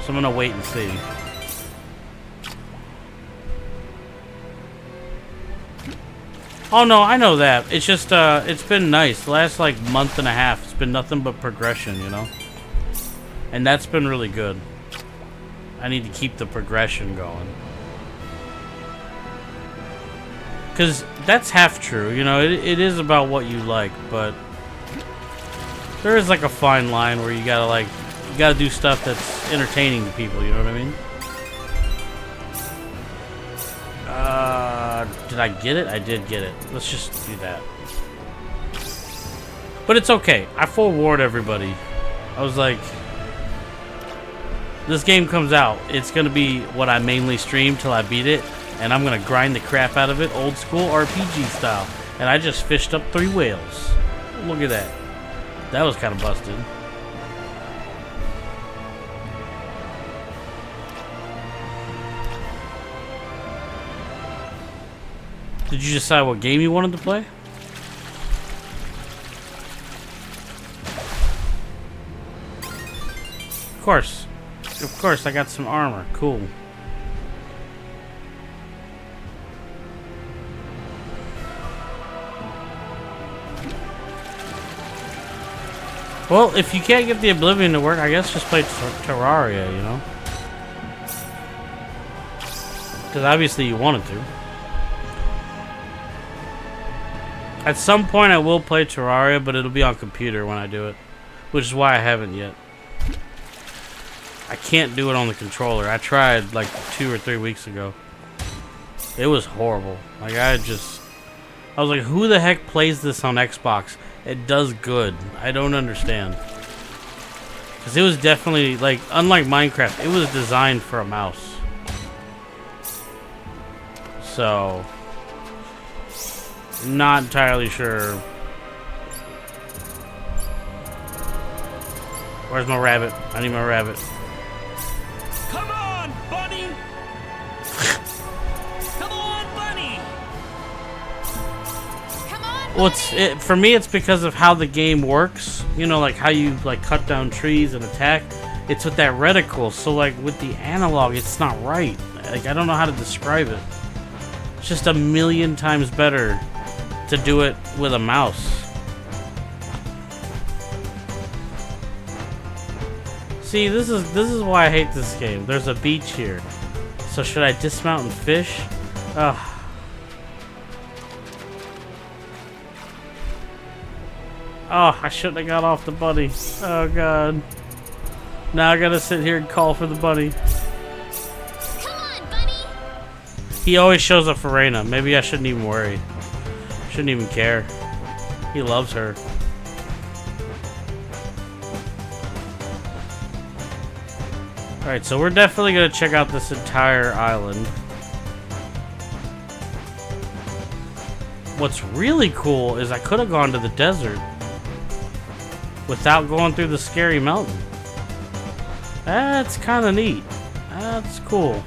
So I'm gonna wait and see. Oh no, I know that. It's just, it's been nice. The last, like, month and a half, it's been nothing but progression, you know? And that's been really good. I need to keep the progression going. Because that's half true, you know, it is about what you like, but there is like a fine line where you gotta do stuff that's entertaining to people, you know what I mean? Did I get it? I did get it. Let's just do that. But it's okay. I forewarned everybody. I was like, this game comes out. It's gonna be what I mainly stream till I beat it, and I'm gonna grind the crap out of it, old school RPG style. And I just fished up 3 whales. Look at that. That was kind of busted. Did you decide what game you wanted to play? Of course. Of course, I got some armor. Cool. Well, if you can't get the Oblivion to work, I guess just play Terraria, you know? Because obviously you wanted to. At some point I will play Terraria, but it'll be on computer when I do it. Which is why I haven't yet. I can't do it on the controller. I tried like 2 or 3 weeks ago. It was horrible. Like I was like, who the heck plays this on Xbox? It does good. I don't understand. Because it was definitely, like, unlike Minecraft, it was designed for a mouse. So, not entirely sure. Where's my rabbit? I need my rabbit. Come on, bunny! Come on, bunny! Come on, Well, for me, it's because of how the game works. You know, like how you like cut down trees and attack. It's with that reticle. So, like with the analog, it's not right. Like I don't know how to describe it. It's just a million times better to do it with a mouse. See, this is why I hate this game. There's a beach here. So should I dismount and fish? Ugh. Oh, I shouldn't have got off the bunny. Oh god. Now I gotta sit here and call for the bunny. Come on, bunny! He always shows up for Reina. Maybe I shouldn't even worry. Shouldn't even care. He loves her. Alright, so we're definitely gonna check out this entire island. What's really cool is I could have gone to the desert without going through the scary mountain. That's kind of neat. That's cool.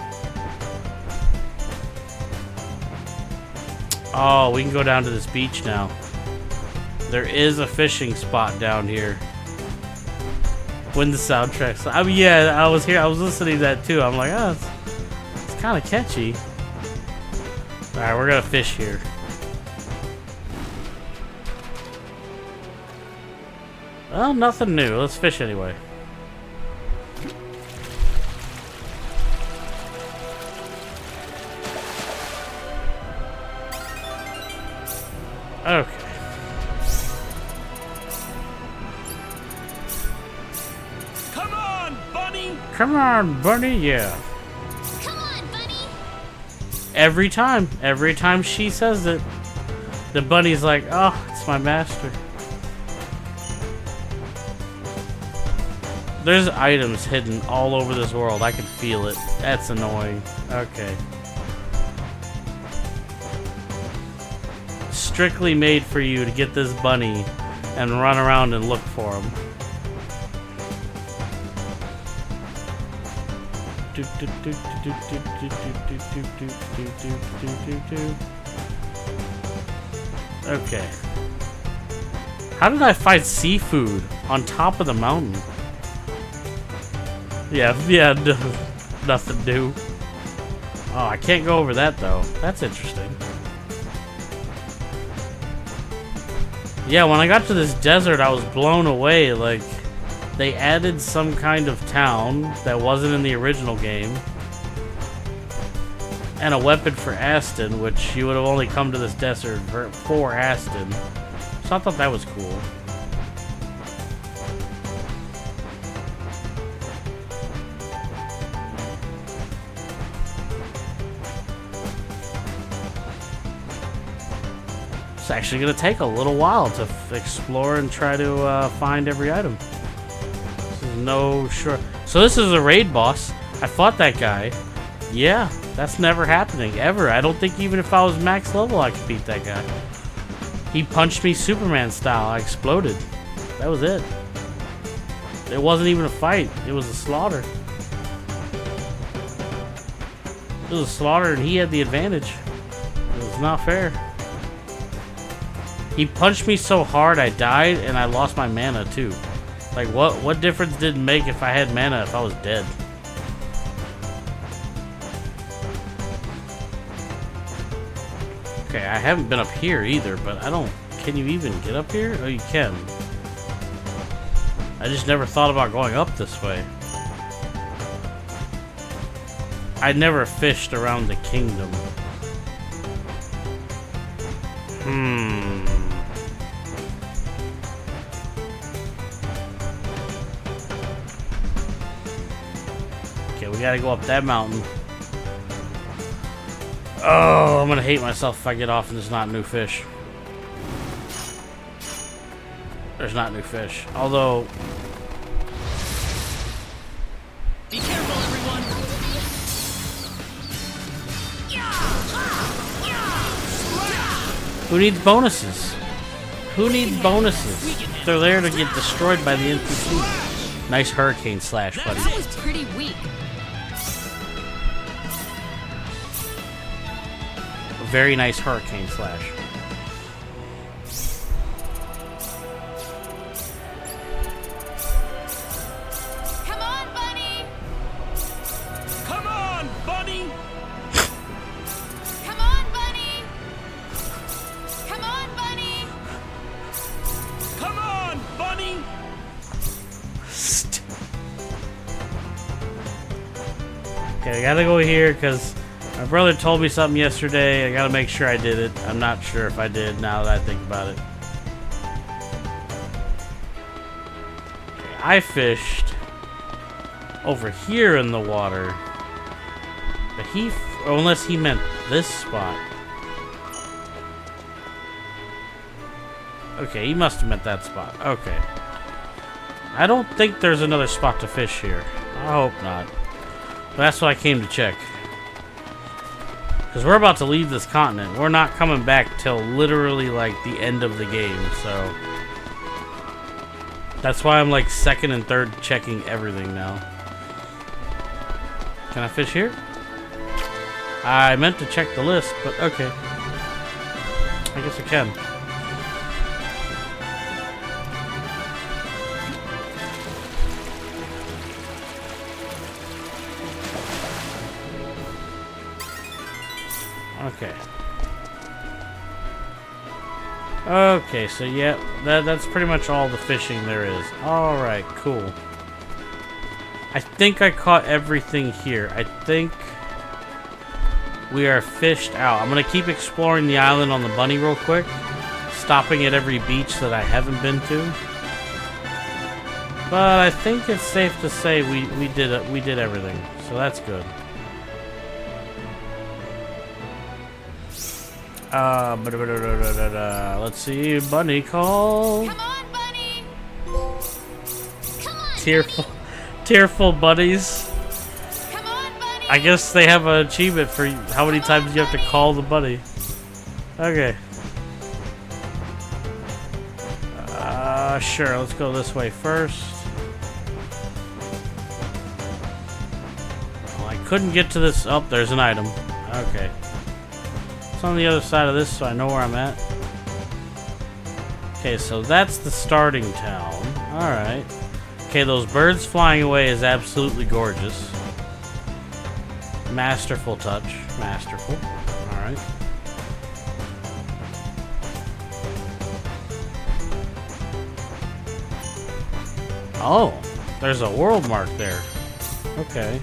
Oh, we can go down to this beach now. There is a fishing spot down here. When the soundtrack. I mean, yeah, I was listening to that too. I'm like, oh, it's kind of catchy. All right, we're gonna fish here. Well, nothing new. Let's fish anyway. Okay. Come on, bunny! Come on, bunny, yeah. Come on, bunny! Every time she says it, the bunny's like, oh, it's my master. There's items hidden all over this world. I can feel it. That's annoying. Okay. Strictly made for you to get this bunny and run around and look for him. Okay. How did I find seafood on top of the mountain? Yeah, nothing new. Oh, I can't go over that though. That's interesting. Yeah, when I got to this desert, I was blown away. Like, they added some kind of town that wasn't in the original game. And a weapon for Aston, which you would have only come to this desert for Aston. So I thought that was cool. It's actually going to take a little while to explore and try to find every item. This is no sure. So this is a raid boss. I fought that guy. Yeah, that's never happening, ever. I don't think even if I was max level I could beat that guy. He punched me Superman style. I exploded. That was it. It wasn't even a fight. It was a slaughter. It was a slaughter and he had the advantage. It was not fair. He punched me so hard I died and I lost my mana too. Like what difference did it make if I had mana if I was dead? Okay, I haven't been up here either, but I don't... Can you even get up here? Oh, you can. I just never thought about going up this way. I never fished around the kingdom. Okay, we gotta go up that mountain. Oh, I'm gonna hate myself if I get off and there's not new fish. There's not new fish. Although... Be careful, everyone! Who needs bonuses? Who needs bonuses? They're there to get destroyed by the NPC. Nice hurricane slash, buddy. That was pretty weak. Very nice hurricane slash. Come on, bunny! Come on, bunny! Come on, bunny! Come on, bunny! Come on, bunny! Okay, I gotta go here because my brother told me something yesterday. I gotta make sure I did it. I'm not sure if I did now that I think about it. Okay, I fished over here in the water. But unless he meant this spot. Okay, he must have meant that spot. Okay. I don't think there's another spot to fish here. I hope not. But that's what I came to check. Because we're about to leave this continent. We're not coming back till literally like the end of the game, so... That's why I'm like second and third checking everything now. Can I fish here? I meant to check the list, but okay. I guess I can. Okay. Okay, so yeah, that's pretty much all the fishing there is. Alright, cool. I think I caught everything here. I think we are fished out. I'm going to keep exploring the island on the bunny real quick. Stopping at every beach that I haven't been to. But I think it's safe to say we did everything. So that's good. Let's see, bunny call. Come on, bunny! Come on, Tearful bunnies. Come on, bunny! I guess they have an achievement for how many times you have to call the bunny. Okay. Sure, let's go this way first. Well, I couldn't get to this. Oh, there's an item. Okay. It's on the other side of this, so I know where I'm at. Okay, so that's the starting town. Alright. Okay, those birds flying away is absolutely gorgeous. Masterful touch. Masterful. Alright. Oh, there's a world mark there. Okay.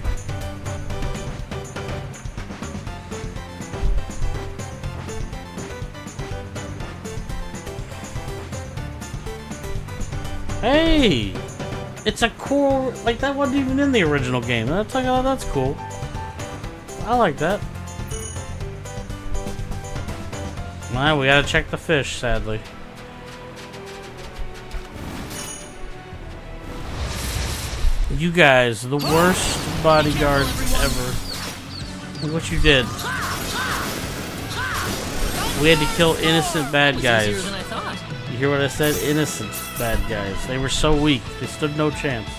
Hey! It's a cool, like that wasn't even in the original game. That's like, oh, that's cool. I like that. Well, we gotta check the fish, sadly. You guys, the worst bodyguards ever. Look what you did. We had to kill innocent bad guys. You hear what I said? Innocent bad guys. They were so weak. They stood no chance.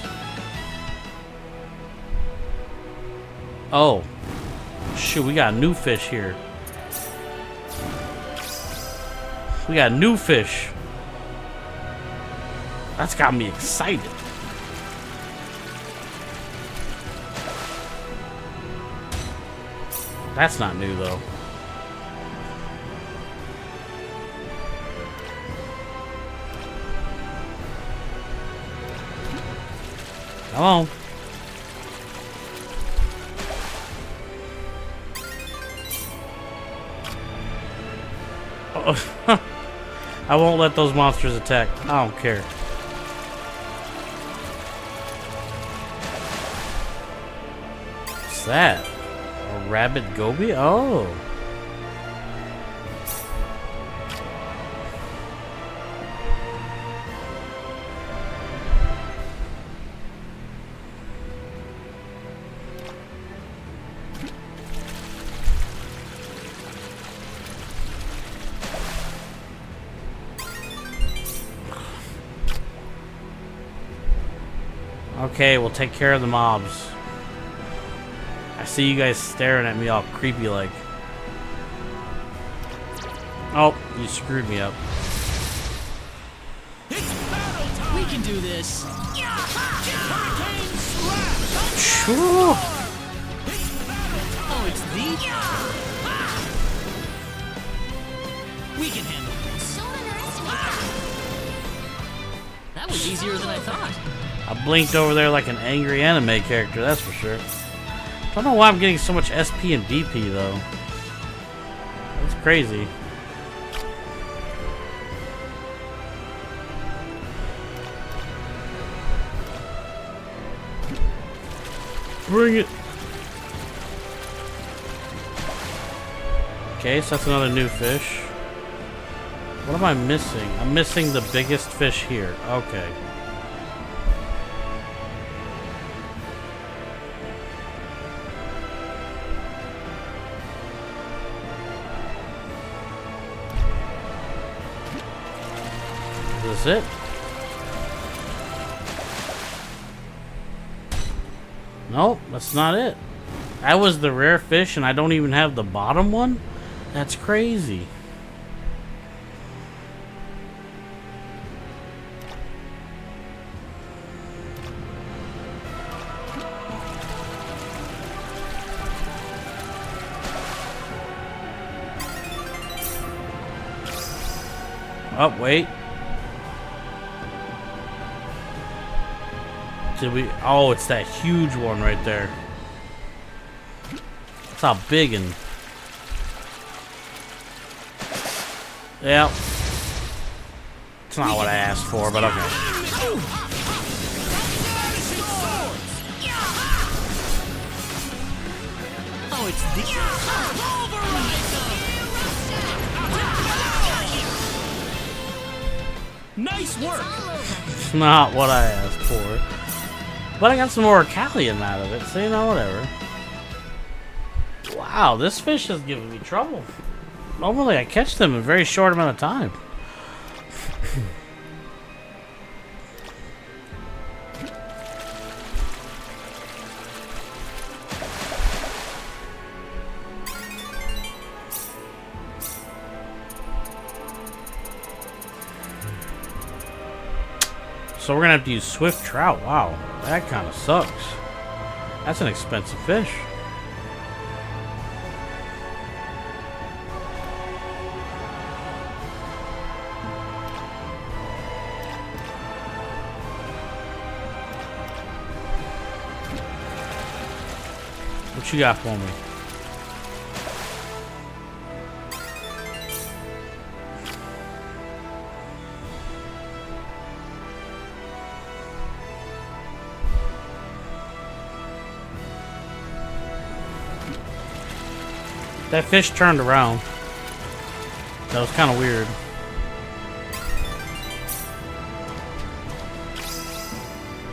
Oh. Shoot, we got new fish here. We got new fish. That's got me excited. That's not new, though. Hello. Oh. I won't let those monsters attack. I don't care. What's that? A rabid goby? Oh. Okay, we'll take care of the mobs. I see you guys staring at me all creepy like. Oh, you screwed me up. We can do this. Sure. Oh, it's the. We can handle this. That was easier than I thought. I blinked over there like an angry anime character, that's for sure. Don't know why I'm getting so much SP and BP though. That's crazy. Bring it. Okay, so that's another new fish. What am I missing? I'm missing the biggest fish here. Okay. Is this it? Nope, that's not it. That was the rare fish and I don't even have the bottom one? That's crazy. Oh, wait. Did we? Oh, it's that huge one right there. That's how big and. Yeah. It's not what I asked for, but okay. Oh, it's the. Nice work! It's not what I asked for. But I got some more Callium out of it, so you know, whatever. Wow, this fish is giving me trouble. Normally I catch them in a very short amount of time. So we're gonna have to use swift trout. Wow, that kind of sucks. That's an expensive fish. What you got for me? That fish turned around. That was kind of weird.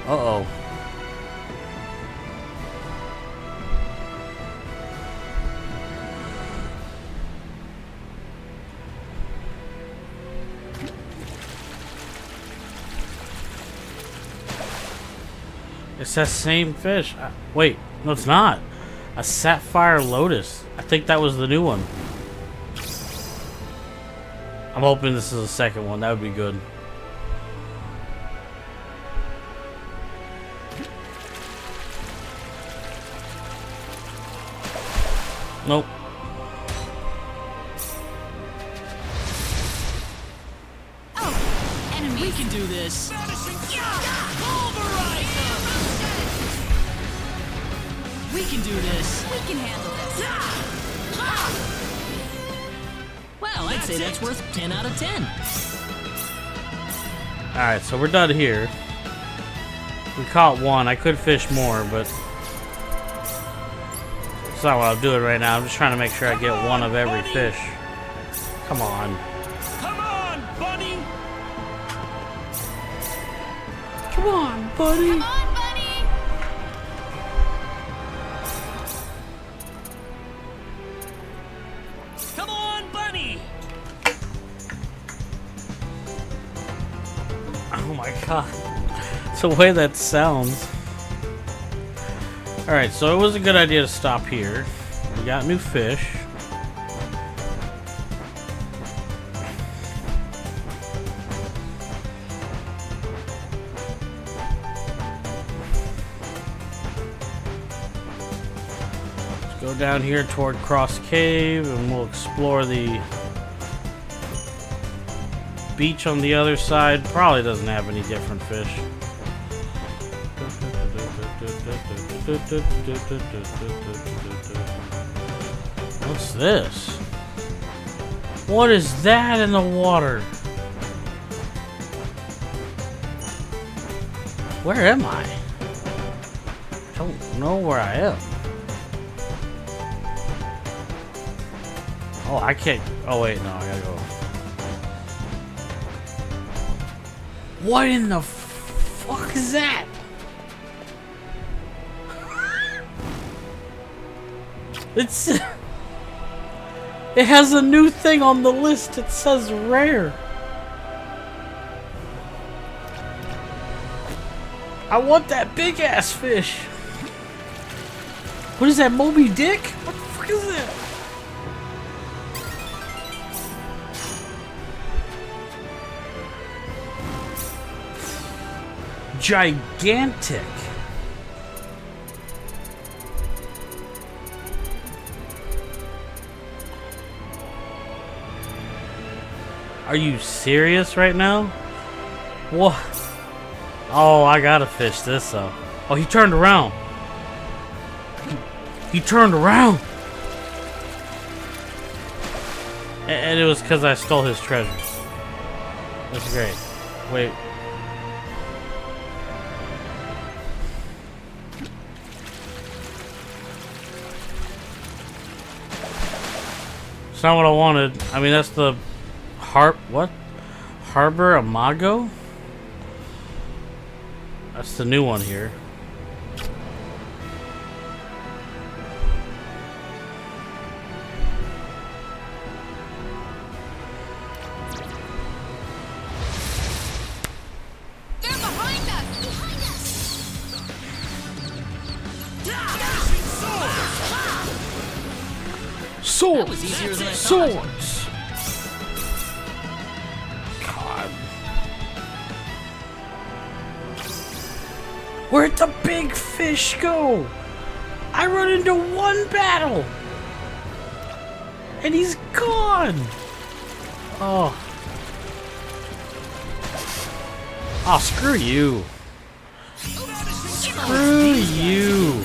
Uh-oh. It's that same fish. Wait, no it's not. A sapphire lotus. I think that was the new one. I'm hoping this is the second one. That would be good. Nope. Oh, enemy. We can do this. We can do this. We can handle this. Well, I'd say that's worth 10 out of 10. Alright, so we're done here. We caught one. I could fish more, but it's not what I'm doing right now. I'm just trying to make sure I get one of every fish. Come on. Come on, buddy! Come on, buddy. Come on, buddy! Come on, buddy! Oh my god. It's the way that sounds. Alright, so it was a good idea to stop here. We got new fish. Let's go down here toward Cross Cave and we'll explore the beach on the other side. Probably doesn't have any different fish. What's this? What is that in the water? Where am I? Don't know where I am. Oh, I can't. Oh, wait, no, I gotta go. What in the fuck is that? It has a new thing on the list. It says rare. I want that big ass fish. What is that, Moby Dick? What the fuck is that? Gigantic. Are you serious right now? What? Oh, I gotta fish this though. Oh, he turned around. He turned around. And it was because I stole his treasure. That's great. Wait. It's not what I wanted. I mean, that's the what? Harbor Amago? That's the new one here. They're behind us! Behind us! Swords! That was easier than I thought. Swords! God. Where'd the big fish go? I run into one battle! And he's gone! Oh. Oh, screw you. Screw you.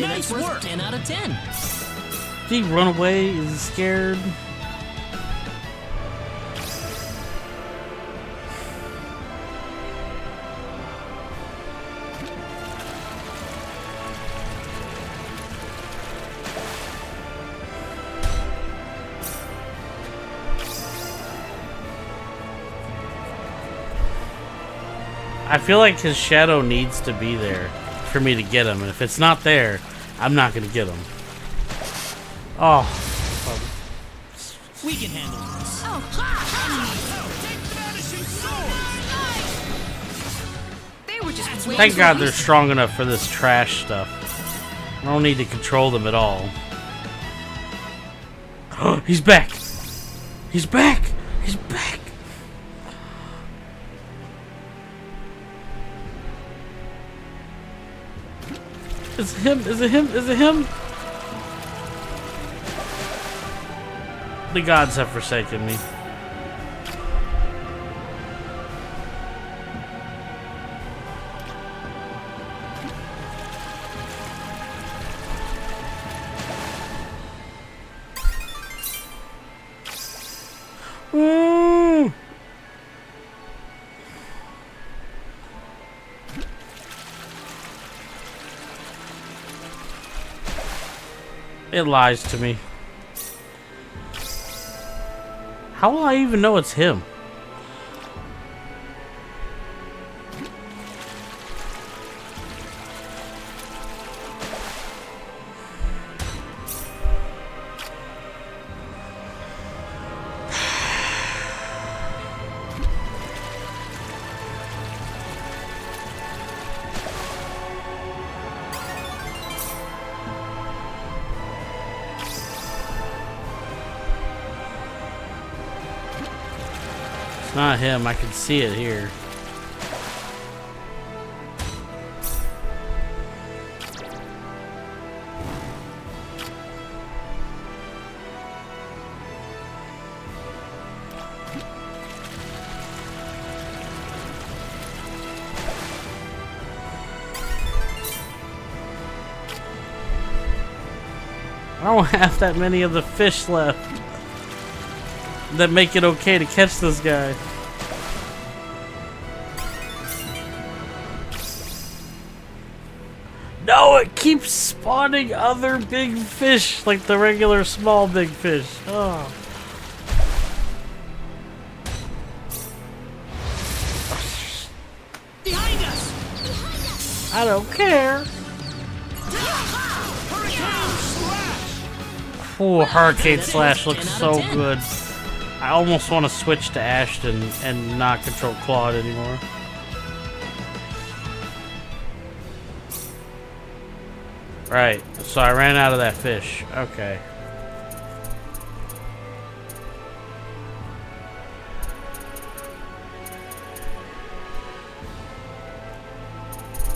say Nice that's worth work. 10 out of 10. Did he run away? Is he scared? I feel like his shadow needs to be there for me to get him, and if it's not there, I'm not gonna get him. Oh. We can handle this. They were just way Thank too God they're easy. strong enough for this trash stuff. I don't need to control them at all. He's back! He's back! He's back! Is it him? Is it him? Is it him? The gods have forsaken me. Ooh. It lies to me. How will I even know it's him? It's not him, I can see it here. I don't have that many of the fish left that make it okay to catch this guy. No, it keeps spawning other big fish like the regular small big fish. Oh. Behind us! I don't care. Oh, Hurricane Slash looks so good. I almost want to switch to Ashton and not control Claude anymore. Right, so I ran out of that fish. Okay.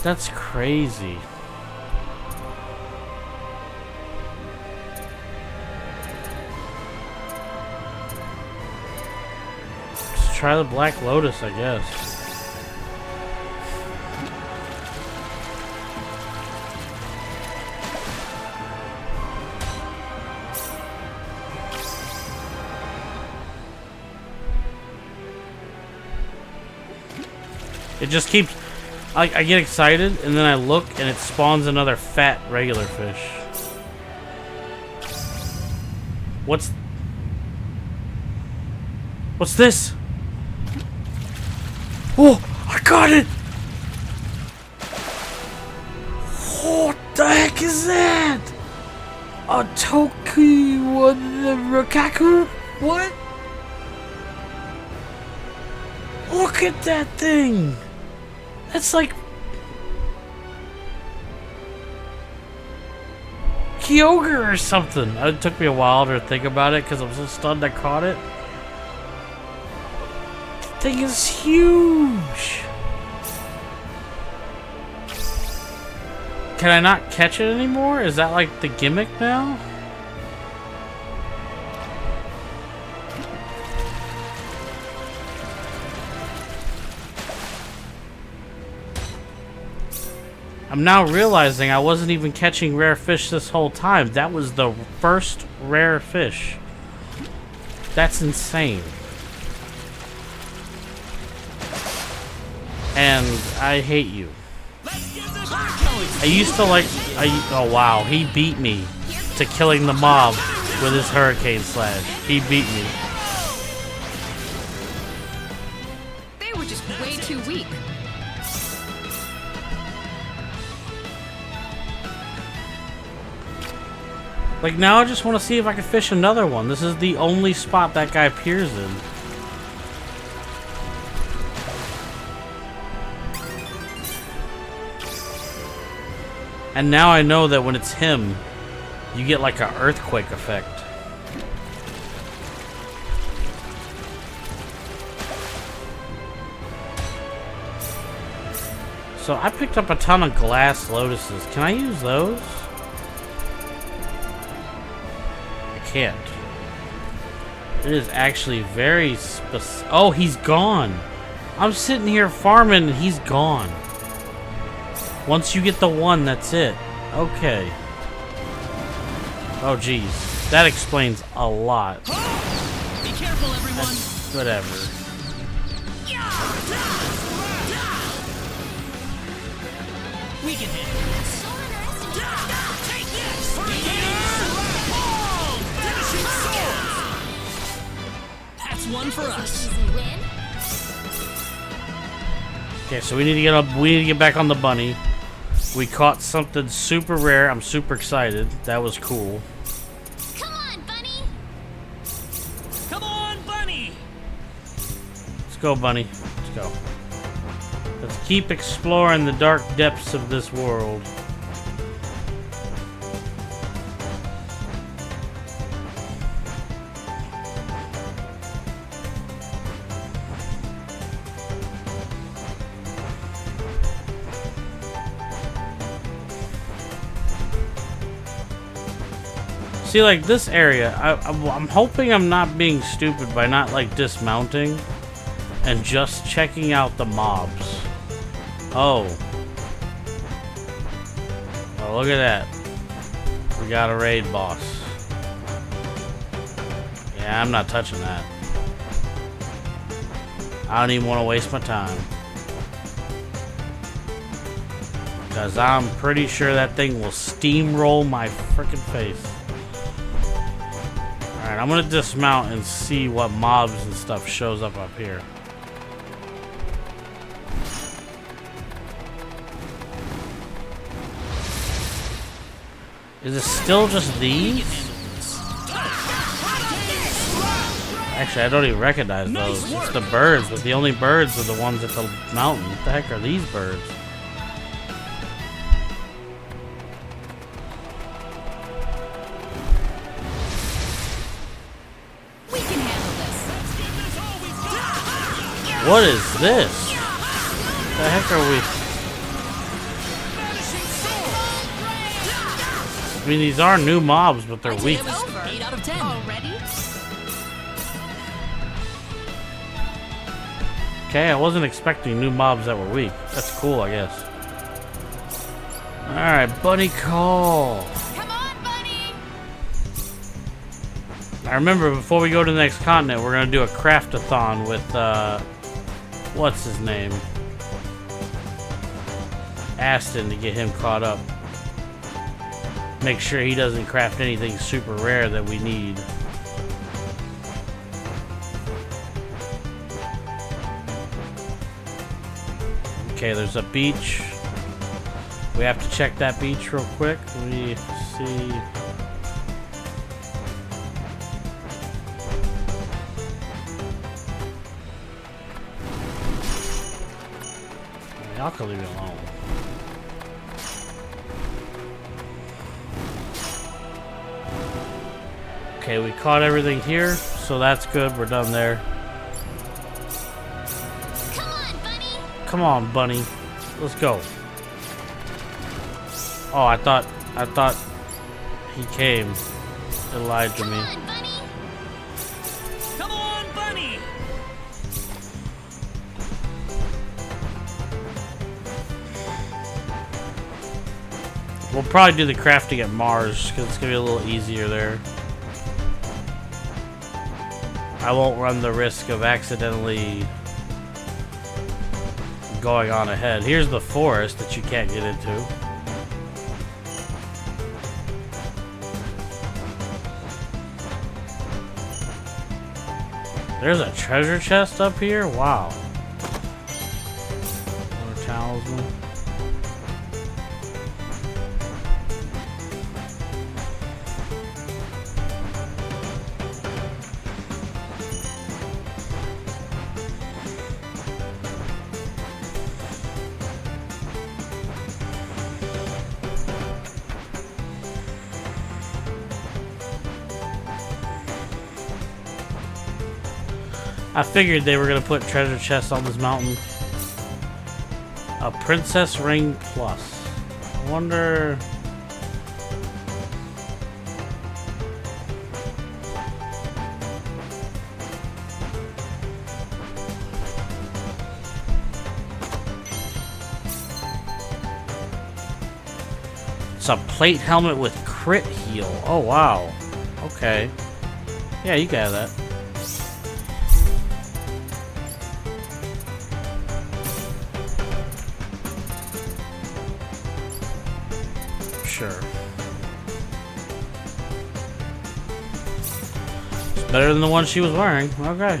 That's crazy. Let's try the Black Lotus, I guess. It just keeps... I get excited, and then I look, and it spawns another fat regular fish. What's this? Oh, I got it! What the heck is that? A Toki Rakaku? What? Look at that thing! That's like Kyogre or something. It took me a while to think about it because I'm so stunned I caught it. The thing is huge. Can I not catch it anymore? Is that like the gimmick now? I'm now realizing I wasn't even catching rare fish this whole time. That was the first rare fish. That's insane. And I hate you. I used to like... oh wow, he beat me to killing the mob with his hurricane slash. He beat me. They were just way too weak. Like now I just want to see if I can fish another one. This is the only spot that guy appears in. And now I know that when it's him, you get like an earthquake effect. So I picked up a ton of glass lotuses. Can I use those? I can't. It is actually very specific. Oh, he's gone. I'm sitting here farming and he's gone. Once you get the one, that's it. Okay. Oh, geez. That explains a lot. Be careful, everyone. Whatever. We can handle this. Take this! That's one for us. Okay, so we need to get up. We need to get back on the bunny. We caught something super rare. I'm super excited. That was cool. Come on, bunny. Come on, bunny. Let's go, bunny. Let's go. Let's keep exploring the dark depths of this world. See, like this area, I'm hoping I'm not being stupid by not like dismounting and just checking out the mobs. Oh, look at that. We got a raid boss. Yeah, I'm not touching that. I don't even want to waste my time. Because I'm pretty sure that thing will steamroll my freaking face. Alright, I'm gonna dismount and see what mobs and stuff shows up here. Is it still just these? Actually, I don't even recognize those. It's the birds, but the only birds are the ones at the mountain. What the heck are these birds? We can handle this. What is this? The heck are we? I mean, these are new mobs, but they're weak. 8 out of 10. Already? Okay, I wasn't expecting new mobs that were weak. That's cool, I guess. Alright, bunny call. Come on, bunny! I remember before we go to the next continent, we're gonna do a craft-a-thon with, what's his name? Aston, to get him caught up. Make sure he doesn't craft anything super rare that we need. Okay, there's a beach. We have to check that beach real quick. Let me see. Y'all can leave it alone. Okay, we caught everything here, so that's good. We're done there. Come on, bunny. Come on, bunny. Let's go. Oh, I thought he came. It lied to me. Come on, bunny. Come on, bunny. We'll probably do the crafting at Mars because it's gonna be a little easier there. I won't run the risk of accidentally going on ahead. Here's the forest that you can't get into. There's a treasure chest up here? Wow. Another talisman. I figured they were gonna put treasure chests on this mountain. A princess ring plus. I wonder. It's a plate helmet with crit heal. Oh wow. Okay. Yeah, you got that. Sure. It's better than the one she was wearing. Okay.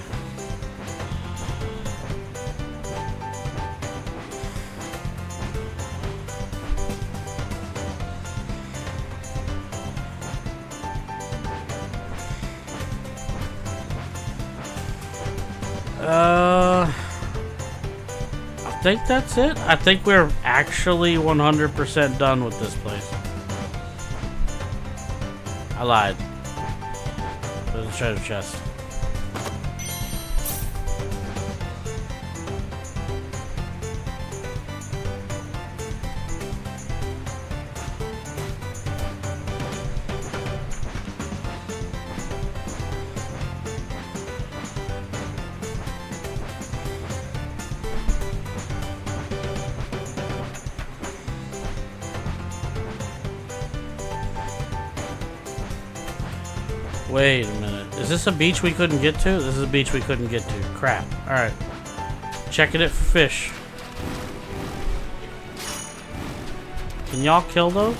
I think that's it. I think we're actually 100% done with this place. I lied. There's a treasure chest. Wait a minute. Is this a beach we couldn't get to? This is a beach we couldn't get to. Crap. Alright. Checking it for fish. Can y'all kill those?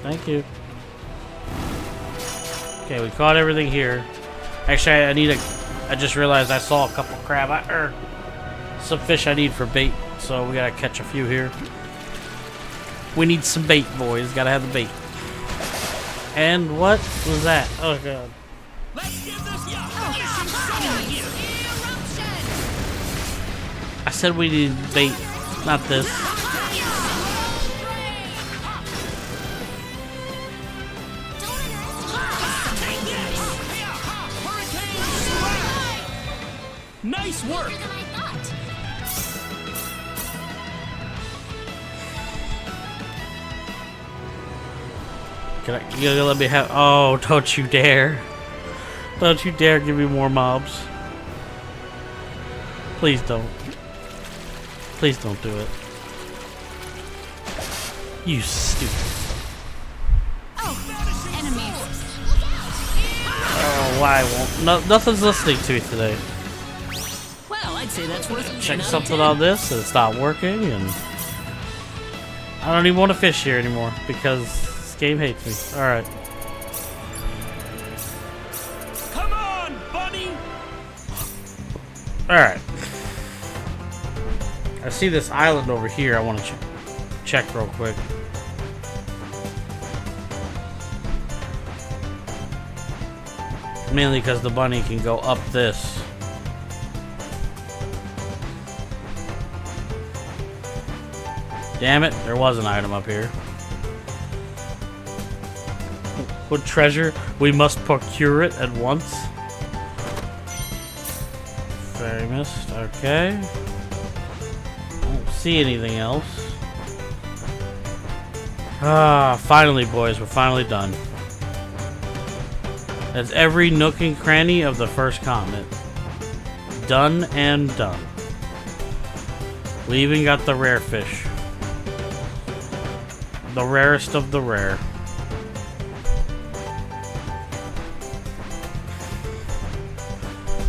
Thank you. Okay, we caught everything here. Actually, I just realized I saw a couple crab. Some fish I need for bait. So we gotta catch a few here. We need some bait, boys. Gotta have the bait. And what was that? Oh god. Let's give this I said we need bait, not this. Nice work. You gonna let me have? Oh, don't you dare! Don't you dare give me more mobs! Please don't. Please don't do it. You stupid. Oh, enemies. Oh, why won't? No, nothing's listening to me today. Well, I'd say that's worth it. Check something on this and it's not working, and I don't even want to fish here anymore because. Game hates me. Alright. Come on, bunny! Alright. I see this island over here I want to check real quick. Mainly because the bunny can go up this. Damn it, there was an item up here. What treasure? We must procure it at once. Fairy mist, okay. Don't see anything else. Ah, finally, boys, we're finally done. That's every nook and cranny of the first continent. Done and done. We even got the rare fish. The rarest of the rare.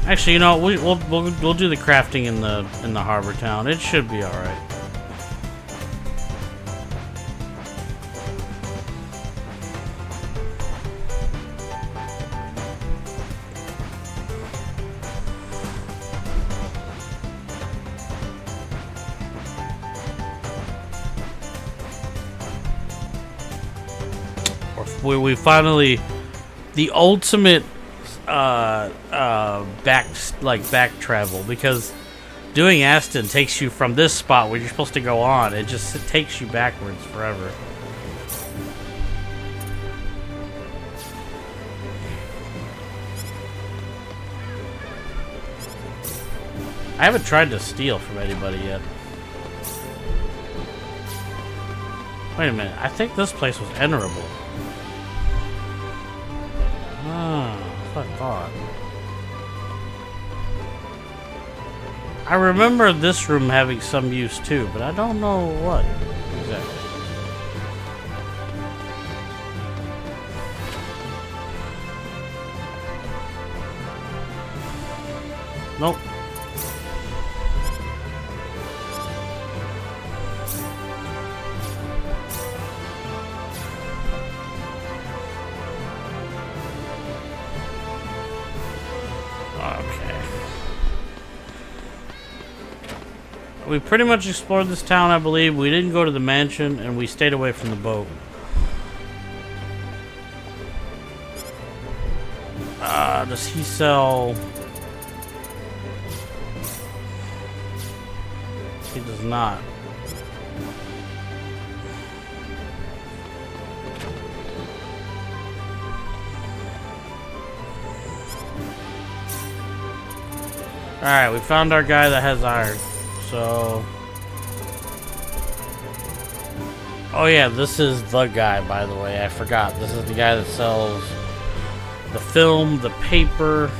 Actually, you know, we'll do the crafting in the harbor town. It should be all right. We finally, the ultimate back travel, because doing Aston takes you from this spot where you're supposed to go on, it takes you backwards forever. I haven't tried to steal from anybody yet. Wait a minute, I think this place was enterable. That's what I thought. I remember this room having some use too, but I don't know what exactly. Nope. We pretty much explored this town, I believe. We didn't go to the mansion, and we stayed away from the boat. Does he sell... He does not. Alright, we found our guy that has iron. So, oh yeah, this is the guy, by the way. I forgot. This is the guy that sells the film, the paper.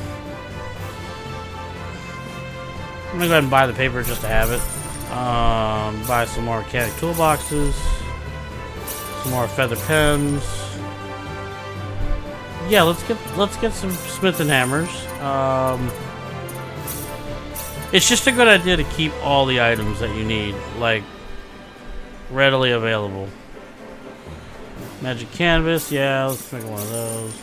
I'm gonna go ahead and buy the paper just to have it. Buy some more mechanic toolboxes, some more feather pens. Yeah, let's get some smith and hammers. It's just a good idea to keep all the items that you need, like, readily available. Magic canvas, yeah, let's make one of those.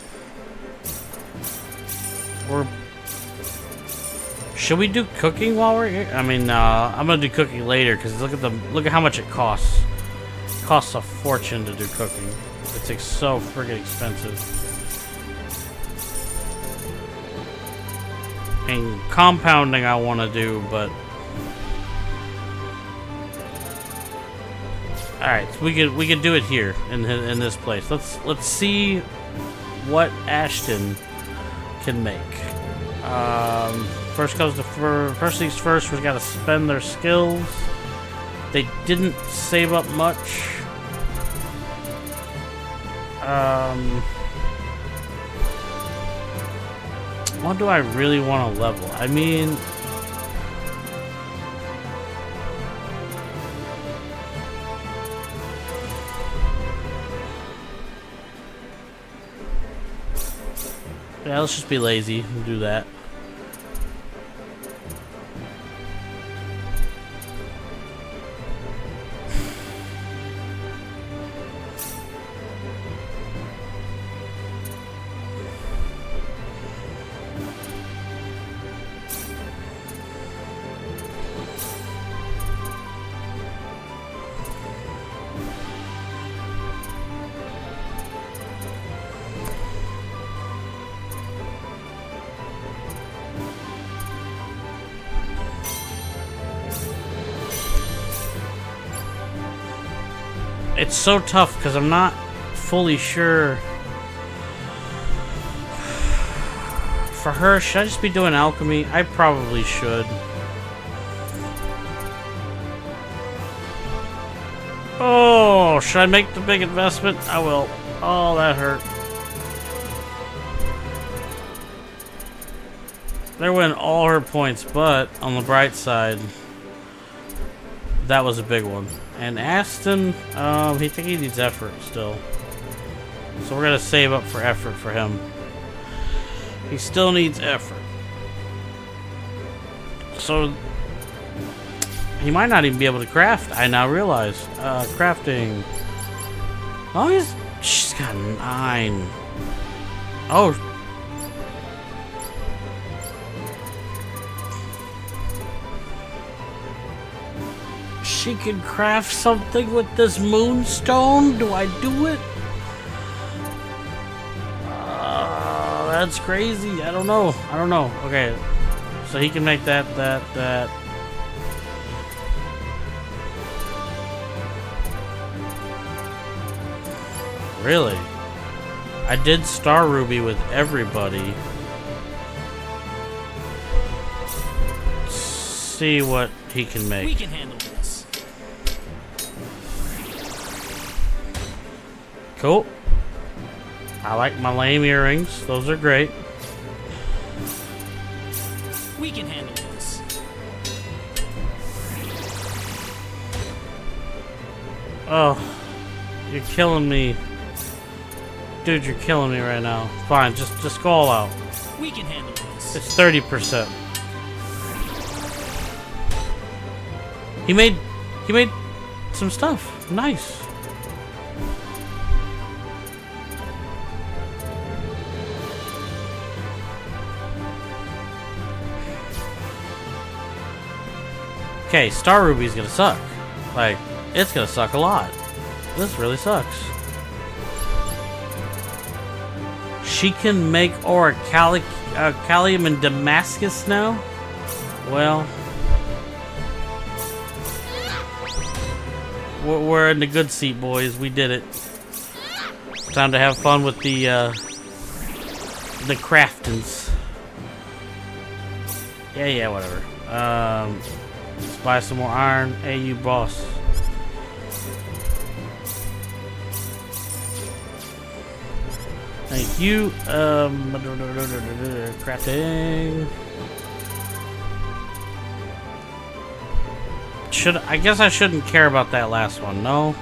Should we do cooking while we're here? I mean, I'm gonna do cooking later because look at how much it costs. It costs a fortune to do cooking. It's like so friggin' expensive. And compounding I want to do, but all right, so we can do it here in this place. Let's see what Ashton can make. First things first. We got to spend their skills. They didn't save up much. What do I really want to level? I mean, yeah, let's just be lazy and do that. It's so tough because I'm not fully sure. For her, should I just be doing alchemy? I probably should. Oh, should I make the big investment? I will. Oh, that hurt. There went all her points, but on the bright side, That was a big one. And Aston, he needs effort still. So we're gonna save up for effort for him. He still needs effort. So he might not even be able to craft. I now realize. Crafting. Oh, she's got 9. Oh. She can craft something with this moonstone? Do I do it? That's crazy. I don't know. Okay. So he can make that. Really? I did Star Ruby with everybody. See what he can make. We can handle this. Cool. I like my lame earrings. Those are great. We can handle this. Oh, you're killing me. Dude, you're killing me right now. Fine, just go all out. We can handle this. It's 30%. He made some stuff. Nice. Okay, Star Ruby's gonna suck. Like, it's gonna suck a lot. This really sucks. She can make Callium in Damascus now? Well, we're in the good seat, boys. We did it. Time to have fun with the craftings. Yeah, whatever. Let's buy some more iron. Hey, you boss. Thank you. Crafting. I guess I shouldn't care about that last one. No,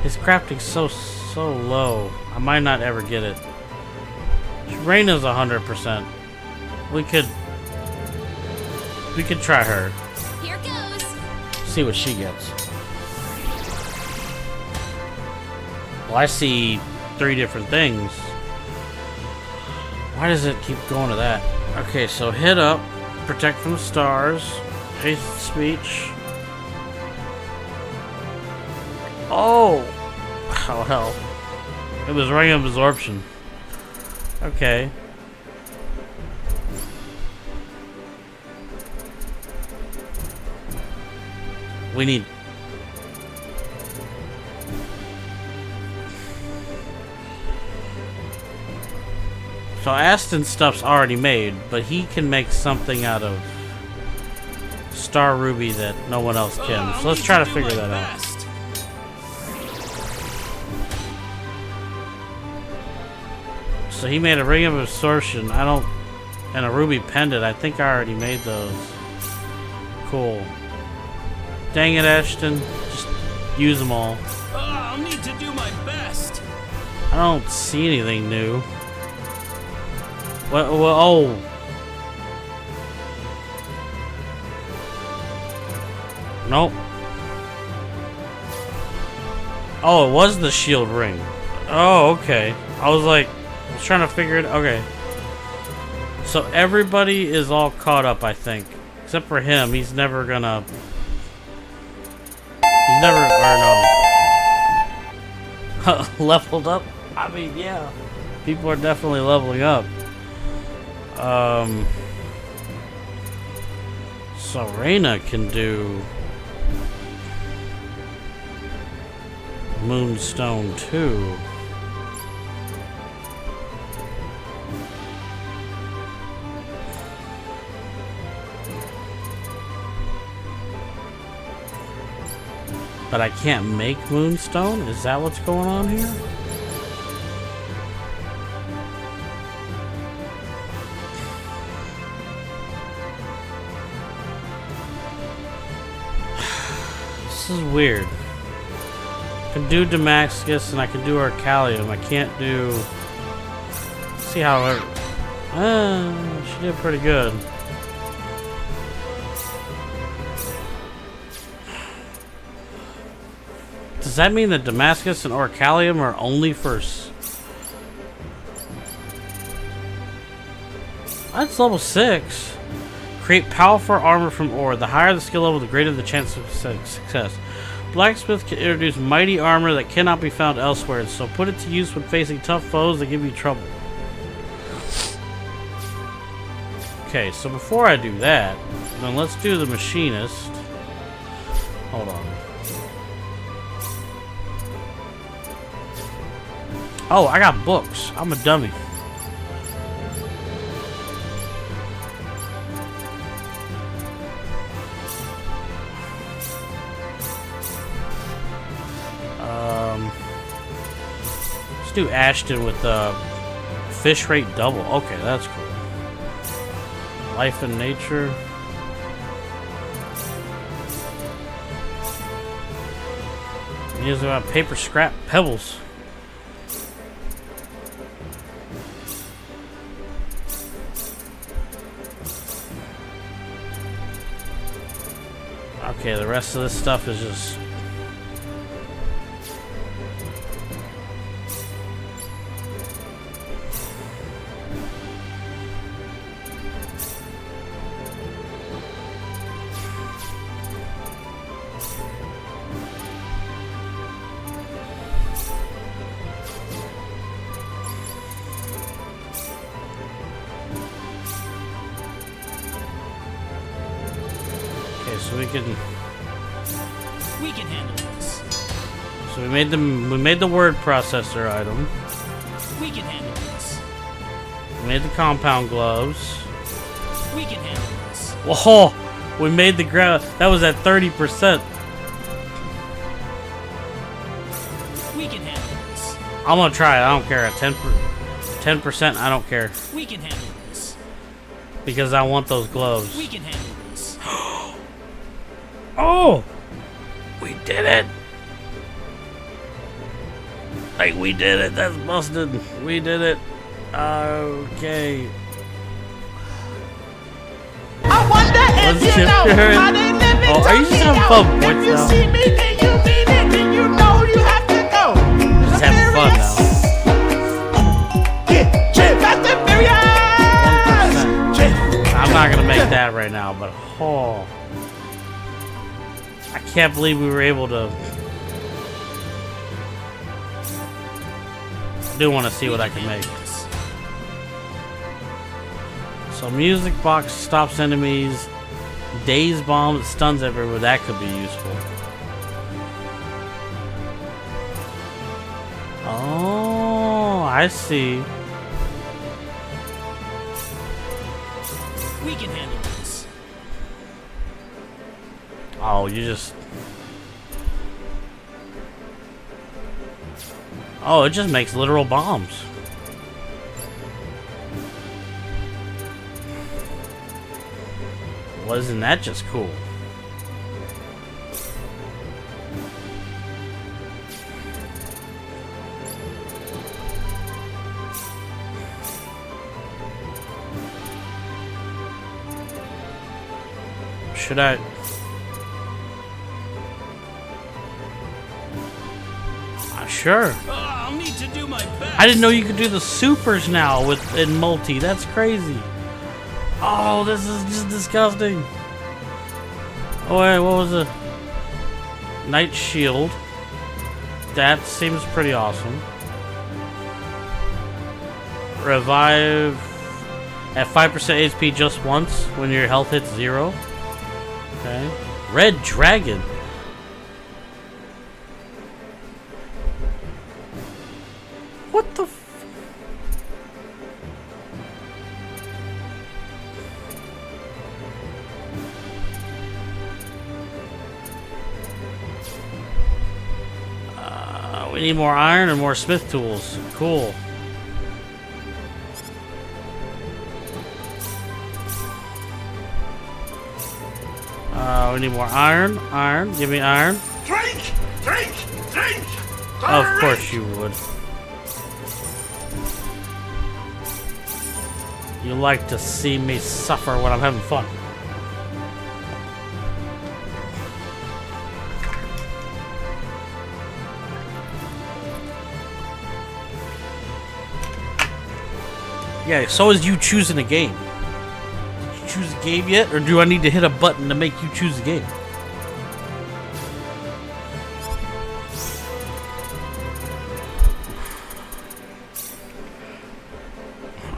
his crafting's so low. I might not ever get it. Raina's 100%. We could try her. Here goes. See what she gets. Well, I see 3 different things. Why does it keep going to that? Okay, so hit up, protect from the stars, haste speech. Oh hell. It was ring of absorption. Okay. We need... So Aston's stuff's already made, but he can make something out of Star Ruby that no one else can. So let's try to figure that out. So he made a ring of absorption. And a ruby pendant. I think I already made those. Cool. Dang it, Ashton. Just use them all. I'll need to do my best. I don't see anything new. Well, oh. Nope. Oh, it was the shield ring. Oh, okay. I was trying to figure it. Okay. So everybody is all caught up, I think. Except for him. He's never gonna... He's never... Or no. Leveled up? I mean, yeah. People are definitely leveling up. So Reina can do... Moonstone 2. But I can't make Moonstone? Is that what's going on here? This is weird. I can do Damascus and I can do Arcalium. I can't do... Let's see how it... she did pretty good. Does that mean that Damascus and Orcalium are only for... That's level 6. Create powerful armor from ore. The higher the skill level, the greater the chance of success. Blacksmith can introduce mighty armor that cannot be found elsewhere, so put it to use when facing tough foes that give you trouble. Okay, so before I do that, then let's do the machinist. Hold on. Oh, I got books. I'm a dummy. Let's do Ashton with fish rate double. Okay, that's cool. Life and nature. Use paper scrap pebbles. Okay, the rest of this stuff is just... So we can handle this. So we made the word processor item. We can handle this. We made the compound gloves. We can handle this. Whoa! We made the ground. That was at 30%. We can handle this. I'm gonna try it. I don't care. At 10%, I don't care. We can handle this. Because I want those gloves. We can handle this. Oh! We did it! Like, we did it. That's busted. We did it. Okay. I wonder if you know how they live it. Oh, are you just having fun, boy? If you see me, then you mean it, then you know you have to go. Just having fun now. Yeah, Fast and Furious! I'm not gonna make that right now, but oh. I can't believe we were able to. I do want to see what I can make. So music box stops enemies. Daze bomb that stuns everywhere. That could be useful. Oh, I see. We can handle this. Oh, you just... Oh, it just makes literal bombs. Well, isn't that just cool? Should I... Sure. I'll need to do my best. I didn't know you could do the supers now in multi. That's crazy. Oh, this is just disgusting. Oh wait, what was it? Night Shield. That seems pretty awesome. Revive at 5% HP just once when your health hits 0. Okay. Red Dragon. What the f... we need more iron and more smith tools. Cool. We need more iron. Iron. Give me iron. Drink! Drink! Of course you would. You like to see me suffer when I'm having fun. Yeah, so is you choosing a game. Did you choose a game yet? Or do I need to hit a button to make you choose a game?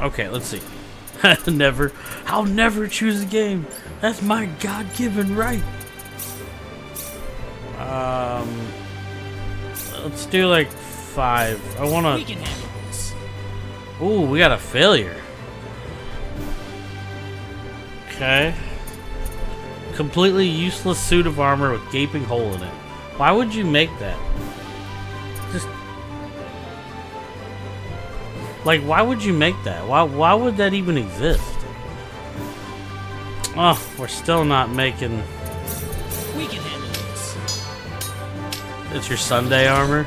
Okay, let's see. I'll never choose a game. That's my God-given right. Let's do like 5. I wanna. We can handle this. Ooh, we got a failure. Okay. Completely useless suit of armor with gaping hole in it. Why would you make that? Just like, why would you make that? Why would that even exist? Oh, we're still not making. We can handle this. It's your Sunday armor.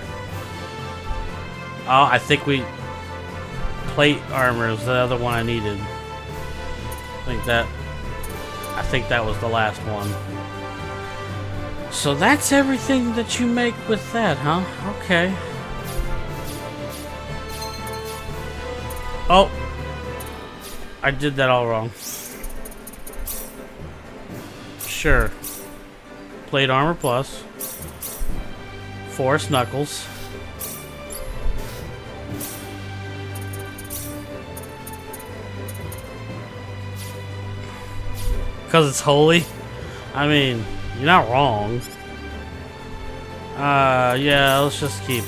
Oh, I think we. Plate armor is the other one I needed. I think that was the last one. So that's everything that you make with that, huh? Okay. Oh. I did that all wrong. Sure. Plate armor plus. Force knuckles. Because it's holy? I mean, you're not wrong. Yeah, let's just keep.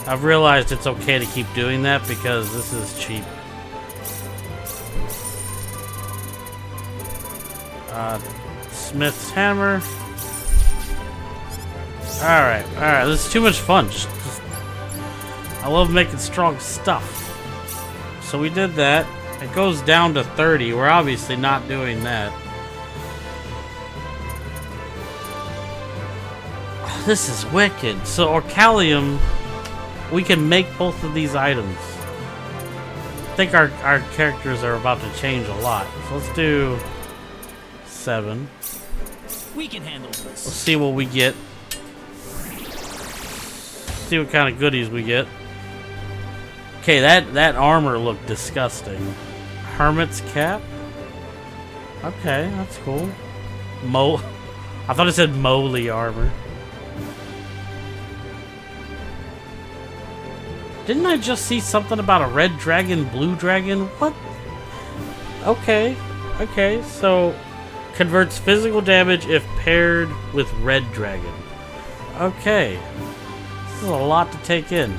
I've realized it's okay to keep doing that because this is cheap. Smith's hammer. Alright, this is too much fun. Just, I love making strong stuff. So we did that. It goes down to 30. We're obviously not doing that. Oh, this is wicked. So Orcalium, we can make both of these items. I think our characters are about to change a lot. So let's do 7. We can handle this. Let's see what we get. See what kind of goodies we get. Okay, that armor looked disgusting. Hermit's cap. Okay, that's cool. I thought it said moly armor. Didn't I just see something about a red dragon, blue dragon? What? Okay, so converts physical damage if paired with red dragon. Okay, this is a lot to take in.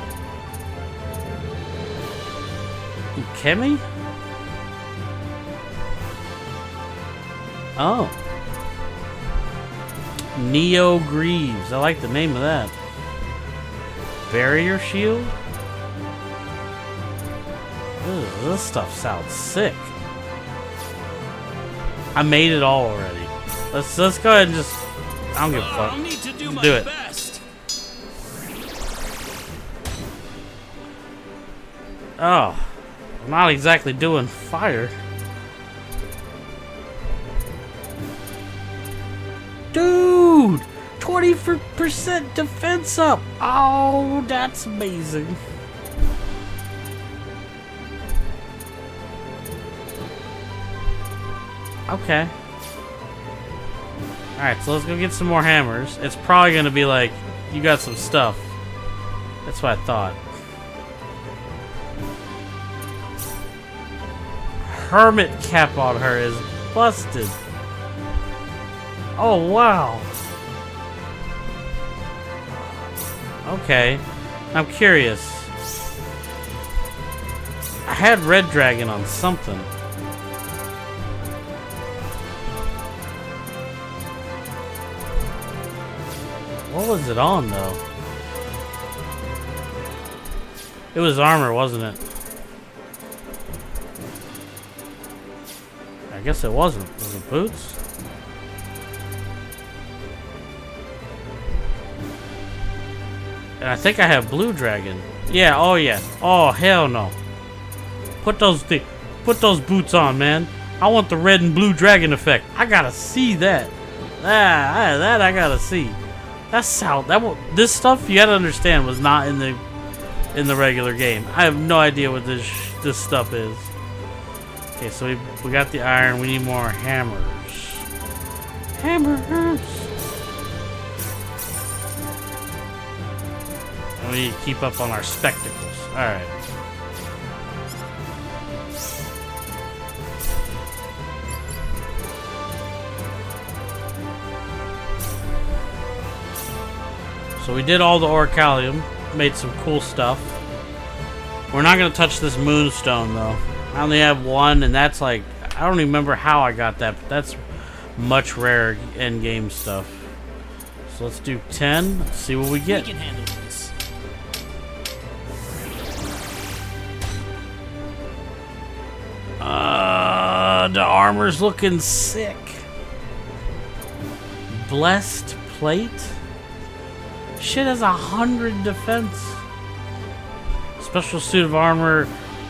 Ukemi? Oh. Neo Greaves. I like the name of that. Barrier shield? Ugh, this stuff sounds sick. I made it all already. Let's go ahead and just. I don't give a fuck. I'll need to do my it. best. Oh, I'm not exactly doing fire. Dude, 20% defense up. Oh, that's amazing. Okay. Alright, so let's go get some more hammers. It's probably gonna be like, you got some stuff. That's what I thought. Hermit cap on her is busted. Oh, wow. Okay. I'm curious. I had red dragon on something. What was it on, though? It was armor, wasn't it? I guess it wasn't. Was it boots? And I think I have blue dragon. Yeah, oh yeah. Oh, hell no. Put those boots on, man. I want the red and blue dragon effect. I gotta see that. That I gotta see. That's how this stuff you gotta understand was not in the regular game. I have no idea what this stuff is. Okay, so we got the iron. We need more hammers. Hammers. And we need to keep up on our spectacles. All right. So we did all the Orichalcum, made some cool stuff. We're not gonna touch this moonstone though. I only have one, and that's like, I don't even remember how I got that, but that's much rare end game stuff. So let's do 10, let's see what we get. We can handle this. The armor's looking sick. Blessed plate? Shit has 100 defense. Special suit of armor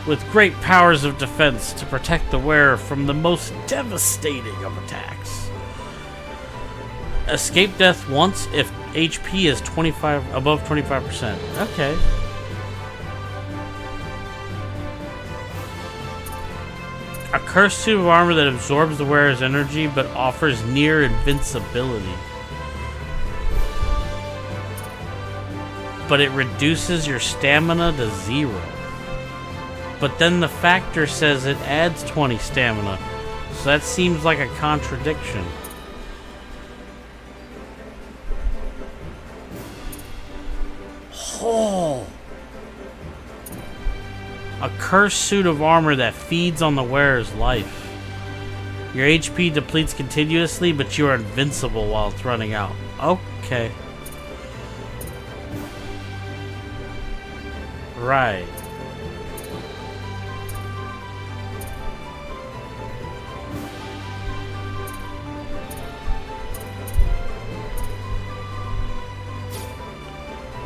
with great powers of defense to protect the wearer from the most devastating of attacks. Escape death once if HP is above 25%. Okay. A cursed suit of armor that absorbs the wearer's energy but offers near invincibility. But it reduces your stamina to 0. But then the factor says it adds 20 stamina. So that seems like a contradiction. Oh. A cursed suit of armor that feeds on the wearer's life. Your HP depletes continuously, but you are invincible while it's running out. Okay. Right.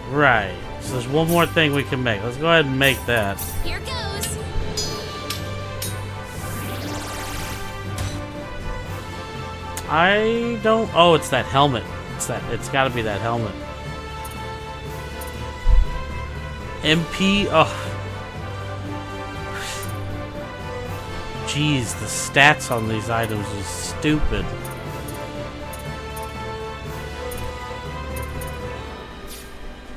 Right. So there's one more thing we can make. Let's go ahead and make that. Here goes. I don't. Oh, it's that helmet. It's got to be that helmet. MP. Oh. Jeez, the stats on these items is stupid.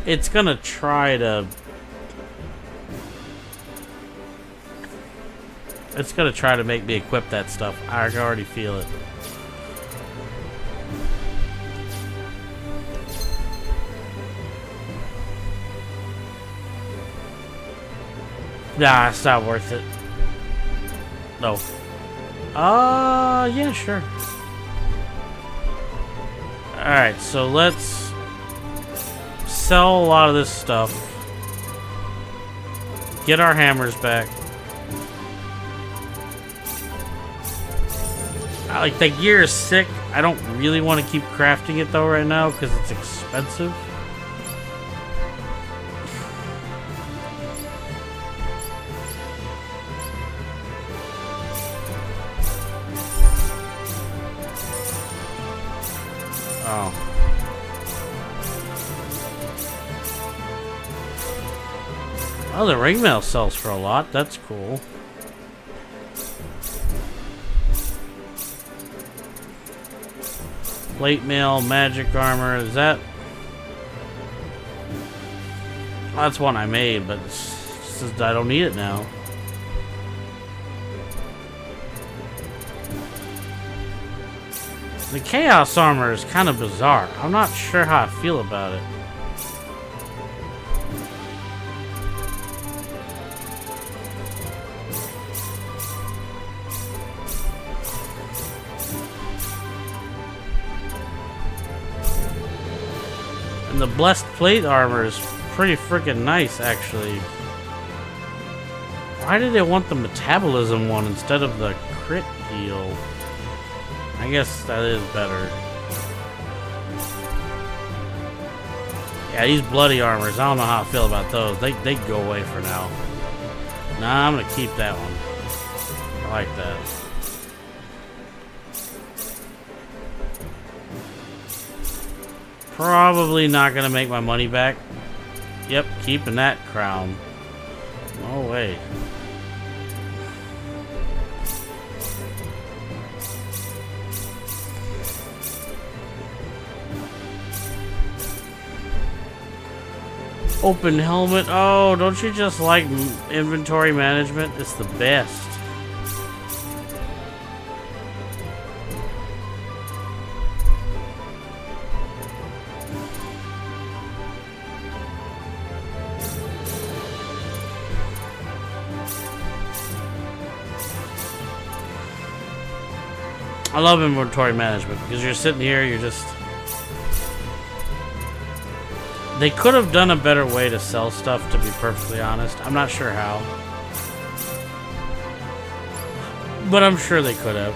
It's gonna try to. It's gonna try to make me equip that stuff. I can already feel it. Nah, it's not worth it. No. Yeah, sure. Alright, so let's sell a lot of this stuff. Get our hammers back. Like, the gear is sick. I don't really want to keep crafting it though right now because it's expensive. Oh. Oh, the ringmail sells for a lot. That's cool. Plate mail, magic armor. Is that? Well, that's one I made, but it's just, I don't need it now. The chaos armor is kind of bizarre. I'm not sure how I feel about it. And the blessed plate armor is pretty freaking nice, actually. Why did they want the metabolism one instead of the crit heal? I guess that is better. Yeah, these bloody armors, I don't know how I feel about those. They can go away for now. Nah, I'm gonna keep that one. I like that. Probably not gonna make my money back. Yep, keeping that crown. No way. Open helmet. Oh, don't you just like inventory management? It's the best. I love inventory management because you're sitting here, you're just... They could have done a better way to sell stuff, to be perfectly honest. I'm not sure how. But I'm sure they could have.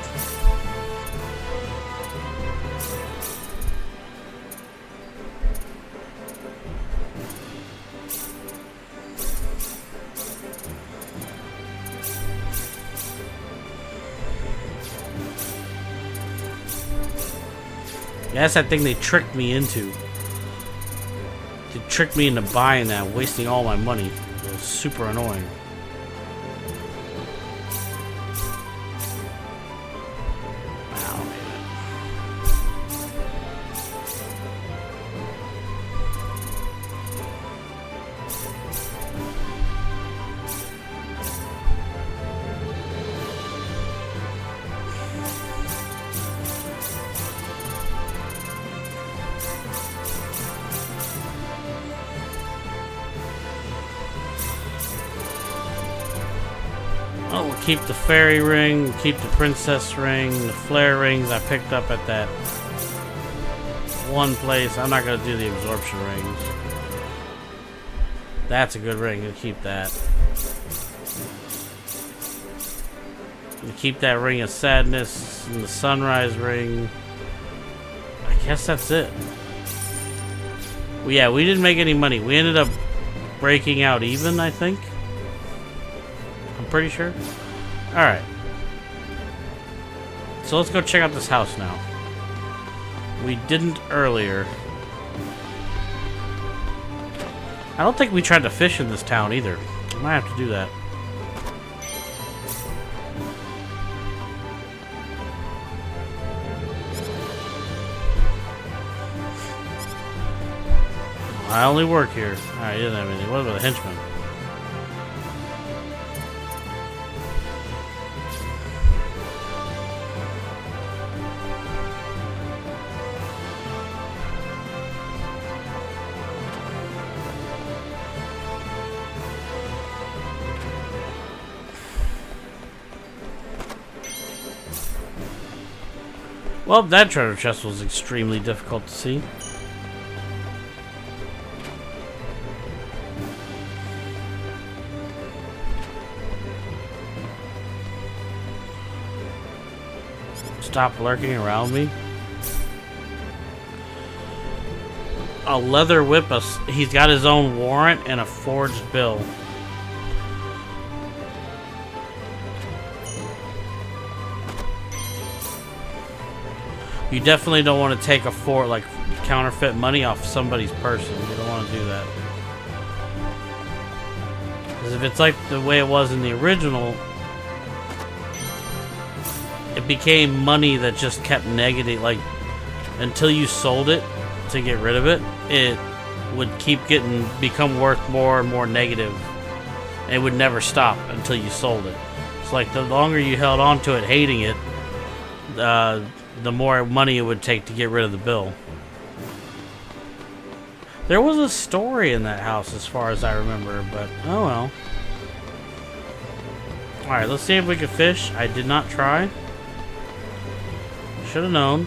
That's that thing they tricked me into. They tricked me into buying that, wasting all my money. It was super annoying. Oh, we'll keep the fairy ring, we'll keep the princess ring, the flare rings I picked up at that one place. I'm not going to do the absorption rings. That's a good ring, we'll keep that. We'll keep that ring of sadness and the sunrise ring. I guess that's it. Well, yeah, we didn't make any money. We ended up breaking out even, I think. I'm pretty sure. Alright. So let's go check out this house now. We didn't earlier. I don't think we tried to fish in this town either. I might have to do that. I only work here. Alright, he doesn't have anything. What about the henchman? Well, that treasure chest was extremely difficult to see. Stop lurking around me. A leather whip. He's got his own warrant and a forged bill. You definitely don't want to take counterfeit money off somebody's person. You don't want to do that. Because if it's like the way it was in the original, it became money that just kept negative. Like, until you sold it to get rid of it, it would become worth more and more negative. And it would never stop until you sold it. So like the longer you held on to it, hating it, the more money it would take to get rid of the bill. There was a story in that house as far as I remember, but oh well. Alright, let's see if we can fish. I did not try. Should have known.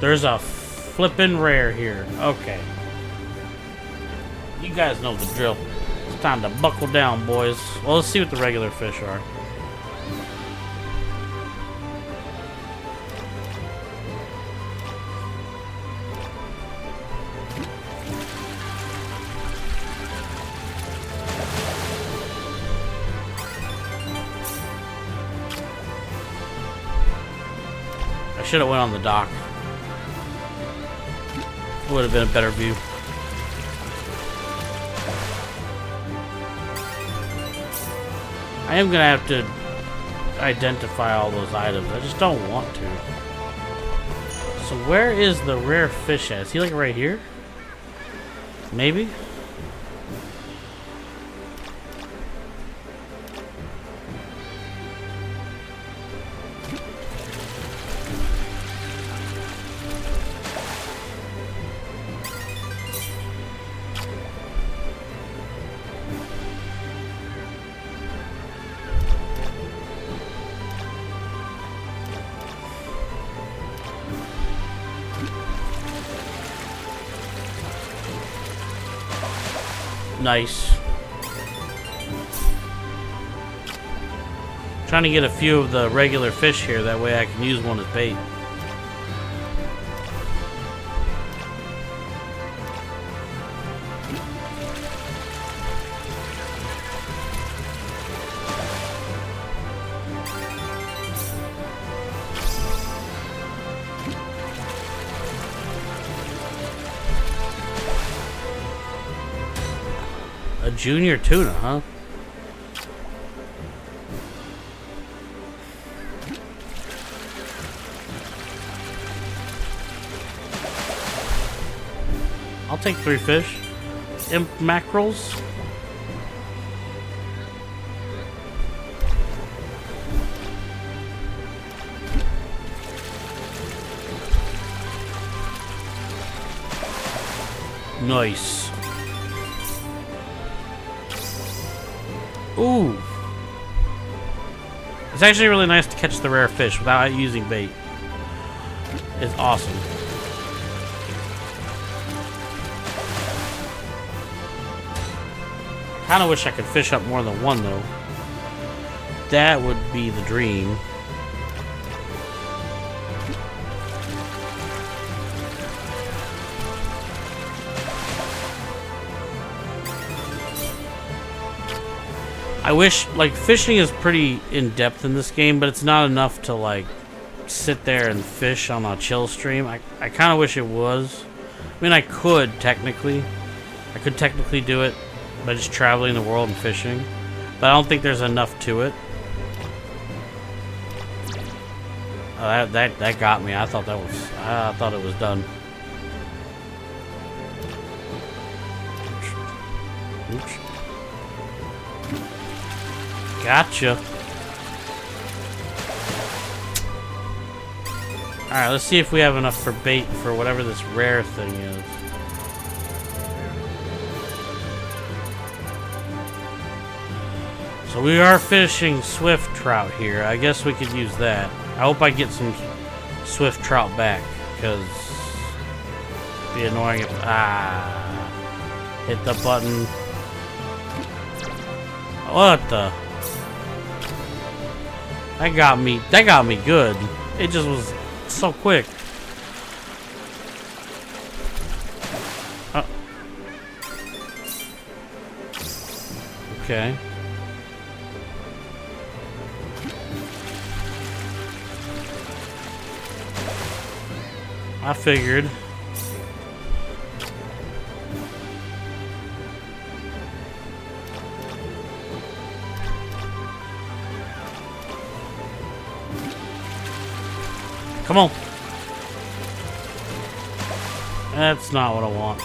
There's a flippin' rare here. Okay. You guys know the drill. It's time to buckle down, boys. Well, let's see what the regular fish are. should have went on the dock. Would have been a better view. I am gonna have to identify all those items. I just don't want to. So where is the rare fish at? Is he like right here? Maybe? Nice. Trying to get a few of the regular fish here, that way I can use one as bait. A junior tuna, huh? I'll take 3 fish. Imp mackerels. Nice. Ooh. It's actually really nice to catch the rare fish without using bait. It's awesome. Kinda wish I could fish up more than one though. That would be the dream. I wish, like, fishing is pretty in-depth in this game, but it's not enough to, like, sit there and fish on a chill stream. I kind of wish it was. I mean, I could, technically. I could technically do it by just traveling the world and fishing. But I don't think there's enough to it. Oh, that got me. I thought it was done. Oops. Gotcha. Alright, let's see if we have enough for bait for whatever this rare thing is. So we are fishing swift trout here. I guess we could use that. I hope I get some swift trout back, because it'd be annoying if... hit the button. What the... That got me good. It just was so quick. Okay. I figured. Come on. That's not what I want.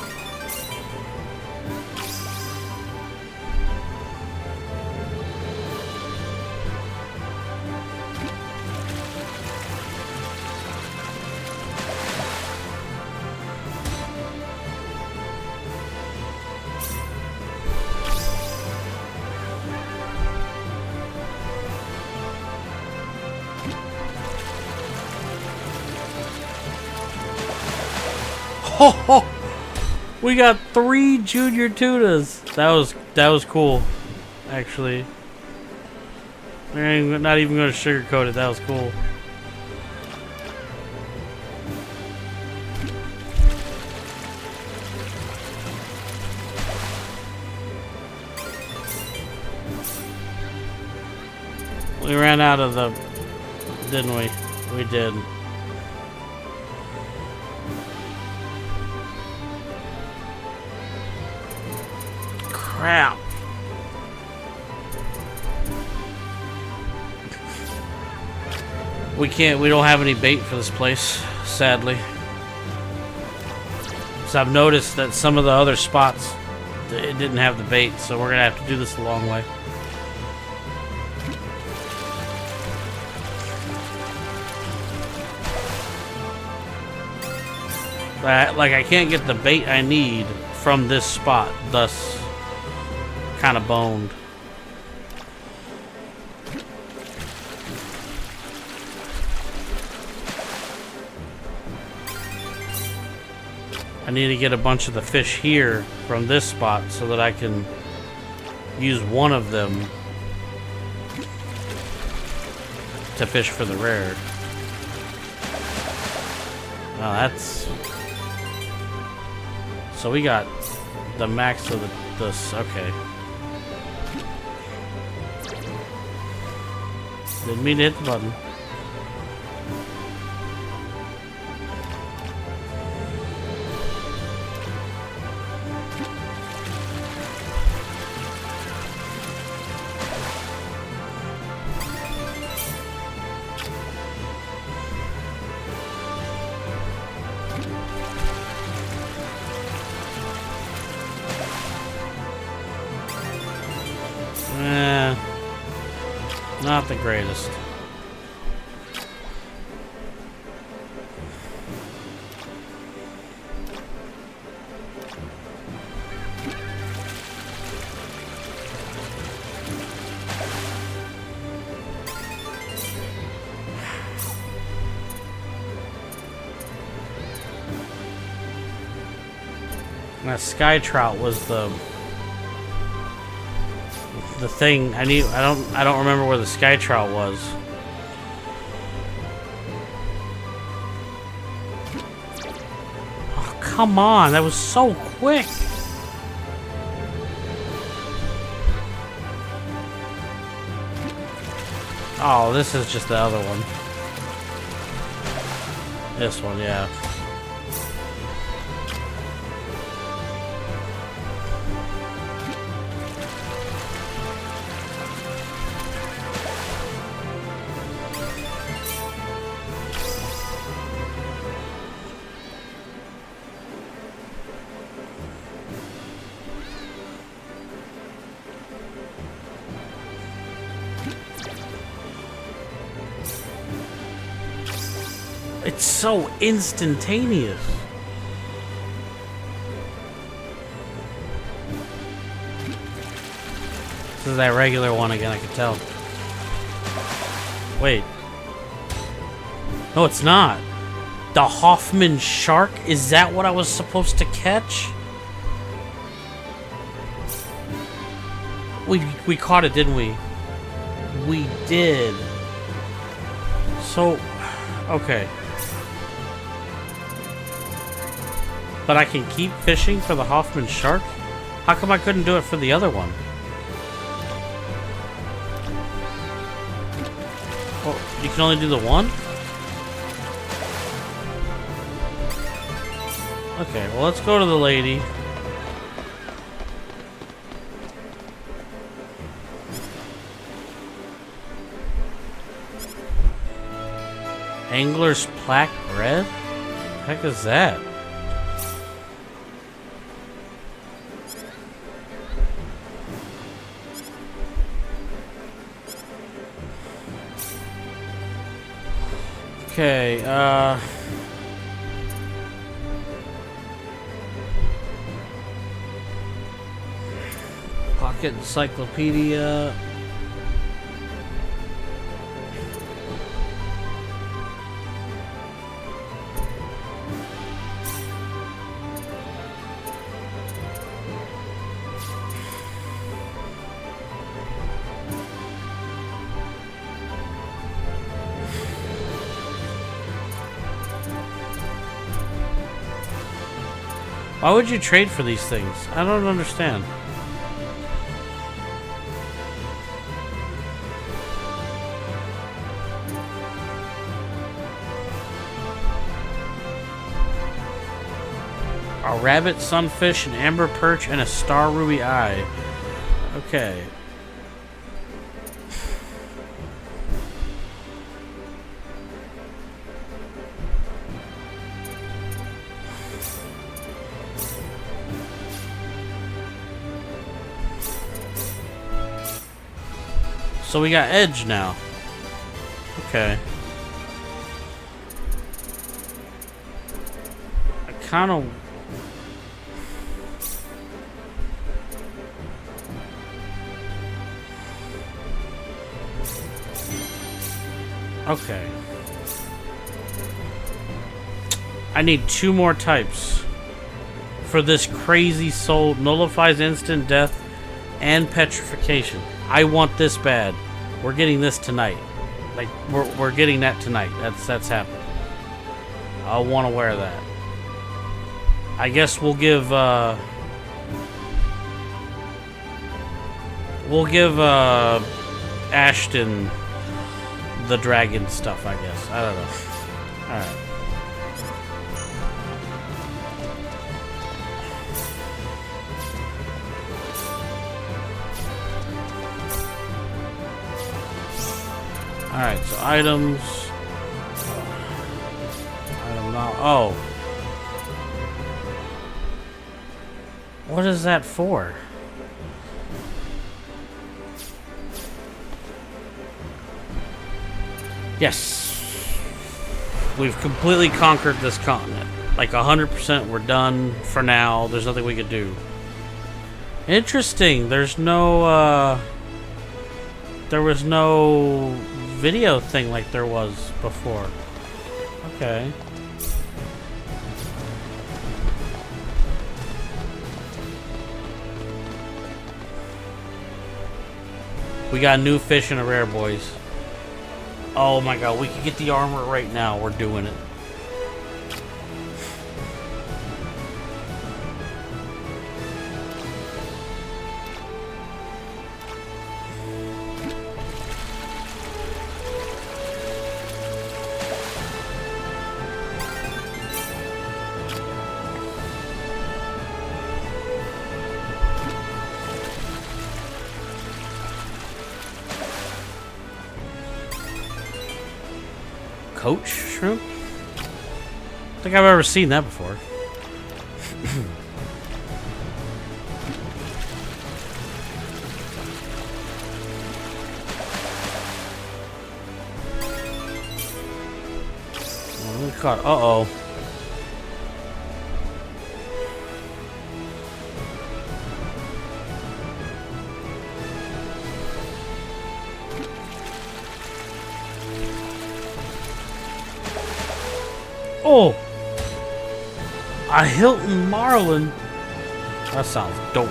Oh, we got 3 junior tunas. That was cool, actually. I'm not even going to sugarcoat it. That was cool. We ran out of the... Didn't we? We did. crap. We don't have any bait for this place, sadly. So I've noticed that some of the other spots, it didn't have the bait, so we're gonna have to do this a long way. Like, I can't get the bait I need from this spot, thus kind of boned. I need to get a bunch of the fish here from this spot so that I can use one of them to fish for the rare. Oh, that's... So we got the max of this. Okay. Didn't mean to hit the button. Not the greatest. That sky trout was the thing I need. I don't remember where the sky trout was. Oh, come on, that was so quick. Oh, this is just the other one. This one, yeah. It's so instantaneous. This is that regular one again, I can tell. Wait. No, it's not. The Hoffman shark? Is that what I was supposed to catch? We caught it, didn't we? We did. So, okay. But I can keep fishing for the Hoffman shark? How come I couldn't do it for the other one? Oh, you can only do the one? Okay, well, let's go to the lady. Angler's plaque bread? The heck is that? Okay, Pocket encyclopedia. Why would you trade for these things? I don't understand. A rabbit, sunfish, an amber perch, and a star ruby eye. Okay. So we got edge now. Okay. I kind of... Okay. I need 2 more types for this crazy soul. Nullifies instant death and petrification. I want this bad. We're getting this tonight. Like we're getting that tonight. That's happening. I want to wear that. I guess we'll give Ashton the dragon stuff, I guess. I don't know. Alright. Alright, so items. Item now. Oh. What is that for? Yes. We've completely conquered this continent. Like 100%, we're done for now. There's nothing we could do. Interesting. There's no, there was no video thing like there was before. Okay. We got new fish and a rare, boys. Oh my god, we can get the armor right now. We're doing it. Coach shrimp? I don't think I've ever seen that before. Oh, we caught. Uh-oh. Oh! A Hilton Marlin? That sounds dope.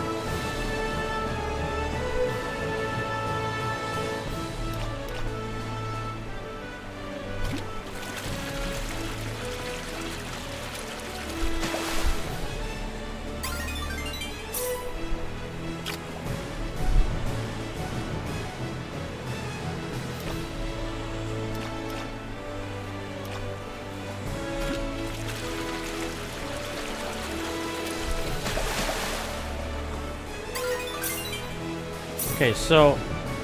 Okay, so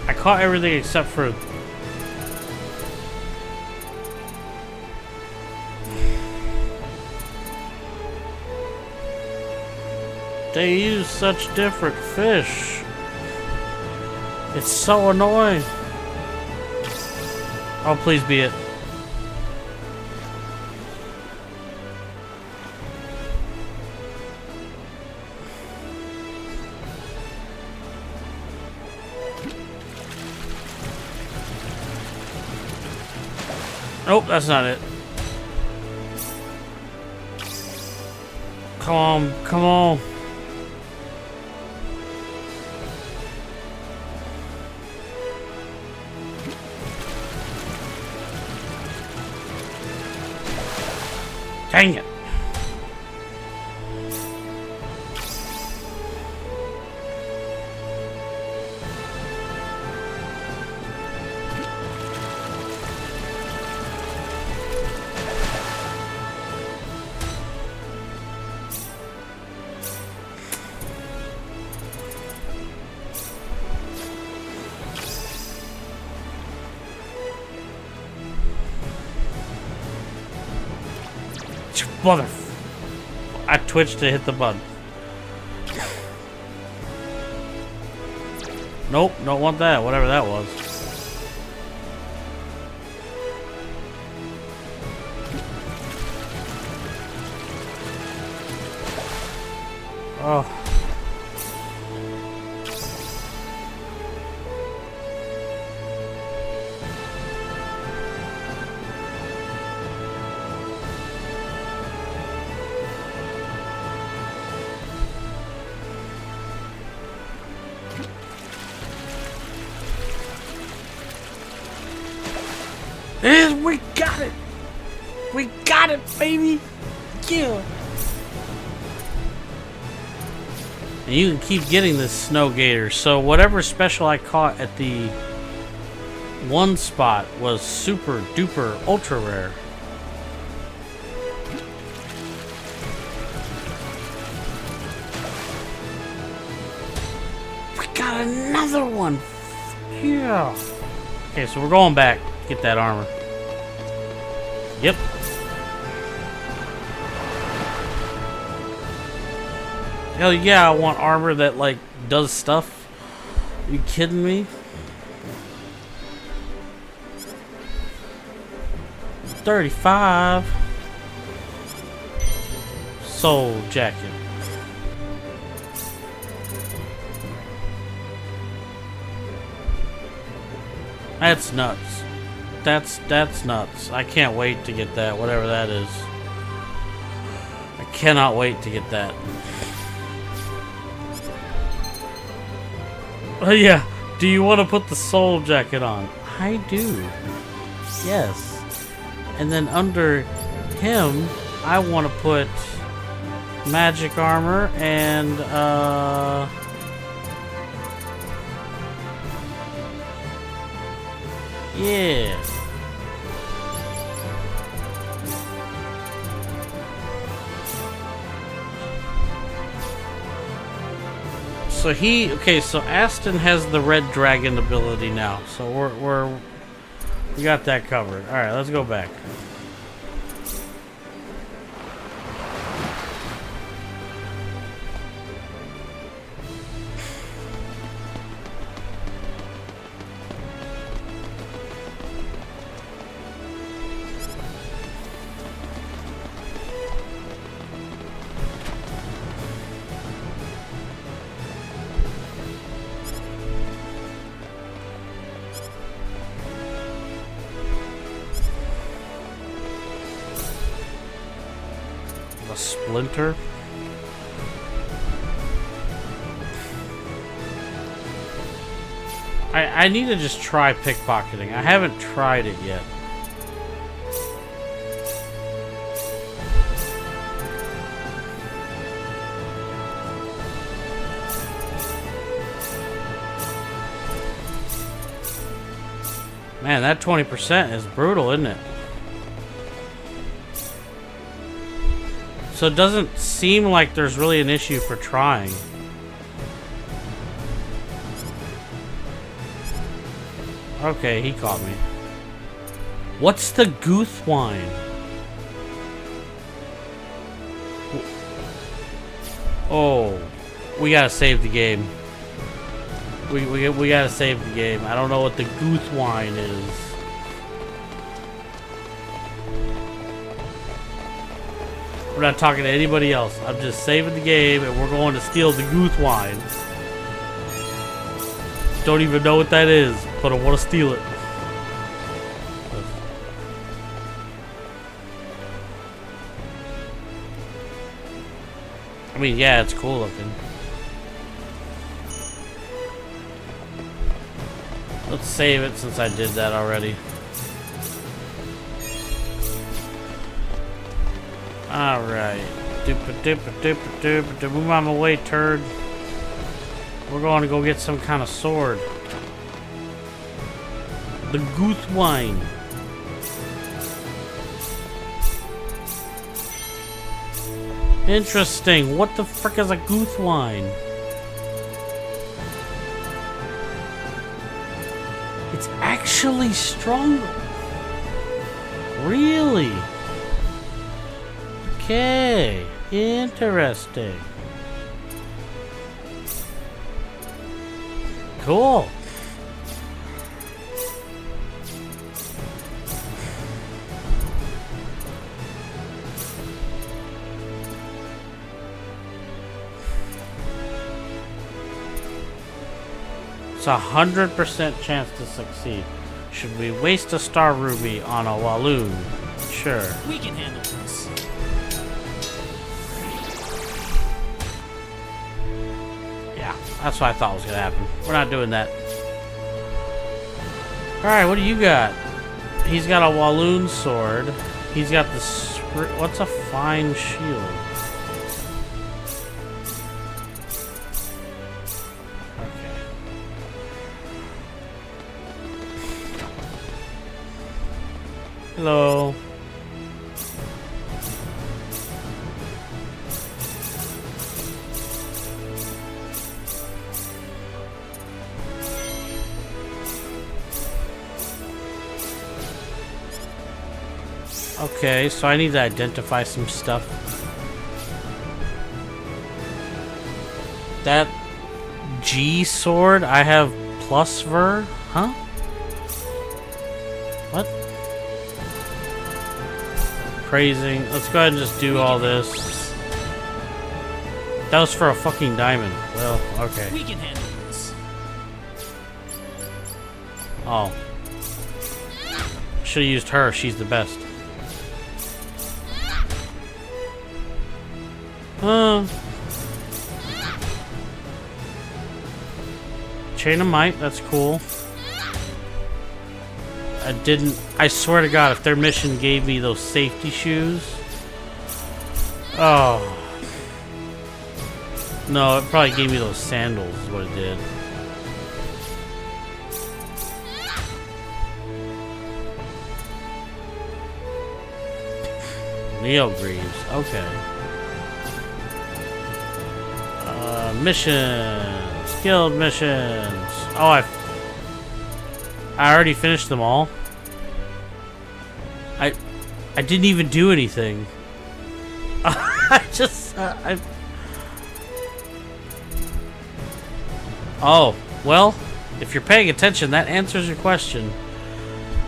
I caught everything except for they use such different fish. It's so annoying. Oh, please be it. Nope, that's not it. Come on, come on. Dang it. Mother. I twitched to hit the button. Nope, don't want that. Whatever that was. Oh. And we got it! We got it, baby! Yeah! And you can keep getting this snow gator. So whatever special I caught at the one spot was super duper ultra rare. We got another one! Yeah! Okay, so we're going back. Get that armor. Yep. Hell yeah, I want armor that, like, does stuff. Are you kidding me? $35. Soul jacket. That's nuts. That's nuts. I can't wait to get that, whatever that is. I cannot wait to get that. Oh yeah, do you want to put the soul jacket on? I do. Yes. And then under him, I want to put magic armor and yeah. So so Aston has the red dragon ability now. So we got that covered. All right, let's go back. A splinter. I need to just try pickpocketing. I haven't tried it yet. Man, that 20% is brutal, isn't it? So it doesn't seem like there's really an issue for trying. Okay, he caught me. What's the Gooth wine? Oh, we gotta save the game. We gotta save the game. I don't know what the Gooth wine is. We're not talking to anybody else. I'm just saving the game, and we're going to steal the Gooth wine. Don't even know what that is, but I want to steal it. I mean, yeah, it's cool looking. Let's save it since I did that already. Alright. Move on my way, turd. We're going to go get some kind of sword. The Gooth wine. Interesting. What the frick is a Gooth wine? It's actually stronger. Really? Okay. Interesting. Cool. It's 100% chance to succeed. Should we waste a star ruby on a Walloon? Sure. We can handle this. Yeah, that's what I thought was gonna happen. We're not doing that. Alright, what do you got? He's got a Walloon sword. He's got the what's a fine shield? Hello. Okay, so I need to identify some stuff. That G sword, I have plus ver? Huh? What? Praising. Let's go ahead and just do all this. That was for a fucking diamond. Well, okay. We can handle this. Oh. Should've used her. She's the best. Chain of Might. That's cool. I swear to God, if their mission gave me those safety shoes. Oh. No, it probably gave me those sandals, is what it did. Neo Greaves, okay. Missions. Guild missions. Oh, I already finished them all. I didn't even do anything. Oh, well, if you're paying attention, that answers your question.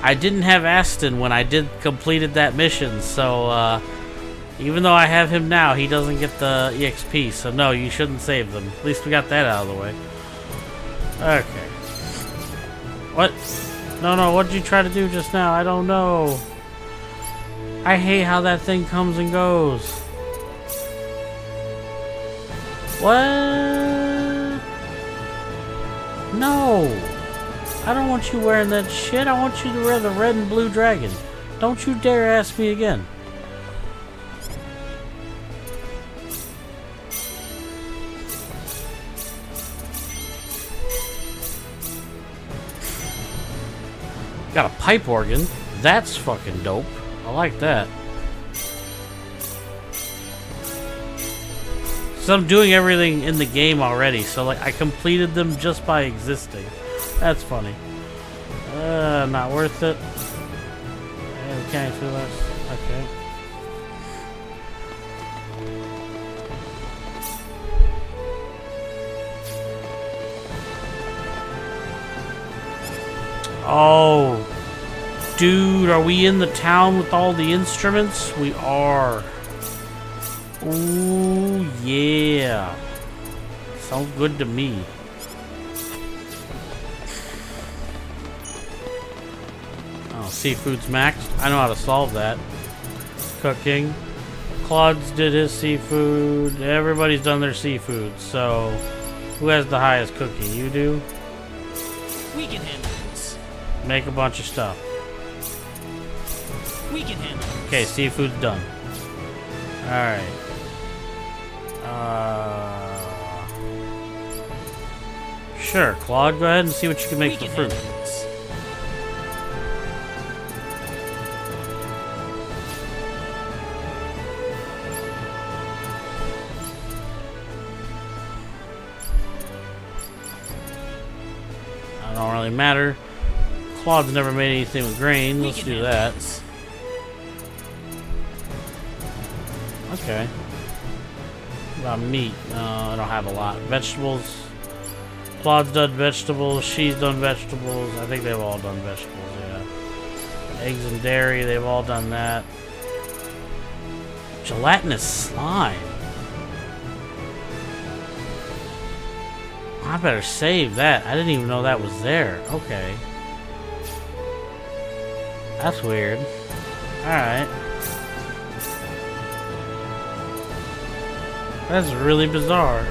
I didn't have Aston when I completed that mission, so even though I have him now, he doesn't get the EXP, so no, you shouldn't save them. At least we got that out of the way. Okay. What? No, what did you try to do just now? I don't know. I hate how that thing comes and goes. What? No. I don't want you wearing that shit. I want you to wear the red and blue dragon. Don't you dare ask me again. Got a pipe organ. That's fucking dope. I like that. So I'm doing everything in the game already. So like I completed them just by existing. That's funny. Not worth it. Yeah, we can't do this. Okay. Oh, dude, are we in the town with all the instruments? We are. Ooh, yeah. Sounds good to me. Oh, seafood's maxed. I know how to solve that. Cooking. Claude's did his seafood. Everybody's done their seafood. So, who has the highest cooking? You do? We can handle this. Make a bunch of stuff. We can handle this. Okay, seafood's done. Alright. Sure, Claude, go ahead and see what you can make for fruit. That don't really matter. Claude's never made anything with grain. Let's do that. Okay. What about meat? No, I don't have a lot. Vegetables. Claude's done vegetables. She's done vegetables. I think they've all done vegetables, yeah. Eggs and dairy, they've all done that. Gelatinous slime. I better save that. I didn't even know that was there. Okay. That's weird. Alright. That's really bizarre.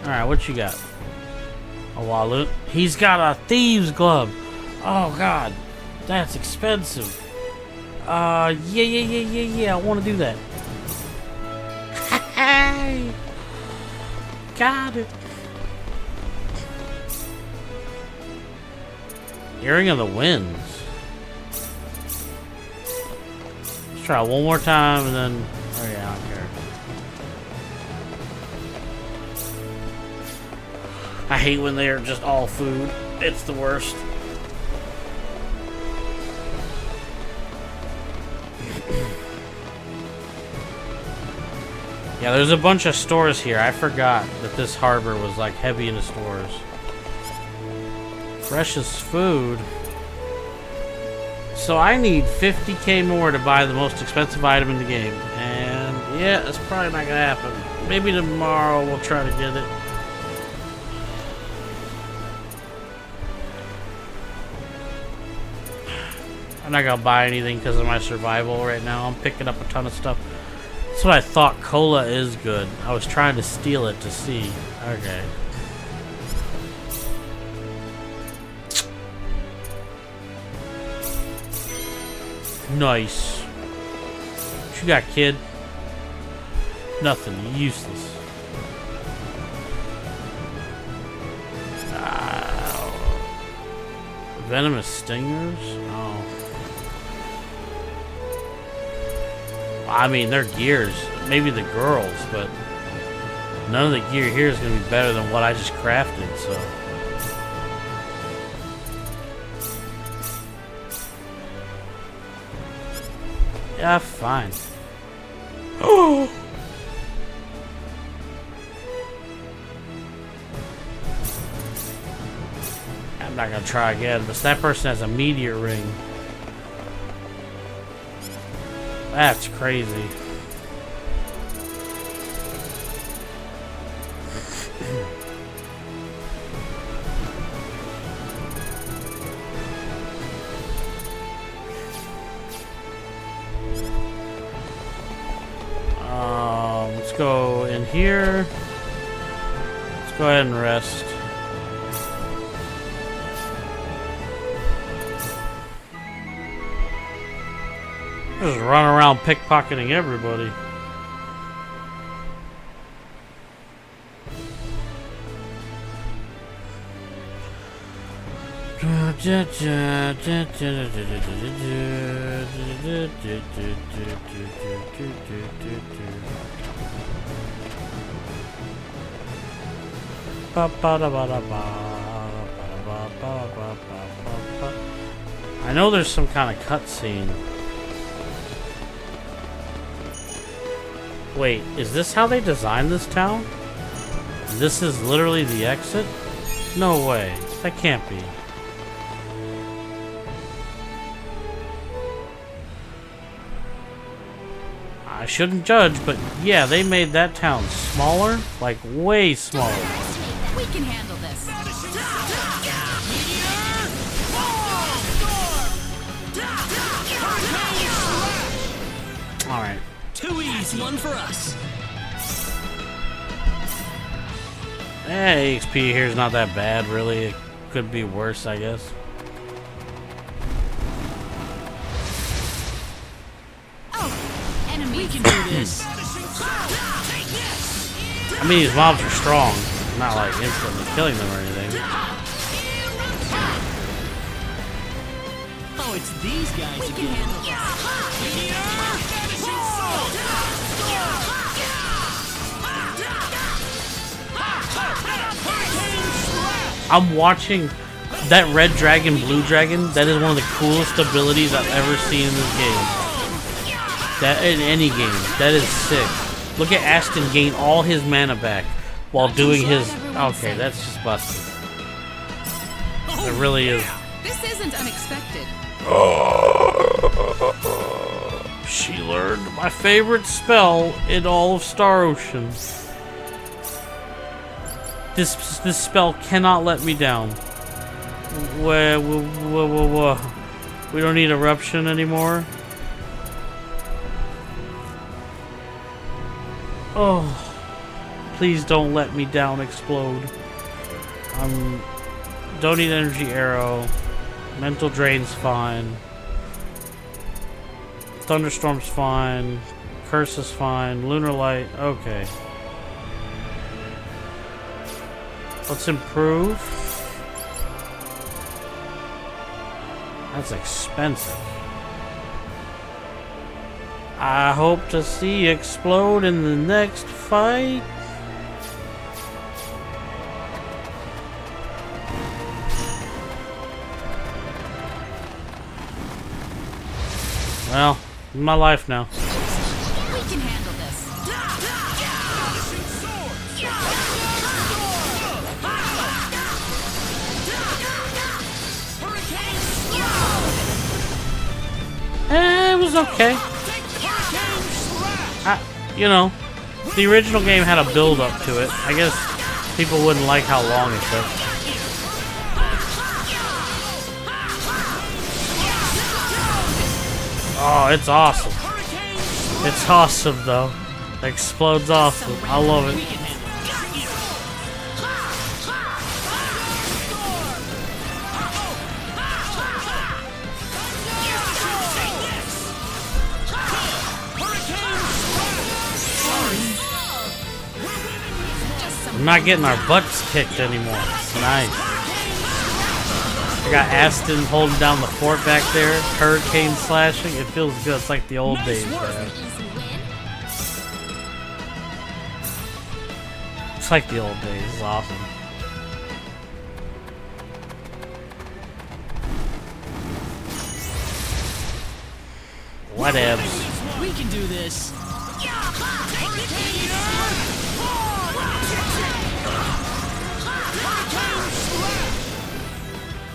Alright, what you got? A wallet. He's got a thieves glove. Oh god. That's expensive. Yeah. I want to do that. Hey! Got it. Earring of the Winds. Let's try one more time and then... Oh yeah, I don't care. I hate when they're just all food. It's the worst. Yeah, there's a bunch of stores here. I forgot that this harbor was like heavy into stores. Freshest food. So I need 50k more to buy the most expensive item in the game. And yeah, that's probably not gonna happen. Maybe tomorrow we'll try to get it. I'm not gonna buy anything because of my survival right now. I'm picking up a ton of stuff. That's what I thought. Cola is good. I was trying to steal it to see. Okay. Nice. What you got, kid? Nothing. Useless. Venomous stingers? Oh. I mean, they're gears. Maybe the girls, but none of the gear here is going to be better than what I just crafted, so. Yeah, fine. Oh! I'm not going to try again, but that person has a meteor ring. That's crazy. Let's go in here. Let's go ahead and rest. Just run around pickpocketing everybody. I know there's some kind of cutscene. Wait, is this how they designed this town? This is literally the exit? No way. That can't be. I shouldn't judge, but yeah, they made that town smaller. Like, way smaller. We can handle this. Alright. Too easy. One for us. XP here is not that bad, really. It could be worse, I guess. Oh, enemy. We can do this. I mean, these mobs are strong. I'm not like instantly killing them or anything. Oh, it's these guys We can handle this. I'm watching That red dragon, blue dragon, that is one of the coolest abilities I've ever seen in this game. That in any game. That is sick. Look at Aston gain all his mana back while doing his... Okay, that's just busted. It really is. This isn't unexpected. She learned my favorite spell in all of Star Ocean. This spell cannot let me down. We don't need eruption anymore. Oh, please don't let me down, explode. Don't need energy arrow. Mental drain's fine. Thunderstorm's fine. Curse is fine. Lunar light, okay. Let's improve. That's expensive. I hope to see you explode in the next fight. Well, my life now. We can handle this. It was okay. You know, the original game had a build up to it. I guess people wouldn't like how long it took. Oh, it's awesome. It's awesome though. Explode's awesome. I love it. I'm not getting our butts kicked anymore. It's nice. I got Aston holding down the fort back there. Hurricane slashing. It feels good. It's like the old days, man. It's like the old days. It's awesome. Whatevs. We can do this.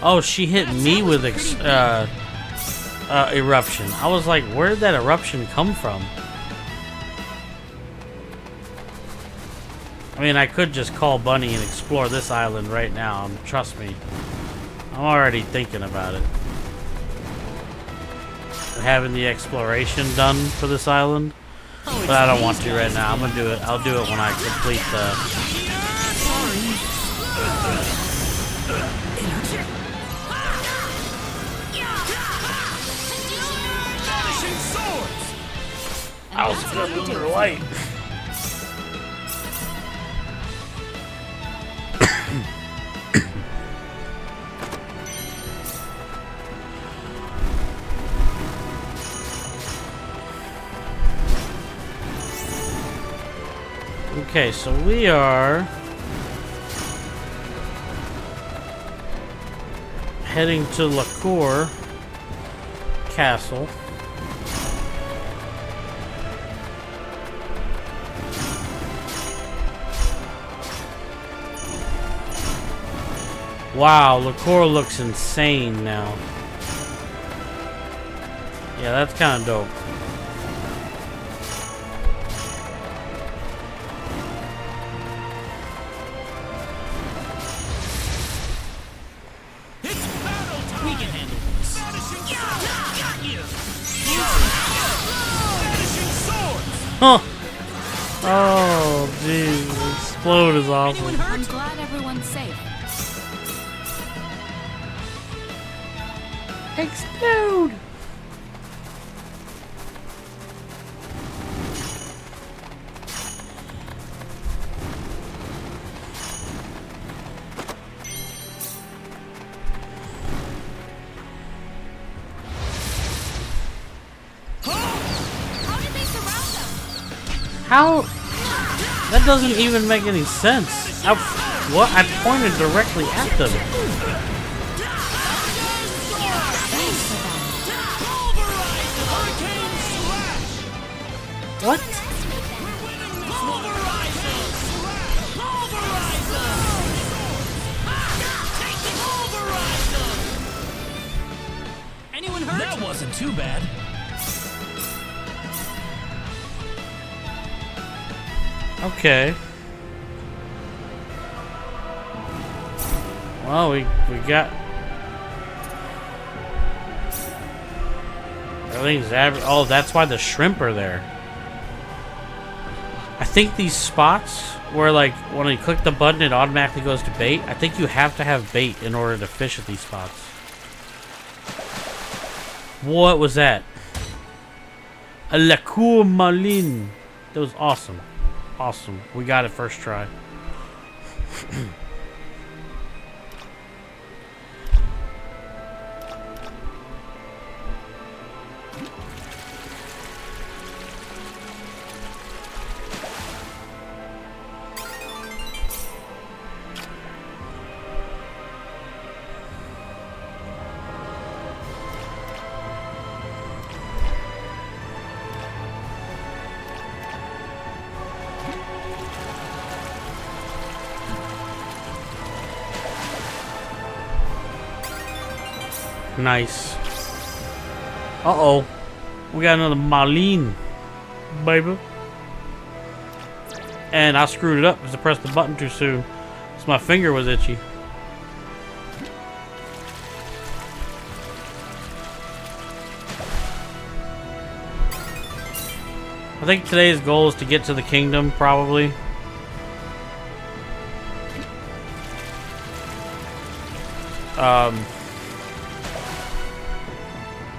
Oh, she hit me with eruption. I was like, where did that eruption come from? I mean, I could just call Bunny and explore this island right now. Trust me. I'm already thinking about it. Having the exploration done for this island. But I don't want to right now. I'm gonna do it. I'll do it when I complete the... I was gonna do her light. Okay, so we are heading to Laceur Castle. Wow, Laceur looks insane now. Yeah, that's kind of dope. Huh. Oh, jeez. Explode is awesome. I'm glad everyone's safe. Explode! How? That doesn't even make any sense. What? I pointed directly at them. What? Anyone hurt? That wasn't too bad. Okay. Well, we got everything's average. Oh, that's why the shrimp are there. I think these spots where, like, when you click the button, it automatically goes to bait. I think you have to have bait in order to fish at these spots. What was that? A Laceur Marlin. That was awesome. Awesome. We got it first try. Nice. Uh-oh. We got another Marlin, baby. And I screwed it up because I pressed the button too soon. So my finger was itchy. I think today's goal is to get to the kingdom, probably.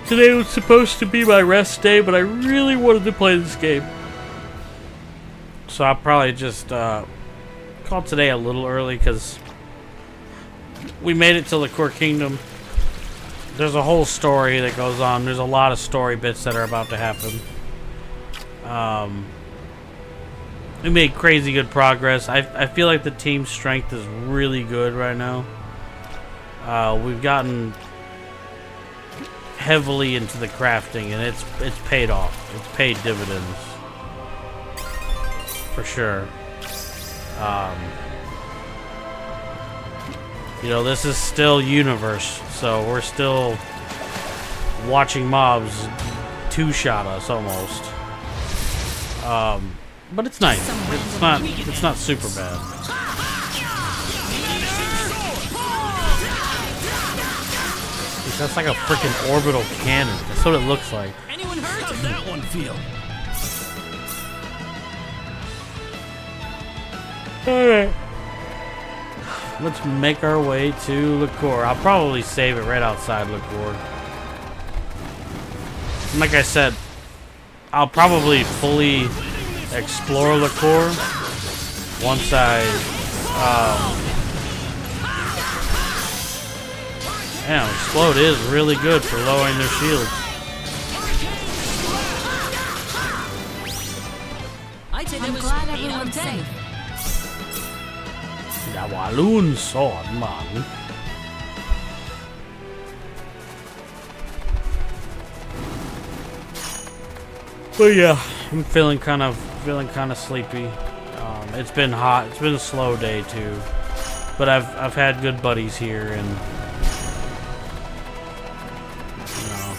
Today was supposed to be my rest day, but I really wanted to play this game. So I'll probably just call today a little early because we made it to Laceur Kingdom. There's a whole story that goes on. There's a lot of story bits that are about to happen. We made crazy good progress. I feel like the team's strength is really good right now. We've gotten heavily into the crafting, and it's paid off. It's paid dividends for sure. You know, this is still universe, so we're still watching mobs two-shot us almost. But it's nice. It's not super bad. That's like a freaking orbital cannon. That's what it looks like. Anyone hurt? How'd that one feel? Alright. Let's make our way to Laceur. I'll probably save it right outside Laceur. And like I said, I'll probably fully explore Laceur once I damn, Explode is really good for lowering their shields. I'd say I'm glad everyone's safe. Ja, Walloon sword, man. But yeah, I'm feeling kind of sleepy. It's been hot. It's been a slow day too. But I've had good buddies here, and you know,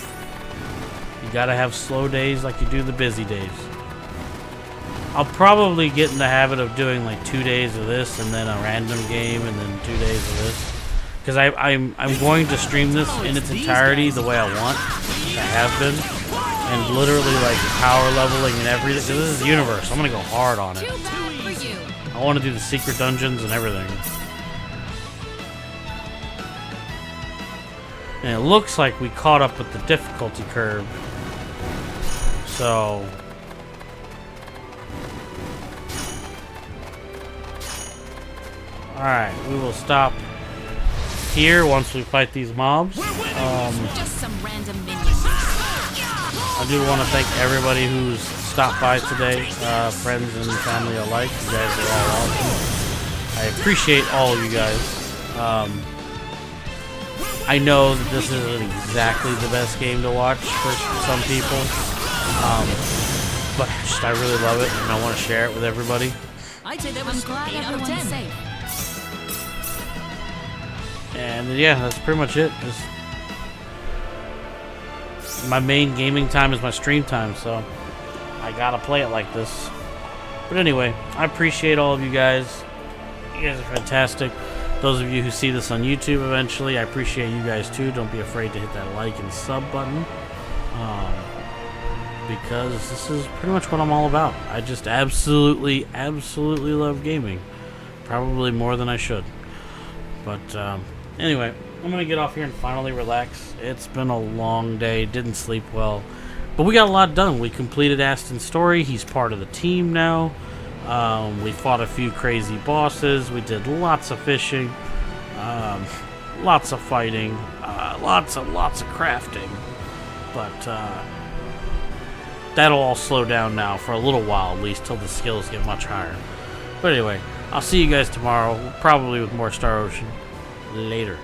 you gotta have slow days like you do the busy days. I'll probably get in the habit of doing like 2 days of this and then a random game and then 2 days of this, because I'm going to stream this in its entirety the way I want. I have been, and literally like power leveling and everything. This is the universe. I'm gonna go hard on it. I want to do the secret dungeons and everything. And it looks like we caught up with the difficulty curve. So alright, we will stop here once we fight these mobs. Just some random minions. I do want to thank everybody who's stopped by today, friends and family alike. You guys are all awesome. I appreciate all of you guys. I know that this isn't exactly the best game to watch for some people. But just, I really love it, and I want to share it with everybody. I'd say that I'm was glad 8 out of everyone's 10. safe. And yeah, that's pretty much it. My main gaming time is my stream time, so I gotta play it like this. But anyway, I appreciate all of you guys. You guys are fantastic. Those of you who see this on YouTube eventually, I appreciate you guys too. Don't be afraid to hit that like and sub button. Because this is pretty much what I'm all about. I just absolutely love gaming. Probably more than I should. But anyway, I'm going to get off here and finally relax. It's been a long day. Didn't sleep well. But we got a lot done. We completed Aston's story. He's part of the team now. We fought a few crazy bosses. We did lots of fishing. Lots of fighting. Lots of crafting. But that'll all slow down now for a little while, at least, till the skills get much higher. But anyway, I'll see you guys tomorrow, probably with more Star Ocean. Later.